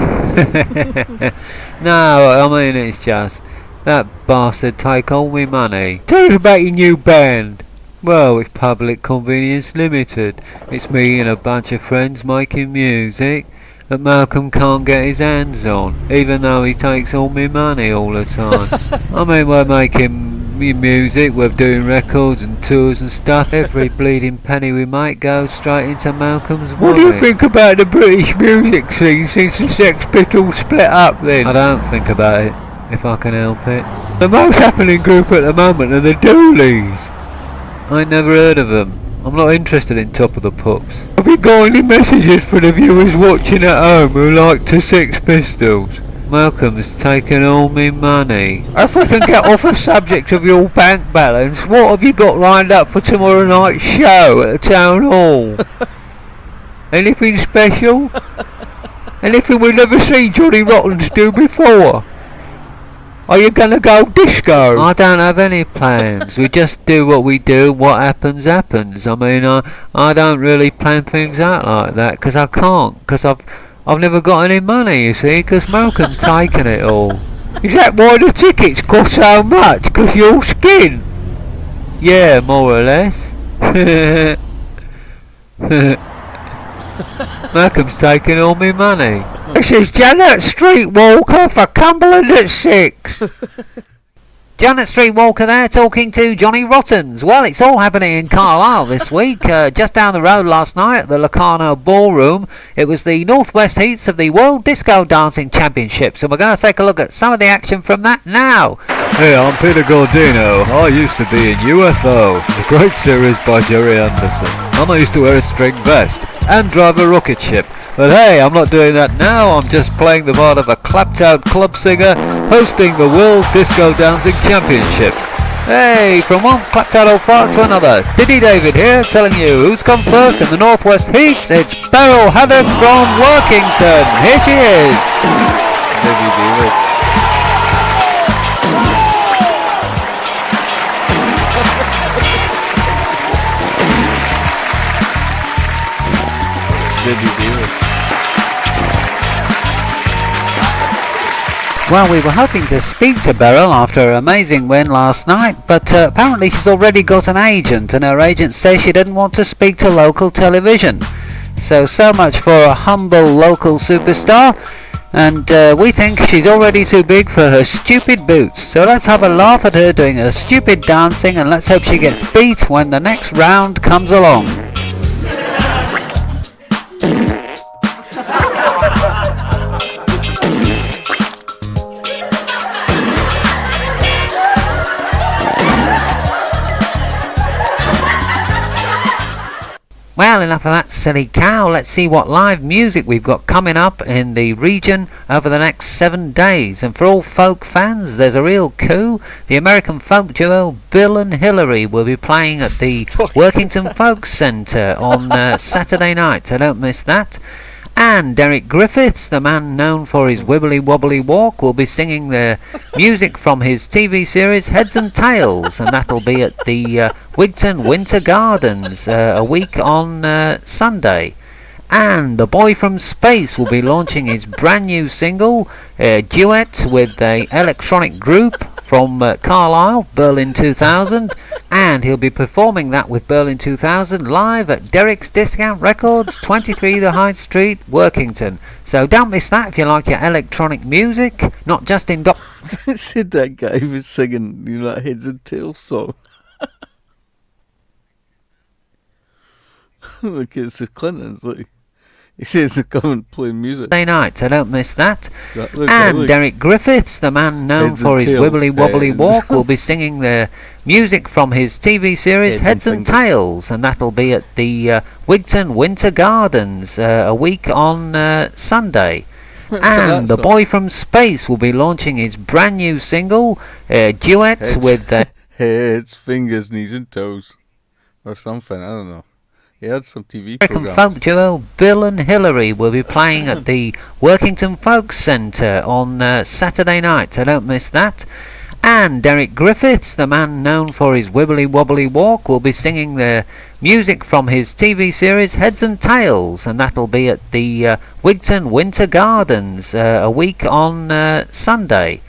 No, I mean it's just that bastard take all my money. Tell us about your new band. Well, it's Public Convenience Limited. It's me and a bunch of friends making music that Malcolm can't get his hands on, even though he takes all my money all the time. I mean, we're making music, we're doing records and tours and stuff. Every bleeding penny we make goes straight into Malcolm's wallet. What do you think about the British music scene since the Sex Pistols split up then? I don't think about it, if I can help it. The most happening group at the moment are the Dooleys. I ain't never heard of them. I'm not interested in Top of the Pops. Have you got any messages for the viewers watching at home who like the Sex Pistols? Malcolm's taken all me money. If we can get off the subject of your bank balance, what have you got lined up for tomorrow night's show at the Town Hall? Anything special? Anything we've never seen Johnny Rottens do before? Are you gonna go disco? I don't have any plans. We just do what we do. What happens, happens. I mean, I don't really plan things out like that, because I can't, because I've never got any money, you see, because Malcolm's taken it all. Is that why the tickets cost so much? Because your skin? Yeah, more or less. Malcolm's taken all my money. This is Janet Streetwalker for Cumberland at 6. Janet Streetwalker there talking to Johnny Rottens. Well, it's all happening in Carlisle this week. Just down the road last night at the Locarno Ballroom, it was the Northwest Heats of the World Disco Dancing Championships, and we're going to take a look at some of the action from that now. Hey, I'm Peter Gordino. I used to be in UFO, the great series by Jerry Anderson. And I used to wear a string vest and drive a rocket ship. But hey, I'm not doing that now. I'm just playing the part of a clapped-out club singer hosting the World Disco Dancing Championships. Hey, from one clapped-out old fart to another. Diddy David here, telling you who's come first in the Northwest Heats. It's Beryl Haddock from Workington. Here she is. Well, we were hoping to speak to Beryl after her amazing win last night, but apparently she's already got an agent, and her agent says she didn't want to speak to local television. So much for a humble local superstar, and we think she's already too big for her stupid boots. So let's have a laugh at her doing her stupid dancing, and let's hope she gets beat when the next round comes along. Well, enough of that silly cow. Let's see what live music we've got coming up in the region over the next 7 days. And for all folk fans, there's a real coup. The American folk duo Bill and Hillary will be playing at the Workington Folk Centre on Saturday night, so don't miss that. And Derek Griffiths, the man known for his wibbly wobbly walk, will be singing the music from his TV series Heads and Tails, and that'll be at the Wigton Winter Gardens a week on Sunday. And The Boy from Space will be launching his brand new single, Duet, with a electronic group from Carlisle, Berlin 2000, and he'll be performing that with Berlin 2000 live at Derek's Discount Records, 23 The High Street, Workington. So don't miss that if you like your electronic music, not just in said that guy was singing, you know, that Heads and Tails song. Look, it's the Clintons, look. He says they're coming playing music. Saturday night, so don't miss that. Look, and look. Derek Griffiths, the man known Heads for and his Tails. wibbly wobbly Heads. walk, will be singing the music from his TV series Heads and Heads and Tails, and that'll be at the Wigton Winter Gardens a week on Sunday. And The Boy from Space will be launching his brand new single, duet Heads. with Heads, fingers, knees and toes. Or something, I don't know. He had some TV American programs. folk duo Bill and Hillary will be playing at the Workington Folk Centre on Saturday night, so don't miss that. And Derek Griffiths, the man known for his wibbly wobbly walk, will be singing the music from his TV series Heads and Tails, and that'll be at the Wigton Winter Gardens a week on Sunday.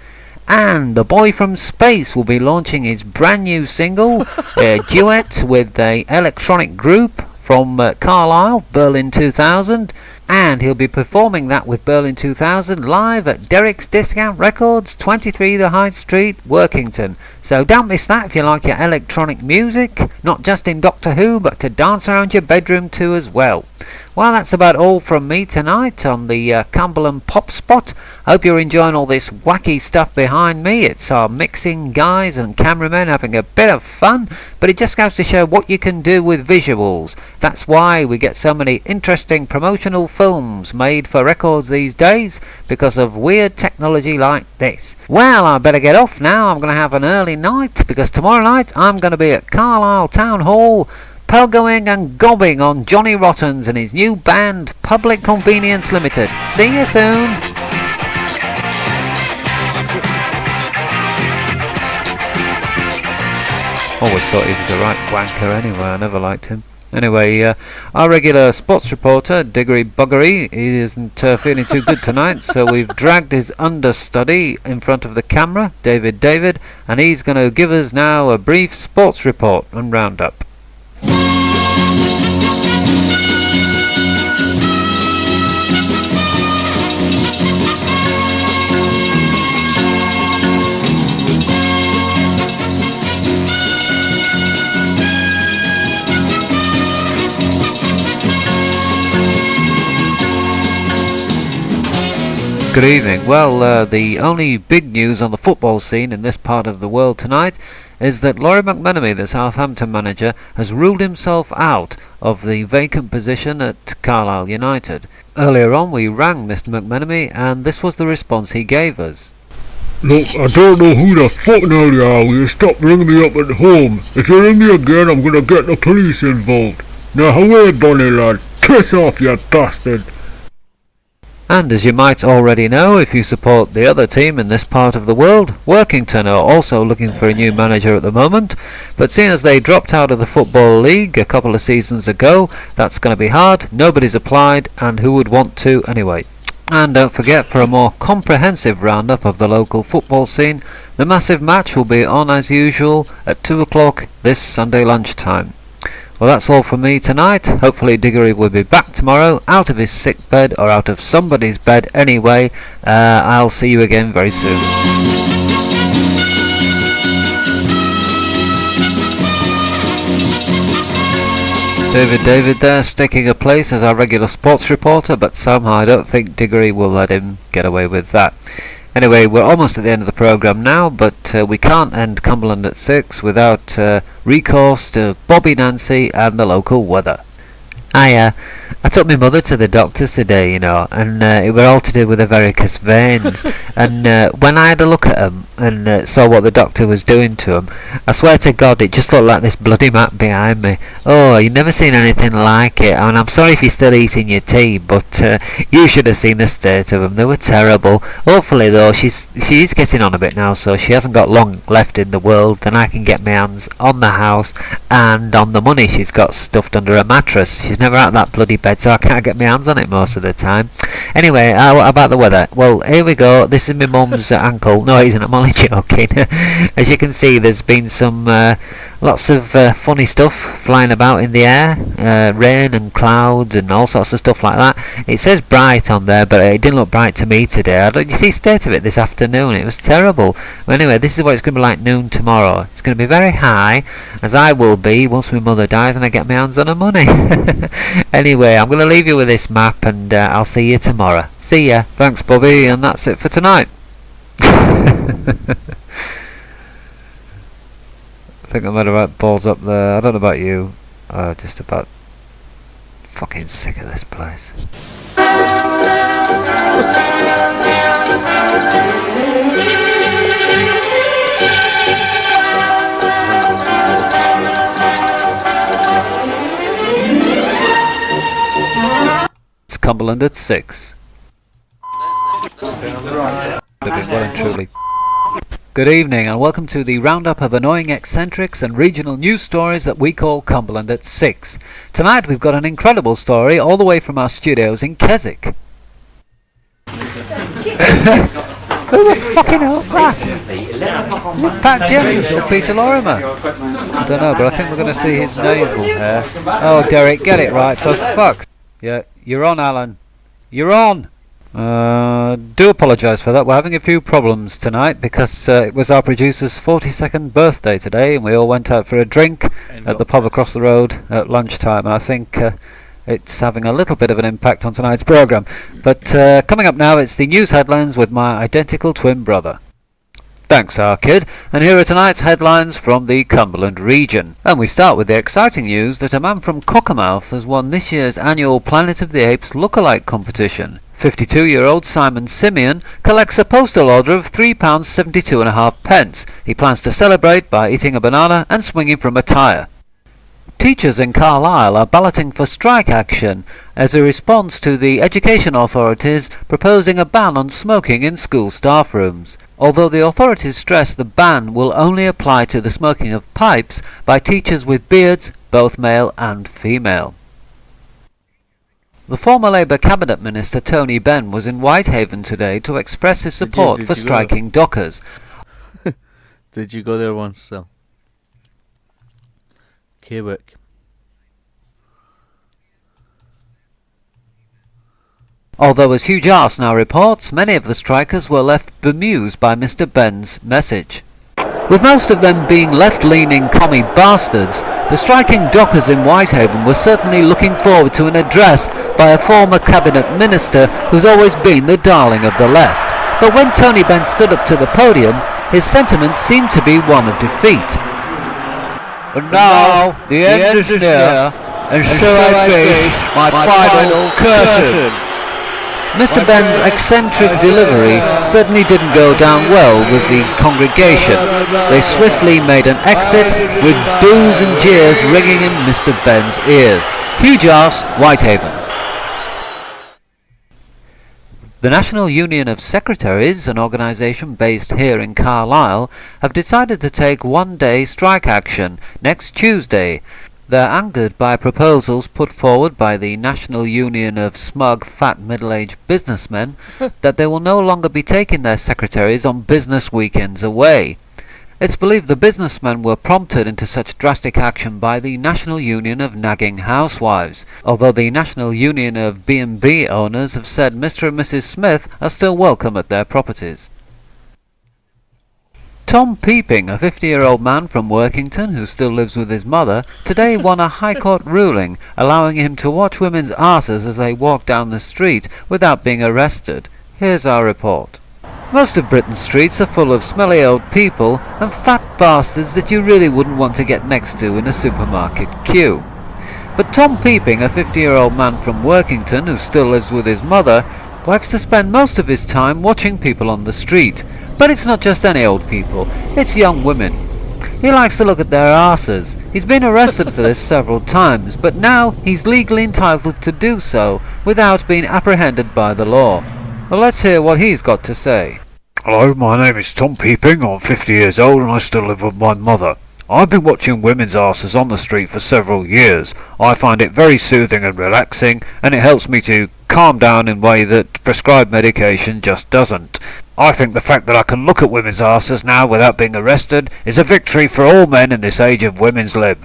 And The Boy from Space will be launching his brand new single, duet with the electronic group from Carlisle, Berlin 2000, and he'll be performing that with Berlin 2000 live at Derek's Discount Records, 23 The High Street, Workington. So don't miss that if you like your electronic music, not just in Doctor Who, but to dance around your bedroom too as well. Well, that's about all from me tonight on the Cumberland Pop Spot. Hope you're enjoying all this wacky stuff behind me. It's our mixing guys and cameramen having a bit of fun, but it just goes to show what you can do with visuals. That's why we get so many interesting promotional films made for records these days, because of weird technology like this. Well, I better get off now. I'm going to have an early night, because tomorrow night I'm going to be at Carlisle Town Hall, pelgoing and gobbing on Johnny Rottens and his new band Public Convenience Limited. See you soon. Always thought he was a right wanker anyway, I never liked him. Anyway, our regular sports reporter, Diggory Buggery, he isn't feeling too good tonight, so we've dragged his understudy in front of the camera, David, and he's going to give us now a brief sports report and roundup. Good evening. Well, the only big news on the football scene in this part of the world tonight is that Laurie McMenemy, the Southampton manager, has ruled himself out of the vacant position at Carlisle United. Earlier on we rang Mr McMenemy and this was the response he gave us. Look, I don't know who the fuck now you are. Will you stop ringing me up at home? If you ring me again, I'm gonna get the police involved. Now away, Bonnie lad. Piss off, you bastard. And as you might already know, if you support the other team in this part of the world, Workington are also looking for a new manager at the moment, but seeing as they dropped out of the Football League a couple of seasons ago, that's going to be hard, nobody's applied, and who would want to anyway. And don't forget, for a more comprehensive roundup of the local football scene, the massive match will be on as usual at 2 o'clock this Sunday lunchtime. Well, that's all from me tonight. Hopefully Diggory will be back tomorrow, out of his sick bed, or out of somebody's bed anyway. I'll see you again very soon. David there, sticking a place as our regular sports reporter, but somehow I don't think Diggory will let him get away with that. Anyway, we're almost at the end of the programme now, but we can't end Cumberland at 6 without recourse to Bobby Nancy and the local weather. I took my mother to the doctors today, you know, and it were all to do with the varicose veins. And when I had a look at them and saw what the doctor was doing to them, I swear to God, it just looked like this bloody map behind me. Oh, you've never seen anything like it. And I'm sorry if you're still eating your tea, but you should have seen the state of them. They were terrible. Hopefully, though, she's getting on a bit now, so she hasn't got long left in the world. Then I can get my hands on the house and on the money she's got stuffed under her mattress. She's never never out of that bloody bed, so I can't get my hands on it most of the time. Anyway, what about the weather? Well, here we go. This is my mum's ankle. No, it isn't. I'm only joking. As you can see, there's been some lots of funny stuff flying about in the air. Rain and clouds and all sorts of stuff like that. It says bright on there, but it didn't look bright to me today. You see the state of it this afternoon? It was terrible. Well, anyway, this is what it's going to be like noon tomorrow. It's going to be very high, as I will be once my mother dies and I get my hands on her money. Anyway, I'm going to leave you with this map, and I'll see you tomorrow. See ya. Thanks, Bobby, and that's it for tonight. I think I might have had balls up there. I don't know about you. Just about fucking sick of this place. It's Cumberland at 6. Well and truly. Good evening and welcome to the roundup of annoying eccentrics and regional news stories that we call Cumberland at 6. Tonight we've got an incredible story all the way from our studios in Keswick. Who the fucking hell's that? Pat Jennings or Peter Lorimer? I don't know, but I think we're going to see his nasal hair. Oh, Derek, get it right, for fuck's... Yeah, you're on, Alan. You're on! Do apologise for that. We're having a few problems tonight because it was our producer's 42nd birthday today and we all went out for a drink at the pub across the road at lunchtime, and I think it's having a little bit of an impact on tonight's programme. But coming up now, it's the news headlines with my identical twin brother. Thanks, our kid, and here are tonight's headlines from the Cumberland region. And we start with the exciting news that a man from Cockermouth has won this year's annual Planet of the Apes lookalike competition. 52-year-old Simon Simeon collects a postal order of £3.72.5. He plans to celebrate by eating a banana and swinging from a tyre. Teachers in Carlisle are balloting for strike action as a response to the education authorities proposing a ban on smoking in school staff rooms. Although the authorities stress the ban will only apply to the smoking of pipes by teachers with beards, both male and female. The former Labour Cabinet Minister Tony Benn was in Whitehaven today to express his support for striking dockers. Did you go there once, Sal? Keswick. Although, as Hugh Jarse now reports, many of the strikers were left bemused by Mr Benn's message. With most of them being left-leaning commie bastards, the striking dockers in Whitehaven were certainly looking forward to an address by a former cabinet minister who's always been the darling of the left. But when Tony Benn stood up to the podium, his sentiments seemed to be one of defeat. And now, the end is near, and so I face my final curtain. Mr Benn's eccentric delivery certainly didn't go down well with the congregation. They swiftly made an exit, with boos and jeers ringing in Mr Benn's ears. Hugh Jarse, Whitehaven. The National Union of Secretaries, an organisation based here in Carlisle, have decided to take one-day strike action next Tuesday. They're angered by proposals put forward by the National Union of Smug, Fat, Middle-Aged Businessmen that they will no longer be taking their secretaries on business weekends away. It's believed the businessmen were prompted into such drastic action by the National Union of Nagging Housewives, although the National Union of B&B owners have said Mr. and Mrs. Smith are still welcome at their properties. Tom Peeping, a 50-year-old man from Workington who still lives with his mother, today won a High Court ruling allowing him to watch women's arses as they walk down the street without being arrested. Here's our report. Most of Britain's streets are full of smelly old people and fat bastards that you really wouldn't want to get next to in a supermarket queue. But Tom Peeping, a 50-year-old man from Workington who still lives with his mother, likes to spend most of his time watching people on the street. But it's not just any old people, it's young women. He likes to look at their arses. He's been arrested for this several times, but now he's legally entitled to do so without being apprehended by the law. Well, let's hear what he's got to say. Hello, my name is Tom Peeping. I'm 50 years old and I still live with my mother. I've been watching women's arses on the street for several years. I find it very soothing and relaxing, and it helps me to calm down in a way that prescribed medication just doesn't. I think the fact that I can look at women's arses now without being arrested is a victory for all men in this age of women's lib.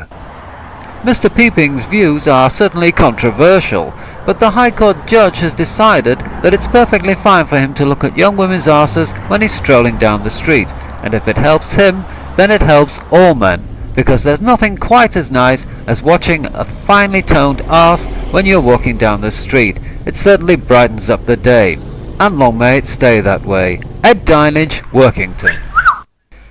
Mr. Peeping's views are certainly controversial, but the High Court judge has decided that it's perfectly fine for him to look at young women's arses when he's strolling down the street, and if it helps him, then it helps all men, because there's nothing quite as nice as watching a finely toned arse when you're walking down the street. It certainly brightens up the day, and long may it stay that way. Ed Dinage, Workington.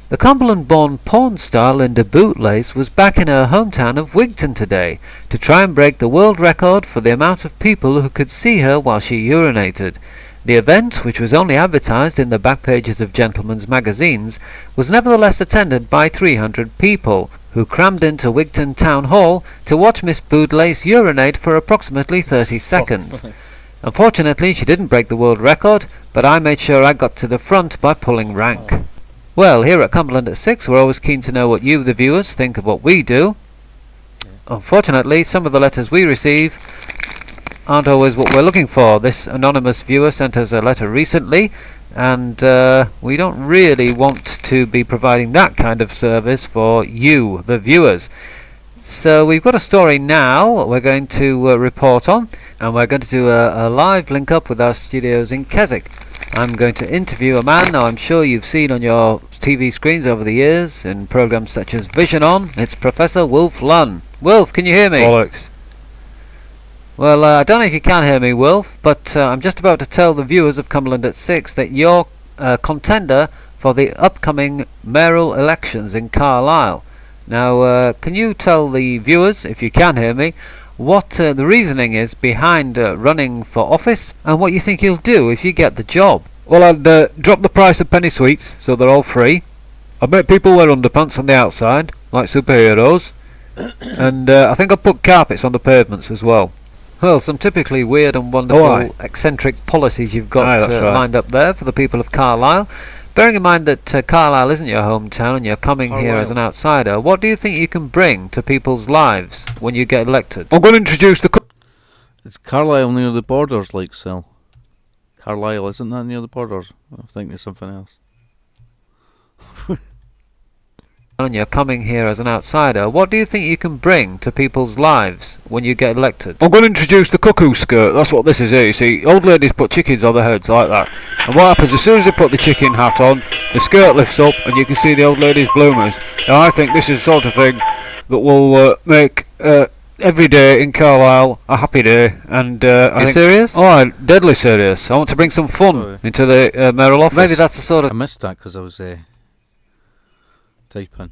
The Cumberland-born porn star Linda Bootlace was back in her hometown of Wigton today to try and break the world record for the amount of people who could see her while she urinated. The event, which was only advertised in the back pages of gentlemen's magazines, was nevertheless attended by 300 people, who crammed into Wigton Town Hall to watch Miss Bootlace urinate for approximately 30 seconds. Unfortunately, she didn't break the world record, but I made sure I got to the front by pulling rank. Well, here at Cumberland at 6, we're always keen to know what you, the viewers, think of what we do. Unfortunately, some of the letters we receive aren't always what we're looking for. This anonymous viewer sent us a letter recently, and we don't really want to be providing that kind of service for you, the viewers. So we've got a story now we're going to report on, and we're going to do a live link up with our studios in Keswick. I'm going to interview a man now I'm sure you've seen on your TV screens over the years in programs such as Vision On. It's Professor Wolf Lunn. Wolf, can you hear me? Bollocks. Well, I don't know if you can hear me, Wolf, but I'm just about to tell the viewers of Cumberland at 6 that you're a contender for the upcoming mayoral elections in Carlisle. Now, can you tell the viewers, if you can hear me, what the reasoning is behind running for office, and what you think you'll do if you get the job? Well, I'd drop the price of penny sweets so they're all free. I'd make people wear underpants on the outside, like superheroes. And I think I'd put carpets on the pavements as well. Well, some typically weird and wonderful eccentric policies you've got lined up there for the people of Carlisle. Bearing in mind that Carlisle isn't your hometown and you're coming here as an outsider, what do you think you can bring to people's lives when you get elected? I'm going to introduce the... It's Carlisle near the borders, like Sil. Carlisle, isn't that near the borders? I think there's something else. And you're coming here as an outsider, what do you think you can bring to people's lives when you get elected? I'm going to introduce the cuckoo skirt. That's what this is here. You see, old ladies put chickens on their heads like that. And what happens, as soon as they put the chicken hat on, the skirt lifts up and you can see the old lady's bloomers. Now I think this is the sort of thing that will make every day in Carlisle a happy day. And Are you serious? Oh, I'm deadly serious. I want to bring some fun into the mayoral office. Maybe that's the sort of... I missed that because I was typing.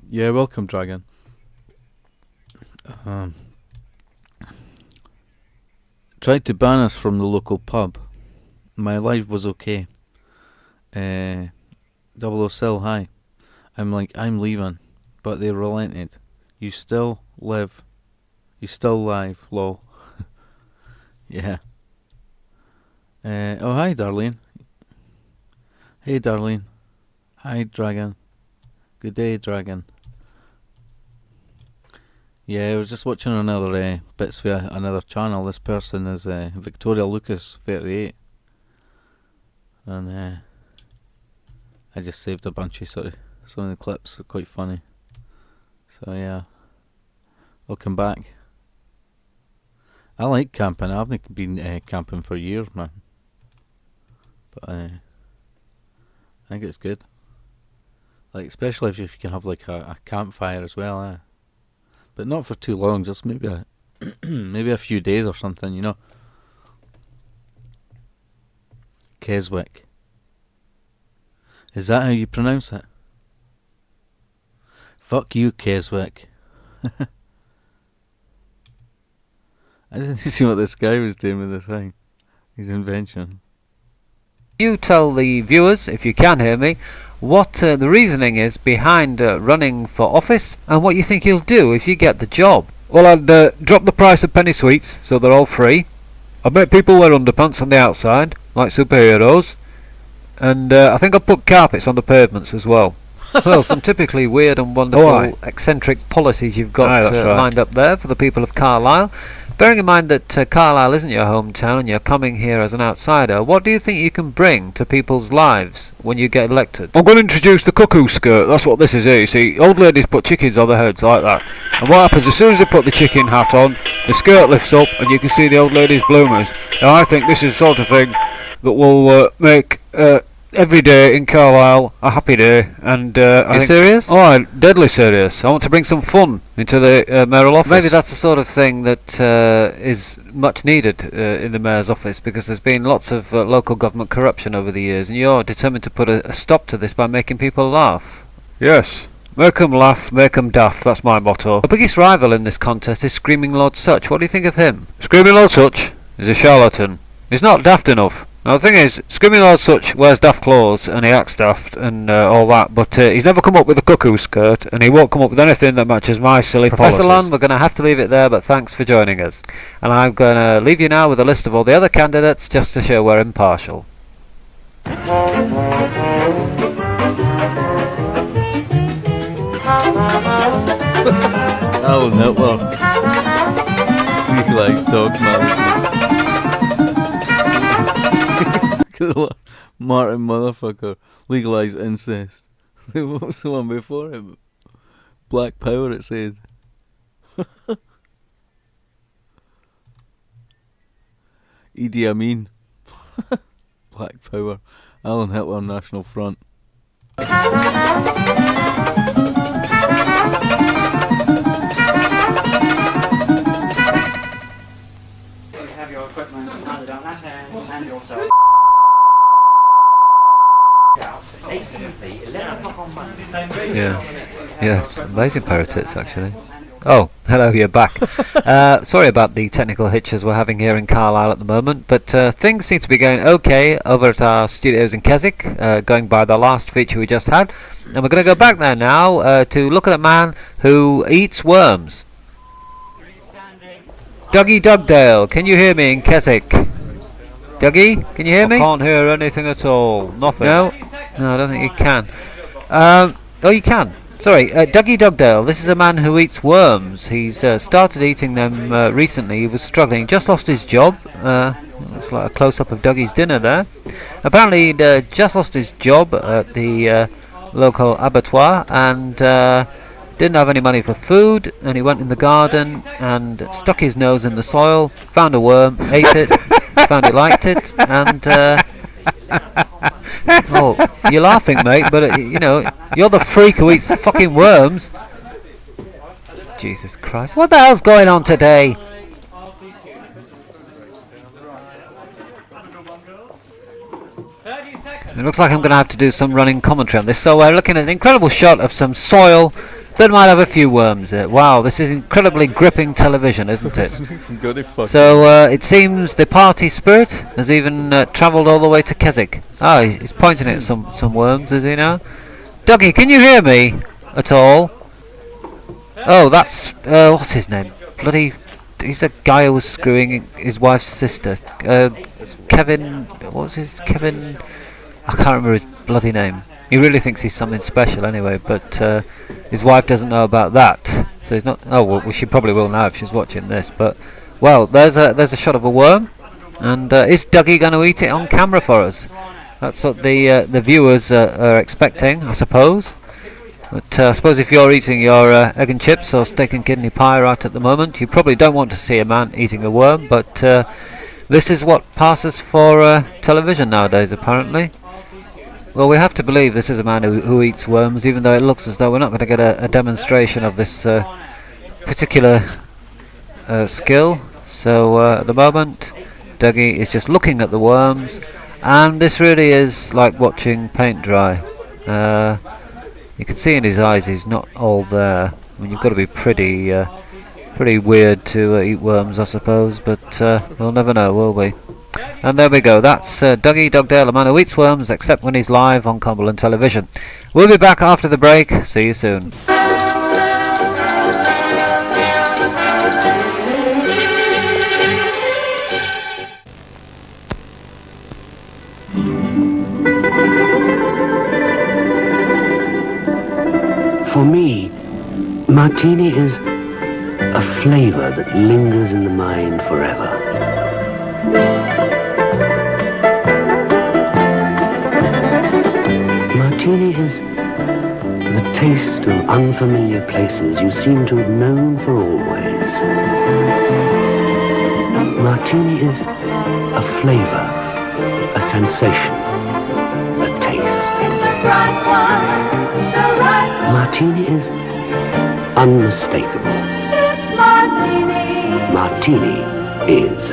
Yeah, welcome, Dragon. Tried to ban us from the local pub. My life was okay. 00 Sil, hi. I'm like, I'm leaving, but they relented. You still live. You still live, lol. Yeah. Oh, hi, Darlene. Hey, Darlene. Hi, Dragon. Good day, Dragon. Yeah, I was just watching another bits via another channel. This person is Victoria Lucas 38, and I just saved a bunch of some of the clips are quite funny. So yeah, welcome back. I like camping. I've been camping for years, man. But I think it's good. Like, especially if you can have like a campfire as well, but not for too long. Just maybe a maybe a few days or something, you know. Keswick. Is that how you pronounce it? Fuck you, Keswick. I didn't see what this guy was doing with the thing. His invention. You tell the viewers, if you can hear me, what the reasoning is behind running for office, and what you think you'll do if you get the job. Well, I'd drop the price of penny sweets so they're all free. I'd make people wear underpants on the outside, like superheroes. And I think I'd put carpets on the pavements as well. Well, some typically weird and wonderful, aye. eccentric policies you've got Aye, that's right. lined up there for the people of Carlisle. Bearing in mind that Carlisle isn't your hometown and you're coming here as an outsider, what do you think you can bring to people's lives when you get elected? I'm going to introduce the cuckoo skirt. That's what this is here. You see, old ladies put chickens on their heads like that. And what happens, as soon as they put the chicken hat on, the skirt lifts up and you can see the old lady's bloomers. Now, I think this is the sort of thing that will make every day in Carlisle a happy day. And Are you serious? Oh, I'm deadly serious. I want to bring some fun into the mayoral office. Maybe that's the sort of thing that is much needed in the mayor's office, because there's been lots of local government corruption over the years, and you're determined to put a stop to this by making people laugh. Yes. Make 'em laugh, make 'em daft. That's my motto. The biggest rival in this contest is Screaming Lord Such. What do you think of him? Screaming Lord Such is a charlatan. He's not daft enough. Now the thing is, Screaming Lord Such wears daft clothes and he acts daft and all that, but he's never come up with a cuckoo skirt, and he won't come up with anything that matches my silly Professor policies. Land, we're going to have to leave it there, but thanks for joining us. And I'm going to leave you now with a list of all the other candidates, just to show we're impartial. Alan Hitler. Legalised dog management. Martin motherfucker. Legalised incest. What was the one before him? Black Power, it said. Idi Amin. Black Power. Alan Hitler, National Front. Have your equipment handed on that end and also. 18 feet, 11 o'clock on Monday. Yeah, amazing pair of tits, actually. Oh, hello, you're back. Sorry about the technical hitches we're having here in Carlisle at the moment, but things seem to be going okay over at our studios in Keswick, going by the last feature we just had. And we're going to go back there now to look at a man who eats worms. Dougie Dugdale, can you hear me in Keswick? Dougie, can you hear me? I can't hear anything at all. Nothing. No, I don't think you can. Oh, you can. Sorry, Dougie Dugdale. This is a man who eats worms. He's started eating them recently. He was struggling. Just lost his job. Looks like a close-up of Dougie's dinner there. Apparently, he'd just lost his job at the local abattoir and didn't have any money for food. And he went in the garden and stuck his nose in the soil, found a worm, ate it, found he liked it, and. Oh, you're laughing, mate, but you know, you're the freak who eats fucking worms. Jesus Christ, what the hell's going on today? It looks like I'm going to have to do some running commentary on this. So we're looking at an incredible shot of some soil that might have a few worms in it. Wow, this is incredibly gripping television, isn't it? So it seems the party spirit has even travelled all the way to Keswick. Oh, he's pointing at some worms, is he now? Dougie, can you hear me at all? Oh, that's what's his name? Bloody, he's a guy who was screwing his wife's sister. Kevin, what's his Kevin? I can't remember his bloody name. He really thinks he's something special anyway, but his wife doesn't know about that. So he's not. Oh well, she probably will now if she's watching this. But well, there's a shot of a worm, and is Dougie going to eat it on camera for us? That's what the viewers are expecting, I suppose. But I suppose if you're eating your egg and chips or steak and kidney pie right at the moment, you probably don't want to see a man eating a worm. But this is what passes for television nowadays, apparently. Well, we have to believe this is a man who eats worms, even though it looks as though we're not going to get a demonstration of this particular skill. So at the moment, Dougie is just looking at the worms, and this really is like watching paint dry. You can see in his eyes he's not all there. I mean, you've got to be pretty weird to eat worms, I suppose, but we'll never know, will we? And there we go, that's Dougie Dugdale, a man who eats worms except when he's live on Cumberland Television. We'll be back after the break. See you soon. Martini is a flavor that lingers in the mind forever. Martini is the taste of unfamiliar places you seem to have known for always. Martini is a flavor, a sensation, a taste. Martini is unmistakable. Martini is.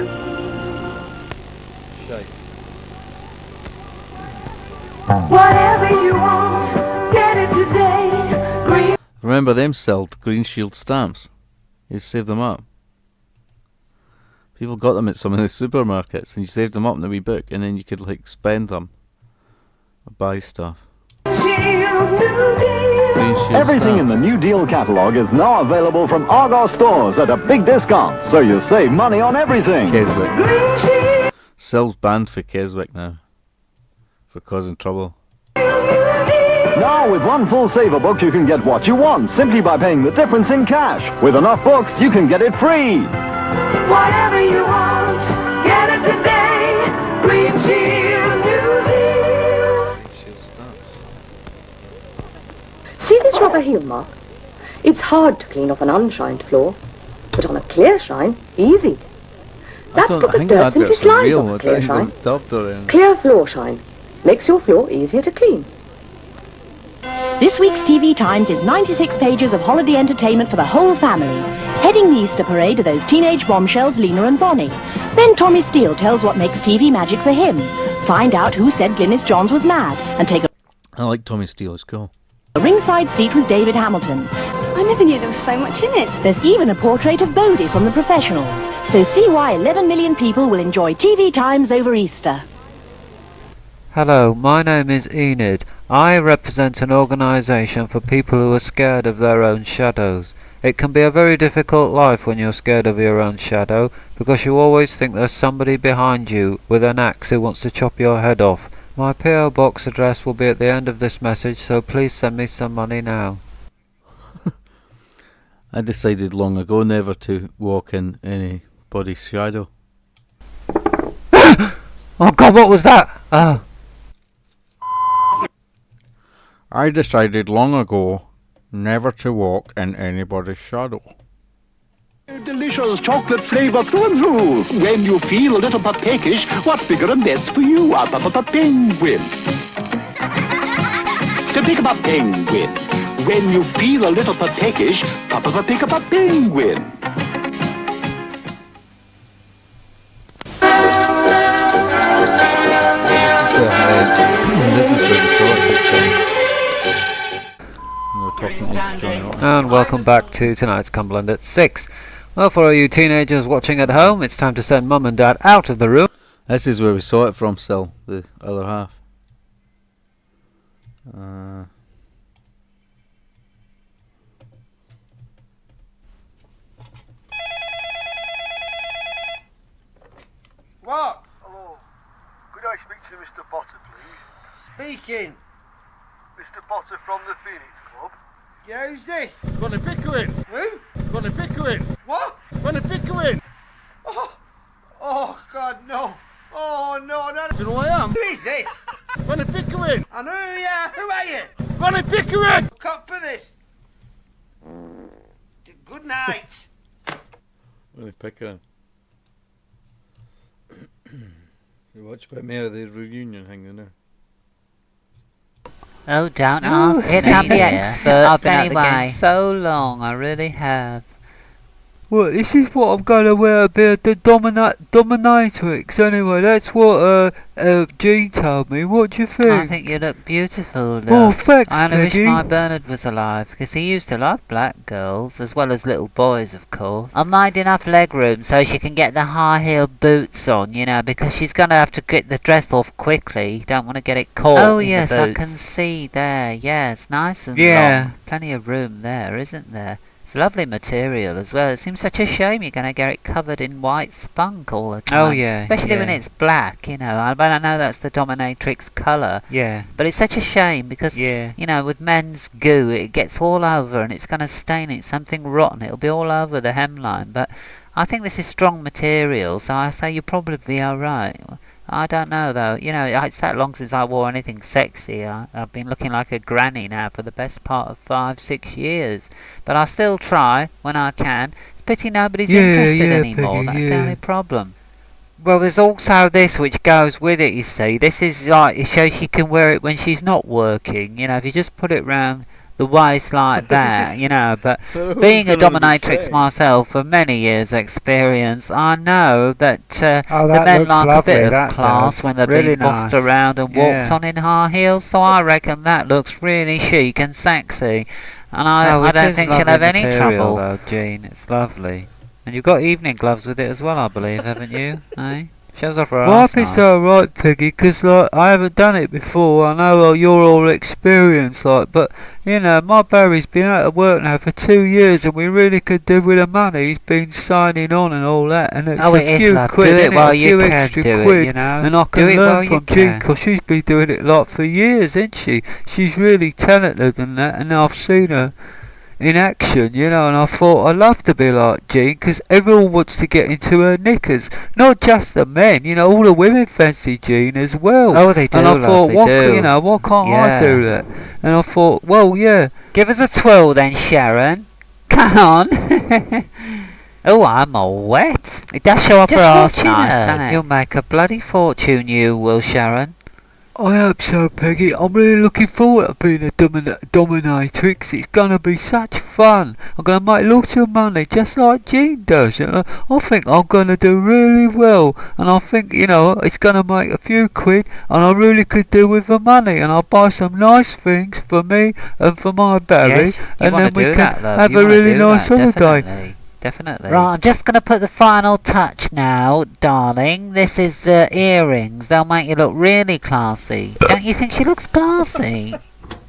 Whatever you want, get it today. Green. Remember them sold Green Shield stamps? You saved them up. People got them at some of the supermarkets, and you saved them up in the wee book, and then you could like spend them or buy stuff. Everything in the New Deal catalogue is now available from Argos stores at a big discount, so you save money on everything. Keswick. Sells banned for Keswick now. For causing trouble. Now with one full saver book you can get what you want simply by paying the difference in cash. With enough books you can get it free. Whatever you want, get it today. Green Shield, New Deal. See this rubber heel mark? It's hard to clean off an unshined floor, but on a clear shine, easy. That's because dirt simply slides off a clear shine. Clear floor shine makes your floor easier to clean. This week's TV Times is 96 pages of holiday entertainment for the whole family. Heading the Easter parade are those teenage bombshells Lena and Bonnie. Then Tommy Steele tells what makes TV magic for him. Find out who said Glynis Johns was mad and take I like Tommy Steele, it's cool. a ringside seat with David Hamilton. I never knew there was so much in it. There's even a portrait of Bodie from The Professionals. So see why 11 million people will enjoy TV Times over Easter. Hello, my name is Enid. I represent an organisation for people who are scared of their own shadows. It can be a very difficult life when you're scared of your own shadow, because you always think there's somebody behind you with an axe who wants to chop your head off. My PO box address will be at the end of this message, so please send me some money now. I decided long ago never to walk in anybody's shadow. Oh God, what was that? I decided long ago never to walk in anybody's shadow. Delicious chocolate flavor through and through. When you feel a little bit peckish, what's bigger and best for you? A penguin. So pick up a penguin. When you feel a little bit peckish, pick up a penguin. This is really short. And welcome back to tonight's Cumberland at 6. Well, for all you teenagers watching at home, it's time to send Mum and Dad out of the room. This is where we saw it from, still, the other half. What? Hello. Could I speak to Mr. Potter, please? Speaking. Mr. Potter from the Phoenix Club. Yeah, who's this? Ronnie Pickering. Who? Ronnie Pickering. What? Ronnie Pickering. Oh, God, no. Oh, no, no. Do you know who I am? Who is this? Ronnie Pickering. I know who you are. Who are you? Ronnie Pickering. Cop for this. Good night. Really Pickering. You watch a bit more of the reunion hanging there. Oh, don't Oh, ask me. I'm the dear. expert I've been at the anyway. game so long, I really have. Well, this is what I'm gonna wear, a bit of the dominatrix anyway. That's what Jean told me. What do you think? I think you look beautiful, love. Oh, thanks, I only wish Peggy. my Bernard was alive, because he used to love black girls, as well as little boys, of course. I've made enough leg room so she can get the high-heel boots on, you know, because she's gonna have to get the dress off quickly. Don't want to get it caught. Oh, in yes, the boots. I can see there. Yeah, it's nice and long. Plenty of room there, isn't there? It's a lovely material as well. It seems such a shame you're going to get it covered in white spunk all the time. Oh, yeah, Especially when yeah. it's black, you know. I know that's the dominatrix colour. Yeah. But it's such a shame because, Yeah. you know, with men's goo, it gets all over and it's going to stain it. Something rotten. It'll be all over the hemline. But I think this is strong material, so I say you probably are right. I don't know though. You know, it's that long since I wore anything sexy. I've been looking like a granny now for the best part of 5-6 years. But I still try when I can. It's pity nobody's interested anymore. Peggy, That's the only problem. Well, there's also this which goes with it, you see. This is like, it shows she can wear it when she's not working. You know, if you just put it round the waist like that, you know. But being a dominatrix myself, for many years' experience, I know that the men like a bit of class when they're being bossed around and walked on in high heels. So I reckon that looks really chic and sexy. And I don't think she'll have any trouble. Though, Jean, it's lovely. And you've got evening gloves with it as well, I believe, haven't you? Eh? Shows off her arse. Well, I think it's alright, Peggy, 'cause like, I haven't done it before. I know you're all experienced, like, but, you know, my Barry's been out of work now for 2 years and we really could do with the money. He's been signing on and all that, and it's a few quid, do it while a you few can extra do quid, it, you know. and I can Do it while learn you from Jean, can. 'cause she's been doing it like for years, isn't she? She's really talented and that, and I've seen her in action, you know, and I thought I'd love to be like Jean, 'cause everyone wants to get into her knickers, not just the men, you know, all the women fancy Jean as well. Oh, they do, and I love, thought, they do. you know, why can't Yeah. I do that? And I thought, well, yeah. Give us a twirl then, Sharon. Come on. Oh, I'm all wet. It does show up her Just arse watching nice, her. doesn't it? You'll make a bloody fortune, you will, Sharon. I hope so, Peggy. I'm really looking forward to being a dominatrix. It's gonna be such fun. I'm gonna make lots of money, just like Jean does. You know, I think I'm gonna do really well, and I think, you know, it's gonna make a few quid, and I really could do with the money, and I'll buy some nice things for me and for my Barry, Yes, you and wanna then we do can that, love. have You a wanna really do nice that, holiday. Definitely. Right, I'm just going to put the final touch now, darling. This is earrings. They'll make you look really classy. Don't you think she looks classy?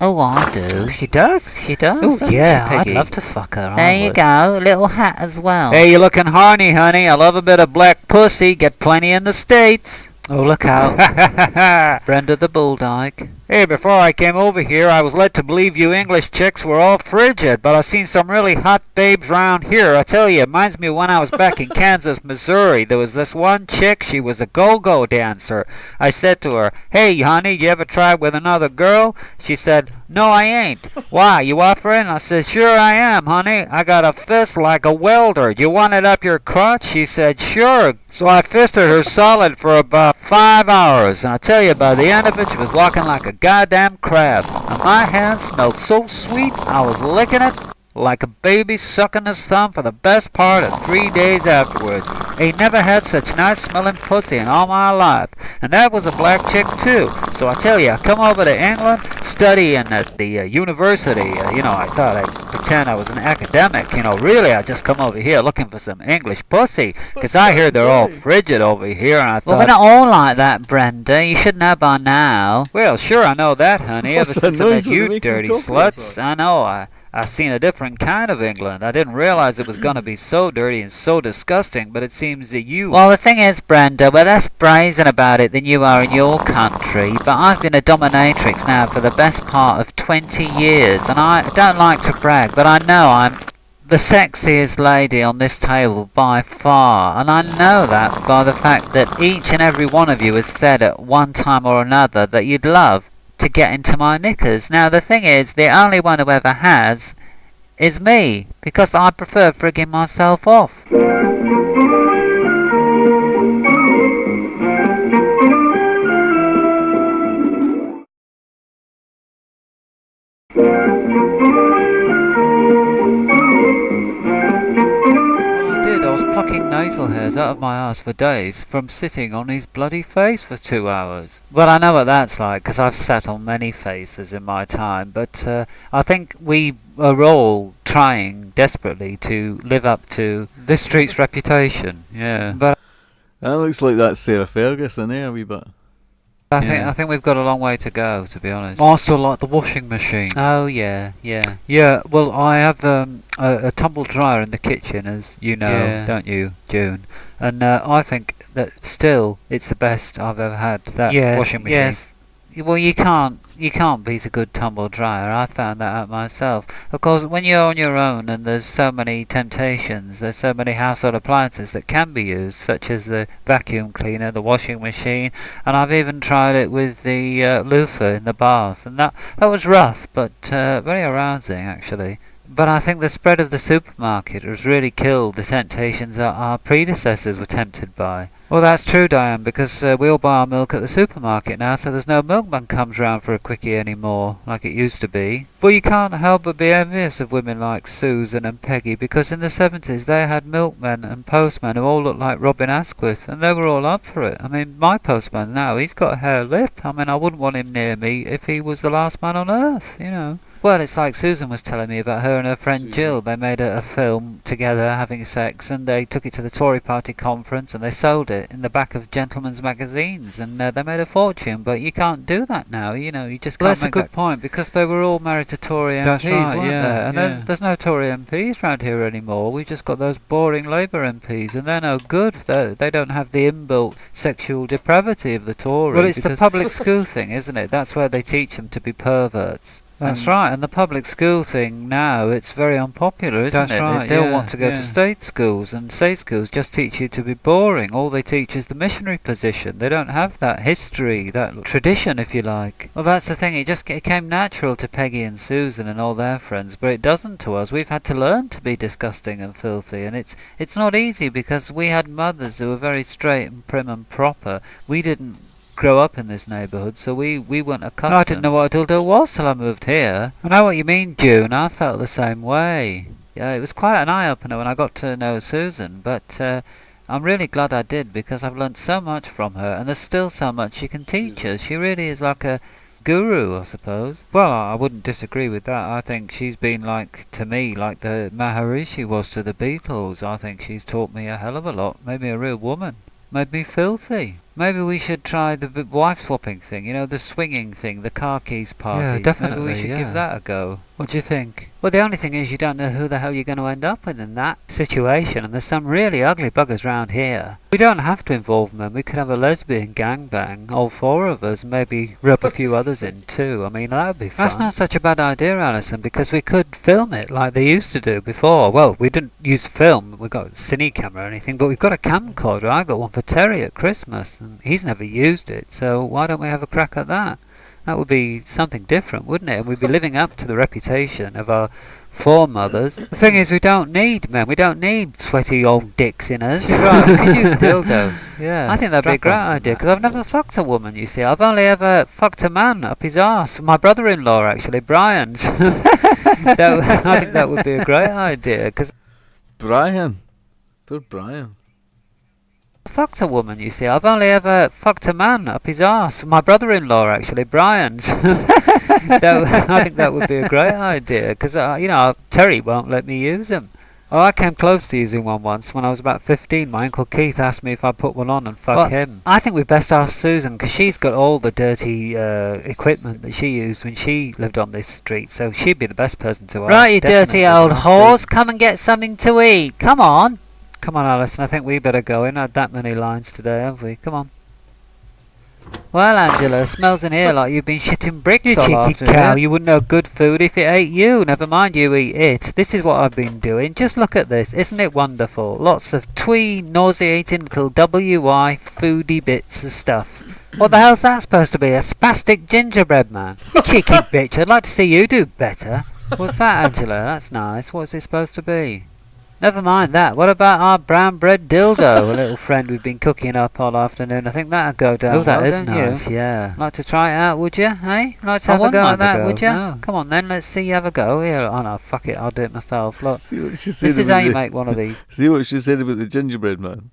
Oh, I do. She does. She does. Oh, doesn't yeah, she, I'd Peggy? love to fuck her. There I you would. go. Little hat as well. Hey, you're looking horny, honey. I love a bit of black pussy. Get plenty in the States. Oh, look out. It's Brenda the Bulldog. Hey, before I came over here, I was led to believe you English chicks were all frigid, but I've seen some really hot babes round here. I tell you, it reminds me of when I was back in Kansas, Missouri. There was this one chick, she was a go-go dancer. I said to her, "Hey, honey, you ever tried with another girl?" She said, "No, I ain't." "Why, you offering?" I said, "Sure I am, honey. I got a fist like a welder. You want it up your crotch?" She said, "Sure." So I fisted her solid for about 5 hours, and I tell you, by the end of it, she was walking like a goddamn crab. And my hand smelled so sweet, I was licking it like a baby sucking his thumb for the best part of 3 days afterwards. Ain't never had such nice smelling pussy in all my life. And that was a black chick too. So I tell you, I come over to England studying at the university. You know, I thought I'd pretend I was an academic. You know, really, I just come over here looking for some English pussy. 'Cause I hear they're all frigid over here, and I thought... Well, we're not all like that, Brenda. You should know by now. Well, sure, I know that, honey. Ever What's that since I met noise with you the making dirty coffee sluts, I know. I seen a different kind of England. I didn't realize it was going to be so dirty and so disgusting, but it seems that you... Well, the thing is, Brenda, we're less brazen about it than you are in your country, but I've been a dominatrix now for the best part of 20 years, and I don't like to brag, but I know I'm the sexiest lady on this table by far, and I know that by the fact that each and every one of you has said at one time or another that you'd love to get into my knickers. Now, the thing is, the only one who ever has is me, because I prefer frigging myself off. I was plucking nasal hairs out of my ass for days from sitting on his bloody face for 2 hours. Well, I know what that's like, because I've sat on many faces in my time, but I think we are all trying desperately to live up to this street's reputation. Yeah. But that looks like that's Sarah Ferguson there, a wee bit. I think we've got a long way to go, to be honest. I still like the washing machine. Oh yeah, yeah. Yeah, well, I have a tumble dryer in the kitchen, as you know, don't you, June? And I think that still it's the best I've ever had. That washing machine. Yes. Well, you can't beat a good tumble dryer. I found that out myself. Of course, when you're on your own and there's so many temptations, there's so many household appliances that can be used, such as the vacuum cleaner, the washing machine, and I've even tried it with the loofah in the bath, and that was rough, but very arousing actually. But I think the spread of the supermarket has really killed the temptations that our predecessors were tempted by. Well, that's true, Diane, because we all buy our milk at the supermarket now, so there's no milkman comes round for a quickie anymore, like it used to be. But you can't help but be envious of women like Susan and Peggy, because in the 70s they had milkmen and postmen who all looked like Robin Asquith, and they were all up for it. I mean, my postman now, he's got a hair lip. I mean, I wouldn't want him near me if he was the last man on earth, you know. Well, it's like Susan was telling me about her and her friend Jill. They made a film together having sex, and they took it to the Tory party conference and they sold it in the back of gentlemen's magazines, and they made a fortune. But you can't do that now, you know, you just can't. Well, that's a good point, because they were all married to Tory MPs, That's right, weren't yeah, there? And yeah. there's no Tory MPs round here anymore. We've just got those boring Labour MPs, and they're no good. They don't have the inbuilt sexual depravity of the Tories. Well, it's the public school thing, isn't it? That's where they teach them to be perverts. That's right, and the public school thing now, it's very unpopular, isn't That's it? right, They all yeah, want to go to state schools, and state schools just teach you to be boring. All they teach is the missionary position. They don't have that history, that tradition, if you like. Well, that's the thing, it came natural to Peggy and Susan and all their friends, but it doesn't to us. We've had to learn to be disgusting and filthy, and it's not easy, because we had mothers who were very straight and prim and proper. We didn't grow up in this neighbourhood, so we weren't accustomed. I didn't know what a dildo was till I moved here. I know what you mean, June. I felt the same way. Yeah, it was quite an eye-opener when I got to know Susan, but I'm really glad I did, because I've learnt so much from her, and there's still so much she can teach us. She really is like a guru, I suppose. Well, I wouldn't disagree with that. I think she's been like, to me, like the Maharishi was to the Beatles. I think she's taught me a hell of a lot. Made me a real woman. Made me filthy. Maybe we should try the wife swapping thing, you know, the swinging thing, the car keys parties. Yeah, definitely. Maybe we should give that a go. What do you think? Well, the only thing is you don't know who the hell you're going to end up with in that situation, and there's some really ugly buggers round here. We don't have to involve them. We could have a lesbian gangbang, all four of us, and maybe rub a few others in too. I mean, that would be fun. That's not such a bad idea, Alison, because we could film it like they used to do before. Well, we didn't use film, we got a cine camera or anything, but we've got a camcorder. I got one for Terry at Christmas, and he's never used it, so why don't we have a crack at that? That would be something different, wouldn't it? And we'd be living up to the reputation of our foremothers. The thing is, we don't need men. We don't need sweaty old dicks in us. Right, we could use dildos. Yeah, I think that'd be a great idea, because I've never fucked a woman, you see. I've only ever fucked a man up his arse. My brother-in-law, actually, Brian's. I think that would be a great idea. Cause Brian. Poor Brian. Fucked a woman, you see. I've only ever fucked a man up his arse. My brother-in-law, actually, Brian's. I think that would be a great idea, because you know, Terry won't let me use them. Oh, I came close to using one once when I was about 15. My Uncle Keith asked me if I'd put one on and fuck him. I think we'd best ask Susan, because she's got all the dirty equipment that she used when she lived on this street, so she'd be the best person to ask. Right, you dirty old whores, come and get something to eat. Come on. Come on, Alison, I think we better go. We've not had that many lines today, have we? Come on. Well, Angela, smells in here like you've been shitting bricks you all cheeky cow. You wouldn't know good food if it ate you. Never mind you eat it. This is what I've been doing. Just look at this. Isn't it wonderful? Lots of twee, nauseating little WI foodie bits of stuff. What the hell's that supposed to be? A spastic gingerbread man? You cheeky bitch, I'd like to see you do better. What's that, Angela? That's nice. What's it supposed to be? Never mind that. What about our brown bread dildo? A little friend we've been cooking up all afternoon. I think that'll go down. Oh, that is nice, yeah. Like to try it out, would you? Hey? Like to have a go at that, would you? No. Come on then, let's see you have a go. Here, oh no, fuck it, I'll do it myself. Look, this is how you make one of these. See what she said about the gingerbread man.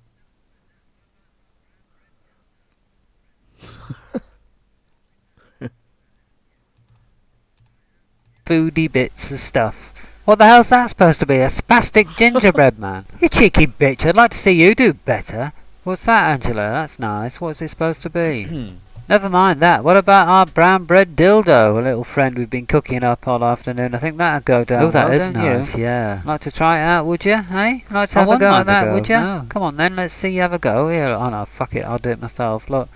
Foodie bits of stuff. What the hell's that supposed to be? A spastic gingerbread man? You cheeky bitch, I'd like to see you do better. What's that, Angela? That's nice. What's it supposed to be? Never mind that. What about our brown bread dildo? A little friend we've been cooking up all afternoon. I think that'd go down. Oh, that well, is don't nice, you? yeah. Like to try it out, would you? Hey? Like to I have a wouldn't go mind at that, a go, would you? no. Come on then, let's see you have a go. Here, oh no, fuck it, I'll do it myself. Look.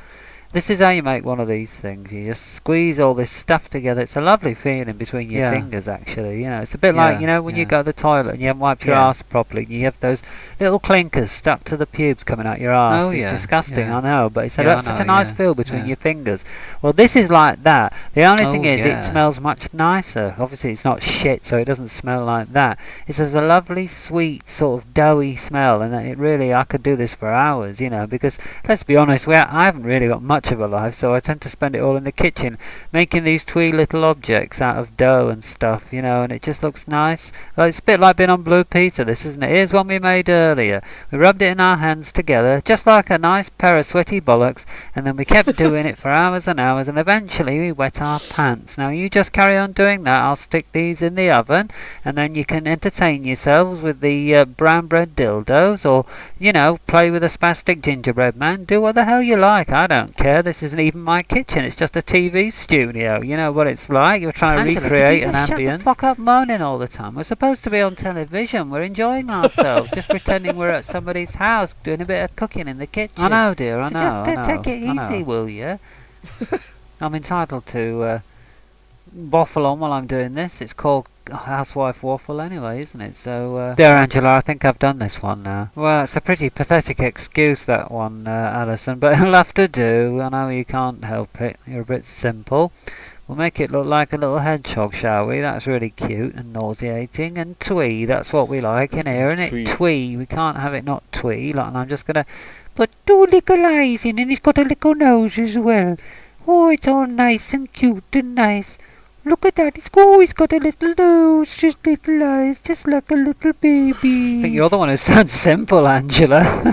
This is how you make one of these things. You just squeeze all this stuff together. It's a lovely feeling between your Yeah. fingers, actually. You know, it's a bit like, Yeah, you know, when you yeah. go to the toilet and you haven't wiped your Yeah. arse properly, and you have those little clinkers stuck to the pubes coming out your arse. Oh, It's yeah, disgusting, yeah. I know, but it's Yeah, got I such a know, nice yeah, feel between yeah. your fingers. Well, this is like that. The only thing Oh, is, yeah. it smells much nicer. Obviously, it's not shit, so it doesn't smell like that. It has a lovely, sweet, sort of doughy smell, and it really, I could do this for hours, you know, because let's be honest, I haven't really got much of a life, so I tend to spend it all in the kitchen making these twee little objects out of dough and stuff, you know, and it just looks nice. Well, it's a bit like being on Blue Peter, this, isn't it? Here's one we made earlier. We rubbed it in our hands together, just like a nice pair of sweaty bollocks, and then we kept doing it for hours and hours, and eventually we wet our pants. Now you just carry on doing that. I'll stick these in the oven, and then you can entertain yourselves with the brown bread dildos, or, you know, play with a spastic gingerbread man. Do what the hell you like. I don't care. This isn't even my kitchen. It's just a TV studio. You know what it's like. You're trying to Angela, recreate could you an just ambience. Shut the fuck up moaning all the time. We're supposed to be on television. We're enjoying ourselves. Just pretending we're at somebody's house doing a bit of cooking in the kitchen. I know, dear. I So know. just I know, take it I know. easy, will you? I'm entitled to waffle on while I'm doing this. It's called Housewife Waffle anyway, isn't it? So, there, Angela, I think I've done this one now. Well, it's a pretty pathetic excuse, that one, Alison, but it'll have to do. I know you can't help it. You're a bit simple. We'll make it look like a little hedgehog, shall we? That's really cute and nauseating. And twee, that's what we like in here, isn't it? Twee. We can't have it not twee. Like, and I'm just going to put 2 little eyes in, and it's got a little nose as well. Oh, it's all nice and cute and nice. Look at that, it's always got a little nose, just little eyes, just like a little baby. I think you're the one who sounds simple, Angela.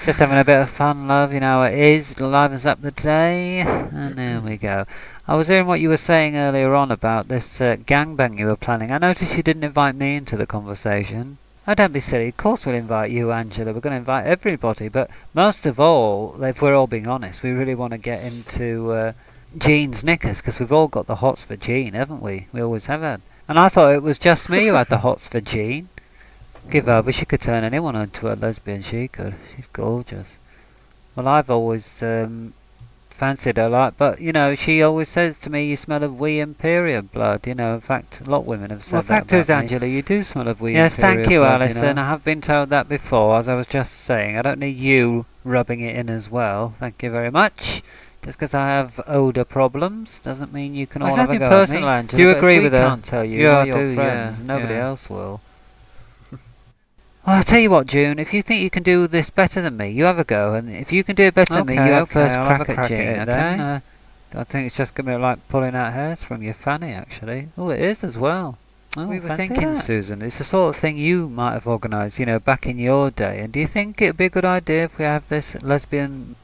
Just having a bit of fun, love, you know how it is. Livens up the day. And there we go. I was hearing what you were saying earlier on about this gangbang you were planning. I noticed you didn't invite me into the conversation. Oh, don't be silly. Of course we'll invite you, Angela. We're going to invite everybody. But most of all, if we're all being honest, we really want to get into Jean's knickers, because we've all got the hots for Jean, haven't we? We always have had. And I thought it was just me who had the hots for Jean. Give her, but she could turn anyone into a lesbian, she could. She's gorgeous. Well, I've always fancied her, like, but, you know, she always says to me, you smell of wee Imperial blood, you know. In fact, a lot of women have said that. Well, fact is, Angela, you do smell of wee Imperial blood. Yes, thank you, Alison. I have been told that before, as I was just saying. I don't need you rubbing it in as well. Thank you very much. Just because I have odour problems doesn't mean you can all have a go personal, at me. Angela, do you agree with her? I can't tell you. You're your friends. Nobody else will. Well, I'll tell you what, June. If you think you can do this better than me, you have a go. And if you can do it better than me, you have first crack at June. Okay? I think it's just going to be like pulling out hairs from your fanny, actually. Oh, it is as well. Oh, we were thinking, Susan, it's the sort of thing you might have organised, you know, back in your day. And do you think it'd be a good idea if we have this lesbian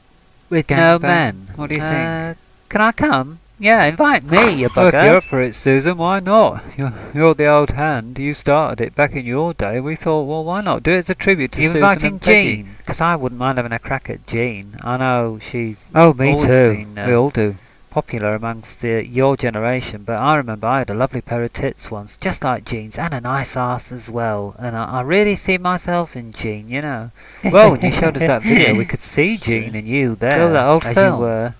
with no men? What do you think? Can I come? Yeah, invite me, you buggers. If you're up for it, Susan, why not? You're the old hand. You started it back in your day. We thought, well, why not? Do it as a tribute to Susan inviting and Peggy. Jean? Because I wouldn't mind having a crack at Jean. I know she's me too. Been, we all do. Popular amongst your generation, but I remember I had a lovely pair of tits once, just like Jean's, and a nice arse as well. And I really see myself in Jean, you know. Well, when you showed us that video, we could see Jean and you there. Oh, that old film. You were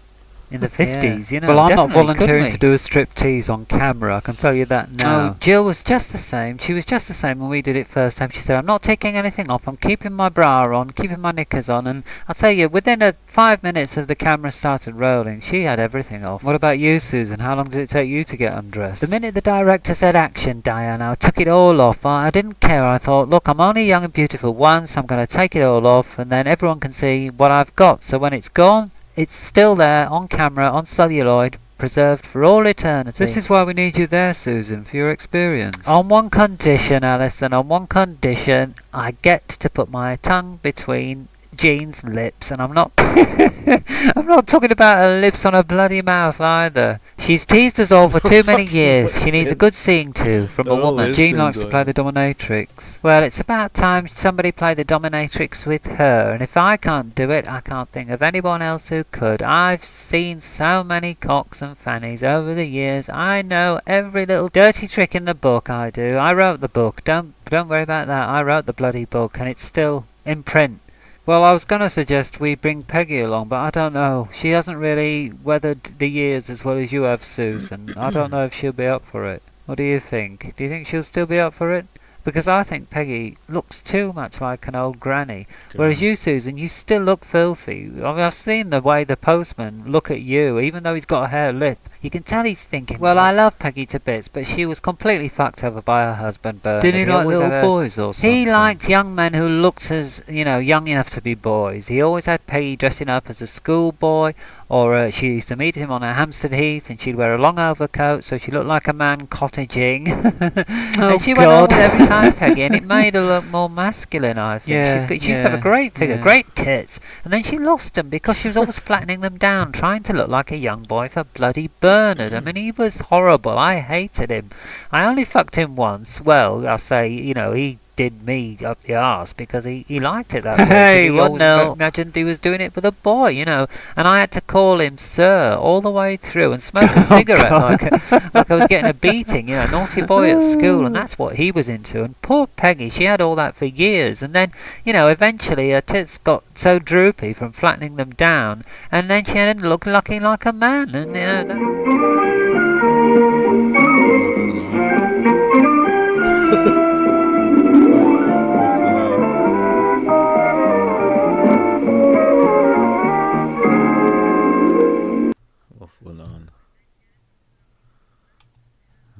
in the 50s, you know. Well, I'm not volunteering to do a striptease on camera, I can tell you that now. Oh, Jill was just the same. She was just the same when we did it first time. She said, I'm not taking anything off. I'm keeping my bra on, keeping my knickers on. And I'll tell you, within 5 minutes of the camera started rolling, she had everything off. What about you, Susan? How long did it take you to get undressed? The minute the director said action, Diana, I took it all off. I didn't care. I thought, look, I'm only young and beautiful once. I'm going to take it all off, and then everyone can see what I've got. So when it's gone, it's still there, on camera, on celluloid, preserved for all eternity. This is why we need you there, Susan, for your experience. On one condition, Alison, on one condition. I get to put my tongue between Jean's lips, and I'm not I'm not talking about her lips on her bloody mouth either. She's teased us all for too many years. She needs a good seeing to from a woman. Jean likes to play the dominatrix. Well, it's about time somebody played the dominatrix with her, and if I can't do it, I can't think of anyone else who could. I've seen so many cocks and fannies over the years. I know every little dirty trick in the book, I do. I wrote the book. Don't worry about that. I wrote the bloody book, and it's still in print. Well, I was going to suggest we bring Peggy along, but I don't know. She hasn't really weathered the years as well as you have, Susan. I don't know if she'll be up for it. What do you think? Do you think she'll still be up for it? Because I think Peggy looks too much like an old granny. Whereas you, Susan, you still look filthy. I mean, I've seen the way the postman look at you, even though he's got a hair lip. You can tell he's thinking, well, I love Peggy to bits, but she was completely fucked over by her husband, Bernard. Didn't he like little boys or something? He liked young men who looked as, young enough to be boys. He always had Peggy dressing up as a schoolboy, or she used to meet him on a Hampstead Heath, and she'd wear a long overcoat, so she looked like a man cottaging. And she went on with every time, Peggy, and it made her look more masculine, I think. Yeah, she used to have a great figure, great tits, and then she lost them because she was always flattening them down, trying to look like a young boy for bloody Bernard. I mean, he was horrible. I hated him. I only fucked him once. Well, I'll say, he did me up the arse because he liked it that way. Hey, he what always now? imagined he was doing it with a boy, and I had to call him sir all the way through and smoke a cigarette like I was getting a beating, naughty boy at school, and that's what he was into. And poor Peggy, she had all that for years, and then, eventually her tits got so droopy from flattening them down, and then she ended up looking like a man, and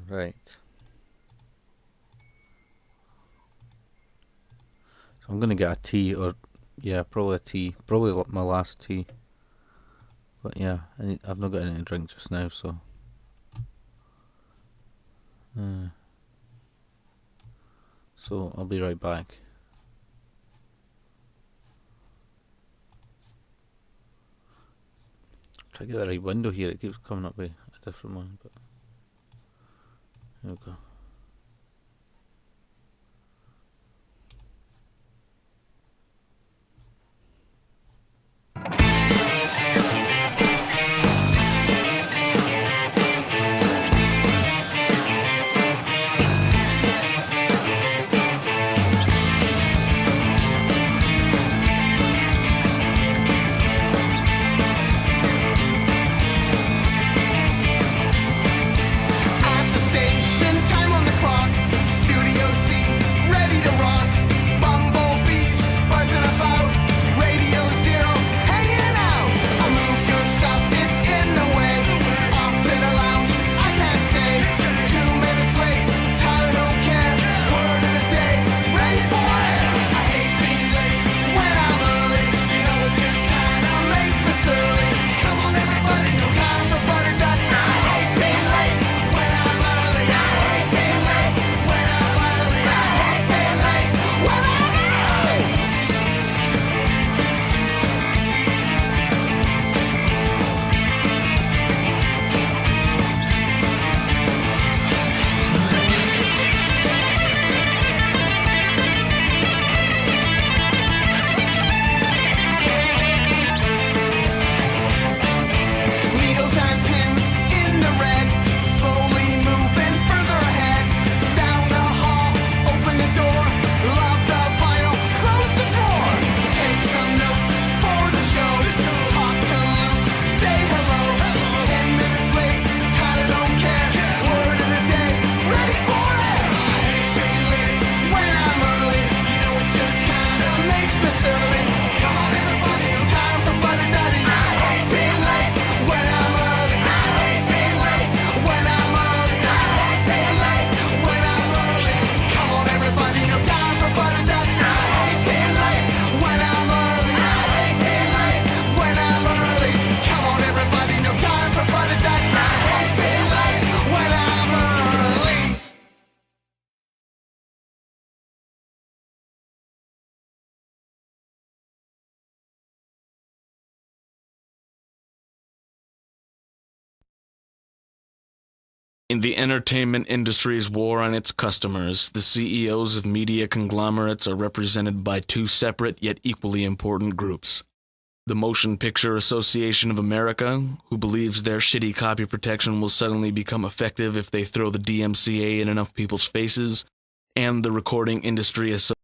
Right. So I'm gonna get a tea, or probably a tea, probably my last tea. But yeah, I've not got anything to drink just now, so. So I'll be right back. Try to get the right window here. It keeps coming up with a different one, but. There we go. At the station, time In the entertainment industry's war on its customers, the CEOs of media conglomerates are represented by two separate yet equally important groups. The Motion Picture Association of America, who believes their shitty copy protection will suddenly become effective if they throw the DMCA in enough people's faces, and the Recording Industry Association.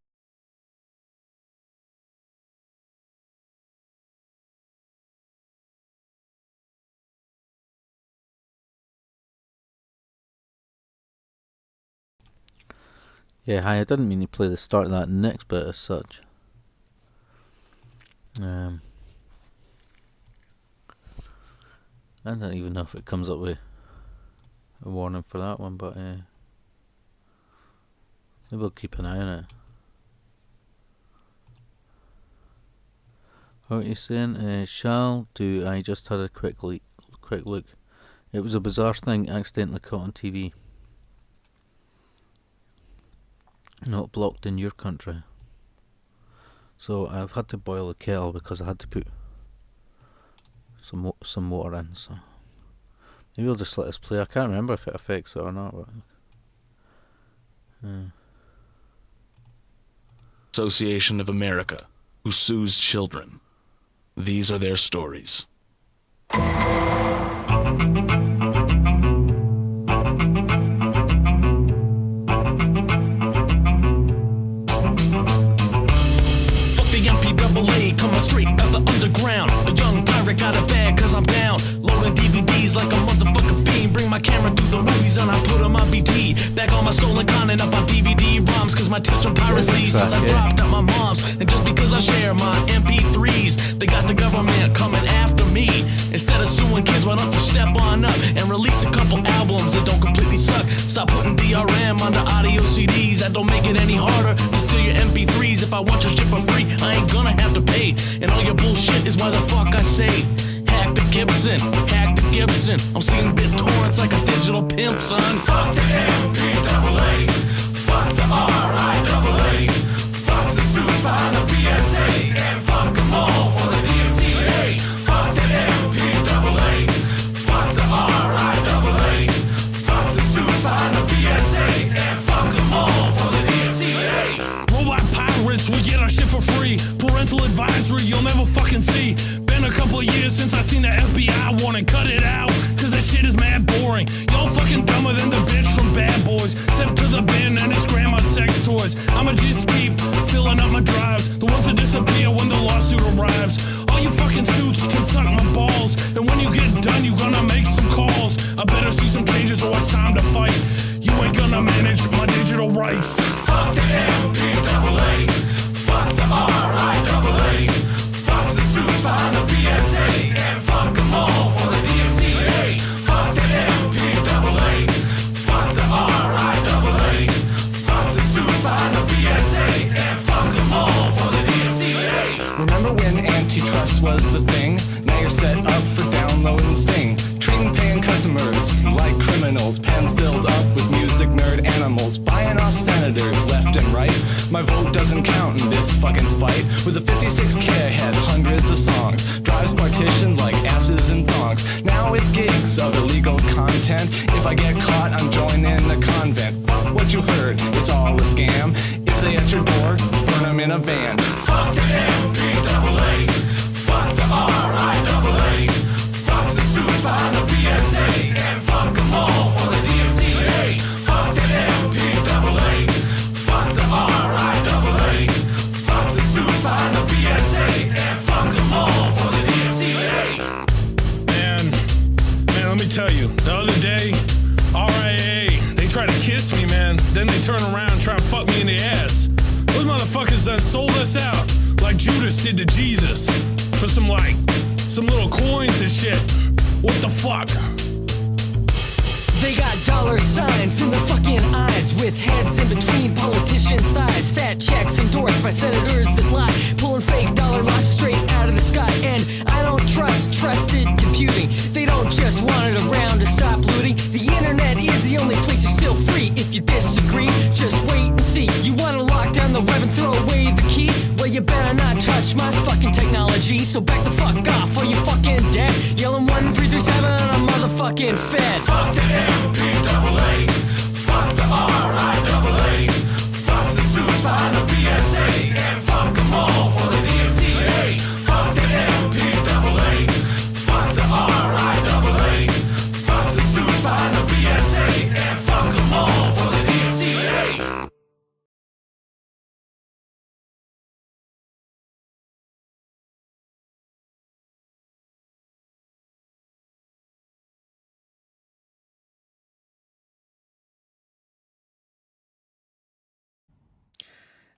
Yeah, hi, I didn't mean to play the start of that next bit as such. I don't even know if it comes up with a warning for that one, but maybe we'll keep an eye on it. What are you saying? Shall do. I just had a quick look. It was a bizarre thing accidentally caught on TV. Not blocked in your country. So I've had to boil the kettle because I had to put some water in. So maybe we'll just let this play. I can't remember if it affects it or not. But, Association of America, who sues children. These are their stories. Coming straight out the underground. A young pirate got a bag cause I'm down. Loading DVDs like a motherfucking bean. Bring my camera through the movies and I put them on BT. Back on my stolen content up on DVD ROMs. Cause my tips from piracy since I dropped at my mom's. And just because I share my MP3s, they got the government coming after me. Instead of suing kids, why don't you step on up and release a couple albums that don't completely suck. Stop putting DRM on the audio CDs. That don't make it any harder to steal your MP3s. If I want your shit for free, I ain't gonna have to pay. And all your bullshit is why the fuck I say hack the Gibson, hack the Gibson. I'm seeing BitTorrents like a digital pimp, son. Fuck the MPAA, fuck the RIAA, fuck the suits behind the PSA, and fuck them all for the DMCA. Fuck the MPAA, fuck the RIAA, fuck the suits behind the PSA, and fuck them all for the DMCA. Robot pirates, we get our shit for free. Parental advisory, you'll never fucking see. Been a couple of years since I seen the FBI warning. Cut it out, cause that shit is mad boring. Y'all fucking dumber than the bitch from Bad Boys. Sent to the bin and it's grandma's sex toys. I'ma just keep filling up my drives, the ones that disappear when the lawsuit arrives. All you fucking suits can suck my balls, and when you get done you gonna make some calls. I better see some changes or it's time to fight. You ain't gonna manage my digital rights. Fuck the MPAA, fuck the RIAA, fuck the suits behind the PSA, and fuck them all for the DMCA. Fuck the MPAA, fuck the RIAA, fuck the suits behind the PSA, and fuck them all for the DMCA. Remember when antitrust was the thing? Now you're set up for download and Sting. Treating paying customers like criminals. Pens filled up with music nerd animals. Buying off senators left and right. My vote doesn't count in this fucking fight. With a 56K ahead, hundreds of songs. Drives partitioned like asses and thongs. Now it's gigs of illegal content. If I get caught, I'm joining the convent. Fuck what you heard, it's all a scam. If they at your door, burn them in a van. Fuck the MPAA, fuck the RIAA, fuck the suits behind the PSA, and fuck them all for the DMCA. Fuck the MPAA, fuck the RIAA, fuck the suits behind the PSA, and fuck them all for the DMCA. Man, let me tell you, the other day, RIAA, they try to kiss me, man, then they turn around and try to fuck me in the ass. Those motherfuckers done sold us out like Judas did to Jesus for some little coins and shit. What the fuck? They got dollar signs in the fucking eyes, with heads in between politicians' thighs. Fat checks endorsed by senators that lie, pulling fake dollar loss straight out of the sky. And I don't trust trusted computing. They don't just want it around to stop looting. The internet is the only place you're still free. If you disagree, just wait and see. You wanna lock down the web and throw away the key? Well, you You better not touch my fucking technology. So back the fuck off, or you fucking dead. Yelling 1, 3, 3, 7, and I'm motherfucking fed. Fuck the MPAA. Fuck the RIAA. Fuck the suits by the BSA. And fuck them all for the DNCA. Fuck the MPAA. Fuck the RIAA. Fuck the suits by the BSA. And fuck them all for the DNCA.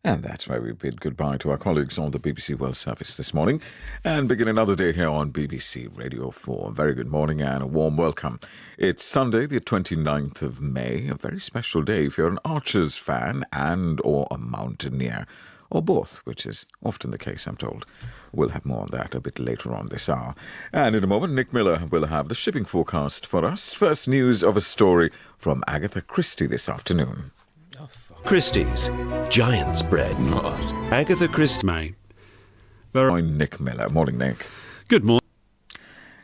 And that's where we bid goodbye to our colleagues on the BBC World Service this morning and begin another day here on BBC Radio 4. Very good morning and a warm welcome. It's Sunday, the 29th of May, a very special day if you're an Archers fan and or a Mountaineer, or both, which is often the case, I'm told. We'll have more on that a bit later on this hour. And in a moment, Nick Miller will have the shipping forecast for us. First news of a story from Agatha Christie this afternoon. Christie's Giant's Bread. Agatha Christie. May. I'm Nick Miller. Morning, Nick. Good morning.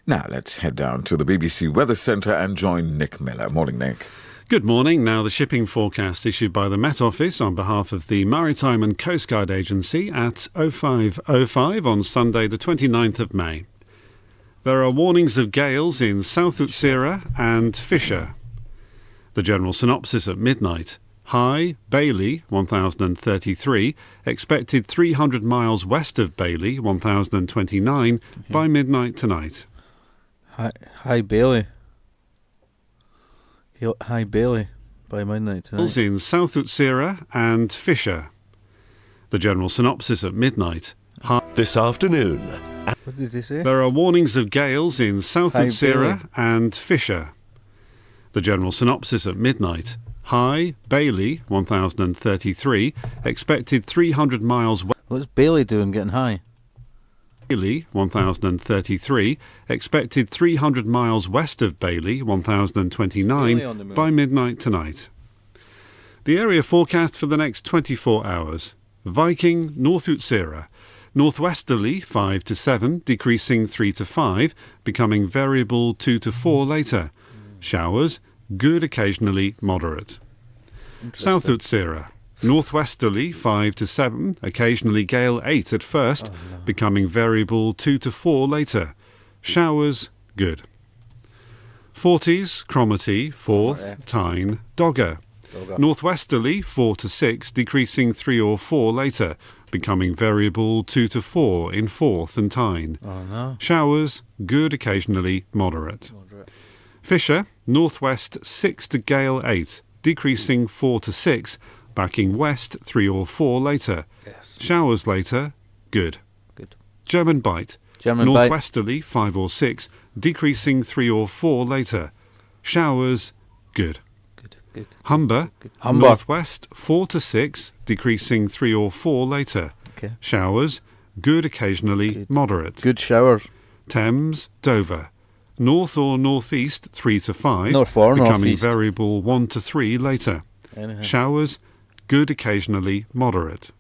Now let's head down to the BBC Weather Centre and join Nick Miller. Morning, Nick. Good morning. Now the shipping forecast issued by the Met Office on behalf of the Maritime and Coast Guard Agency at 05:05 on Sunday the 29th of May. There are warnings of gales in South Utsira and Fisher. The general synopsis at midnight. High, Bailey, 1033, expected 300 miles west of Bailey, 1029, by midnight tonight. High Bailey. High Bailey, by midnight tonight. In South Utsira and Fisher. The general synopsis at midnight. This afternoon. What did he say? There are warnings of gales in South Utsira and Fisher. The general synopsis at midnight. High, Bailey, 1033, expected 300 miles west. What's Bailey doing getting high? Bailey, 1033, expected 300 miles west of Bailey, 1029, by midnight tonight. The area forecast for the next 24 hours. Viking, North Utsira. Northwesterly, 5 to 7, decreasing 3 to 5, becoming variable 2 to 4 later. Showers, good occasionally moderate. South Utsira. Northwesterly 5 to 7, occasionally gale 8 at first, becoming variable 2 to 4 later. Showers good. Forties, Cromarty, Forth, Tyne, Dogger. Northwesterly 4 to 6, decreasing 3 or 4 later, becoming variable 2 to 4 in Forth and Tyne. Showers good occasionally moderate. Fisher, northwest 6 to gale 8, decreasing 4 to 6, backing west 3 or 4 later. Showers later, good. German Bight, northwesterly 5 or 6, decreasing 3 or 4 later. Showers, good. Humber, northwest 4 to 6, decreasing 3 or 4 later. Showers, good occasionally moderate. Good showers. Thames, Dover. North or northeast 3 to 5, becoming northeast. variable 1 to 3 later. Showers, good occasionally moderate.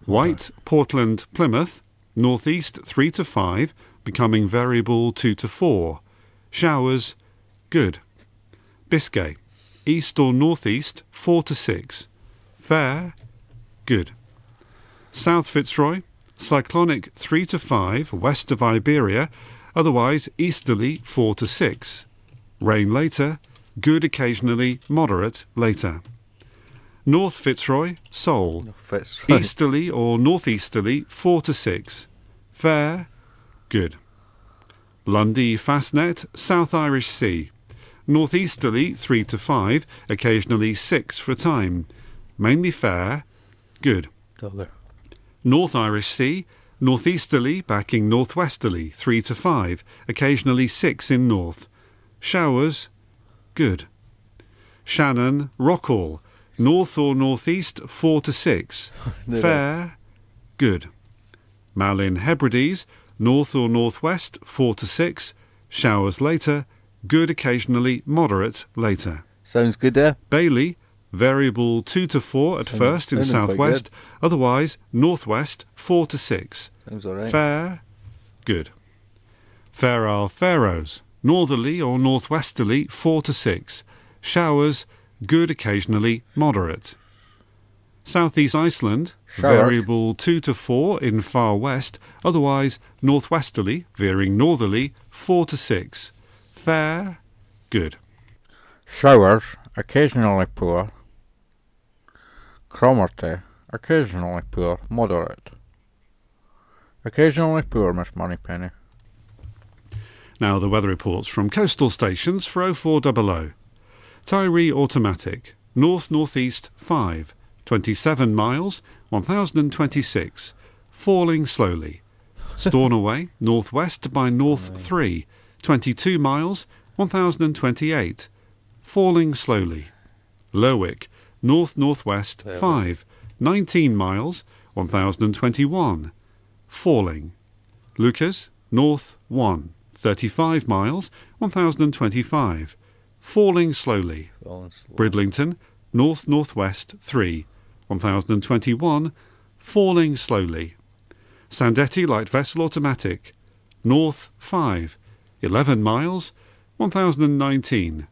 White, Portland, Plymouth, northeast 3 to 5, becoming variable 2 to 4. Showers, good. Biscay, east or northeast 4 to 6. Fair, good. South Fitzroy, cyclonic 3 to 5, west of Iberia, otherwise easterly 4 to 6. Rain later, good occasionally moderate later. North Fitzroy, Seoul, easterly or northeasterly 4 to 6. Fair, good. Lundy Fastnet, South Irish Sea, northeasterly 3 to 5, occasionally 6 for a time. Mainly fair, good. North Irish Sea, northeasterly backing northwesterly 3 to 5, occasionally 6 in north. Showers, good. Shannon, Rockall, north or northeast 4 to 6. Fair, good. Malin Hebrides, north or northwest 4 to 6. Showers later, good occasionally moderate later. Sounds good there. Bailey, variable 2 to 4 at first in southwest, otherwise northwest 4 to 6. Sounds all right. Fair, good. Fair Isle Faroes, northerly or northwesterly 4 to 6. Showers, good occasionally, moderate. Southeast Iceland, Showers. variable 2 to 4 in far west, otherwise northwesterly, veering northerly 4 to 6. Fair, good. Showers, occasionally poor. Cromarty, occasionally poor, moderate. Occasionally poor, Miss Moneypenny. Now the weather reports from coastal stations for 0400. Tyree Automatic, north-northeast 5, 27 miles, 1026, falling slowly. Stornoway, northwest by north 3, 22 miles, 1028, falling slowly. Lerwick, north-northwest 5, 19 miles, 1021, falling. Lucas, north 1, 35 miles, 1025, falling slowly. Bridlington, north-northwest 3, 1021, falling slowly. Sandetti Light Vessel Automatic, north 5, 11 miles, 1019.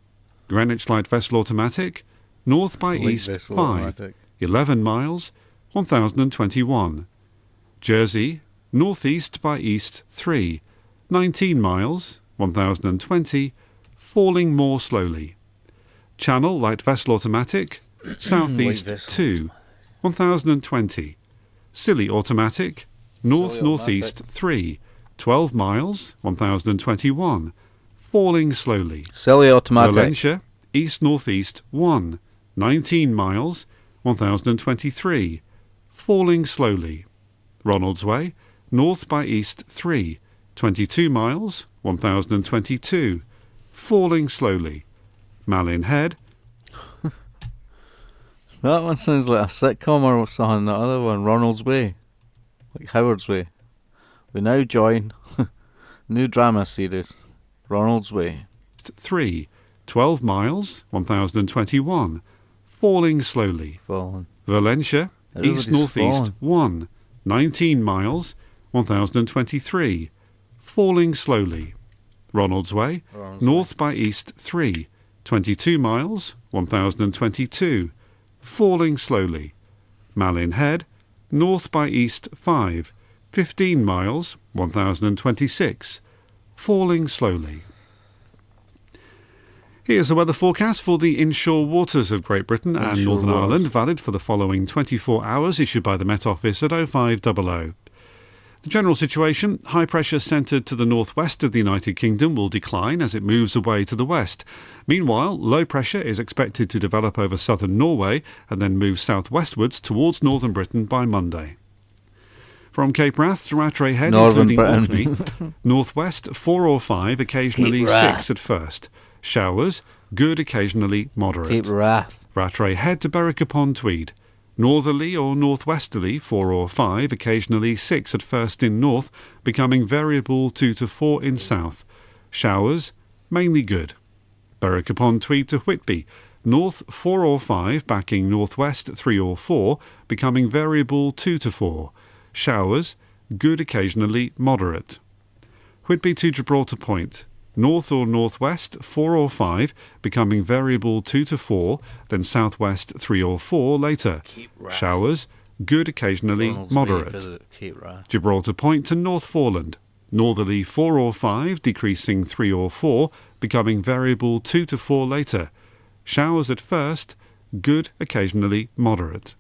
Greenwich Light Vessel Automatic, north by east 5, 11 miles, 1021. Jersey, northeast by east 3, 19 miles, 1020, falling more slowly. Channel Light Vessel Automatic, southeast 2, 1020. Scilly Automatic, north-northeast 3, 12 miles, 1021, falling slowly. Scilly Automatic. Valentia, east-northeast 1, 19 miles, 1023, falling slowly. Ronaldsway, north by east 3, 22 miles, 1022, falling slowly. Malin Head. That one sounds like a sitcom or something. The other one, Ronald's Way, like Howard's Way. We now join new drama series, Ronald's Way. 3, 12 miles, 1021, falling slowly. Falling. Valencia, Everybody's east-northeast falling. 1, 19 miles, 1023, falling slowly. Ronaldsway, north by east 3, 22 miles, 1022, falling slowly. Malin Head, north by east 5, 15 miles, 1026, falling slowly. Here's a weather forecast for the inshore waters of Great Britain and Northern Ireland, valid for the following 24 hours, issued by the Met Office at 0500. The general situation, high pressure centred to the northwest of the United Kingdom, will decline as it moves away to the west. Meanwhile, low pressure is expected to develop over southern Norway and then move southwestwards towards northern Britain by Monday. From Cape Wrath to Rattray Head, Northern including Britain. Orkney, northwest 4 or 5, occasionally Cape Wrath. 6 at first. Showers, good occasionally moderate. Cape Wrath. Rattray Head to Berwick upon Tweed. Northerly or northwesterly 4 or 5, occasionally 6 at first in north, becoming variable 2 to 4 in south. Showers, mainly good. Berwick upon Tweed to Whitby. North 4 or 5, backing northwest 3 or 4, becoming variable 2 to 4. Showers, good occasionally moderate. Whitby to Gibraltar Point. North or northwest 4 or 5, becoming variable 2 to 4, then southwest 3 or 4 later. Showers, good occasionally moderate. Gibraltar Point to North Foreland. Northerly 4 or 5, decreasing 3 or 4, becoming variable 2 to 4 later. Showers at first, good occasionally moderate.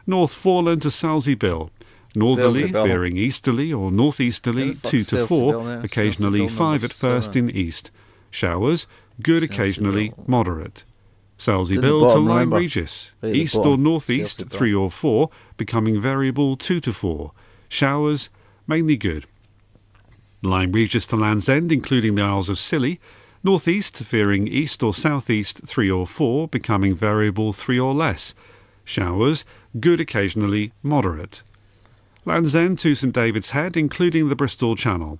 North Foreland to Selsey Bill. Northerly, veering easterly or northeasterly 2 to 4, occasionally 5 at first in east. Showers, good occasionally moderate. Selsey Bill to Lyme Regis. East or northeast 3 or 4, becoming variable 2 to 4. Showers, mainly good. Lyme Regis to Land's End, including the Isles of Scilly. Northeast, veering east or southeast 3 or 4, becoming variable 3 or less. Showers, good occasionally moderate. Land's End to St David's Head, including the Bristol Channel.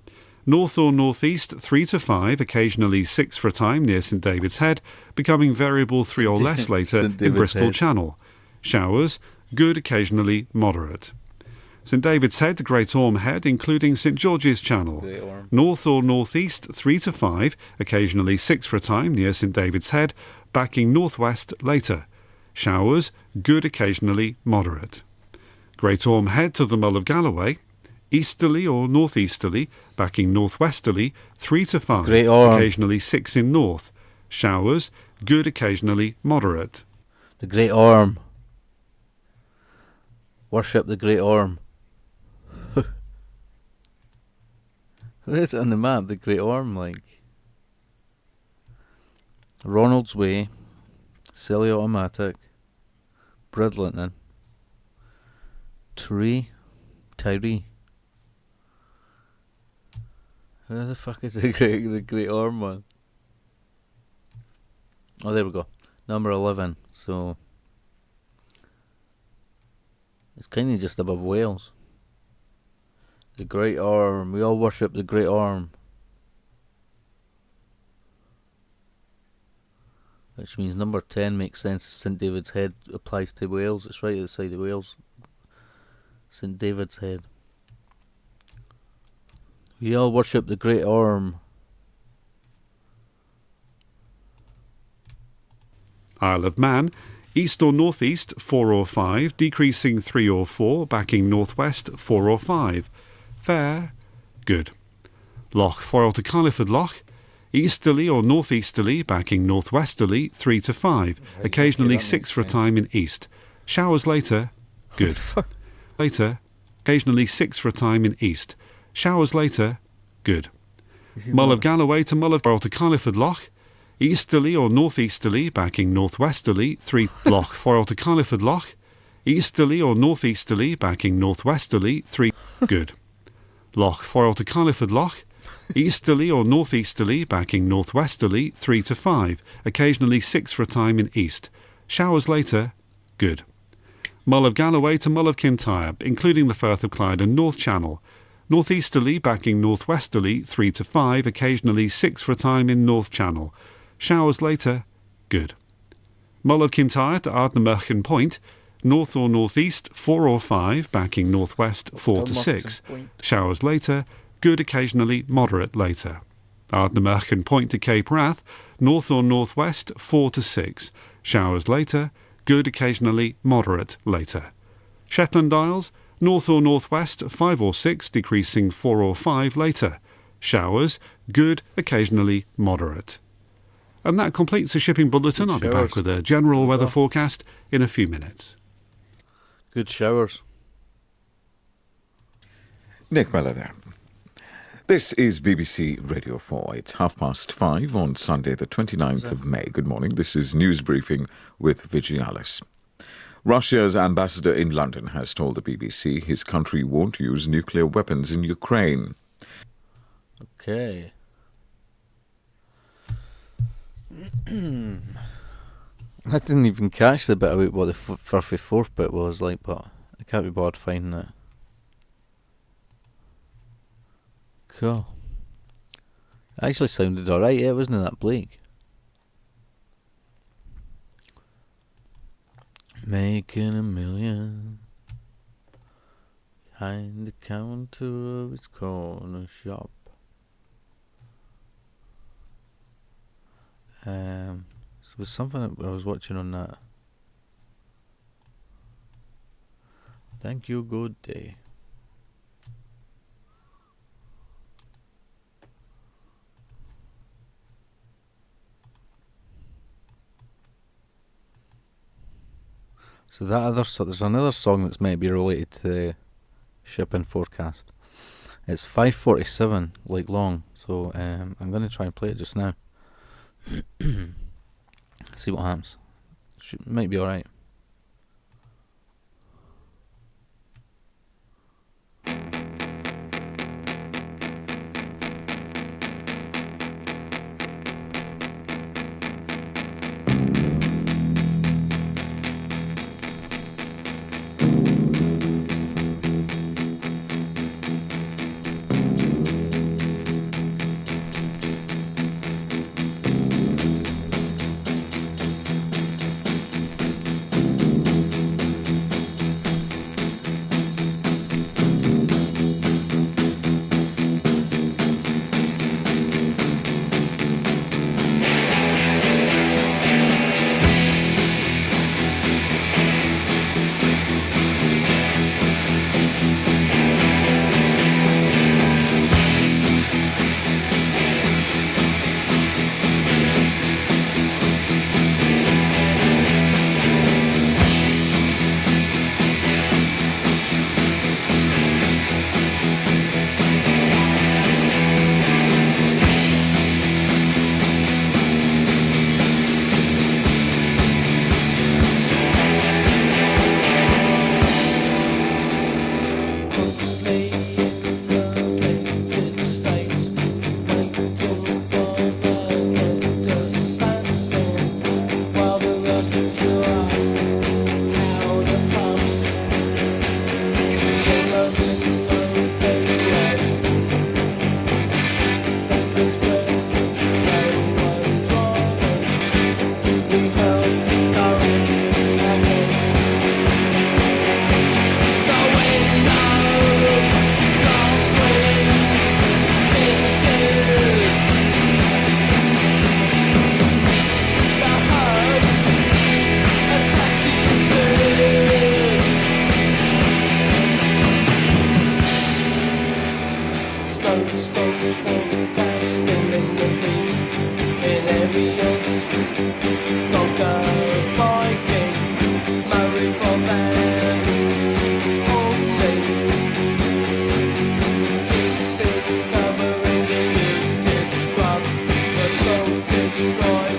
North or northeast 3 to 5, occasionally 6 for a time near St David's Head, becoming variable 3 or less later in Bristol Head. Channel. Showers, good, occasionally moderate. St David's Head to Great Orme Head, including St George's Channel. North or northeast 3 to 5, occasionally 6 for a time near St David's Head, backing northwest later. Showers, good, occasionally moderate. Great Orme Head to the Mull of Galloway. Easterly or northeasterly, backing northwesterly 3 to 5, Great Orme. occasionally 6 in north. Showers, good, occasionally moderate. The Great Orme. Worship the Great Orme. Where is it on the map, the Great Orme, like? Ronald's Way, Selly Automatic, Bridlington, Tyree. Where the fuck is the Great Orme one? Oh, there we go. Number 11. So it's kind of just above Wales. The Great Orme. We all worship the Great Orme. Which means number 10 makes sense. St David's Head applies to Wales. It's right outside of Wales. St David's Head. We all worship the Great Orme. Isle of Man, east or northeast 4 or 5, decreasing 3 or 4, backing northwest 4 or 5. Fair, good. Loch Foyle to Carliford Loch, easterly or northeasterly, backing northwesterly 3 to 5, occasionally 6 for a time in east. Showers later, good. Later, occasionally 6 for a time in east. Showers later, good. Mull of Galloway to Mull of Foyle to Carliford Loch, easterly or northeasterly, backing northwesterly 3. Loch Foyle to Carliford Loch, easterly or northeasterly, backing northwesterly 3. Good. Loch Foyle to Carliford Loch, easterly or northeasterly, backing northwesterly 3 to 5, occasionally 6 for a time in east. Showers later, good. Mull of Galloway to Mull of Kintyre, including the Firth of Clyde and North Channel. Northeasterly, backing northwesterly 3 to 5, occasionally 6 for a time in North Channel. Showers later, good. Mull of Kintyre to Ardnamurchan Point, north or northeast 4 or 5, backing northwest 4 to 6. Showers later, good, occasionally moderate later. Ardnamurchan Point to Cape Wrath, north or northwest 4 to 6. Showers later, good, occasionally moderate later. Shetland Isles, north or northwest 5 or 6, decreasing 4 or 5 later. Showers, good, occasionally moderate. And that completes the shipping bulletin. I'll be back with a general weather forecast in a few minutes. Good showers. Nick Miller there. This is BBC Radio 4. It's 5:30 on Sunday, the 29th of May. Good morning. This is News Briefing with Vigialis. Russia's ambassador in London has told the BBC his country won't use nuclear weapons in Ukraine. Okay. I didn't even catch the bit about what the 34th bit was like, but I can't be bothered finding it. Cool. It actually sounded alright, it wasn't that bleak. Making a million behind the counter of its corner shop. There was something that I was watching on that. Thank you, good day. So that other there's another song that's maybe related to the shipping forecast. It's 5:47, like long. So I'm going to try and play it just now. See what happens. Might be alright. forecasting in the deep in areas. Don't go biking, marry for them only. Keeping covering the muted scrub, the slow destroy.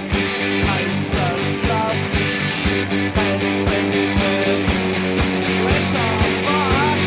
Ice love, and it's making with let's all fire.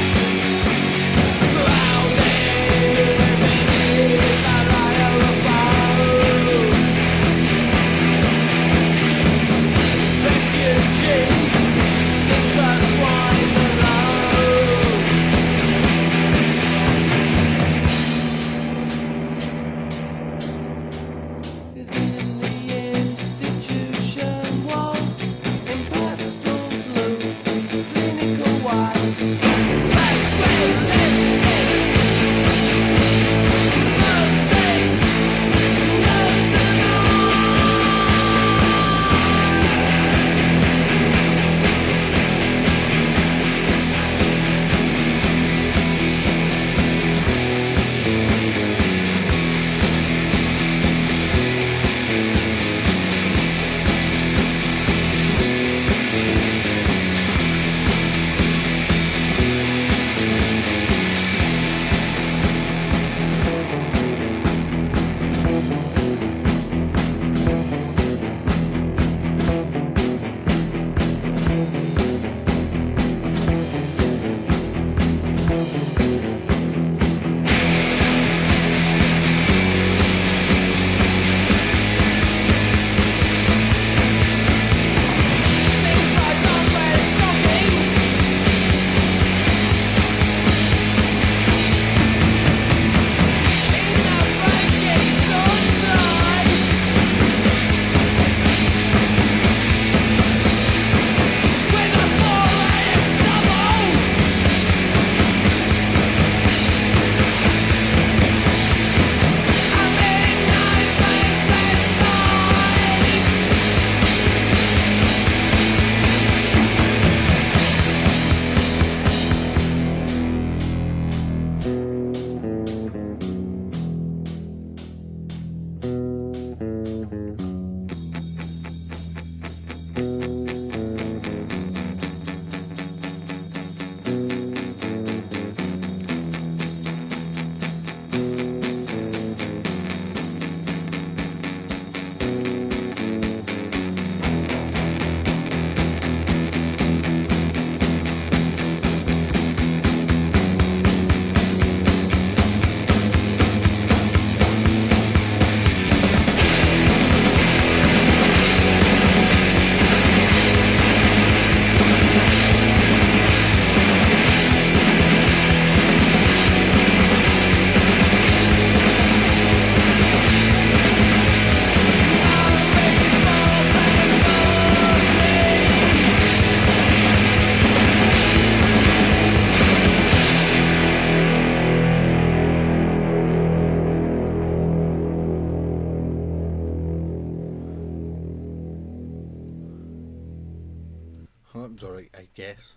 Well, that was alright, I guess.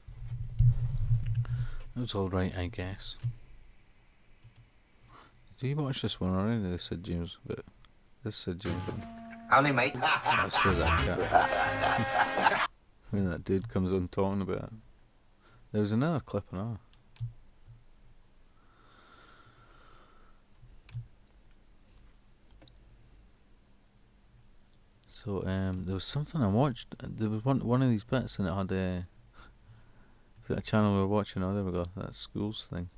That was alright, I guess. Do you watch this one already? This said James, but this said James. Howdy, mate. That's where that cat. When that dude comes on talking about it. There was another clip on that. So there was something I watched. There was one of these bits, and it had a channel we were watching. Oh, there we go. That schools thing.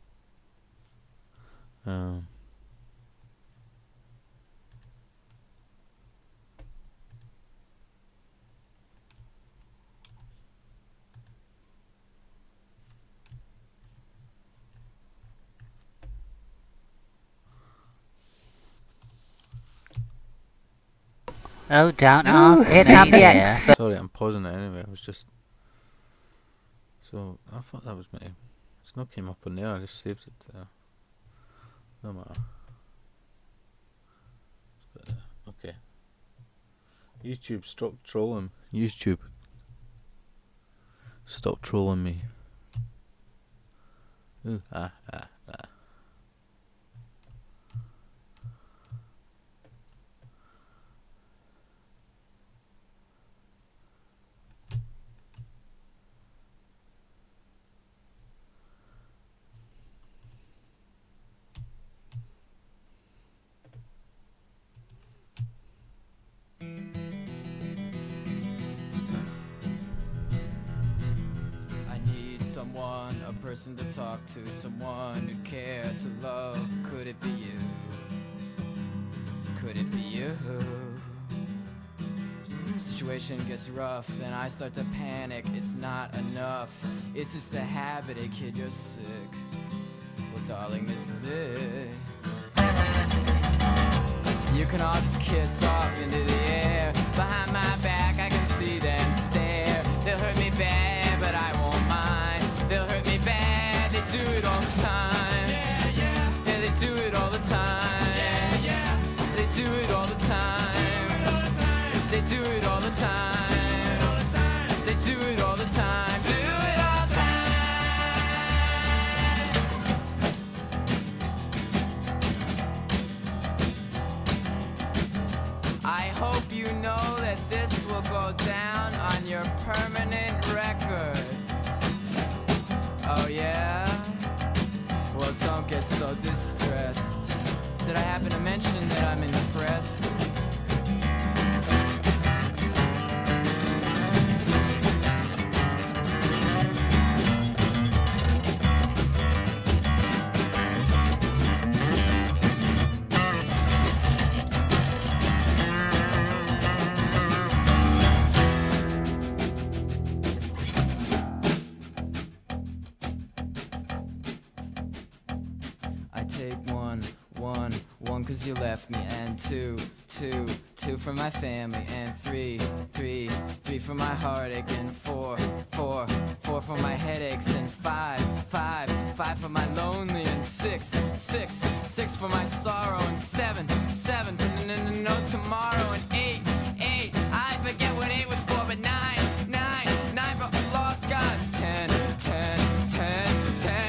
Oh, don't ask it, I'm the expert. Sorry, I'm pausing it anyway. I was just... So, I thought that was me. It's not came up on there, I just saved it there. No matter. Okay. YouTube, stop trolling. YouTube. Stop trolling me. Ooh, person to talk to, someone who'd care to love. Could it be you? Could it be you? Situation gets rough, then I start to panic. It's not enough, it's just a habit. Hey kid, you're sick. Well darling, this is it. You can all just kiss off into the air. Behind my back I can see them stare. They'll hurt me bad, but I won't mind. They'll hurt me bad, they do it all the time. Yeah, yeah. Yeah, they do it all the time. Yeah, yeah. They do it all the time. They do it all the time. They do it all the time. Do it all the time. I hope you know that this will go down on your permanent record. Oh yeah? Well, don't get so distressed. Did I happen to mention that I'm in the press? One, 'cause you left me, and two for my family, and three for my heartache, and four for my headaches, and five for my lonely, and six for my sorrow, and seven for no tomorrow, and eight, I forget what 8 was for, but nine for lost God, 10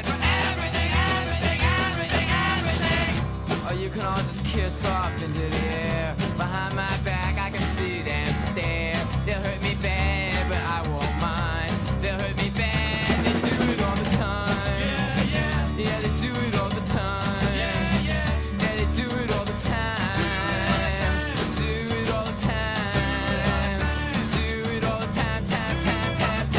for everything. Or you can all just kiss off into the air. Behind my back I can see them stare. They'll hurt me bad, but I won't mind. They'll hurt me bad, they do it all the time. Yeah, they do it all the time. Yeah, they do it all the time. Do it all the time. Do it all the time. Do it all the time.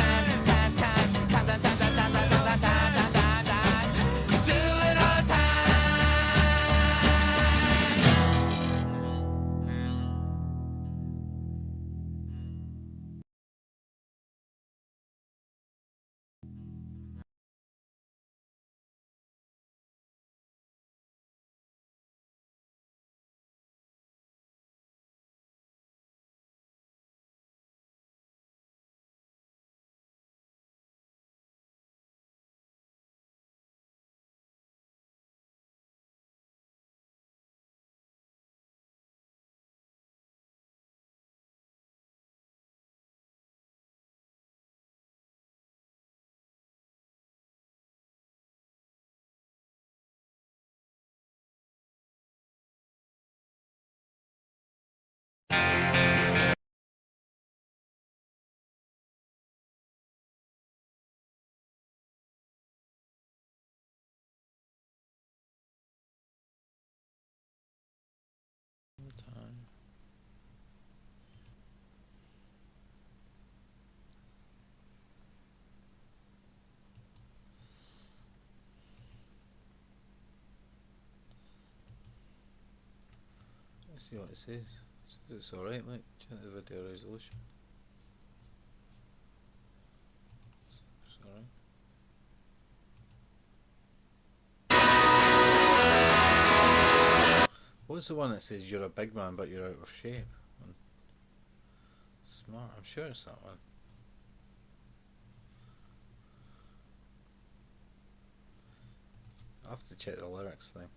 Let's see what it says. It says it's alright, like, check the video resolution. It's alright. What's the one that says you're a big man but you're out of shape? Smart, I'm sure it's that one. I'll have to check the lyrics thing.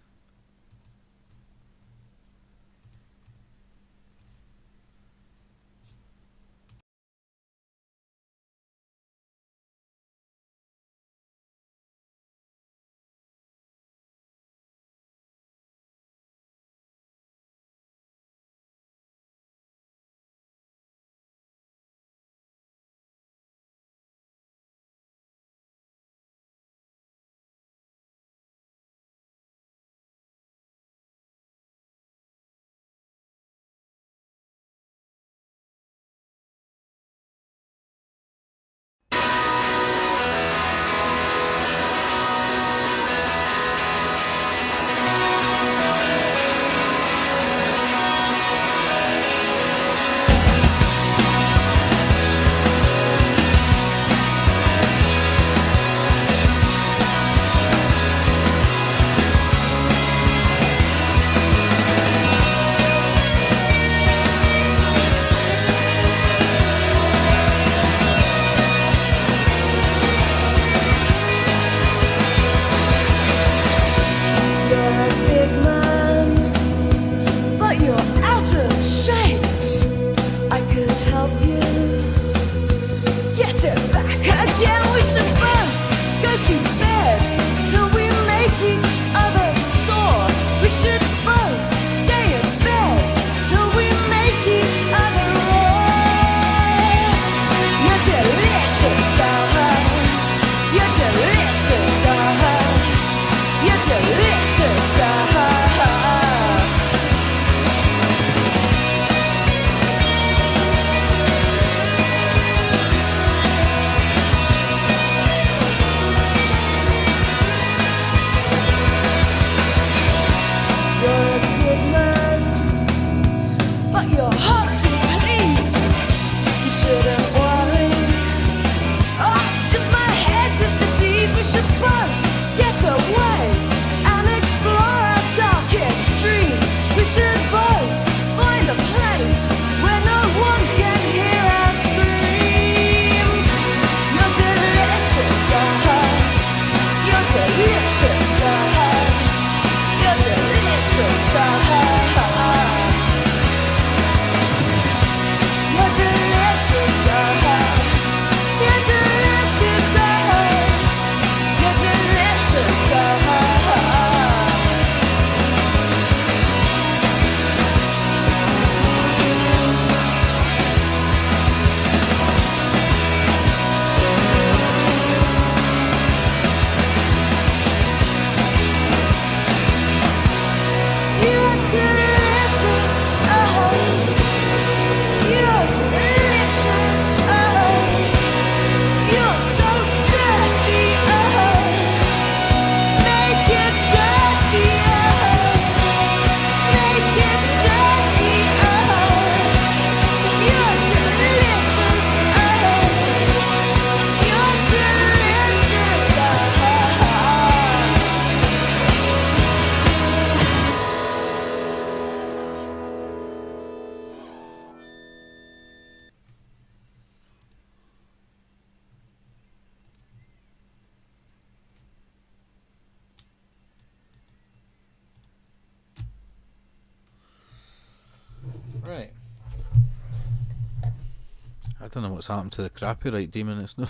don't know what's happened to the copyright demon. It's no,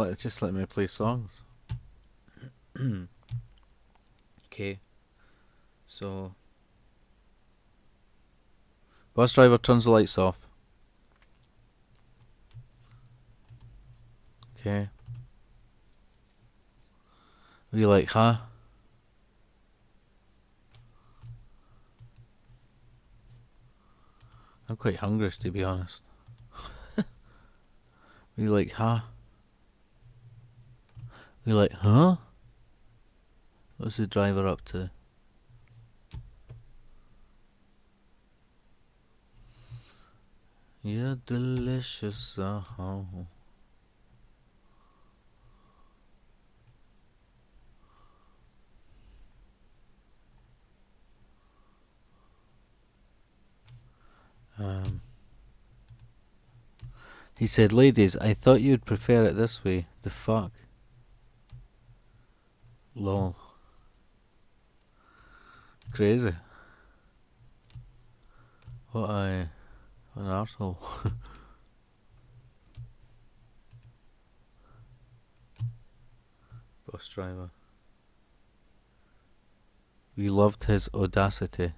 it's just letting me play songs. Okay, so bus driver turns the lights off. Okay. Are you like, huh? I'm quite hungry, to be honest. Are you like, huh? Are you like, huh? What's the driver up to? You're delicious, oh. He said, ladies, I thought you'd prefer it this way. The fuck? Lol. Crazy. What an arsehole. Bus driver. We loved his audacity.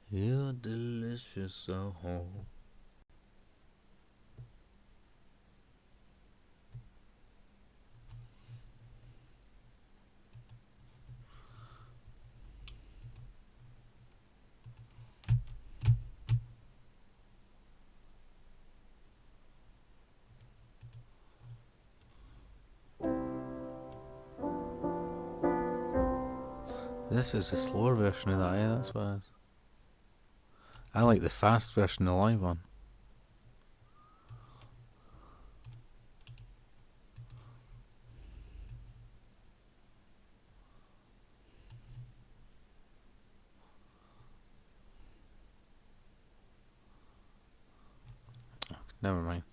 You're delicious, oh. This is the slower version of that, yeah, that's what it is. I like the fast version, the live one. Oh, never mind.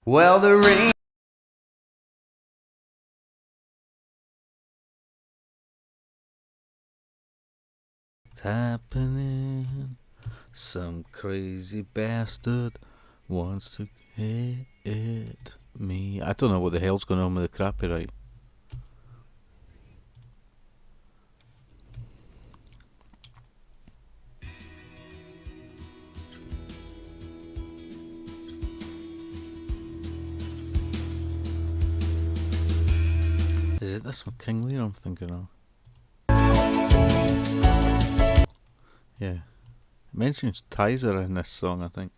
Well, the rain. It's happening. Some crazy bastard wants to hit me. I don't know what the hell's going on with the copyright. Is it this one, King Lear I'm thinking of? Yeah. It mentions Tizer in this song, I think.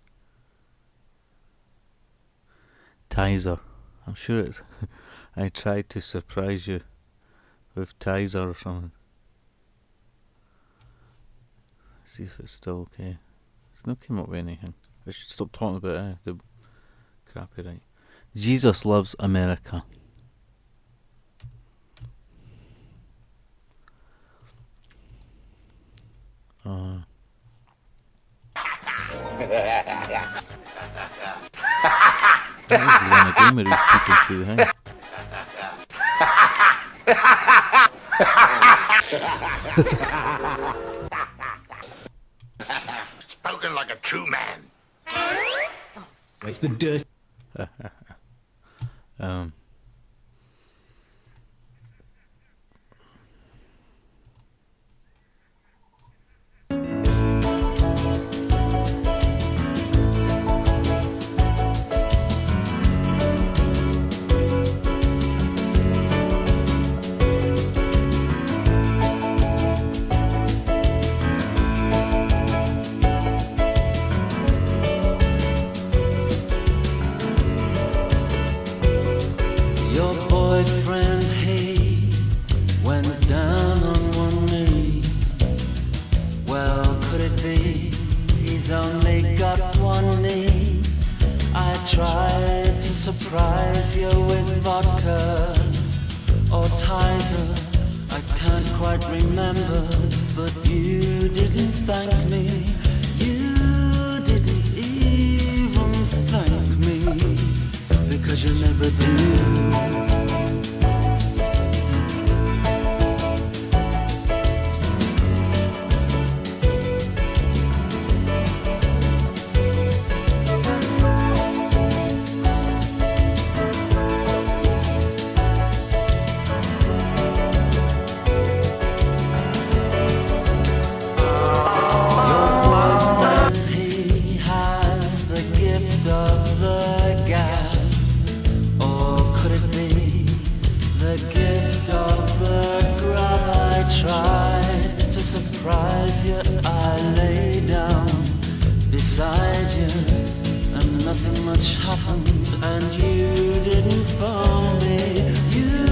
Tizer. I'm sure it's... I tried to surprise you with Tizer or something. See if it's still okay. It's not came up with anything. I should stop talking about the copyright. Jesus Loves America. That was the one of game where he was peeking through, hey? Spoken like a true man. It's the dirt. Surprise you with vodka or Tizer, I can't quite remember, but you didn't thank me. You didn't even thank me, because you never do. Beside you, and nothing much happened, and you didn't phone me. You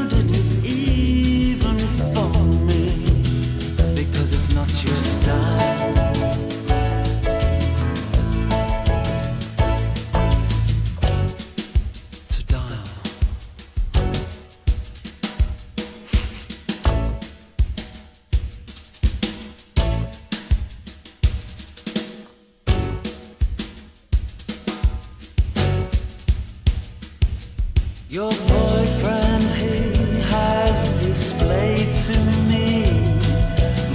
didn't even phone me, because it's not your style. To dial. Your boyfriend, he has displayed to me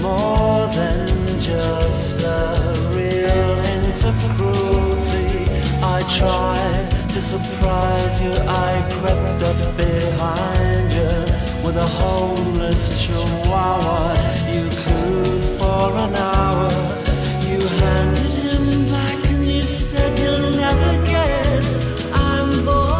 more than just a real hint of cruelty. I tried to surprise you, I crept up behind you with a homeless chihuahua. You cooed for an hour, you handed him back and you said you'll never guess I'm bored.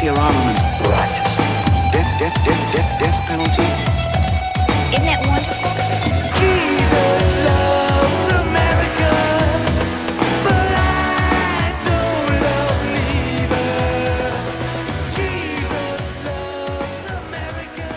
nuclear armament. Right. Death penalty. Isn't that wonderful? Jesus loves America, but I don't love neither. Jesus loves America.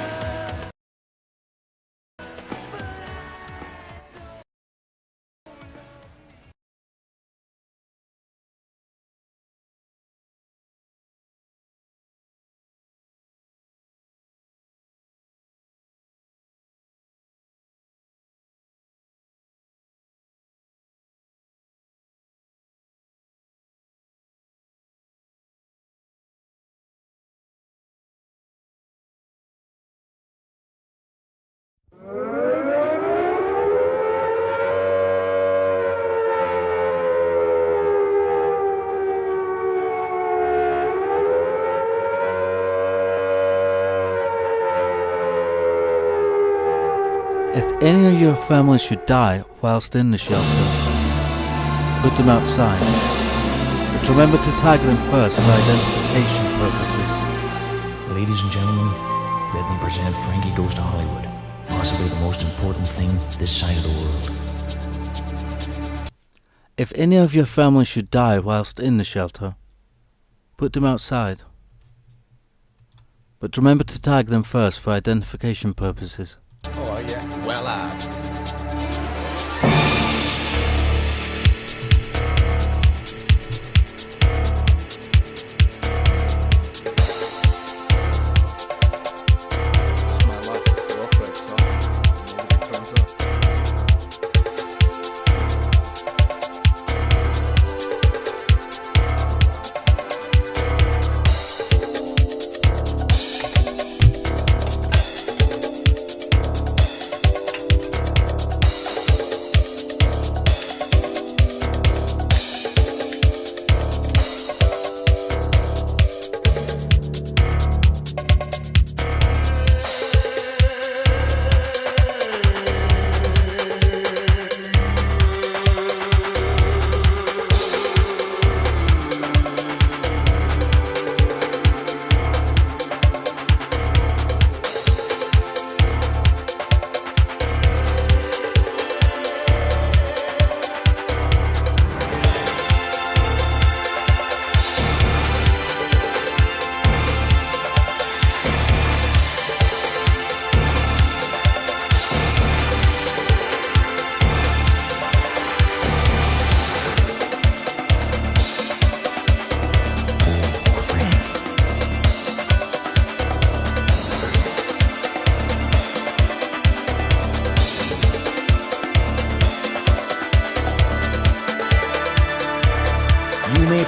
If any of your family should die whilst in the shelter, put them outside. But remember to tag them first for identification purposes. Ladies and gentlemen, let me present Frankie Goes to Hollywood. Possibly the most important thing this side of the world. If any of your family should die whilst in the shelter, put them outside. But remember to tag them first for identification purposes. Oh, yeah. Well out.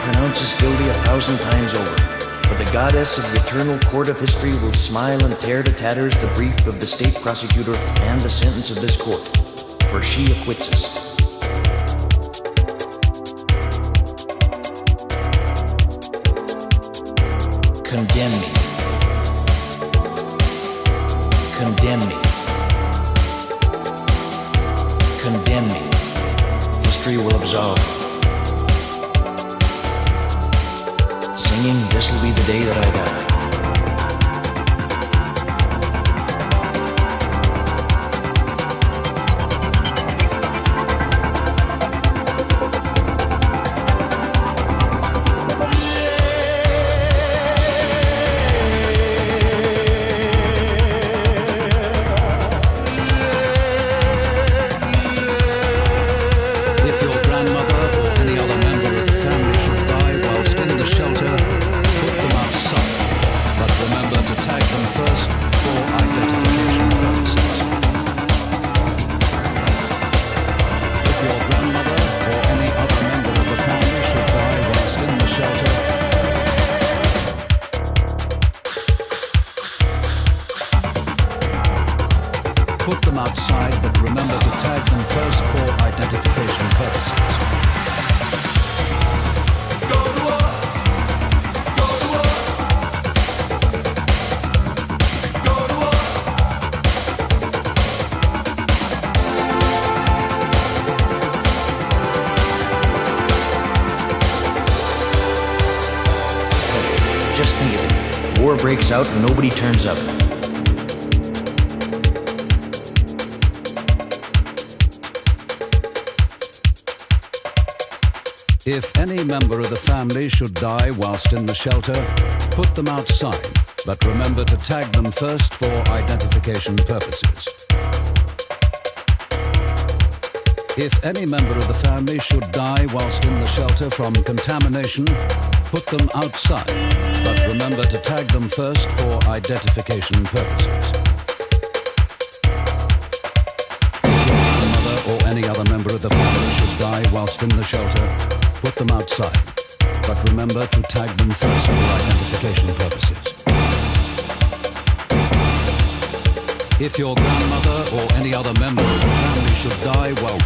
Pronounce us guilty 1,000 times over, but the goddess of the eternal court of history will smile and tear to tatters the brief of the state prosecutor and the sentence of this court, for she acquits us. Condemn me. Condemn me. Condemn me. History will absolve. Singing, this'll be the day that I die. If your grandmother or any other member of the family should die whilst in the shelter, put them outside, but remember to tag them first for identification purposes. If your grandmother or any other member of the family should die whilst in the shelter, put them outside, but remember to tag them first for identification purposes. Just think of it. War breaks out and nobody turns up. If any member of the family should die whilst in the shelter, put them outside, but remember to tag them first for identification purposes. If any member of the family should die whilst in the shelter from contamination, put them outside, but remember to tag them first for identification purposes. If your mother or any other member of the family should die whilst in the shelter, put them outside, but remember to tag them first for identification purposes. If your grandmother or any other member of the family should die, well,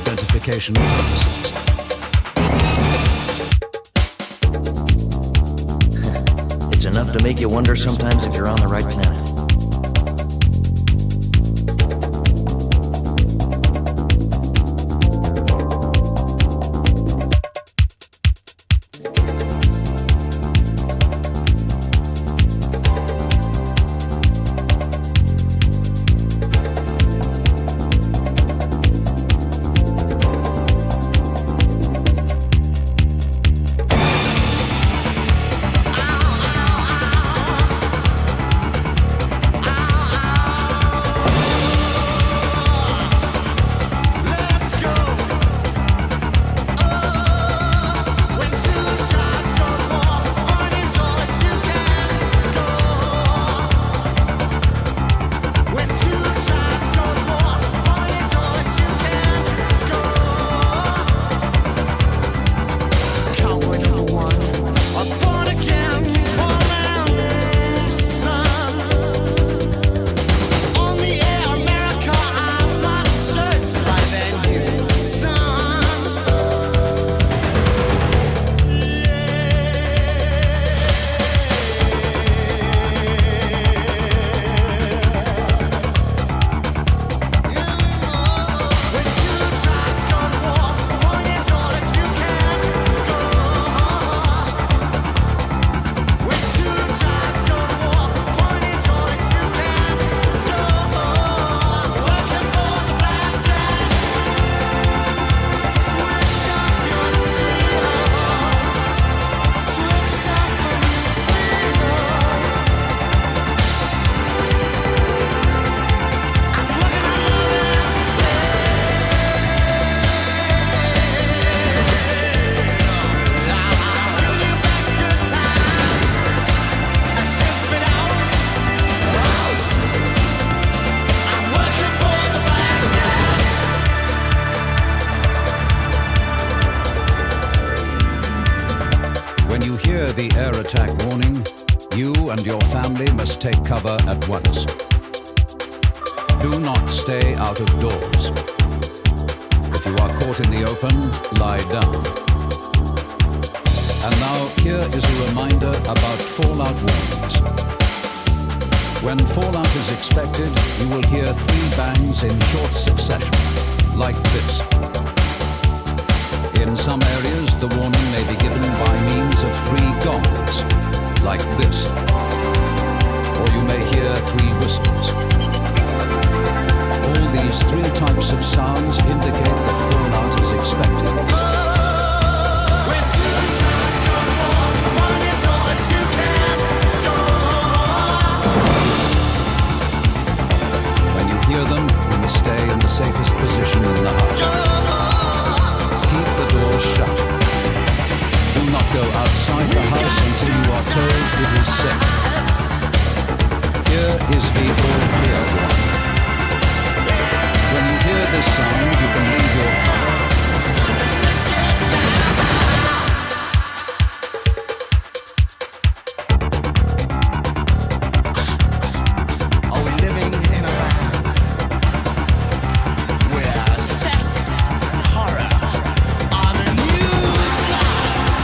identification purposes. It's enough to make you wonder sometimes if you're on the right planet. The air attack warning, you and your family must take cover at once. Do not stay out of doors. If you are caught in the open, lie down. And now here is a reminder about fallout warnings. When fallout is expected, you will hear 3 bangs in short succession, like this. In some areas, the warning may be given by means of 3 gongs, like this. Or you may hear 3 whistles. All these 3 types of sounds indicate that fallout is expected. When you hear them, you must stay in the safest position in the house. Keep the doors shut. Do not go outside the house until you are told it is safe. Here is the all clear warning. When you hear this sound, you can leave your cover. Are we living in a land where sex and horror are the new gods?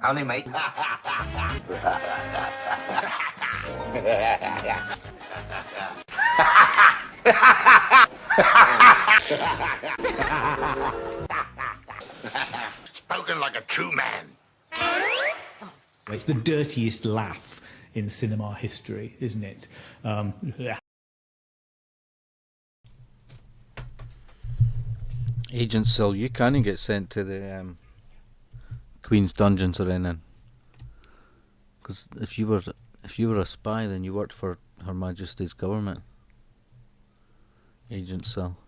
Only mate. Spoken like a true man. It's the dirtiest laugh in cinema history, isn't it? Agent Sil, you can't get sent to the Queen's dungeons or anything. Because if you were a spy, then you worked for Her Majesty's government. Agent Sil.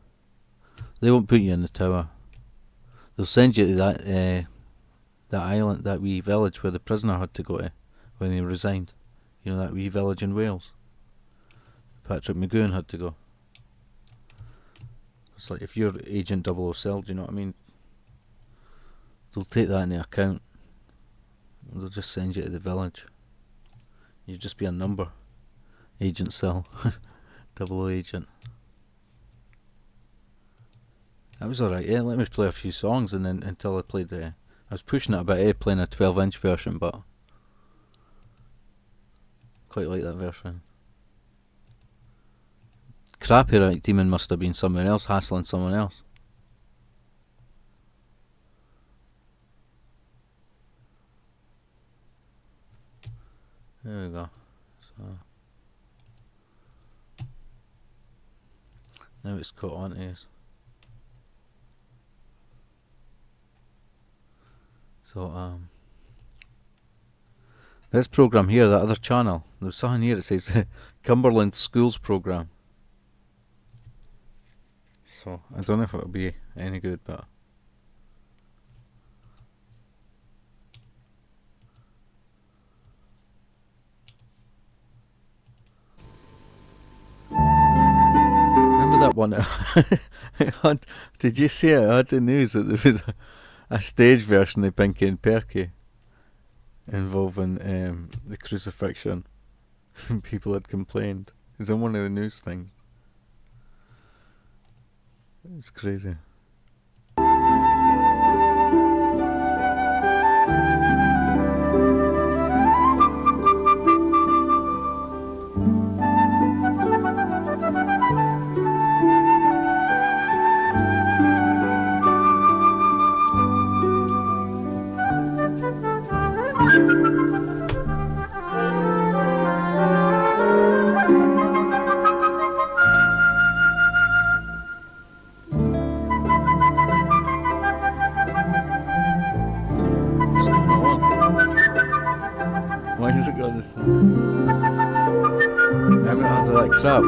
They won't put you in the tower. They'll send you to that island, that wee village where the prisoner had to go to when he resigned. You know, that wee village in Wales. Patrick McGowan had to go. It's like if you're Agent 007, do you know what I mean? They'll take that into account. They'll just send you to the village. You just be a number. Agent Sil. 00 agent. That was alright, yeah. Let me play a few songs and then until I played the... I was pushing it a bit, playing a 12-inch version, but... quite like that version. Crappy Right Demon must have been someone else, hassling someone else. There we go. So now it's caught on to us. So this program here, that other channel, there's something here that says Cumberland Schools Program. So I don't know if it'll be any good, but remember that one? Did you see it? I had the news that there was a stage version of Pinky and Perky involving the crucifixion. People had complained. It was on one of the news things. It's crazy. Why has it got this thing? I haven't had that crap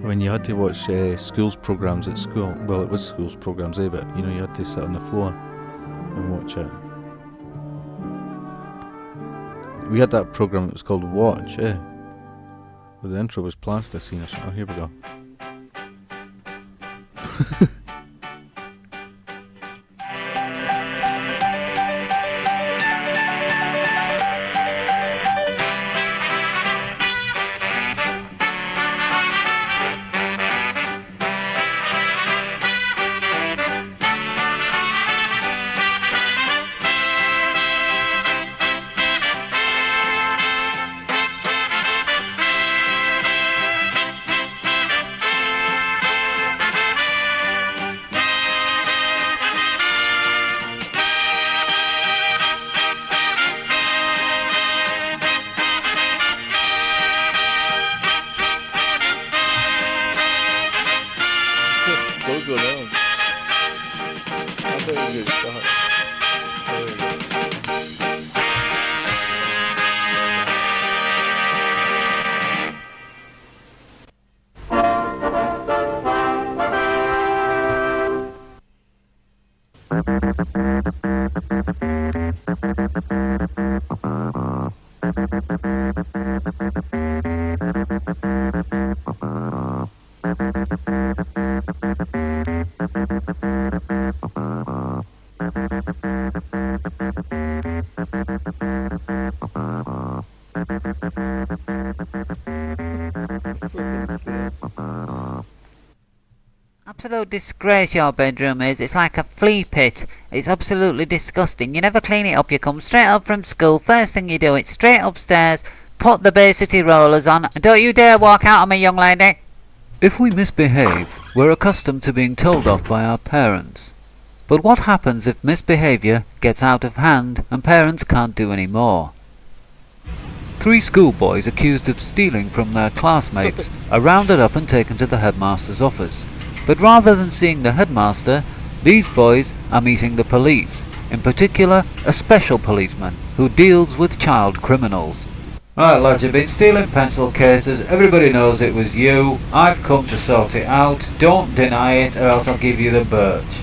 when you had to watch schools programs at school. Well, it was schools programs, but you know, you had to sit on the floor and watch it. We had that program that was called Watch, where the intro was Plasticine or something. Oh, here we go. absolute disgrace your bedroom is. It's like a flea pit. It's absolutely disgusting. You never clean it up. You come straight up from school. First thing you do, it's straight upstairs, put the Bay City rollers on, and don't you dare walk out on me, young lady. If we misbehave, we're accustomed to being told off by our parents. But what happens if misbehaviour gets out of hand and parents can't do any more? 3 schoolboys accused of stealing from their classmates are rounded up and taken to the headmaster's office. But rather than seeing the headmaster, these boys are meeting the police, in particular a special policeman who deals with child criminals. Right lads, you've been stealing pencil cases, everybody knows it was you, I've come to sort it out, don't deny it or else I'll give you the birch.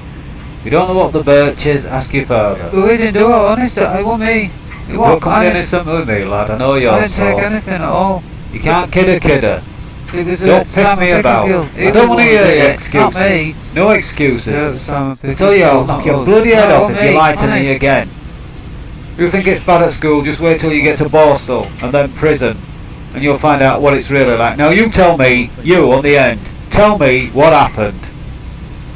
If you don't know what the birch is, ask your father. We didn't do it, honest, it wasn't me. You're quite innocent with me, lad, I know your I didn't sort. take anything at all. You can't kid a kidder. Don't piss me about. I don't want to hear your excuses. No excuses. I tell you, I'll knock your bloody head off if you lie to me again. You think it's bad at school, just wait till you get to Borstal, and then prison, and you'll find out what it's really like. Now you tell me, you on the end, tell me what happened.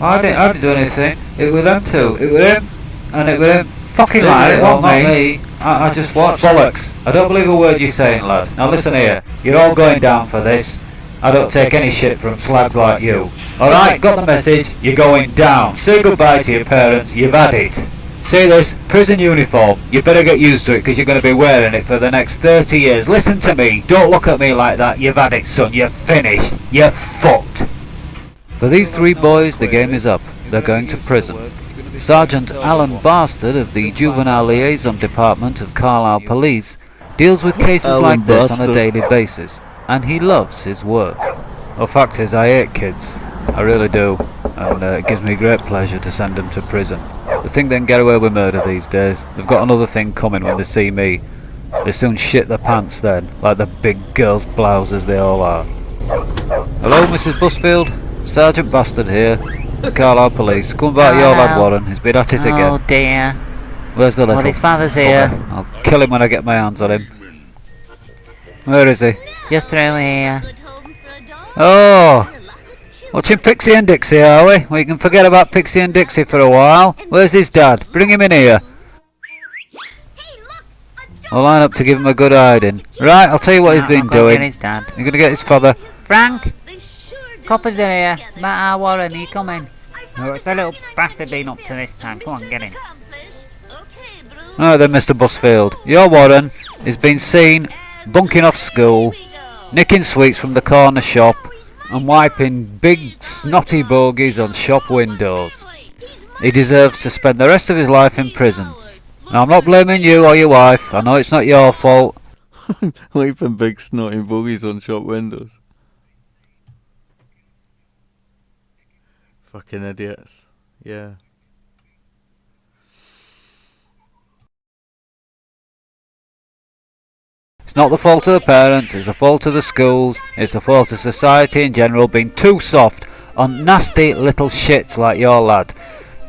I didn't do anything. It was them two. It was him, and it was him. Fucking lie, it Well, wasn't me. I just watched. Bollocks. I don't believe a word you're saying, lad. Now listen here, you're all going down for this. I don't take any shit from slags like you. Alright, got the message, you're going down. Say goodbye to your parents, you've had it. See this? Prison uniform. You better get used to it because you're going to be wearing it for the next 30 years. Listen to me, don't look at me like that. You've had it, son, you're finished. You're fucked. For these 3 boys, the game is up. They're going to prison. Sergeant Alan Bastard of the Juvenile Liaison Department of Carlisle Police deals with cases Alan like this on a Bastard. daily basis, and he loves his work. The fact is, I hate kids. I really do. And it gives me great pleasure to send them to prison. They think they can get away with murder these days. They've got another thing coming when they see me. They soon shit their pants then, like the big girls' blouses they all are. Hello, Mrs. Busfield. Sergeant Bastard here. The Carlisle Police. Come back, your lad Warren. He's been at it again. Oh dear. Where's the little? Well, his father's here. bugger? I'll kill him when I get my hands on him. Where is he? Just through here. Oh! Watching Pixie and Dixie, are we? We can forget about Pixie and Dixie for a while. Where's his dad? Bring him in here. I'll line up to give him a good hiding. Right, I'll tell you what he's been I'll go doing. get his dad. You're gonna get his father. Frank! Coppers are here. Matt Warren, are you coming? Oh, what's that little bastard been up to this time? Come on, get in. Right then, Mr. Busfield. Your Warren has been seen bunking off school, nicking sweets from the corner shop, and wiping big snotty bogies on shop windows. He deserves to spend the rest of his life in prison. Now, I'm not blaming you or your wife. I know it's not your fault. Wiping big snotty bogies on shop windows. Fucking idiots. Yeah. It's not the fault of the parents, it's the fault of the schools, it's the fault of society in general being too soft on nasty little shits like your lad.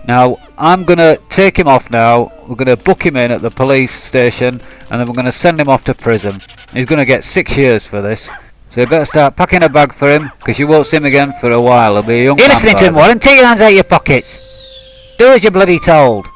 Now, I'm going to take him off now, we're going to book him in at the police station, and then we're going to send him off to prison. He's going to get 6 years for this. So you better start packing a bag for him, because you won't see him again for a while. He'll be a young You man listening by to him, then. Warren? Take your hands out of your pockets. Do as you're bloody told.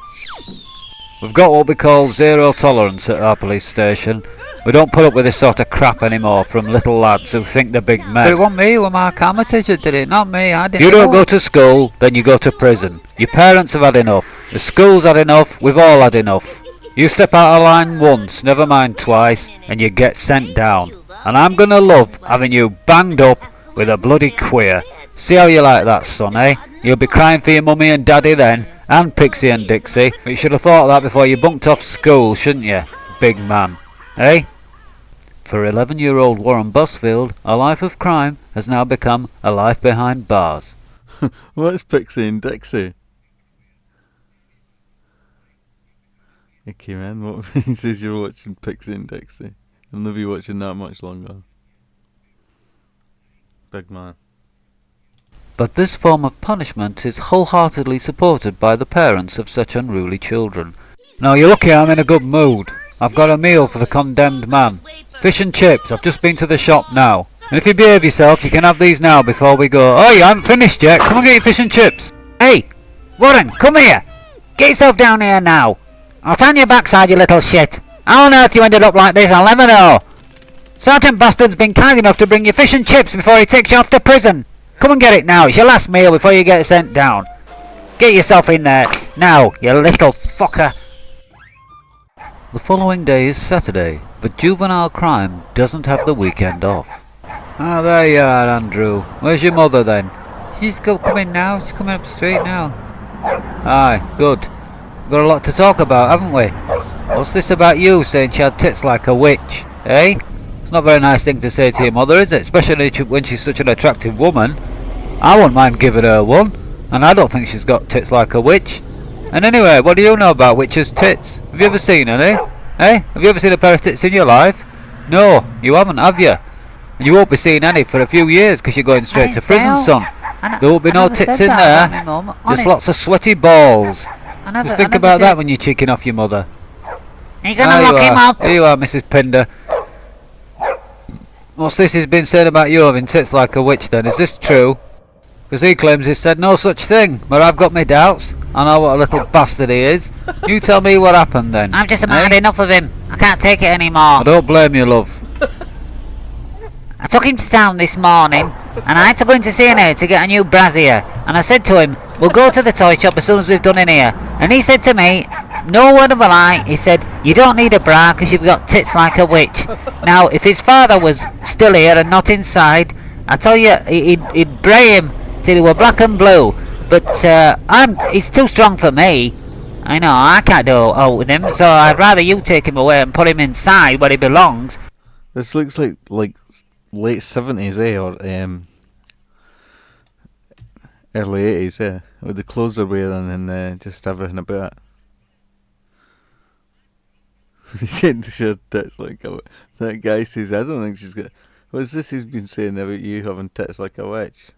We've got what we call zero tolerance at our police station. We don't put up with this sort of crap anymore from little lads who think they're big men. But it wasn't me, it was Mark Armitage that did it, not me. I didn't You don't know. go to school, then you go to prison. Your parents have had enough. The school's had enough. We've all had enough. You step out of line once, never mind twice, and you get sent down. And I'm gonna love having you banged up with a bloody queer. See how you like that, son, eh? You'll be crying for your mummy and daddy then, and Pixie and Dixie. But you should have thought of that before you bunked off school, shouldn't you, big man? Eh? For 11-year-old Warren Busfield, a life of crime has now become a life behind bars. What's Pixie and Dixie? Icky man, what means is you're watching Pixie and Dixie? You'll never be watching that much longer. Big man. But this form of punishment is wholeheartedly supported by the parents of such unruly children. Now you're lucky I'm in a good mood. I've got a meal for the condemned man. Fish and chips, I've just been to the shop now. And if you behave yourself, you can have these now before we go. Oh, you haven't finished yet. Come and get your fish and chips. Hey, Warren, come here. Get yourself down here now. I'll turn your backside, you little shit. How on earth you ended up like this, I'll never know. Sergeant Bastard's been kind enough to bring you fish and chips before he takes you off to prison. Come and get it now. It's your last meal before you get sent down. Get yourself in there. Now, you little fucker. The following day is Saturday, but juvenile crime doesn't have the weekend off. Ah, there you are, Andrew. Where's your mother then? She's coming now. She's coming up the street now. Aye, good. Got a lot to talk about, haven't we? What's this about you saying she had tits like a witch, eh? It's not a very nice thing to say to your mother, is it? Especially when she's such an attractive woman. I wouldn't mind giving her one, and I don't think she's got tits like a witch. And anyway, what do you know about witches' tits? Have you ever seen any? Eh? Have you ever seen a pair of tits in your life? No, you haven't, have you? And you won't be seeing any for a few years because you're going straight to prison, son. There won't be no tits in there. Just lots of sweaty balls. Just think about that when you're cheeking off your mother. Are you gonna lock him up? Here you are, Mrs. Pinder. What's this he's been saying about you having tits like a witch then? Is this true? Because he claims he said no such thing, but I've got my doubts. I know what a little bastard he is. You tell me what happened then. I've just had enough of him. I can't take it anymore. I don't blame you, love. I took him to town this morning, and I had to go in to see her to get a new brassiere. And I said to him, we'll go to the toy shop as soon as we've done in here. And he said to me, no word of a lie, he said, you don't need a bra because you've got tits like a witch. Now, if his father was still here and not inside, I tell you, he'd bray him till he were black and blue. But he's too strong for me. I know, I can't do out with him, so I'd rather you take him away and put him inside where he belongs. This looks like late 70s, or early 80s, with the clothes they're wearing and just everything about it. He said she had tits like a witch. That guy says, I don't think she's got... What's this he's been saying about you having tits like a witch?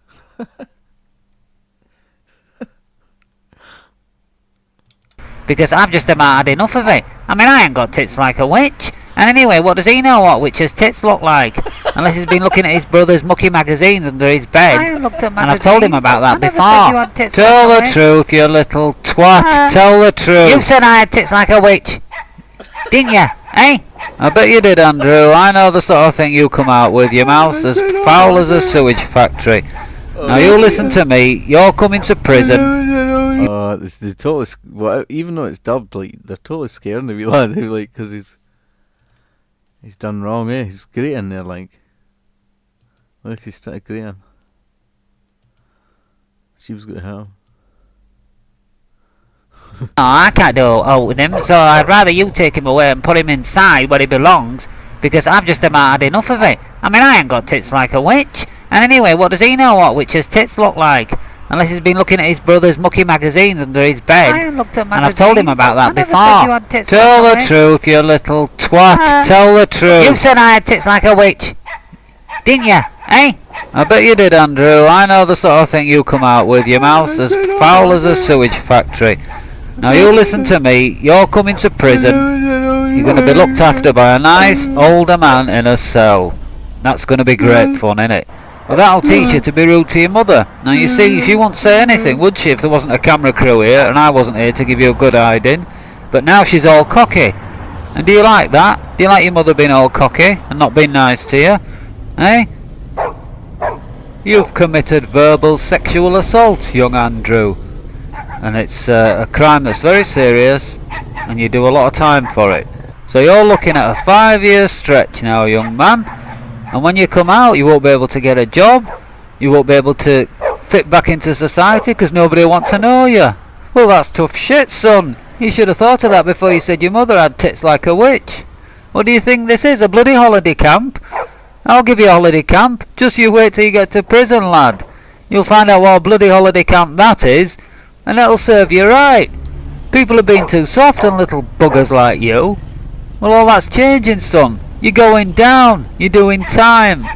Because I've just about had enough of it. I mean, I ain't got tits like a witch. And anyway, what does he know what witches' tits look like? Unless he's been looking at his brother's mucky magazines under his bed. I looked at magazines. And I've told him about that before. Said you had tits Tell like the a witch. truth, you little twat. Tell the truth. You said I had tits like a witch. Didn't you? Eh? I bet you did, Andrew. I know the sort of thing you come out with. Your mouth's as foul as a sewage factory. Now you listen to me. You're coming to prison. They totally, even though it's dubbed, like they're totally scaring the wee lad, like, because he's done wrong, eh? He's great in there, like. Look, he's started great. She was good hell. No, I can't do out with him, so I'd rather you take him away and put him inside where he belongs, because I've just about had enough of it. I mean, I ain't got tits like a witch. And anyway, what does he know what witches' tits look like? Unless he's been looking at his brother's mucky magazines under his bed. I looked at magazines. And I've told him about that I never before. said you had tits Tell like a the witch. truth, you little twat. Tell the truth. You said I had tits like a witch. Didn't you? Eh? I bet you did, Andrew. I know the sort of thing you come out with. Your mouth's as foul as a sewage factory. Now you listen to me. You're coming to prison. You're going to be looked after by a nice older man in a cell. That's going to be great fun, innit? Well, that'll teach you to be rude to your mother. Now you see, she wouldn't say anything, would she, if there wasn't a camera crew here and I wasn't here to give you a good hiding? But now she's all cocky. And do you like that? Do you like your mother being all cocky and not being nice to you? Eh? You've committed verbal sexual assault, young Andrew. And it's a crime that's very serious, and you do a lot of time for it. So you're looking at a 5-year stretch now, young man. And when you come out, you won't be able to get a job. You won't be able to fit back into society because nobody will want to know you. Well, that's tough shit, son. You should have thought of that before you said your mother had tits like a witch. What do you think this is, a bloody holiday camp? I'll give you a holiday camp. Just you wait till you get to prison, lad. You'll find out what a bloody holiday camp that is, and it'll serve you right. People have been too soft on little buggers like you. Well, all that's changing, son. You're going down. You're doing time.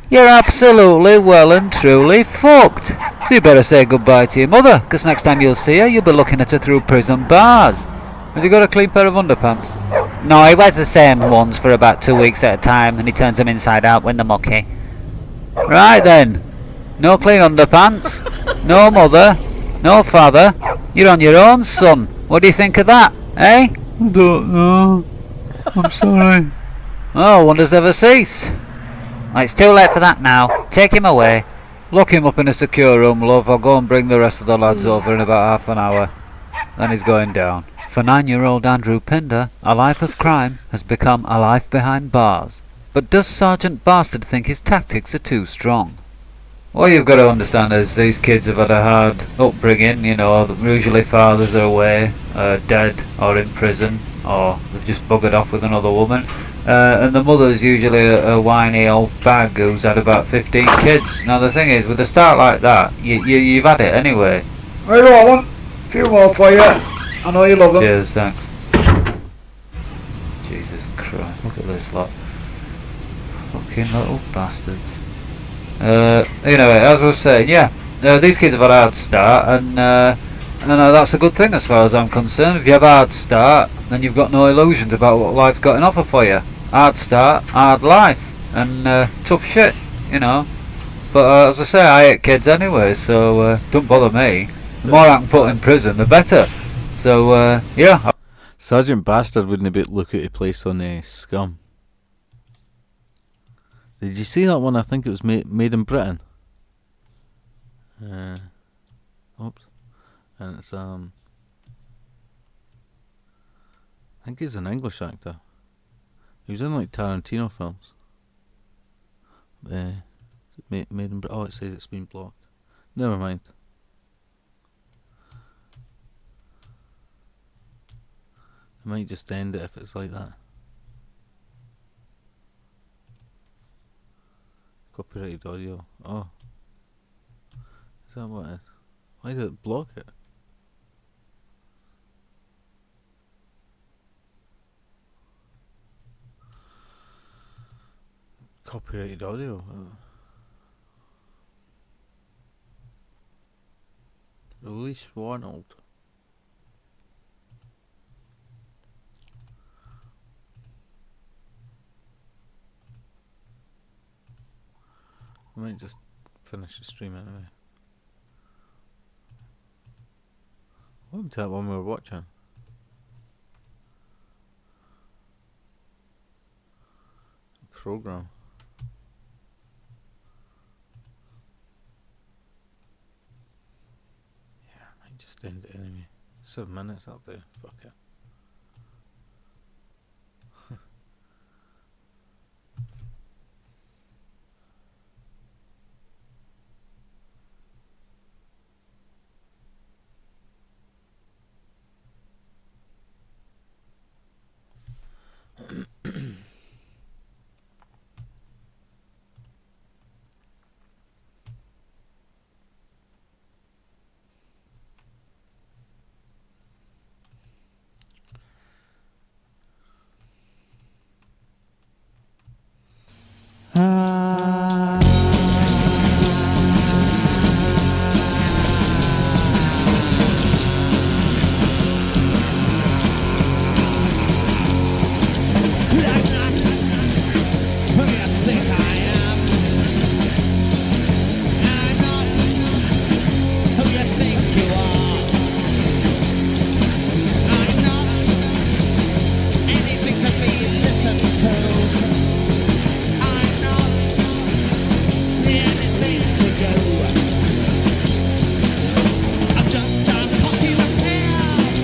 You're absolutely well and truly fucked. So you better say goodbye to your mother, because next time you'll see her, you'll be looking at her through prison bars. Has he got a clean pair of underpants? No, he wears the same ones for about 2 weeks at a time, and he turns them inside out when they're mucky. Right then. No clean underpants. No mother. No father. You're on your own, son. What do you think of that, eh? I don't know. I'm sorry. Oh, wonders never cease. It's too late for that now. Take him away. Lock him up in a secure room, love. I'll go and bring the rest of the lads over in about half an hour. Then he's going down. For 9-year-old Andrew Pinder, a life of crime has become a life behind bars. But does Sergeant Bastard think his tactics are too strong? What you've got to understand is these kids have had a hard upbringing, you know. Usually fathers are away, dead, or in prison, or they've just buggered off with another woman. And the mother's usually a whiny old bag who's had about 15 kids. Now the thing is, with a start like that, you've had it anyway. Right, Alan. A few more for you. I know you love them. Cheers, thanks. Jesus Christ, look at this lot. Fucking little bastards. Anyway, as I was saying, yeah, these kids have had a hard start, and that's a good thing as far as I'm concerned. If you have a hard start, then you've got no illusions about what life's got in offer for you. Hard start, hard life, and tough shit, you know. But as I say, I hate kids anyway, so don't bother me. The more I can put in prison, the better. So, yeah. Sergeant Bastard wouldn't be look at a place on Scum. Did you see that one? I think it was made in Britain. Oops. And it's I think he's an English actor. He was in like Tarantino films. Made in Britain. Oh, it says it's been blocked. Never mind. I might just end it if it's like that. Copyrighted audio. Oh. Is that what it is? Why did it block it? Copyrighted audio. Release Warnold. I might just finish the stream anyway. What happened to that one we were watching? Program. Yeah, I might just end it anyway. 7 minutes up there. Fuck it.